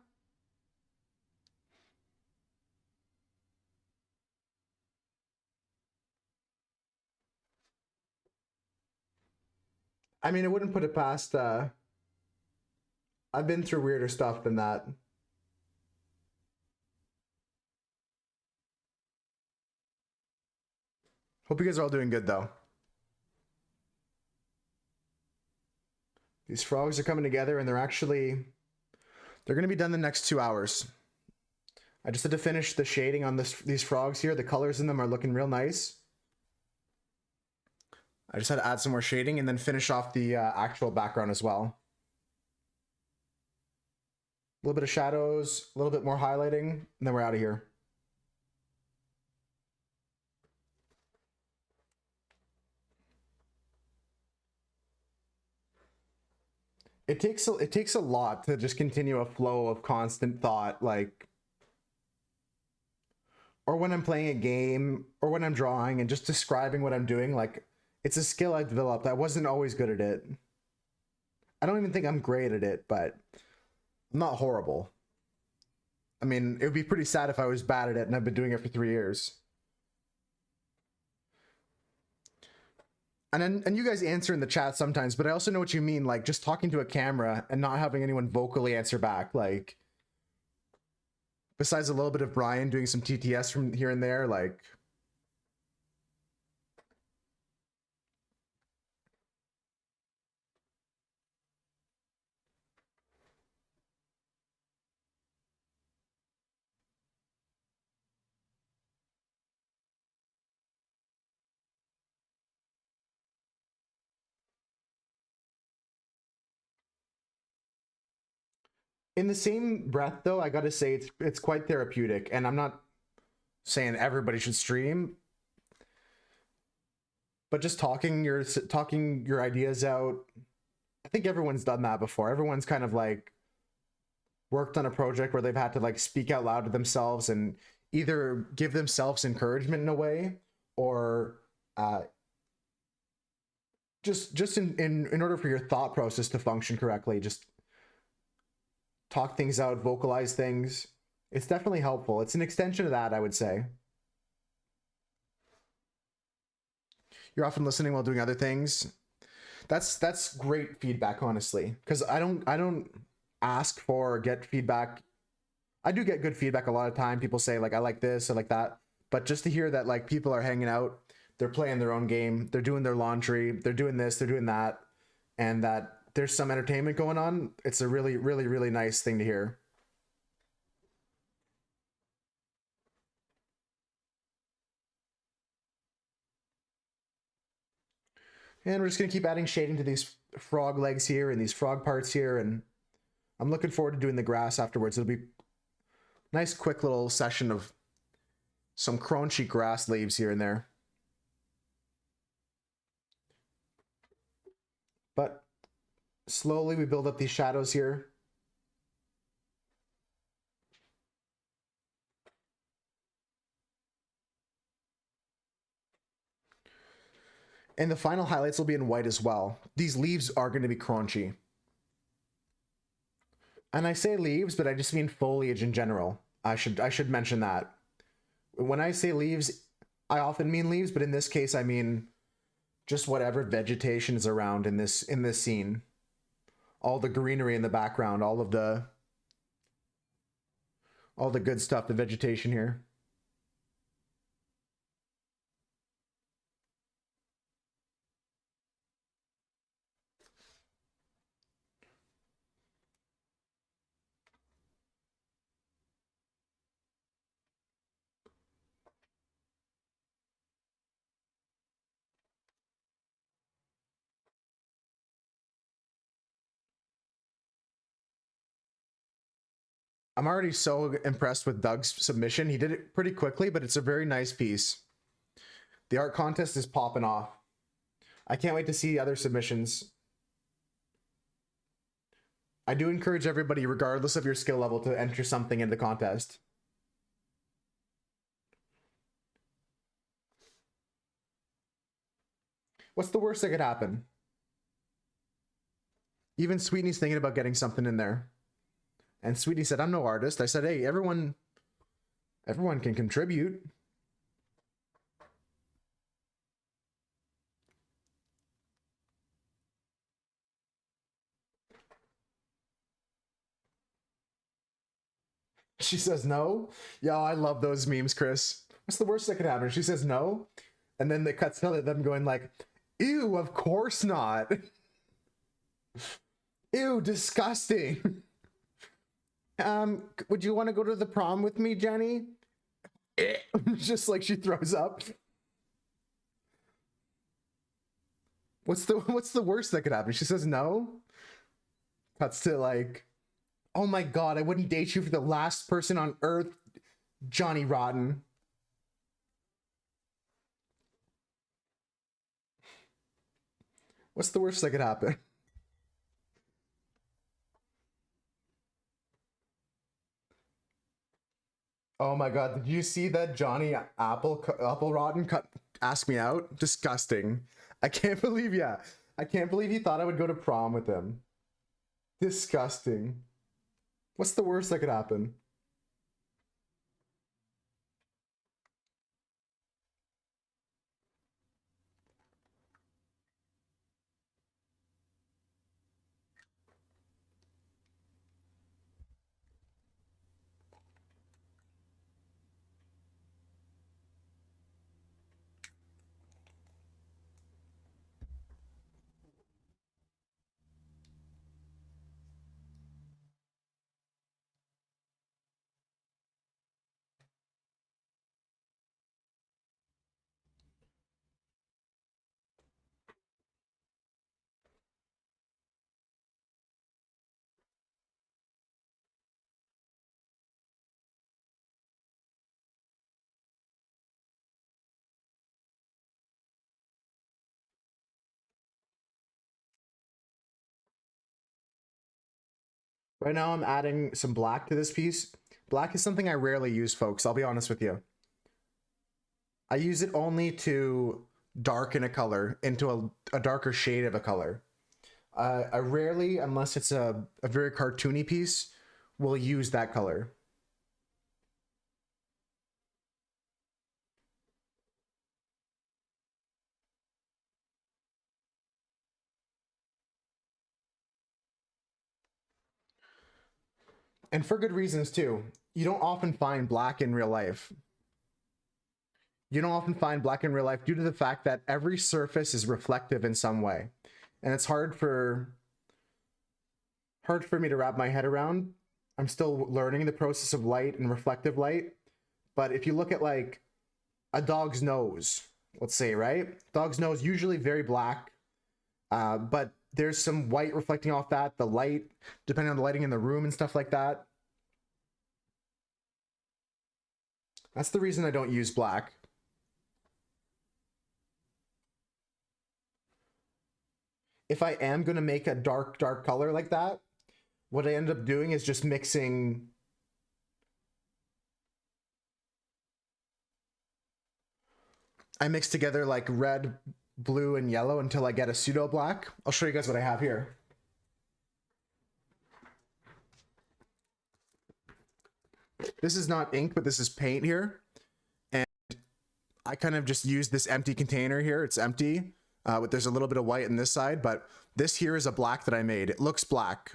I mean, I wouldn't put it past. I've been through weirder stuff than that. Hope you guys are all doing good though. These frogs are coming together, and they're going to be done the next 2 hours. I just had to finish the shading on these frogs here. The colors in them are looking real nice. I just had to add some more shading and then finish off the actual background as well. A little bit of shadows, a little bit more highlighting, and then we're out of here. It takes a lot to just continue a flow of constant thought, like, or when I'm playing a game or when I'm drawing and just describing what I'm doing. Like, it's a skill I've developed. I wasn't always good at it. I don't even think I'm great at it, but I'm not horrible. I mean, it would be pretty sad if I was bad at it, and I've been doing it for 3 years. And you guys answer in the chat sometimes, but I also know what you mean, like just talking to a camera and not having anyone vocally answer back. Like, besides a little bit of Brian doing some TTS from here and there, like, in the same breath though, I gotta say it's quite therapeutic, and I'm not saying everybody should stream, but just talking your ideas out. I think everyone's done that before. Everyone's kind of like worked on a project where they've had to like speak out loud to themselves and either give themselves encouragement in a way, or just in order for your thought process to function correctly, just talk things out, vocalize things. It's definitely helpful. It's an extension of that, I would say. You're often listening while doing other things. That's great feedback, honestly, because I don't ask for or get feedback. I do get good feedback a lot of time. People say like, I like this, I like that, but just to hear that like people are hanging out, they're playing their own game, they're doing their laundry, they're doing this, they're doing that, and that there's some entertainment going on, it's a really, really, really nice thing to hear. And we're just gonna keep adding shading to these frog legs here and these frog parts here, and I'm looking forward to doing the grass afterwards. It'll be a nice quick little session of some crunchy grass leaves here and there. But slowly we build up these shadows here. And the final highlights will be in white as well. These leaves are going to be crunchy. And I say leaves, but I just mean foliage in general. I should mention that. When I say leaves, I often mean leaves, but in this case I mean just whatever vegetation is around in this scene. All the greenery in the background, all the good stuff, the vegetation here. I'm already so impressed with Doug's submission. He did it pretty quickly, but it's a very nice piece. The art contest is popping off. I can't wait to see other submissions. I do encourage everybody, regardless of your skill level, to enter something in the contest. What's the worst that could happen? Even Sweetney's thinking about getting something in there. And Sweetney said, I'm no artist. I said, hey, everyone can contribute. She says no. Yo, I love those memes, Chris. What's the worst that could happen? She says no. And then they cut to them going like, ew, of course not. Ew, disgusting. Would you want to go to the prom with me, Jenny? Just like she throws up. What's the worst that could happen? She says no. Cuts to like, oh my god, I wouldn't date you for the last person on earth, Johnny Rotten. What's the worst that could happen? Oh my god, did you see that Johnny Apple Rotten cut asked me out? Disgusting. I can't believe, yeah. I can't believe he thought I would go to prom with him. Disgusting. What's the worst that could happen? Right now I'm adding some black to this piece. Black is something I rarely use, folks. I'll be honest with you. I use it only to darken a color into a darker shade of a color. I rarely, unless it's a very cartoony piece, will use that color. And for good reasons too. You don't often find black in real life. You don't often find black in real life due to the fact that every surface is reflective in some way. And it's hard for me to wrap my head around. I'm still learning the process of light and reflective light. But if you look at like a dog's nose, let's say, right? Dog's nose usually very black, but there's some white reflecting off that, the light, depending on the lighting in the room and stuff like that. That's the reason I don't use black. If I am going to make a dark color like that, what I end up doing is just mixing I mix together like red, blue, and yellow until I get a pseudo black. I'll show you guys what I have here. This is not ink, but this is paint here. And I kind of just use this empty container here. It's empty. But there's a little bit of white on this side, but this here is a black that I made. It looks black.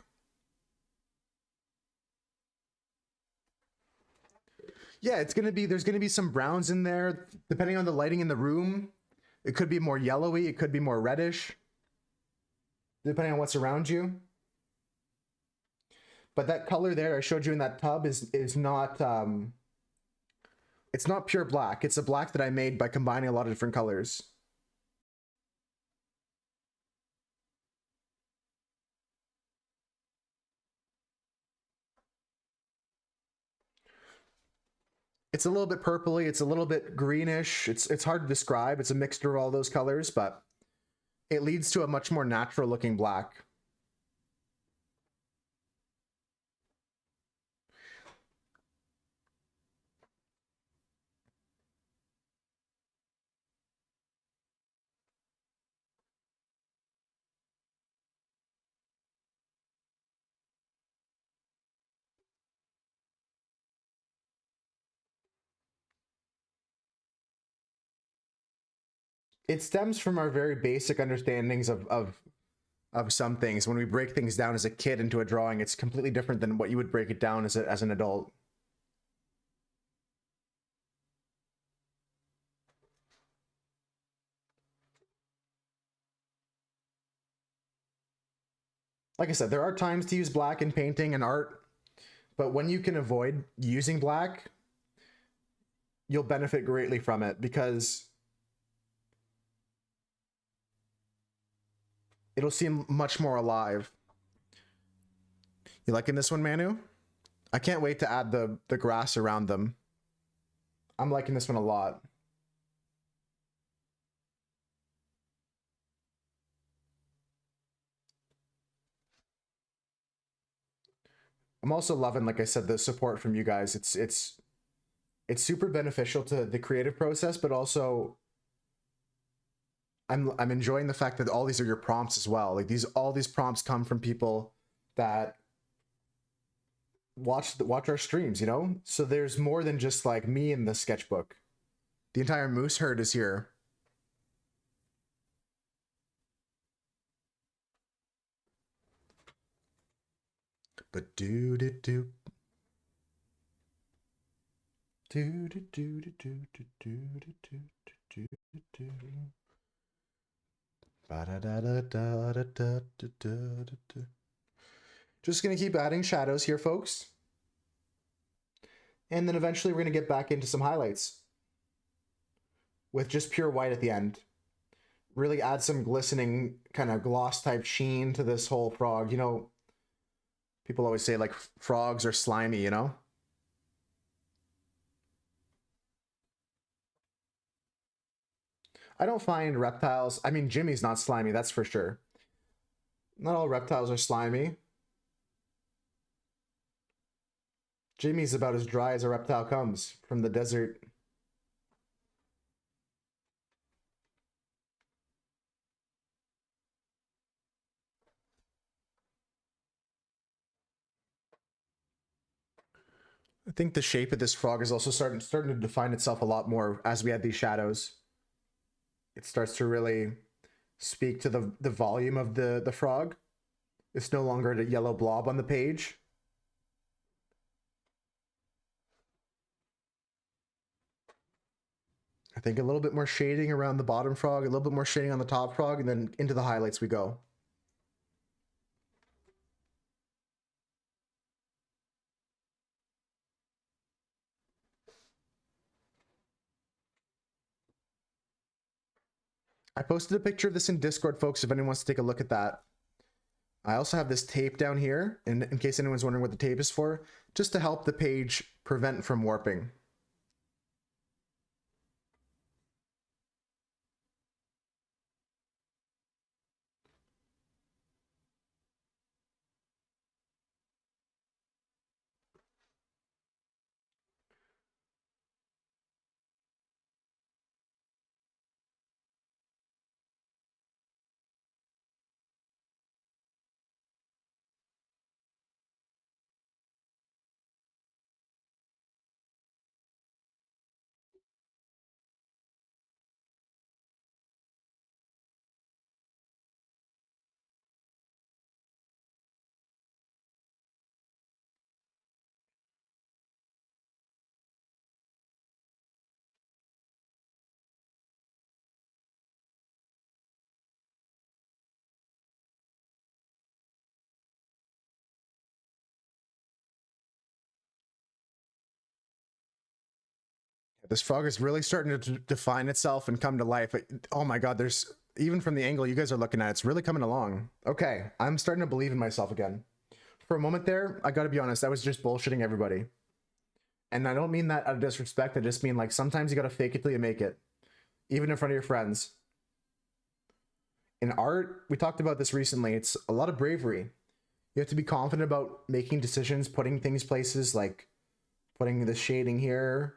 Yeah, there's gonna be some browns in there, depending on the lighting in the room. It could be more yellowy, it could be more reddish, depending on what's around you. But that color there I showed you in that tub is not it's not pure black. It's a black that I made by combining a lot of different colors. It's a little bit purpley, it's a little bit greenish. It's hard to describe. It's a mixture of all those colors, but it leads to a much more natural looking black. It stems from our very basic understandings of some things. When we break things down as a kid into a drawing, it's completely different than what you would break it down as an adult. Like I said, there are times to use black in painting and art, but when you can avoid using black, you'll benefit greatly from it because it'll seem much more alive. You liking this one, Manu? I can't wait to add the grass around them. I'm liking this one a lot. I'm also loving, like I said, the support from you guys. It's super beneficial to the creative process, but also I'm enjoying the fact that all these are your prompts as well. Like all these prompts come from people that watch our streams, you know? So there's more than just like me in the sketchbook. The entire moose herd is here. But do do do do do do do do do do do do do. Just gonna keep adding shadows here, folks. And then eventually we're gonna get back into some highlights with just pure white at the end. Really add some glistening kind of gloss type sheen to this whole frog. You know, people always say like frogs are slimy, you know? I don't find reptiles, I mean, Jimmy's not slimy, that's for sure. Not all reptiles are slimy. Jimmy's about as dry as a reptile comes from the desert. I think the shape of this frog is also starting to define itself a lot more as we add these shadows. It starts to really speak to the volume of the frog. It's no longer a yellow blob on the page. I think a little bit more shading around the bottom frog, a little bit more shading on the top frog, and then into the highlights we go. I posted a picture of this in Discord, folks, if anyone wants to take a look at that. I also have this tape down here, in case anyone's wondering what the tape is for, just to help the page prevent from warping. This frog is really starting to define itself and come to life. Oh my god, there's, even from the angle you guys are looking at, it's really coming along. Okay, I'm starting to believe in myself again. For a moment there, I gotta be honest, I was just bullshitting everybody. And I don't mean that out of disrespect. I just mean like sometimes you gotta fake it till you make it, even in front of your friends. In art, we talked about this recently. It's a lot of bravery. You have to be confident about making decisions, putting things places, like putting the shading here.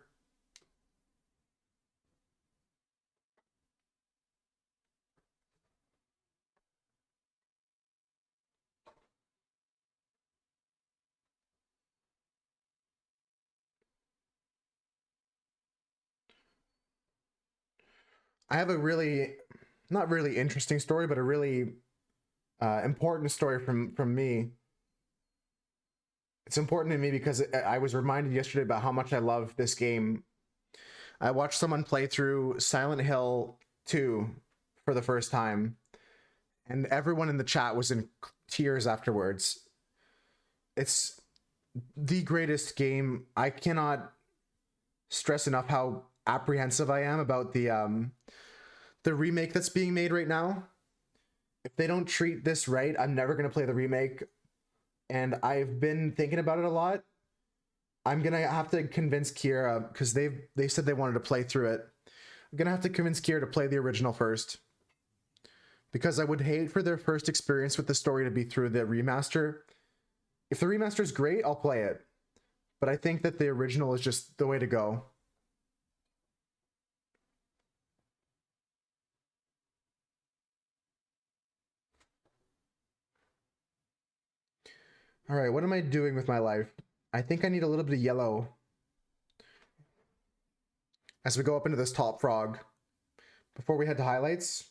I have a really, not really interesting story, but a really important story from me. It's important to me because I was reminded yesterday about how much I love this game. I watched someone play through Silent Hill 2 for the first time, and everyone in the chat was in tears afterwards. It's the greatest game. I cannot stress enough how apprehensive I am about the remake that's being made right now. If they don't treat this right, I'm never going to play the remake. And I've been thinking about it a lot. I'm going to have to convince Kira, because they said they wanted to play through it. I'm going to have to convince Kira to play the original first, because I would hate for their first experience with the story to be through the remaster. If the remaster is great, I'll play it. But I think that the original is just the way to go. All right, what am I doing with my life? I think I need a little bit of yellow as we go up into this top frog before we head to highlights.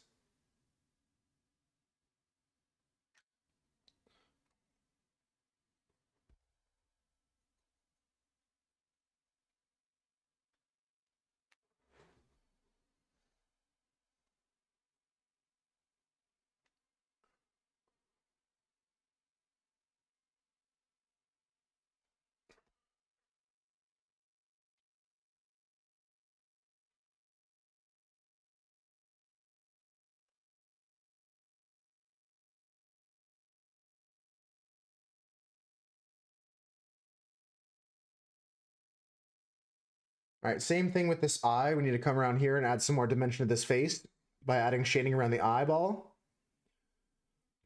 All right, same thing with this eye. We need to come around here and add some more dimension to this face by adding shading around the eyeball.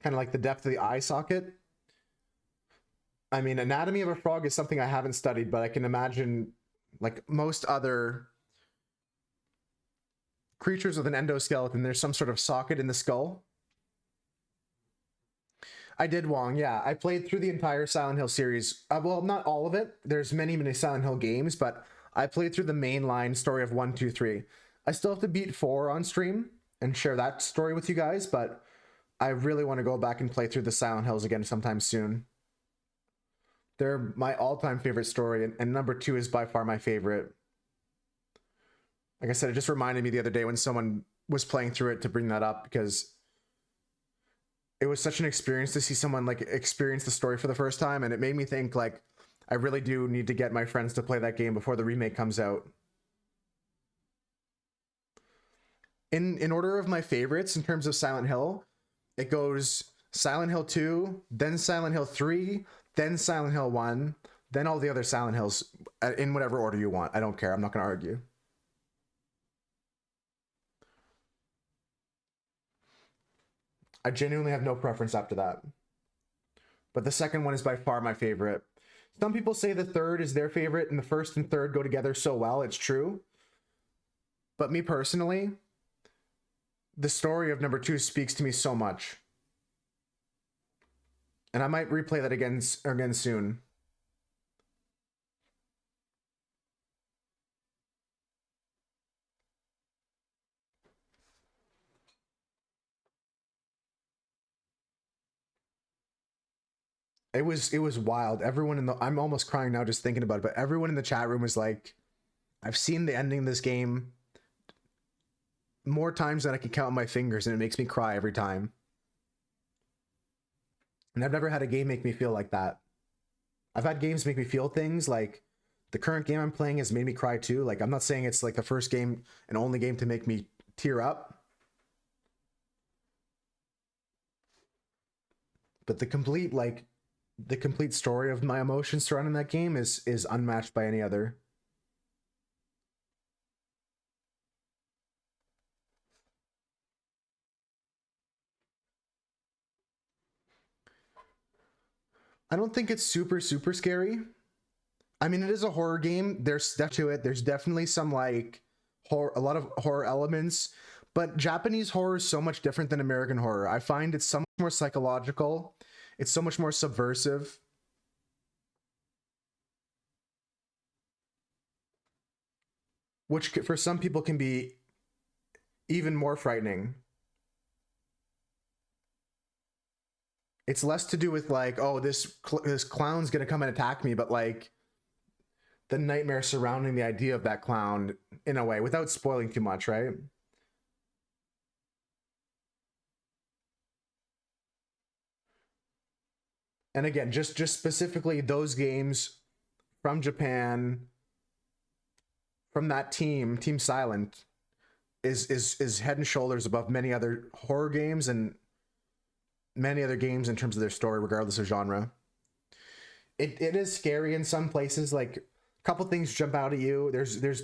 Kind of like the depth of the eye socket. I mean, anatomy of a frog is something I haven't studied, but I can imagine, like most other creatures with an endoskeleton, there's some sort of socket in the skull. I did, Wong. Yeah, I played through the entire Silent Hill series. Well, not all of it. There's many Silent Hill games, but I played through the mainline story of 1, 2, 3. I still have to beat 4 on stream and share that story with you guys, but I really want to go back and play through the Silent Hills again sometime soon. They're my all-time favorite story, and number 2 is by far my favorite. Like I said, it just reminded me the other day when someone was playing through it to bring that up, because it was such an experience to see someone like experience the story for the first time, and it made me think like I really do need to get my friends to play that game before the remake comes out. In order of my favorites in terms of Silent Hill, it goes Silent Hill 2, then Silent Hill 3, then Silent Hill 1, then all the other Silent Hills in whatever order you want. I don't care. I'm not going to argue. I genuinely have no preference after that. But the second one is by far my favorite. Some people say the third is their favorite and the first and third go together so well. It's true. But me personally, the story of number 2 speaks to me so much. And I might replay that again soon. It was wild. Everyone in the I'm almost crying now just thinking about it, but everyone in the chat room was like, I've seen the ending of this game more times than I can count on my fingers, and it makes me cry every time. And I've never had a game make me feel like that. I've had games make me feel things like the current game I'm playing has made me cry too. Like, I'm not saying it's like the first game and only game to make me tear up, but the complete story of my emotions surrounding that game is unmatched by any other. I don't think it's super scary. I mean, it is a horror game. There's stuff to it. There's definitely some like horror, a lot of horror elements, but Japanese horror is so much different than American horror. I find it's so much more psychological. It's so much more subversive. Which for some people can be even more frightening. It's less to do with like, oh, this clown's gonna come and attack me, but like the nightmare surrounding the idea of that clown in a way, without spoiling too much, right? And again, just specifically those games from Japan, from that Team Silent, is head and shoulders above many other horror games and many other games in terms of their story, regardless of genre. It is scary in some places. Like a couple things jump out at you. There's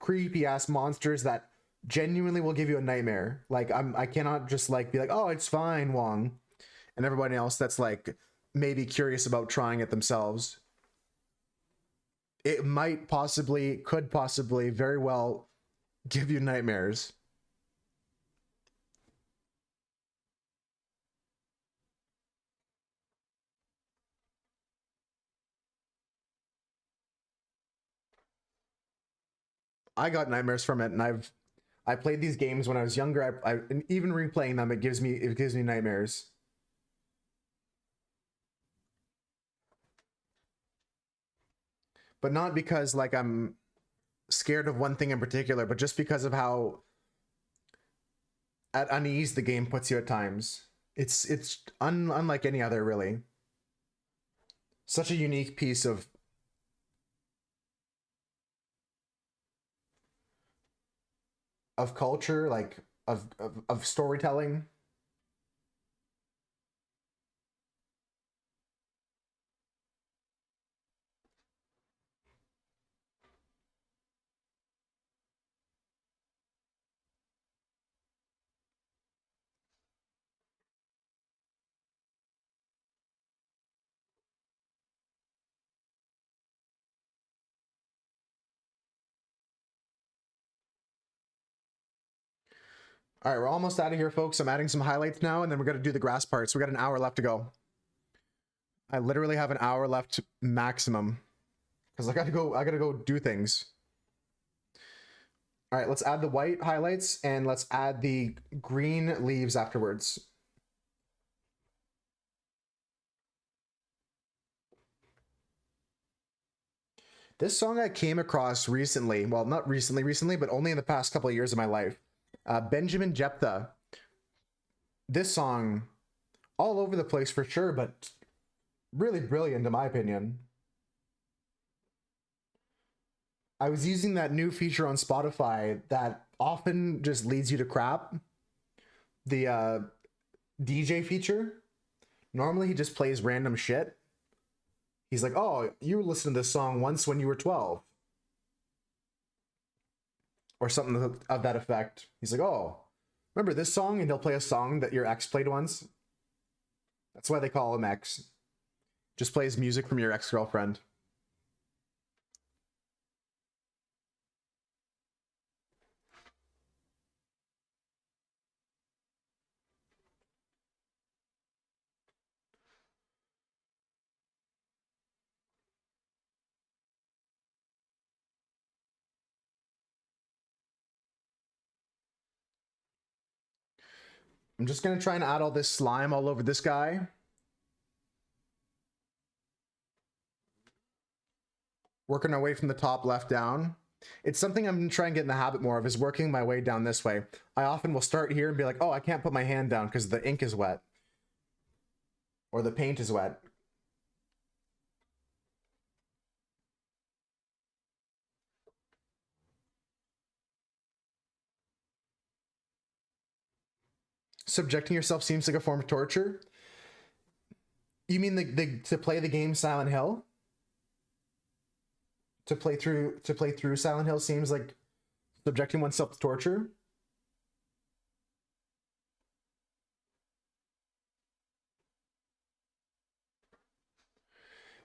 creepy ass monsters that genuinely will give you a nightmare. Like I cannot just like be like, oh, it's fine, Wong, and everybody else that's like maybe curious about trying it themselves. It might possibly, could possibly, very well give you nightmares. I got nightmares from it, and I played these games when I was younger. And even replaying them, it gives me nightmares. But not because like I'm scared of one thing in particular, but just because of how at unease the game puts you at times. It's unlike any other, really. Such a unique piece of culture, like of storytelling. All right, we're almost out of here, folks. I'm adding some highlights now, and then we're gonna do the grass parts. We got an hour left to go. I literally have an hour left maximum because I gotta go. I gotta go do things. All right, let's add the white highlights and let's add the green leaves afterwards. This song I came across recently. Well, not recently, but only in the past couple of years of my life. Benjamin Jephthah. This song, all over the place for sure, but really brilliant in my opinion. I was using that new feature on Spotify that often just leads you to crap. The DJ feature. Normally he just plays random shit. He's like, oh, you listened to this song once when you were 12. Or something of that effect. He's like, oh, remember this song? And he'll play a song that your ex played once. That's why they call him ex. Just plays music from your ex-girlfriend. I'm just gonna try and add all this slime all over this guy. Working our way from the top left down. It's something I'm trying to get in the habit more of, is working my way down this way. I often will start here and be like, oh, I can't put my hand down because the ink is wet. Or the paint is wet. Subjecting yourself seems like a form of torture. You mean to play the game Silent Hill? To play through Silent Hill seems like subjecting oneself to torture?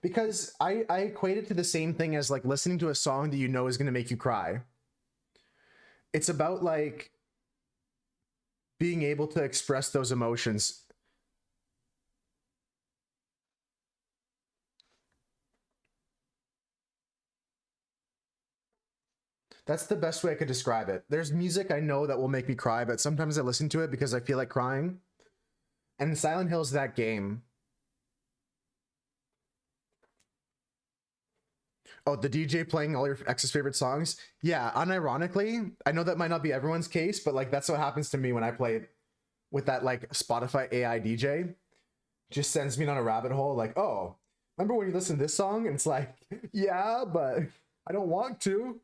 Because I equate it to the same thing as like listening to a song that you know is going to make you cry. It's about like being able to express those emotions. That's the best way I could describe it. There's music I know that will make me cry, but sometimes I listen to it because I feel like crying. And Silent Hill's that game. Oh, the DJ playing all your ex's favorite songs? Yeah, unironically, I know that might not be everyone's case, but like that's what happens to me when I play with that like Spotify AI DJ. Just sends me on a rabbit hole like, oh, remember when you listened to this song? And it's like, yeah, but I don't want to.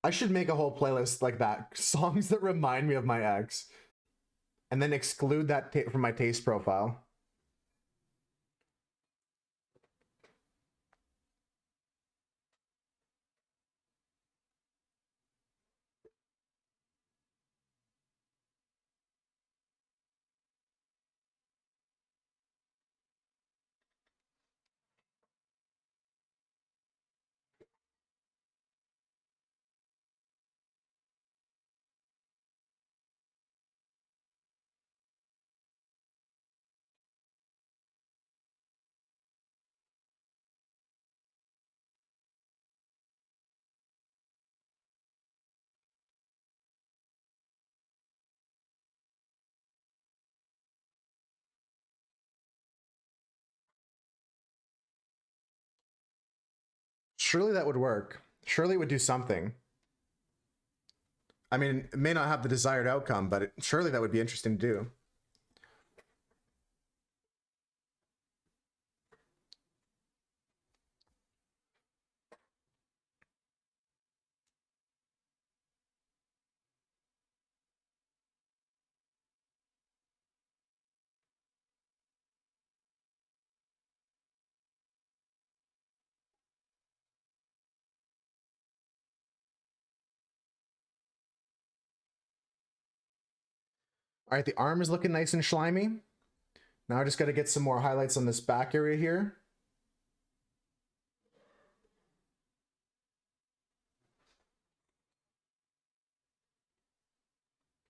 I should make a whole playlist like that. Songs that remind me of my ex. And then exclude that from my taste profile. Surely that would work. Surely it would do something. I mean, it may not have the desired outcome, but surely that would be interesting to do. All right, the arm is looking nice and slimy. Now I just got to get some more highlights on this back area here.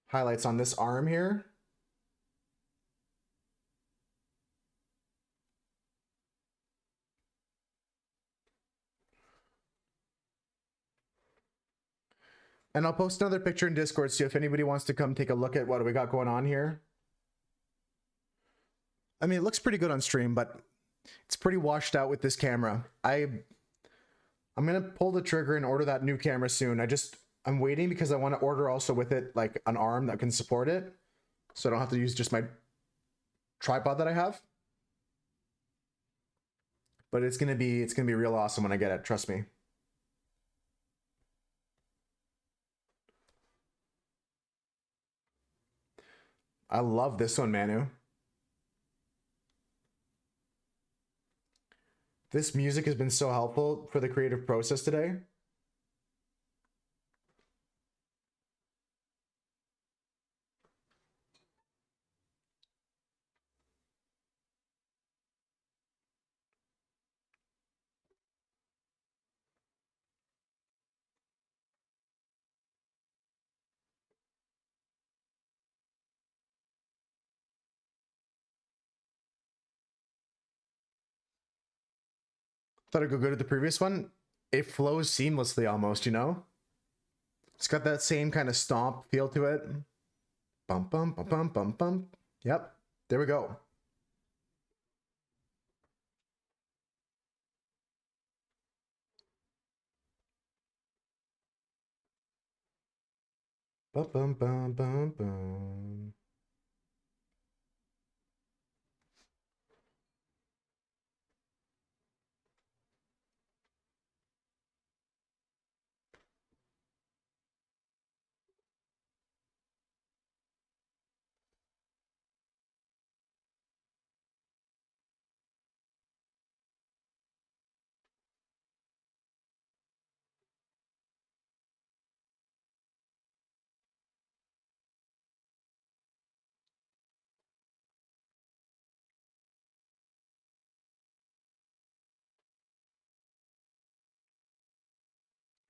Highlights on this arm here. And I'll post another picture in Discord, so if anybody wants to come take a look at what we got going on here. I mean, it looks pretty good on stream, but it's pretty washed out with this camera. I'm gonna pull the trigger and order that new camera soon. I'm waiting because I want to order also with it like an arm that can support it, so I don't have to use just my tripod that I have. But it's gonna be real awesome when I get it. Trust me. I love this one, Manu. This music has been so helpful for the creative process today. Thought it'd go good at the previous one. It flows seamlessly almost, you know? It's got that same kind of stomp feel to it. Bum bum bum bum bum bum. Yep. There we go. Bum bum bum bum bum.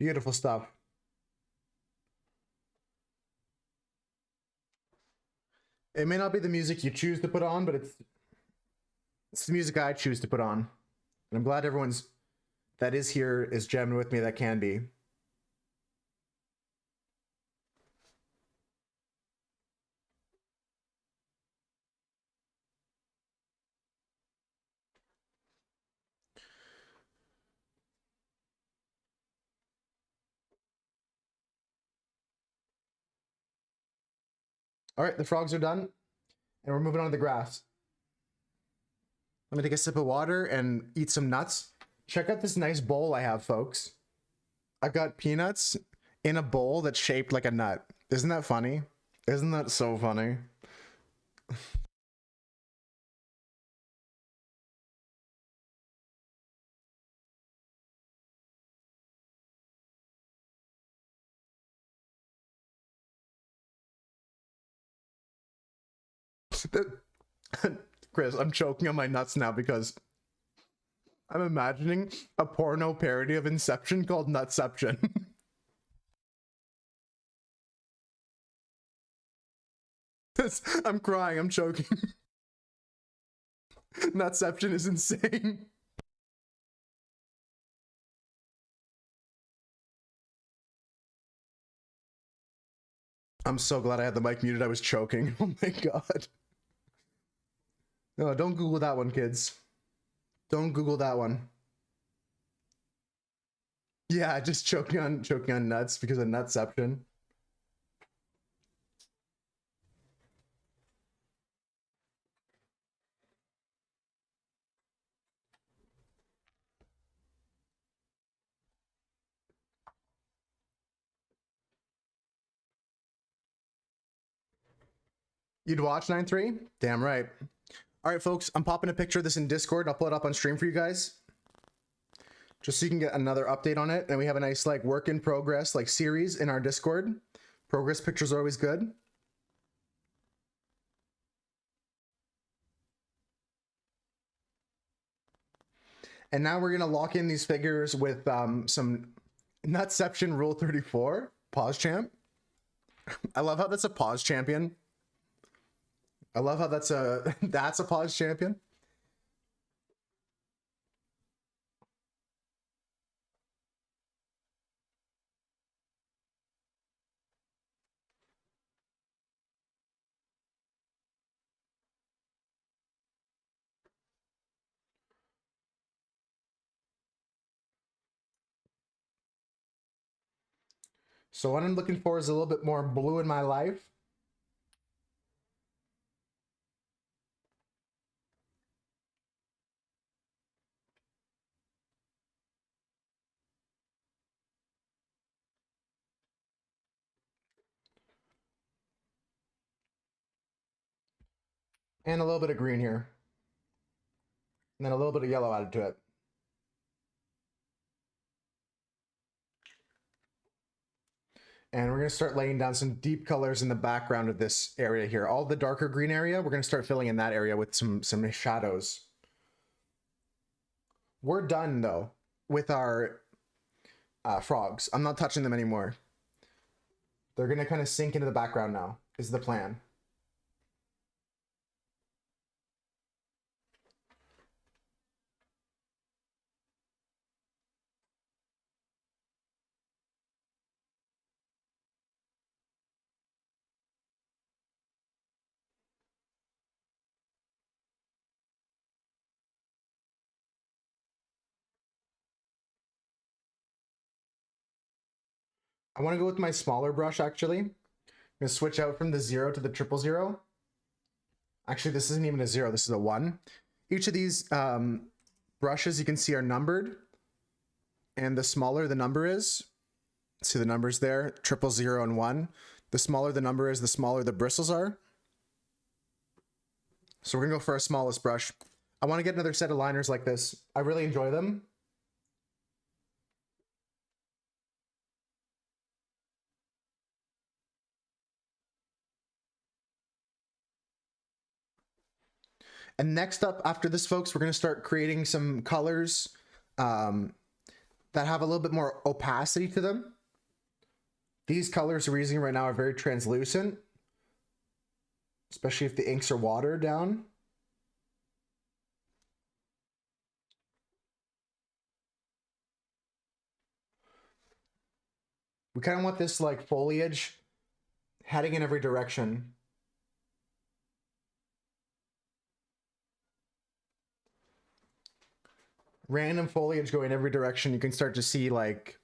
Beautiful stuff. It may not be the music you choose to put on, but it's the music I choose to put on. And I'm glad everyone's that is here is jamming with me that can be. All right, the frogs are done, and we're moving on to the grass. Let me take a sip of water and eat some nuts. Check out this nice bowl I have, folks. I've got peanuts in a bowl that's shaped like a nut. Isn't that funny? Isn't that so funny? Chris, I'm choking on my nuts now because I'm imagining a porno parody of Inception called Nutception. I'm crying, I'm choking. Nutception is insane. I'm so glad I had the mic muted. I was choking. Oh my god. No, don't Google that one, kids. Don't Google that one. Yeah, just choking on nuts because of Nutception. You'd watch 9-3? Damn right. All right, folks, I'm popping a picture of this in Discord. I'll pull it up on stream for you guys, just so you can get another update on it. And we have a nice like work in progress like series in our Discord. Progress pictures are always good. And now we're gonna lock in these figures with some Nutception Rule 34 pause champ. I love how that's a pause champion. I love how that's a that's a pause champion. So what I'm looking for is a little bit more blue in my life. And a little bit of green here. And then a little bit of yellow added to it. And we're going to start laying down some deep colors in the background of this area here. All the darker green area, we're going to start filling in that area with some shadows. We're done, though, with our frogs. I'm not touching them anymore. They're going to kind of sink into the background now, is the plan. I want to go with my smaller brush, actually. I'm going to switch out from the 0 to the 000. Actually, this isn't even a 0. This is a 1. Each of these brushes you can see are numbered. And the smaller the number is, see the numbers there, 000 and 1. The smaller the number is, the smaller the bristles are. So we're going to go for our smallest brush. I want to get another set of liners like this. I really enjoy them. And next up, after this, folks, we're going to start creating some colors that have a little bit more opacity to them. These colors we're using right now are very translucent, especially if the inks are watered down. We kind of want this like foliage heading in every direction. Random foliage going every direction. You can start to see like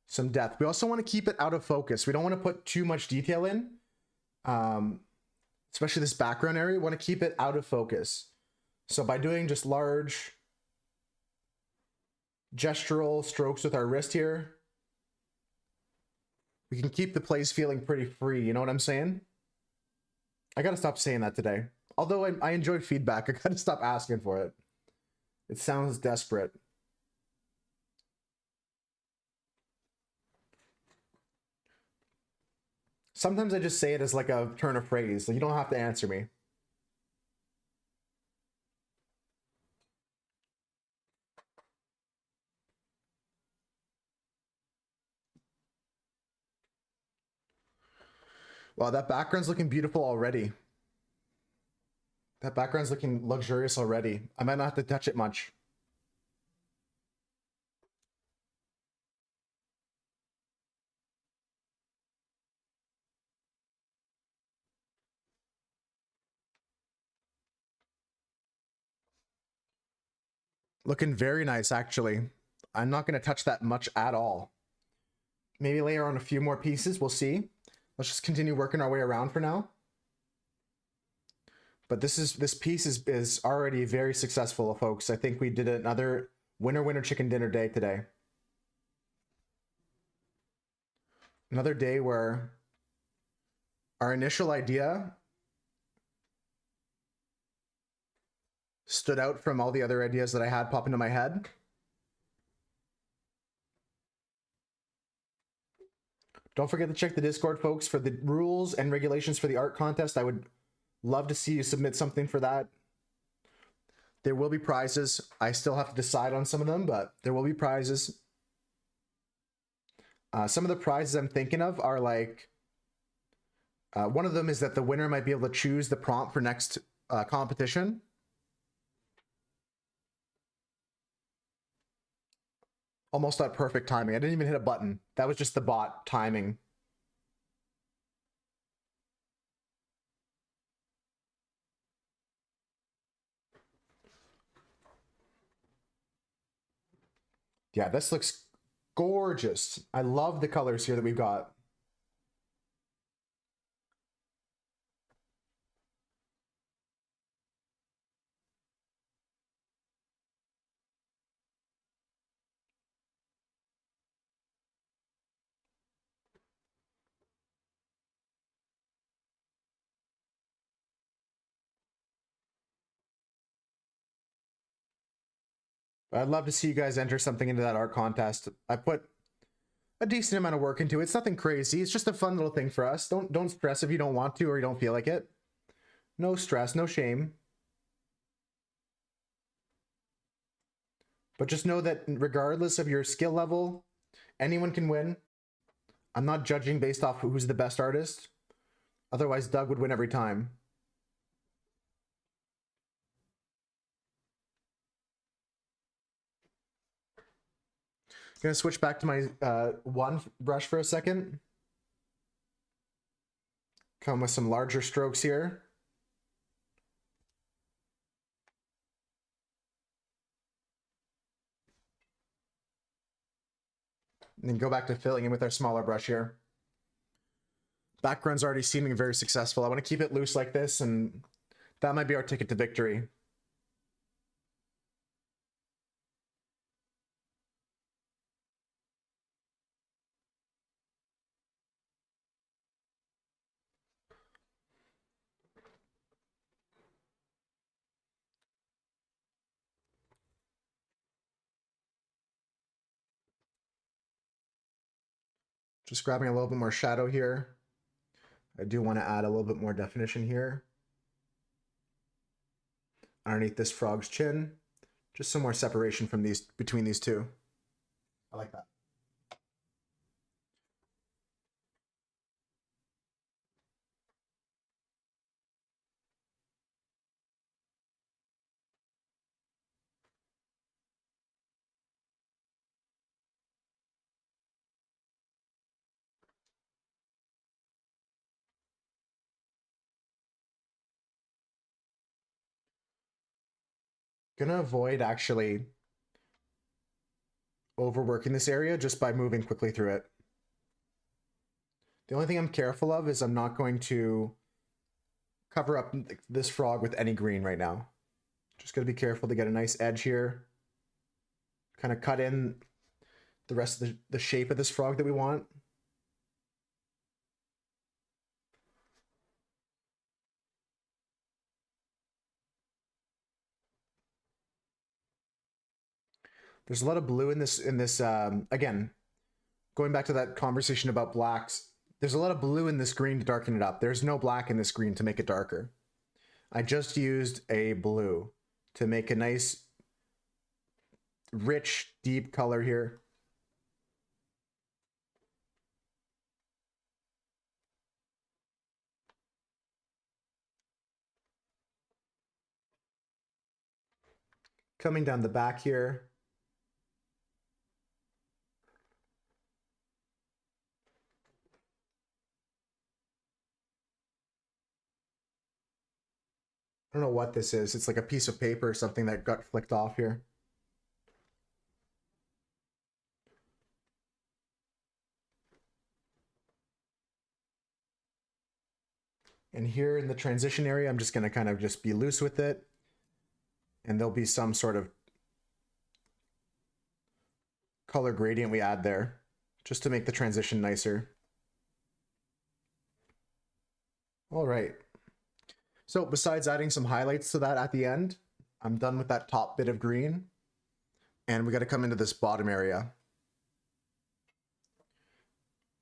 some depth. We also want to keep it out of focus. We don't want to put too much detail in, especially this background area. We want to keep it out of focus. So by doing just large gestural strokes with our wrist here, we can keep the place feeling pretty free. You know what I'm saying? I gotta stop saying that today. Although I enjoy feedback, I gotta stop asking for it. It sounds desperate. Sometimes I just say it as like a turn of phrase. Like, you don't have to answer me. Wow, that background's looking beautiful already. That background's looking luxurious already. I might not have to touch it much. Looking very nice, actually. I'm not going to touch that much at all. Maybe layer on a few more pieces. We'll see. Let's just continue working our way around for now. But this piece is already very successful, folks. I think we did another winner chicken dinner day today. Another day where our initial idea stood out from all the other ideas that I had pop into my head. Don't forget to check the Discord, folks, for the rules and regulations for the art contest. I would love to see you submit something for that. There will be prizes. I still have to decide on some of them, but there will be prizes. Some of the prizes I'm thinking of are like, one of them is that the winner might be able to choose the prompt for next competition. Almost at perfect timing. I didn't even hit a button. That was just the bot timing. Yeah, this looks gorgeous. I love the colors here that we've got. I'd love to see you guys enter something into that art contest. I put a decent amount of work into it. It's nothing crazy. It's just a fun little thing for us. Don't stress if you don't want to or you don't feel like it. No stress, no shame. But just know that regardless of your skill level, anyone can win. I'm not judging based off who's the best artist. Otherwise, Doug would win every time. Gonna switch back to my one brush for a second. Come with some larger strokes here. And then go back to filling in with our smaller brush here. Background's already seeming very successful. I want to keep it loose like this, and that might be our ticket to victory. Just grabbing a little bit more shadow here. I do want to add a little bit more definition here underneath this frog's chin, Just some more separation from between these two. I like that. Gonna avoid actually overworking this area just by moving quickly through it. The only thing I'm careful of is I'm not going to cover up this frog with any green right now. Just gotta be careful to get a nice edge here. Kind of cut in the rest of the shape of this frog that we want. There's a lot of blue in this again, going back to that conversation about blacks, there's a lot of blue in this green to darken it up. There's no black in this green to make it darker. I just used a blue to make a nice, rich, deep color here. Coming down the back here. I don't know what this is. It's like a piece of paper or something that got flicked off here. And here in the transition area, I'm just going to kind of just be loose with it. And there'll be some sort of color gradient we add there just to make the transition nicer. All right. So besides adding some highlights to that at the end, I'm done with that top bit of green. And we got to come into this bottom area.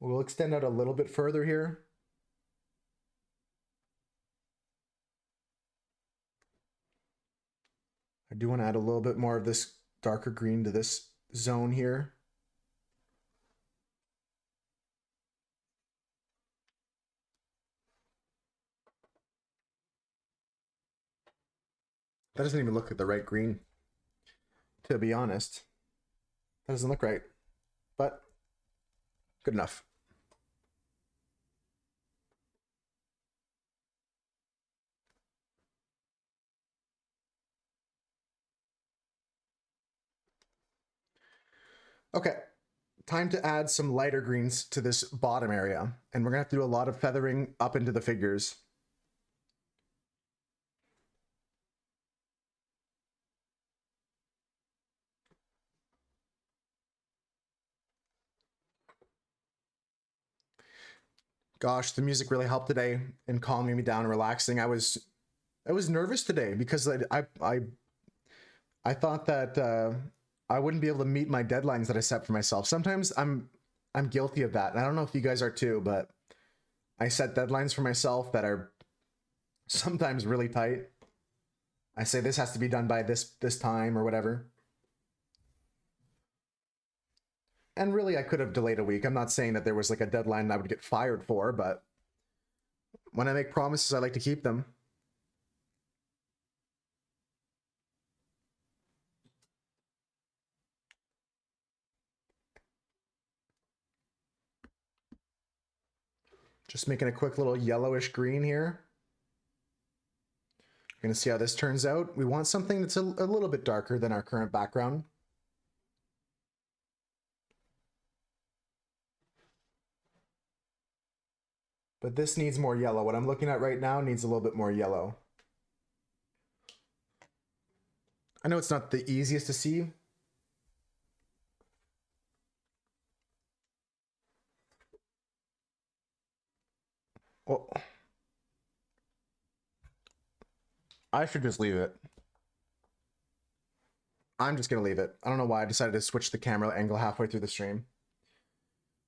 We'll extend out a little bit further here. I do want to add a little bit more of this darker green to this zone here. That doesn't even look like the right green, to be honest. That doesn't look right, but good enough. Okay, time to add some lighter greens to this bottom area, and we're gonna have to do a lot of feathering up into the figures. Gosh, the music really helped today in calming me down and relaxing. I was nervous today because I thought that I wouldn't be able to meet my deadlines that I set for myself. Sometimes I'm guilty of that. And I don't know if you guys are too, but I set deadlines for myself that are sometimes really tight. I say this has to be done by this time or whatever. And really I could have delayed a week. I'm not saying that there was like a deadline I would get fired for, but when I make promises, I like to keep them. Just making a quick little yellowish green here. We're gonna see how this turns out. We want something that's a little bit darker than our current background. But this needs more yellow. What I'm looking at right now needs a little bit more yellow. I know it's not the easiest to see. Well, I should just leave it. I'm just gonna leave it. I don't know why I decided to switch the camera angle halfway through the stream.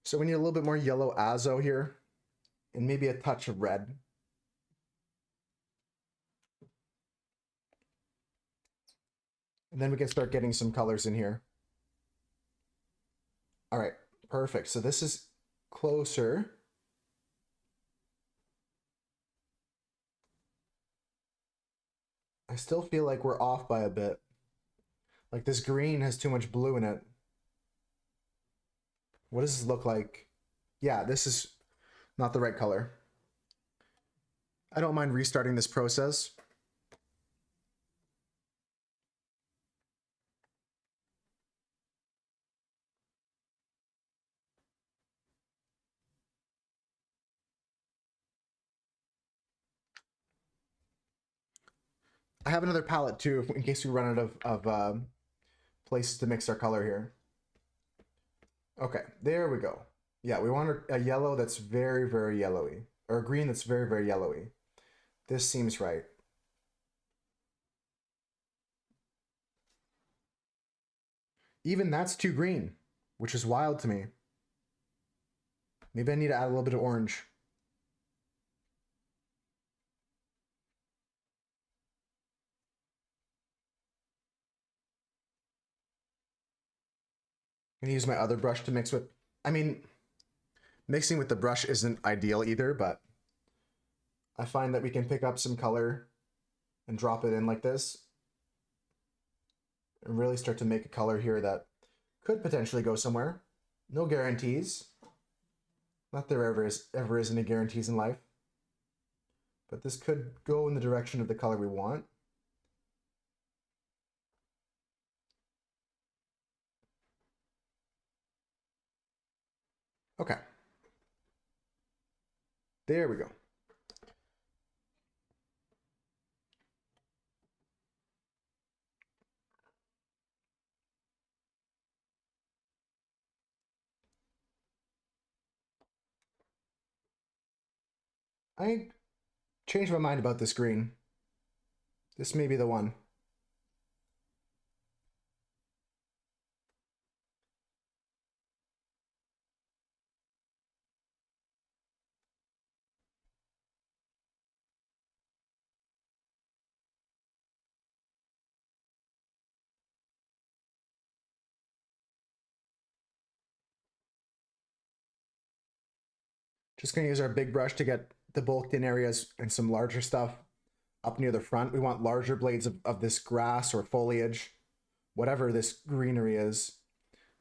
So we need a little bit more yellow azo here and maybe a touch of red. And then we can start getting some colors in here. All right, perfect. So this is closer. I still feel like we're off by a bit. Like this green has too much blue in it. What does this look like? Yeah, this is not the right color. I don't mind restarting this process. I have another palette too, in case we run out of places to mix our color here. Okay, there we go. Yeah, we want a yellow that's very, very yellowy, or a green that's very, very yellowy. This seems right. Even that's too green, which is wild to me. Maybe I need to add a little bit of orange. I'm gonna use my other brush to mix with. I mean, mixing with the brush isn't ideal either, but I find that we can pick up some color and drop it in like this and really start to make a color here that could potentially go somewhere. No guarantees. Not there ever is any guarantees in life. But this could go in the direction of the color we want. Okay. There we go. I changed my mind about this green. This may be the one. Just gonna use our big brush to get the bulked in areas and some larger stuff up near the front. We want larger blades of this grass or foliage, whatever this greenery is,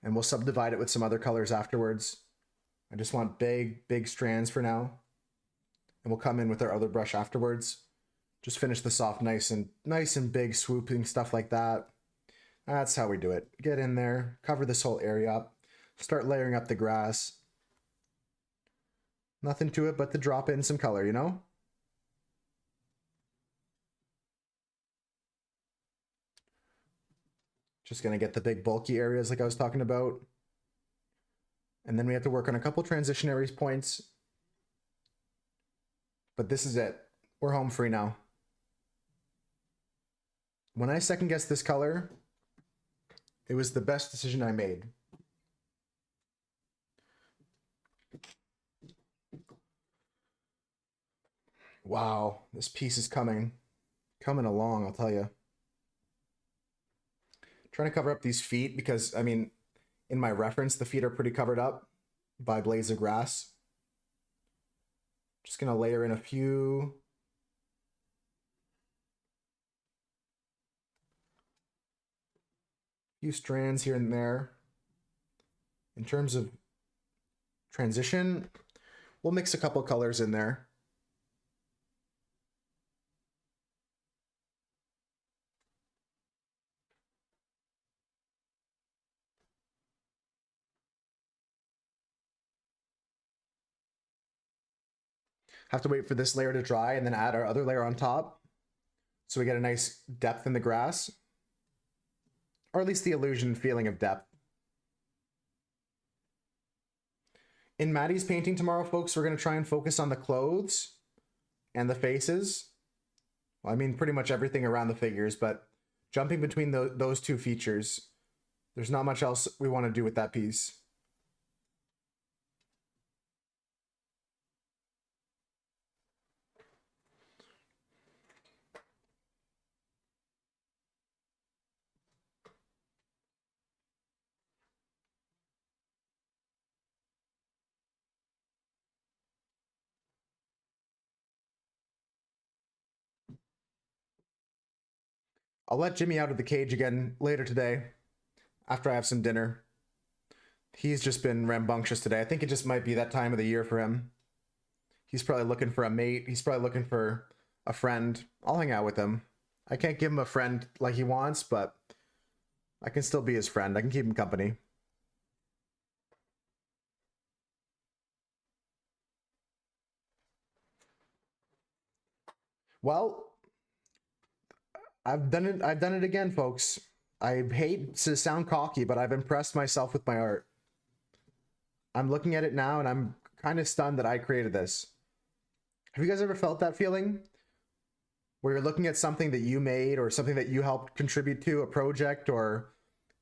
and we'll subdivide it with some other colors afterwards. I just want big, big strands for now, and we'll come in with our other brush afterwards. Just finish this off nice and big, swooping stuff like that. That's how we do it. Get in there, cover this whole area up, start layering up the grass. Nothing to it but to drop in some color, you know? Just gonna get the big bulky areas like I was talking about. And then we have to work on a couple transition areas points. But this is it. We're home free now. When I second guessed this color, it was the best decision I made. Wow, this piece is coming along, I'll tell you. Trying to cover up these feet because, I mean, in my reference, the feet are pretty covered up by blades of grass. Just gonna layer in a few strands here and there. In terms of transition, we'll mix a couple colors in there. Have to wait for this layer to dry and then add our other layer on top so we get a nice depth in the grass, or at least the illusion and feeling of depth. In Maddie's painting tomorrow, folks, we're going to try and focus on the clothes and the faces. Well, I mean, pretty much everything around the figures, but jumping between those two features, there's not much else we want to do with that piece. I'll let Jimmy out of the cage again later today after I have some dinner. He's just been rambunctious today. I think it just might be that time of the year for him. He's probably looking for a mate. He's probably looking for a friend. I'll hang out with him. I can't give him a friend like he wants, but I can still be his friend. I can keep him company. Well, I've done it. I've done it again, folks. I hate to sound cocky, but I've impressed myself with my art. I'm looking at it now and I'm kind of stunned that I created this. Have you guys ever felt that feeling? Where you're looking at something that you made or something that you helped contribute to, a project, or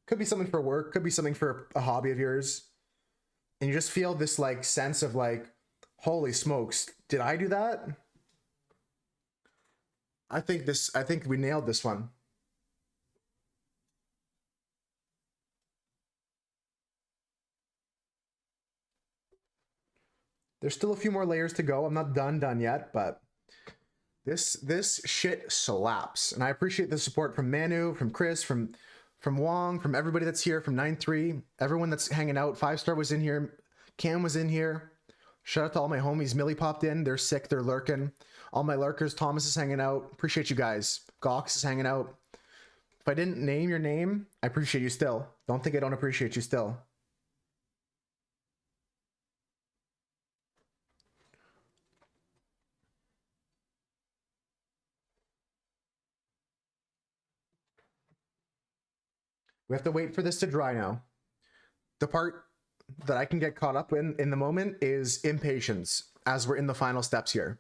could be something for work, could be something for a hobby of yours, and you just feel this like sense of like, holy smokes, did I do that? I think we nailed this one. There's still a few more layers to go. I'm not done yet, but this shit slaps. And I appreciate the support from Manu, from Chris, from Wong, from everybody that's here, from 9-3, everyone that's hanging out. 5-star was in here, Cam was in here. Shout out to all my homies. Millie popped in. They're sick. They're lurking. All my lurkers. Thomas is hanging out. Appreciate you guys. Gox is hanging out. If I didn't name your name, I appreciate you still. Don't think I don't appreciate you still. We have to wait for this to dry now. The part that I can get caught up in the moment is impatience as we're in the final steps here.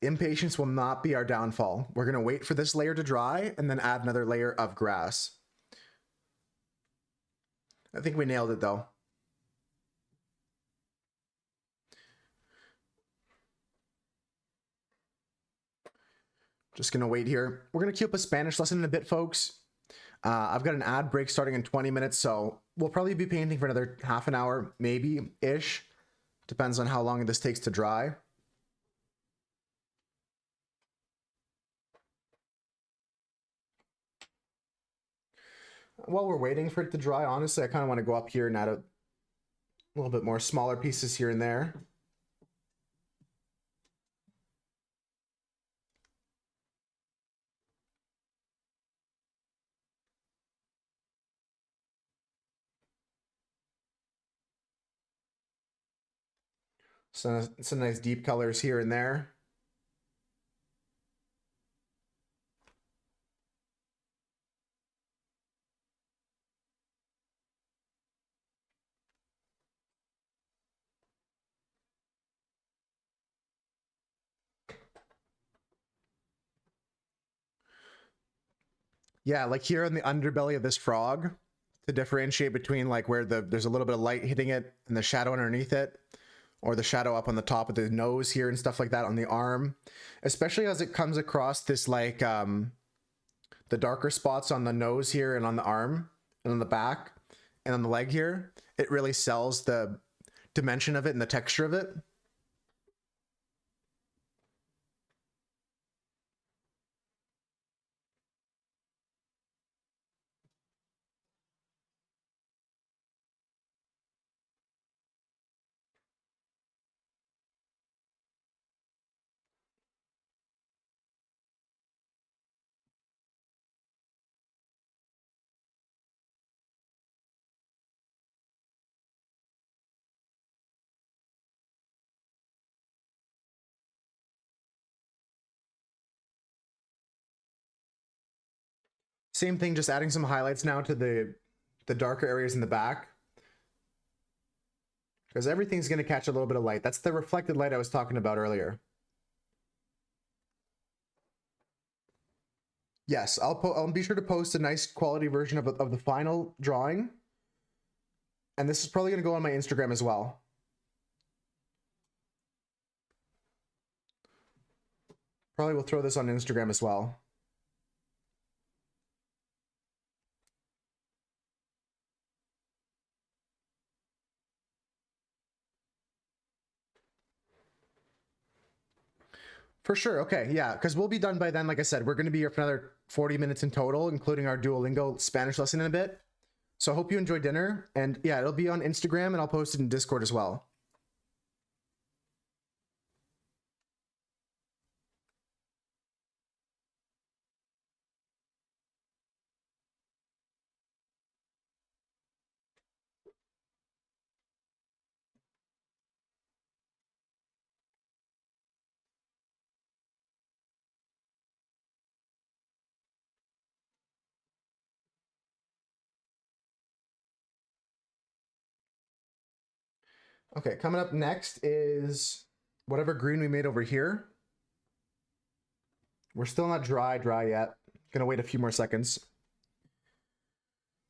Impatience will not be our downfall. We're going to wait for this layer to dry and then add another layer of grass. I think we nailed it though. Just going to wait here. We're going to queue up a Spanish lesson in a bit, folks. I've got an ad break starting in 20 minutes, so we'll probably be painting for another half an hour, maybe-ish. Depends on how long this takes to dry. While we're waiting for it to dry, honestly, I kind of want to go up here and add a little bit more smaller pieces here and there. So some nice deep colors here and there. Yeah, like here in the underbelly of this frog, to differentiate between like where there's a little bit of light hitting it and the shadow underneath it, or the shadow up on the top of the nose here and stuff like that on the arm, especially as it comes across this like the darker spots on the nose here and on the arm and on the back and on the leg here. It really sells the dimension of it and the texture of it. Same thing, just adding some highlights now to the darker areas in the back, because everything's going to catch a little bit of light. That's the reflected light I was talking about earlier. Yes, I'll be sure to post a nice quality version of the final drawing, and this is probably going to go on my Instagram as well. Probably will throw this on Instagram as well. For sure. Okay. Yeah. Because we'll be done by then. Like I said, we're going to be here for another 40 minutes in total, including our Duolingo Spanish lesson in a bit. So I hope you enjoy dinner. And yeah, it'll be on Instagram and I'll post it in Discord as well. Okay. Coming up next is whatever green we made over here. We're still not dry yet. Gonna wait a few more seconds.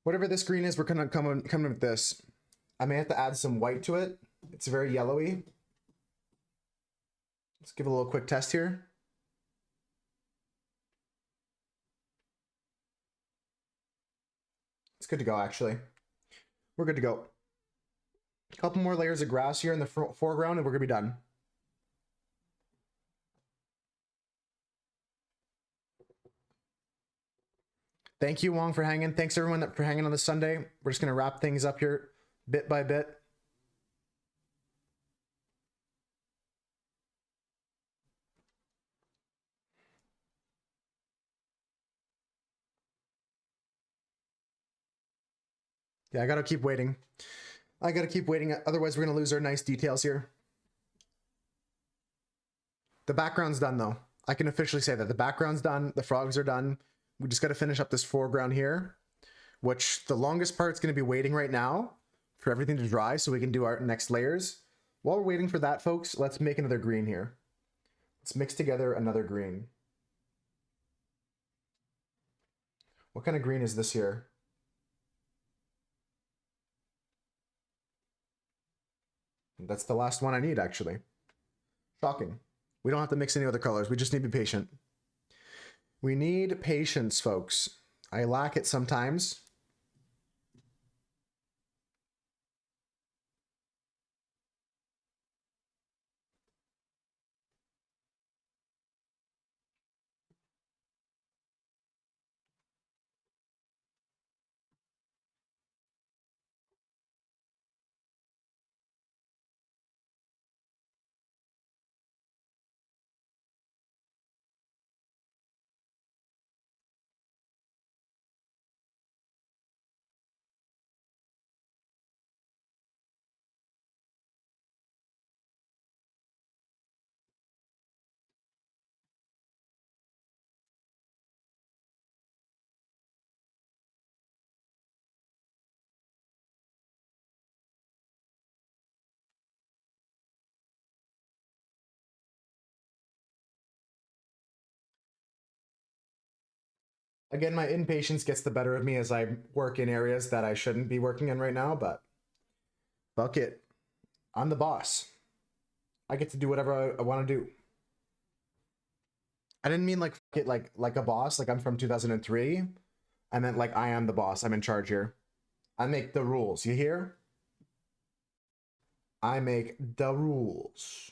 Whatever this green is, we're gonna come with this. I may have to add some white to it. It's very yellowy. Let's give it a little quick test here. It's good to go, actually. We're good to go. A couple more layers of grass here in the foreground and we're gonna be done. Thank you, Wong, for hanging. Thanks everyone for hanging on this Sunday. We're just gonna wrap things up here bit by bit. Yeah, I gotta keep waiting. Otherwise, we're gonna lose our nice details here. The background's done though. I can officially say that the background's done. The frogs are done. We just gotta finish up this foreground here, which the longest part's gonna be waiting right now for everything to dry so we can do our next layers. While we're waiting for that, folks, let's make another green here. Let's mix together another green. What kind of green is this here? That's the last one I need, actually. Shocking. We don't have to mix any other colors. We just need to be patient. We need patience, folks. I lack it sometimes. Again, my impatience gets the better of me as I work in areas that I shouldn't be working in right now, but fuck it. I'm the boss. I get to do whatever I want to do. I didn't mean like fuck it like a boss, like I'm from 2003. I meant like I am the boss. I'm in charge here. I make the rules. You hear? I make the rules.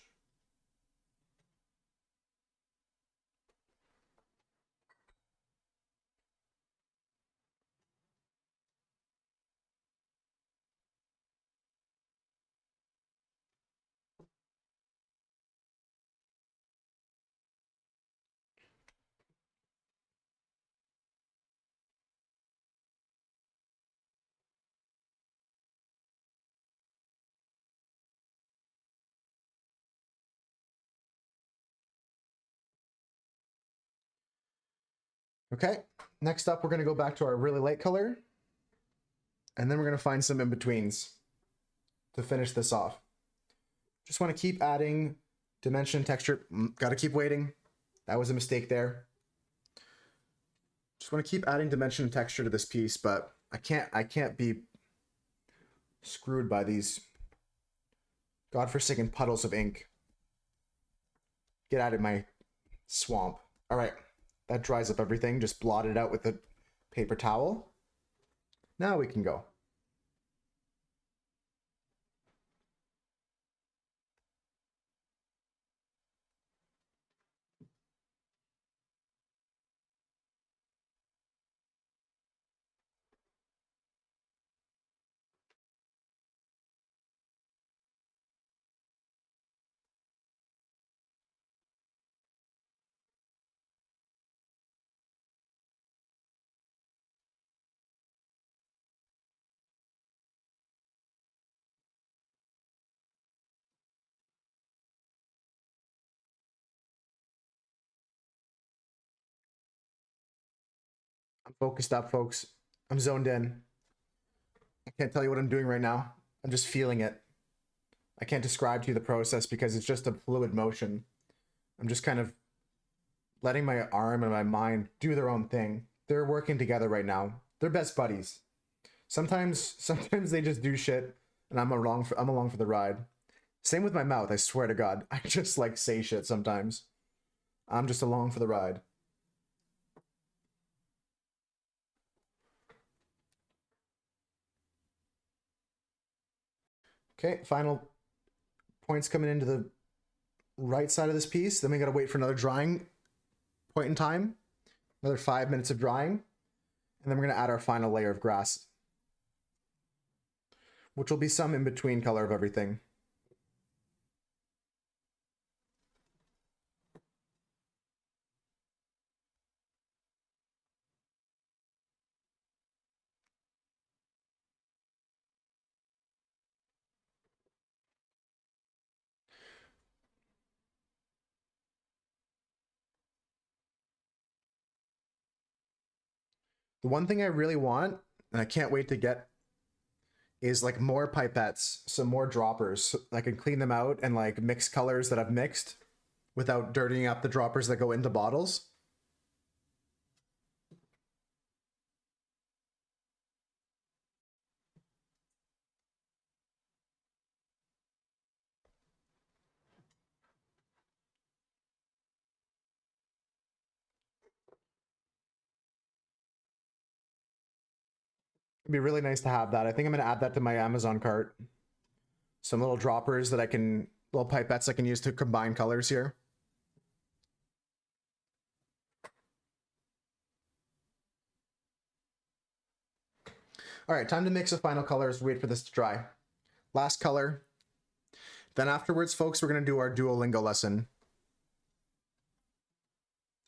Okay, next up, we're gonna go back to our really light color, and then we're gonna find some in-betweens to finish this off. Just wanna keep adding dimension and texture. Gotta keep waiting. That was a mistake there. Just wanna keep adding dimension and texture to this piece, but I can't be screwed by these godforsaken puddles of ink. Get out of my swamp. All right, that dries up everything. Just blot it out with a paper towel. Now we can go. Focused up, folks. I'm zoned in. I can't tell you what I'm doing right now. I'm just feeling it. I can't describe to you the process because it's just a fluid motion. I'm just kind of letting my arm and my mind do their own thing. They're working together right now. They're best buddies. Sometimes they just do shit and I'm along for the ride. Same with my mouth, I swear to God. I just like say shit sometimes. I'm just along for the ride. Okay, final points coming into the right side of this piece. Then we gotta wait for another drying point in time. Another 5 minutes of drying. And then we're gonna add our final layer of grass, which will be some in between color of everything. The one thing I really want, and I can't wait to get, is like more pipettes, some more droppers. So I can clean them out and like mix colors that I've mixed without dirtying up the droppers that go into bottles. It'd be really nice to have that. I think I'm gonna add that to my Amazon cart. Some little droppers that I can, little pipettes I can use to combine colors here. All right, time to mix the final colors. Wait for this to dry. Last color. Then afterwards, folks, we're gonna do our Duolingo lesson.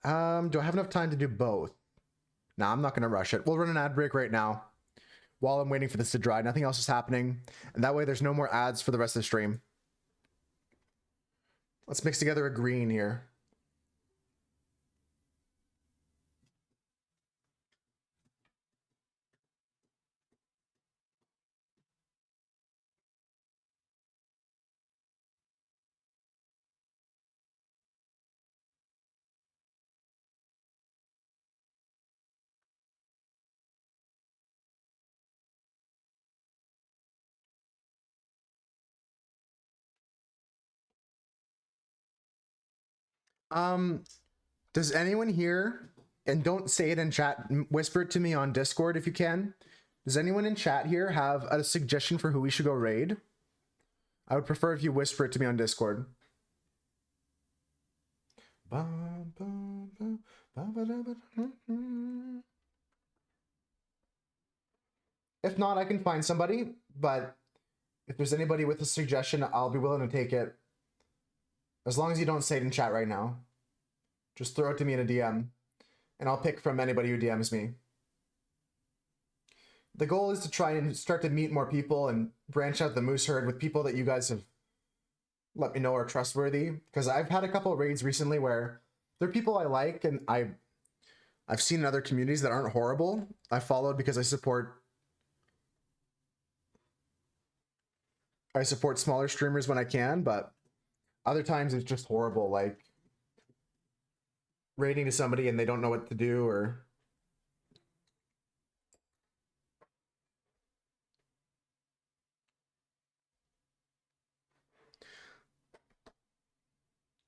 Do I have enough time to do both? Nah, I'm not gonna rush it. We'll run an ad break right now while I'm waiting for this to dry. Nothing else is happening. And that way there's no more ads for the rest of the stream. Let's mix together a green here. Does anyone here, and don't say it in chat, whisper it to me on Discord if you can. Does anyone in chat here have a suggestion for who we should go raid? I would prefer if you whisper it to me on Discord. If not, I can find somebody, but if there's anybody with a suggestion, I'll be willing to take it. As long as you don't say it in chat right now. Just throw it to me in a DM, and I'll pick from anybody who DMs me. The goal is to try and start to meet more people and branch out the moose herd with people that you guys have let me know are trustworthy. Because I've had a couple of raids recently where they're people I like, and I've seen in other communities that aren't horrible. I followed because I support smaller streamers when I can, but other times it's just horrible, like raiding to somebody and they don't know what to do, or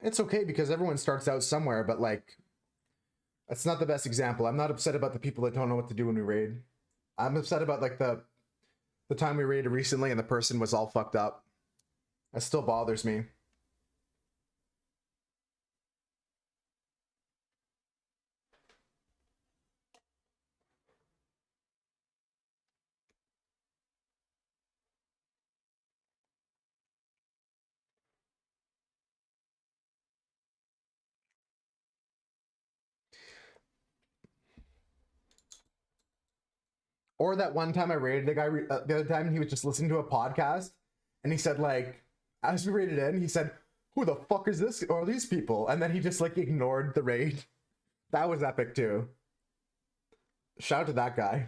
it's okay because everyone starts out somewhere, but like that's not the best example. I'm not upset about the people that don't know what to do when we raid. I'm upset about like the time we raided recently and the person was all fucked up. That still bothers me. Or that one time I raided the guy, the other time he was just listening to a podcast and he said, like, as we raided in, he said, "Who the fuck is this? Or are these people?" And then he just like ignored the raid. That was epic too. Shout out to that guy.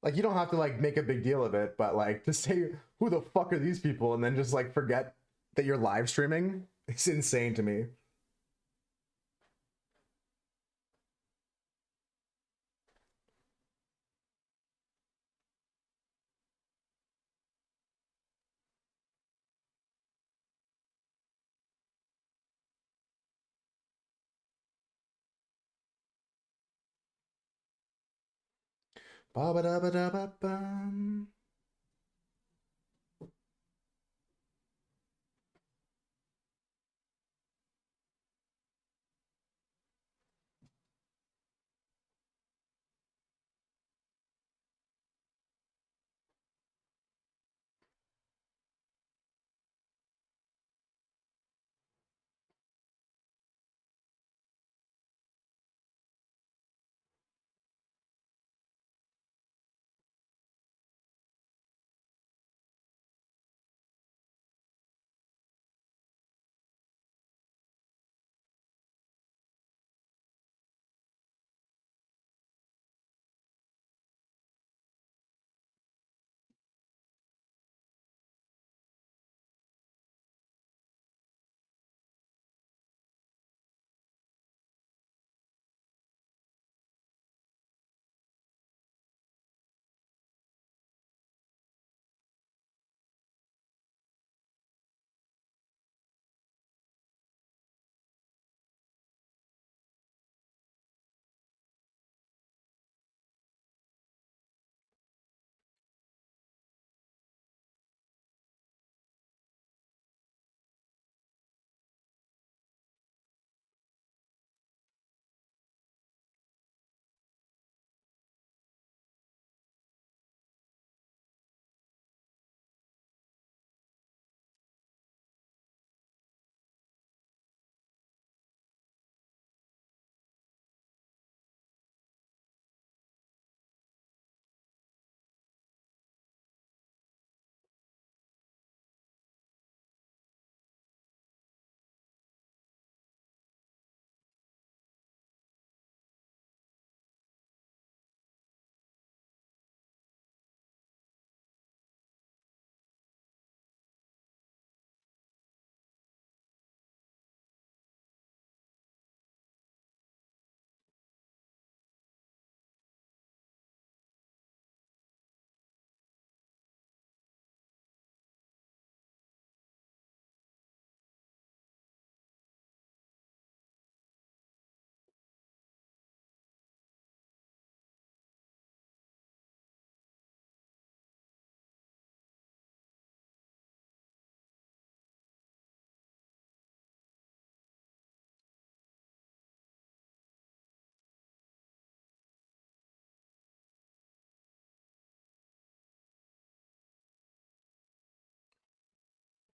Like, you don't have to like make a big deal of it, but like just say who the fuck are these people and then just like forget that you're live streaming. It's insane to me. Ba ba da ba da ba bum.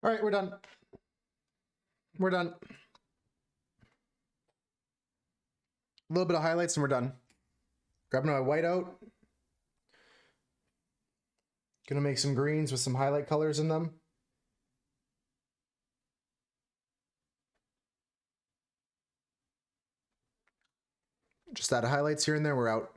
All right, we're done. We're done. A little bit of highlights and we're done. Grabbing my whiteout. Gonna make some greens with some highlight colors in them. Just add highlights here and there, we're out.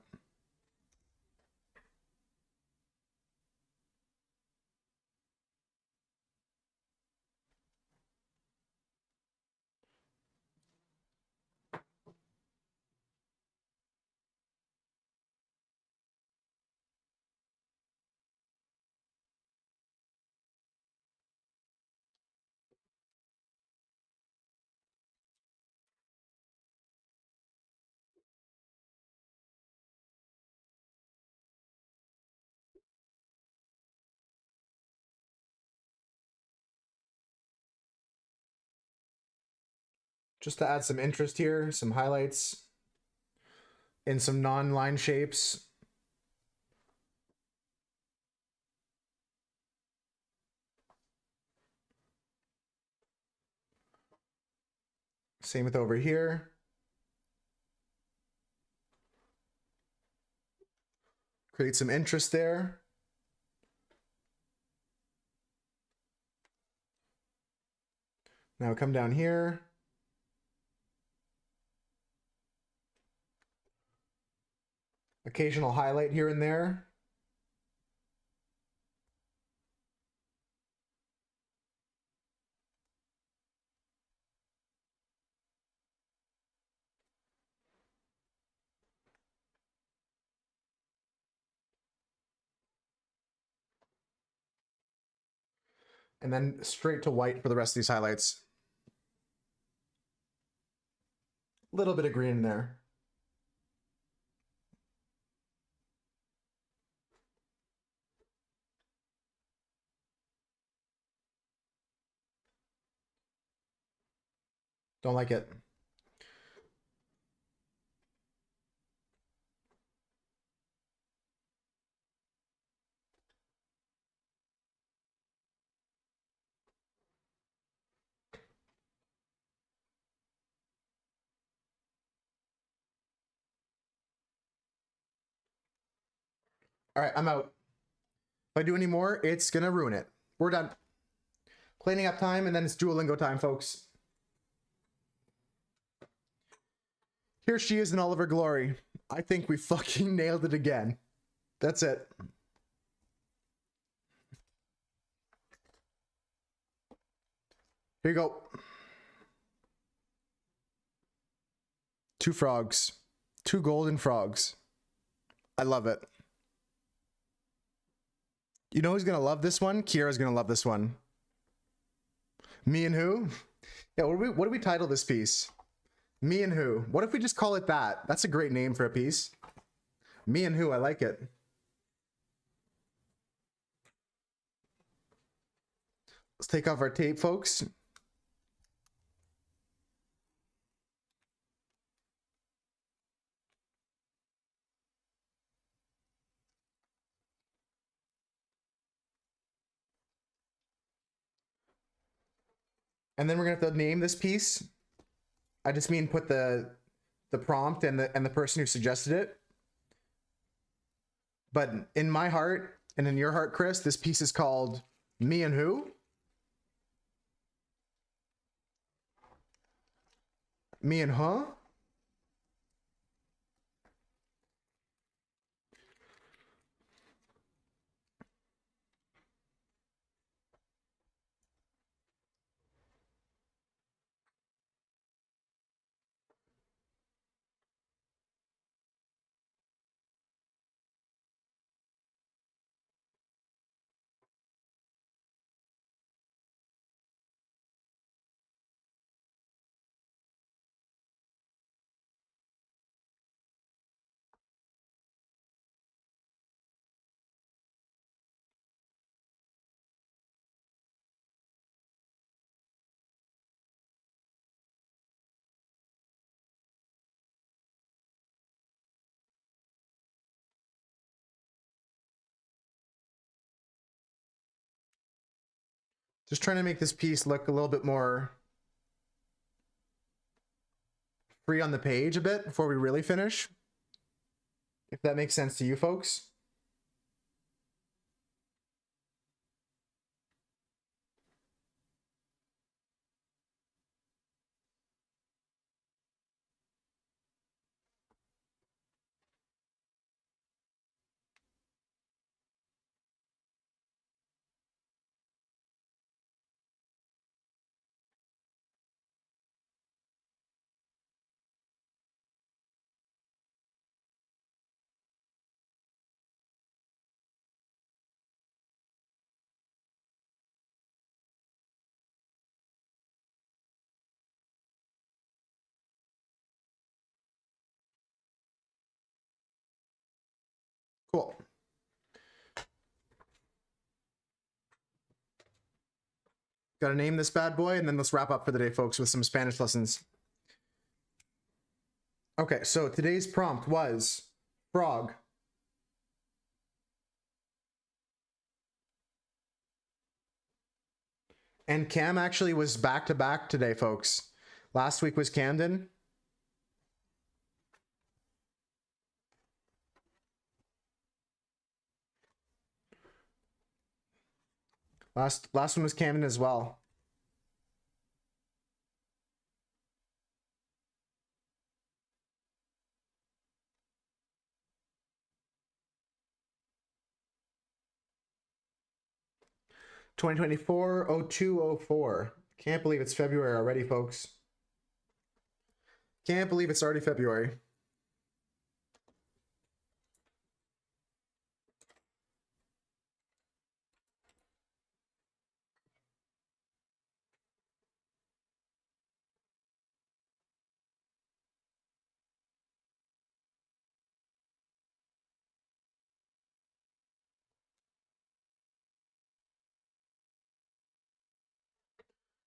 Just to add some interest here, some highlights in some non-line shapes. Same with over here. Create some interest there. Now come down here. Occasional highlight here and there. And then straight to white for the rest of these highlights. A little bit of green in there. Don't like it. All right, I'm out. If I do any more, it's gonna ruin it. We're done. Cleaning up time, and then it's Duolingo time, folks. Here she is in all of her glory. I think we fucking nailed it again. That's it. Here you go. 2 frogs. 2 golden frogs. I love it. You know who's gonna love this one? Kira's gonna love this one. Me and who? Yeah, what do we title this piece? Me and who? What if we just call it that? That's a great name for a piece. Me and who? I like it. Let's take off our tape, folks. And then we're gonna have to name this piece. I just mean put the prompt and the person who suggested it. But in my heart and in your heart, Chris, this piece is called Me and Who? Me and Huh? Just trying to make this piece look a little bit more free on the page a bit before we really finish. If that makes sense to you folks. Cool. Got to name this bad boy, and then let's wrap up for the day, folks, with some Spanish lessons. Okay, so today's prompt was frog. And Cam actually was back to back today, folks. Last week was Camden. Last one was Camden as well. 2024-02-04. Can't believe it's February already, folks. Can't believe it's already February.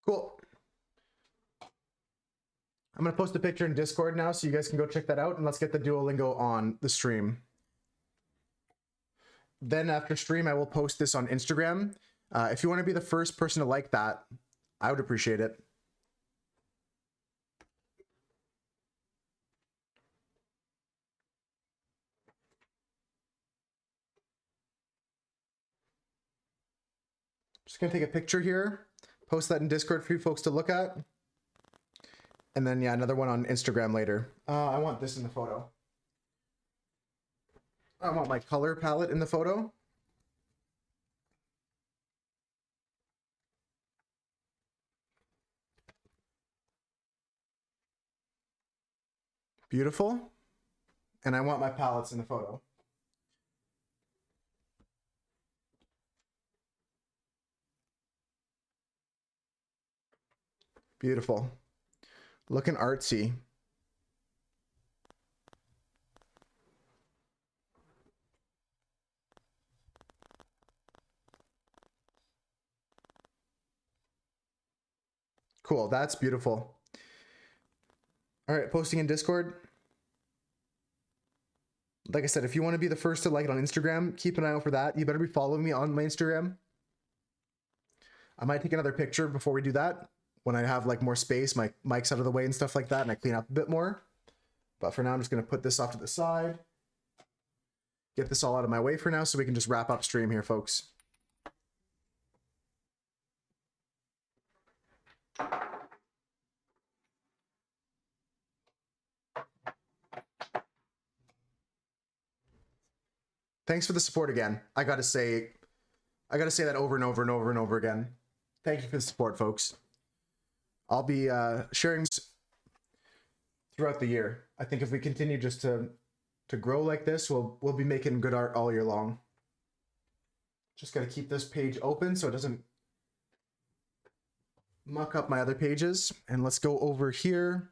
Cool. I'm going to post a picture in Discord now so you guys can go check that out, and let's get the Duolingo on the stream. Then after stream, I will post this on Instagram. If you want to be the first person to like that, I would appreciate it. Just going to take a picture here, post that in Discord for you folks to look at. And then, yeah, another one on Instagram later. I want this in the photo. I want my color palette in the photo. Beautiful. And I want my palettes in the photo. Beautiful. Looking artsy. Cool, that's beautiful. All right, posting in Discord. Like I said, if you want to be the first to like it on Instagram, keep an eye out for that. You better be following me on my Instagram. I might take another picture before we do that when I have like more space, my mic's out of the way and stuff like that, and I clean up a bit more. But for now, I'm just going to put this off to the side. Get this all out of my way for now so we can just wrap up stream here, folks. Thanks for the support again. I gotta say that over and over and over and over again. Thank you for the support, folks. I'll be sharing throughout the year. I think if we continue just to grow like this, we'll be making good art all year long. Just gotta keep this page open so it doesn't muck up my other pages. And let's go over here.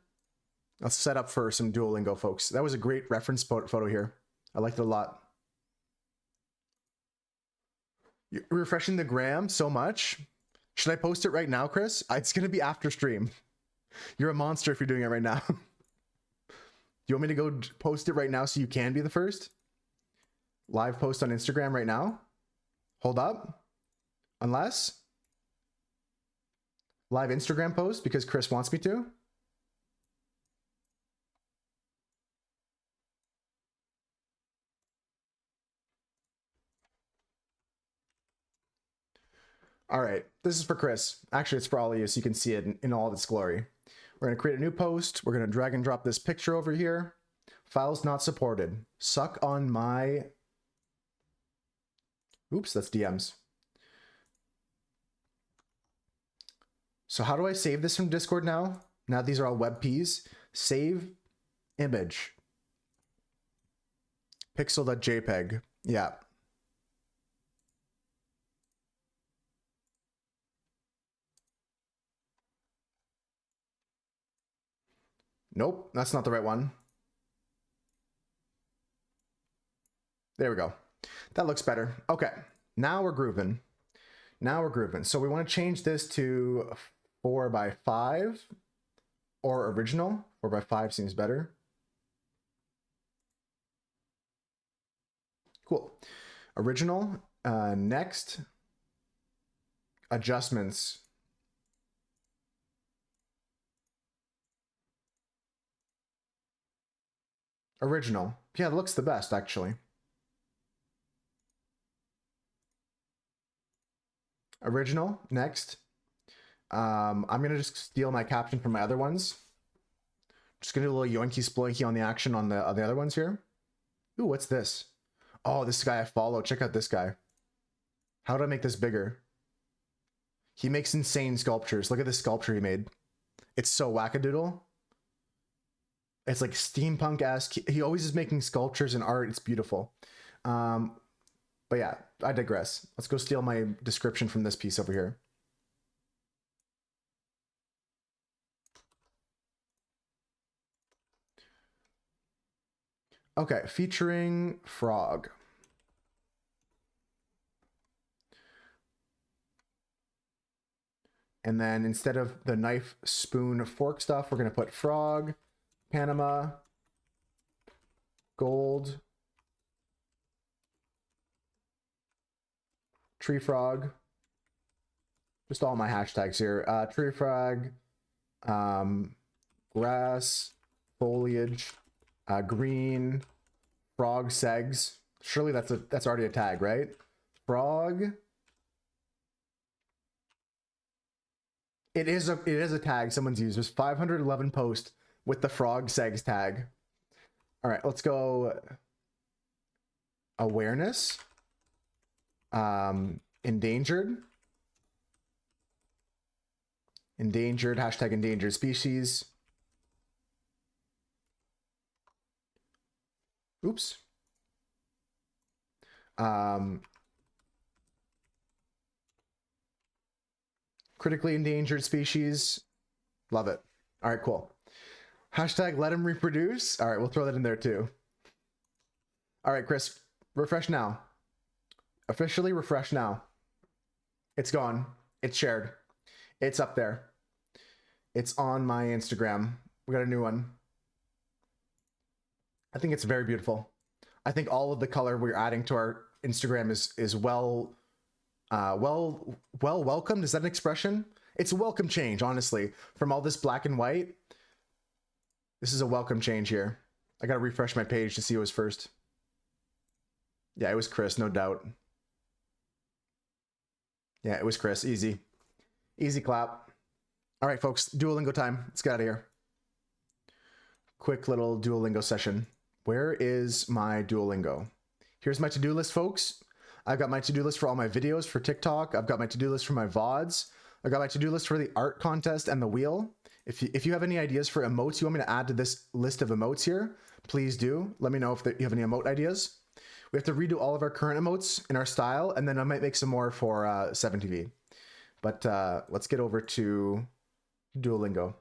Let's set up for some Duolingo, folks. That was a great reference photo here. I liked it a lot. You're refreshing the gram so much. Should I post it right now, Chris? It's going to be after stream. You're a monster if you're doing it right now. Do you want me to go post it right now so you can be the first? Live post on Instagram right now? Hold up. Unless? Live Instagram post because Chris wants me to? All right, this is for Chris. Actually, it's for all of you so you can see it in all of its glory. We're going to create a new post. We're going to drag and drop this picture over here. Files not supported. Suck on my... Oops, that's DMs. So how do I save this from Discord now? Now these are all WebPs. Save image. Pixel.jpg. Yeah. Nope, that's not the right one. There we go. That looks better. Okay, now we're grooving. Now we're grooving. So we want to change this to 4x5 or original. 4x5 seems better. Cool. Original. Next. Adjustments. Original. Yeah, it looks the best, actually. Original. Next. I'm going to just steal my caption from my other ones. Just going to do a little yoinky sploinky on the action on the other ones here. Ooh, what's this? Oh, this guy I follow. Check out this guy. How do I make this bigger? He makes insane sculptures. Look at this sculpture he made. It's so wackadoodle. It's like steampunk-esque. He always is making sculptures and art. It's beautiful. But yeah, I digress. Let's go steal my description from this piece over here. Okay, featuring frog. And then instead of the knife, spoon, fork stuff, we're going to put frog, Panama, gold, tree frog. Just all my hashtags here. Tree frog, grass, foliage, green, frog, segs. Surely that's already a tag, right? Frog. It is a tag someone's used. There's 511 posts with the frog segs tag. All right, let's go. Awareness. Endangered. Endangered, hashtag endangered species. Oops. Critically endangered species. Love it. All right, cool. Hashtag let him reproduce. All right, we'll throw that in there too. All right, Chris, refresh now. Officially refresh now. It's gone. It's shared. It's up there. It's on my Instagram. We got a new one. I think it's very beautiful. I think all of the color we're adding to our Instagram is well welcomed. Is that an expression? It's a welcome change, honestly. From all this black and white, this is a welcome change here. I gotta refresh my page to see who was first. Yeah, it was Chris, no doubt. Yeah, it was Chris. Easy. Easy clap. All right, folks, Duolingo time. Let's get out of here. Quick little Duolingo session. Where is my Duolingo? Here's my to-do list, folks. I've got my to-do list for all my videos for TikTok. I've got my to-do list for my VODs. I've got my to-do list for the art contest and the wheel. If you have any ideas for emotes you want me to add to this list of emotes here, please do. Let me know if you have any emote ideas. We have to redo all of our current emotes in our style, and then I might make some more for 7TV. But let's get over to Duolingo.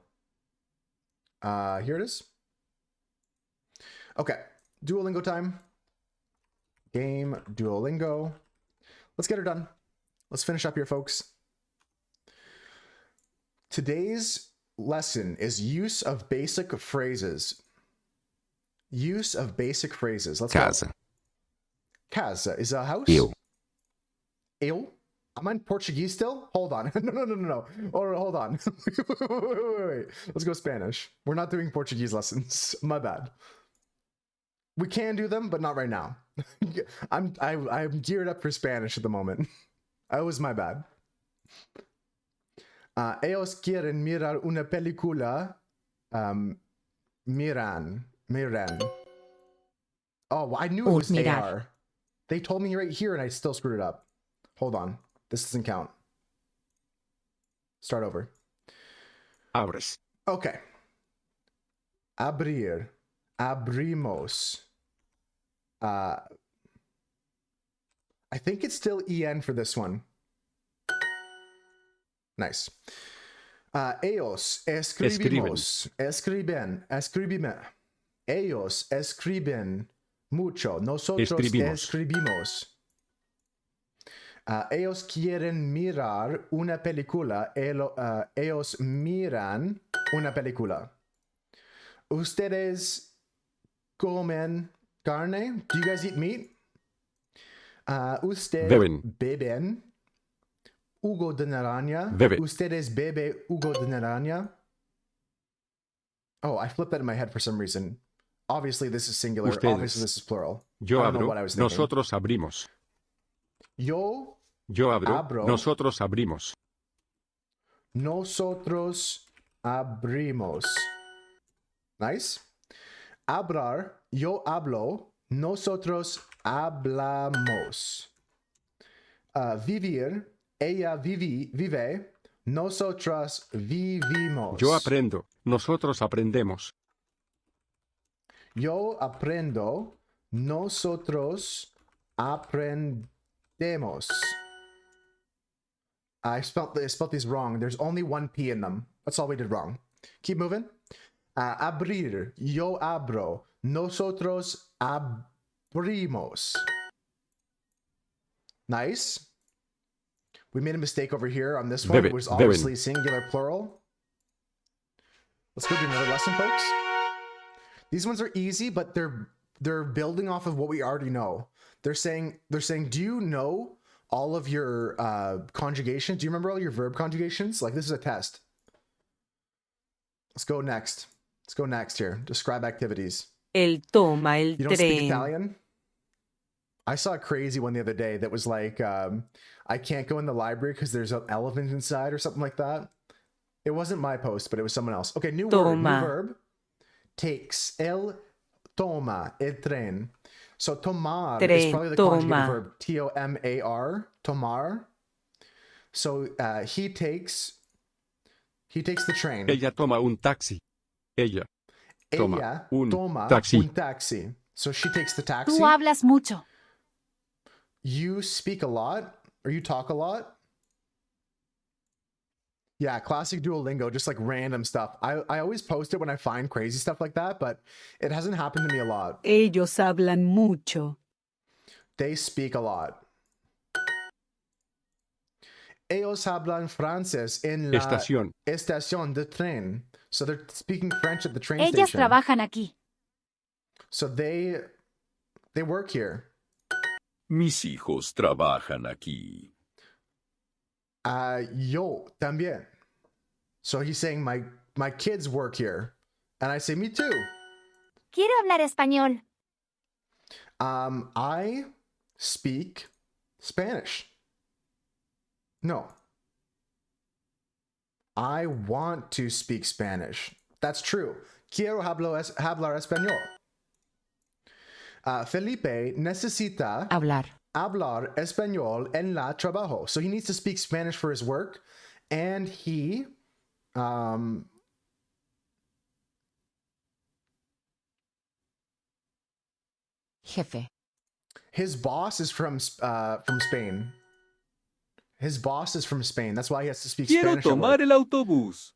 Here it is. Okay, Duolingo time. Game Duolingo. Let's get her done. Let's finish up here, folks. Today's lesson is use of basic phrases. Use of basic phrases. Let's Casa. go. Casa is a house. Eu. Eu? Am I in Portuguese still? Hold on. No. Oh, hold on. Wait. Let's go Spanish. We're not doing Portuguese lessons. My bad. We can do them, but not right now. I'm geared up for Spanish at the moment. That was my bad. Ellos quieren mirar una película. Miran. Oh, I knew it was AR. They told me right here and I still screwed it up. Hold on. This doesn't count. Start over. Abres. Okay. Abrir. Abrimos. I think it's still EN for this one. Nice. Ellos escribimos. Escriben. Ellos escriben mucho. Nosotros escribimos. Ellos quieren mirar una película. Ellos miran una película. Ustedes comen carne? Do you guys eat meat? Ustedes beben jugo de naranja? Ustedes beben jugo de naranja? Oh, I flipped that in my head for some reason. Obviously, this is singular. Ustedes. Obviously, this is plural. Yo I don't know abro. what I was thinking. Nosotros abrimos. Yo Abro. Nosotros abrimos. Nosotros abrimos. Nice. Hablar. Yo hablo. Nosotros hablamos. Vivir. Ella vive. Nosotros vivimos. Yo aprendo. Nosotros aprendemos. Yo aprendo. Nosotros aprendemos. I spelled these wrong. There's only one P in them. That's all we did wrong. Keep moving. Abrir. Yo abro. Nosotros abrimos. Nice. We made a mistake over here on this one. It was obviously singular plural. Let's go do another lesson, folks. These ones are easy, but they're building off of what we already know. They're saying, do you know all of your conjugations? Do you remember all your verb conjugations? Like, this is a test. Let's go next. Let's go next here. Describe activities. Él toma el You don't speak tren. Italian? I saw a crazy one the other day that was like, I can't go in the library because there's an elephant inside or something like that. It wasn't my post, but it was someone else. Okay, new word, new verb. Takes. Él toma el tren. So tomar is probably the conjugated verb. Tomar. Tomar. So he takes the train. Ella toma un taxi. Ella toma un taxi. So she takes the taxi. Tú hablas mucho. You speak a lot, or you talk a lot. Yeah, classic Duolingo, just like random stuff. I always post it when I find crazy stuff like that, but it hasn't happened to me a lot. Ellos hablan mucho. They speak a lot. Ellos hablan francés en la estación de tren. So they're speaking French at the train Ellas station. trabajan aquí. So they work here. Mis hijos trabajan aquí. Yo también. So he's saying my kids work here. And I say, me too. Quiero hablar español. I speak Spanish. No. I want to speak Spanish. That's true. Quiero hablar español. Felipe necesita hablar español en la trabajo. So he needs to speak Spanish for his work. And he Jefe. his boss is from Spain. His boss is from Spain. That's why he has to speak Spanish. Quiero tomar el autobús.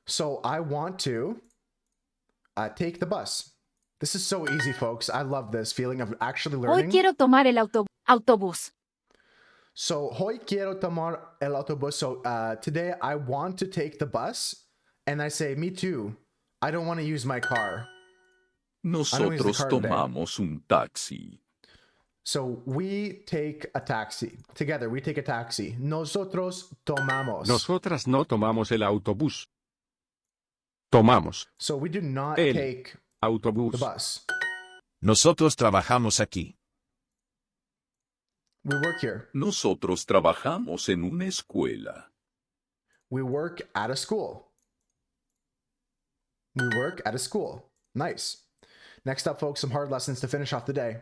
So I want to take the bus. This is so easy, folks. I love this feeling of actually learning. Hoy quiero tomar el autobús. So, hoy quiero tomar el autobús. So, today I want to take the bus. And I say, me too. I don't want to use my car. Nosotros tomamos un taxi. So, we take a taxi. Together, we take a taxi. Nosotros tomamos. Nosotras no tomamos el autobús. Tomamos So, we do not take autobús. the bus. Nosotros trabajamos aquí. We work here. Nosotros trabajamos en una escuela. We work at a school. We work at a school. Nice. Next up, folks, some hard lessons to finish off the day.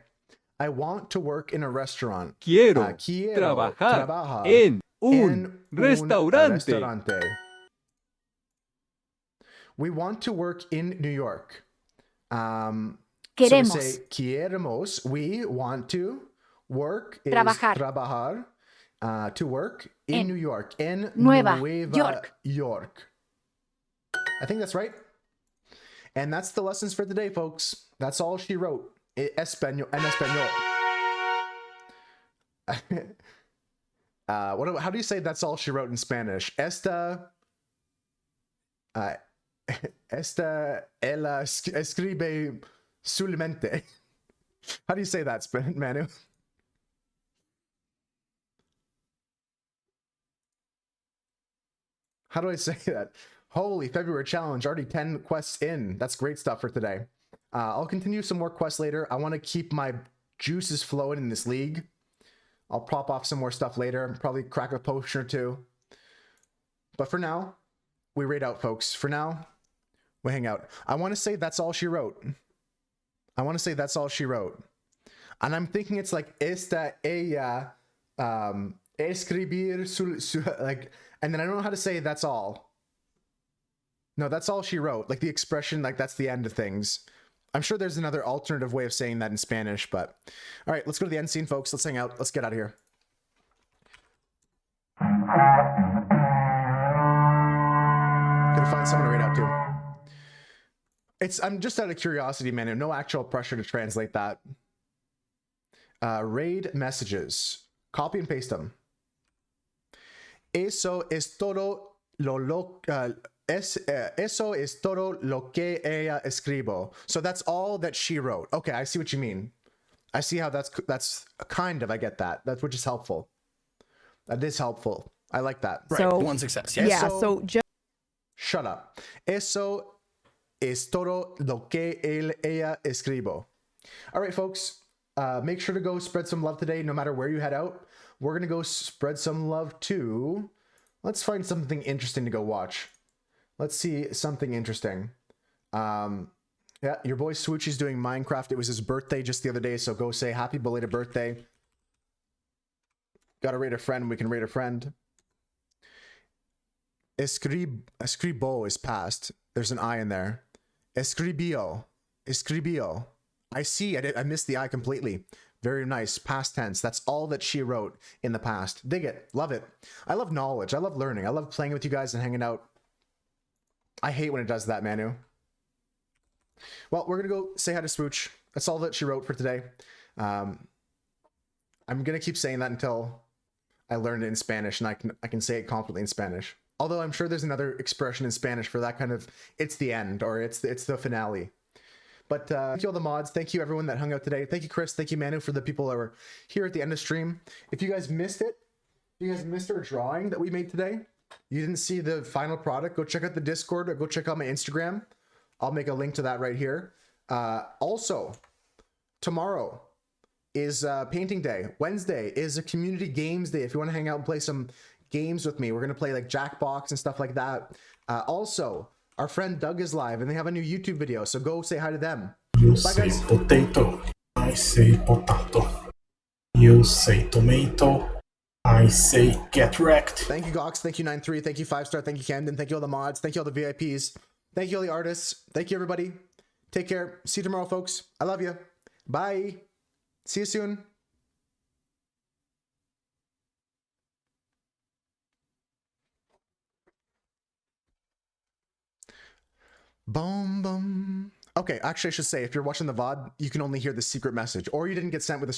I want to work in a restaurant. Quiero trabajar en un restaurante. We want to work in New York. Queremos. So we say queremos. We want to work is trabajar. To work in New York. En Nueva York. I think that's right. And that's the lessons for today, folks. That's all she wrote. En español. How do you say that's all she wrote in Spanish? Ella escribe solamente. How do you say that, Manu? How do I say that? Holy February challenge, already 10 quests in. That's great stuff for today. I'll continue some more quests later. I want to keep my juices flowing in this league. I'll prop off some more stuff later. Probably crack a potion or two. But for now, we raid out, folks. For now, we hang out. I want to say that's all she wrote. And I'm thinking it's like esta, ella, Escribir, like, and then I don't know how to say that's all. No, that's all she wrote. Like the expression, like that's the end of things. I'm sure there's another alternative way of saying that in Spanish, but all right, let's go to the end scene, folks. Let's hang out. Let's get out of here. Gonna find someone to read out to. I'm just out of curiosity, man. No actual pressure to translate that. Raid messages. Copy and paste them. Eso es todo eso es todo lo que ella escribo. So that's all that she wrote. Okay, I see what you mean. I see how that's kind of, I get that. That's which is helpful. That is helpful. I like that. Right. So one success. Yes. Yeah. So just shut up. Eso es todo lo que ella escribo. All right, folks. Make sure to go spread some love today, no matter where you head out. We're gonna go spread some love too. Let's find something interesting to go watch. Let's see something interesting. Yeah, your boy Swoochie's doing Minecraft. It was his birthday just the other day, so go say happy belated birthday. Gotta rate a friend, we can rate a friend. Escribo is past. There's an I in there. Escribio. Escribio. I see, I missed the I completely. Very nice, past tense. That's all that she wrote in the past. Dig it, love it. I love knowledge, I love learning. I love playing with you guys and hanging out. I hate when it does that, Manu. Well, we're gonna go say hi to Swooch. That's all that she wrote for today. I'm gonna keep saying that until I learn it in Spanish and I can say it confidently in Spanish. Although I'm sure there's another expression in Spanish for that kind of, it's the end or it's the finale. But thank you all the mods. Thank you everyone that hung out today. Thank you, Chris. Thank you, Manu, for the people that were here at the end of stream. If you guys missed it, if you guys missed our drawing that we made today, you didn't see the final product, go check out the Discord or go check out my Instagram. I'll make a link to that right here. Also, tomorrow is painting day. Wednesday is a community games day. If you want to hang out and play some games with me, we're going to play like Jackbox and stuff like that. Also, our friend Doug is live and they have a new YouTube video, so go say hi to them. You Bye, say guys. potato, I say potato. You say tomato, I say get wrecked. Thank you, Gox. Thank you, 9-3. Thank you, 5-star. Thank you, Camden. Thank you, all the mods. Thank you, all the VIPs. Thank you, all the artists. Thank you, everybody. Take care. See you tomorrow, folks. I love you. Bye. See you soon. Boom, boom. Okay, actually, I should say, if you're watching the VOD, you can only hear the secret message, or you didn't get sent with a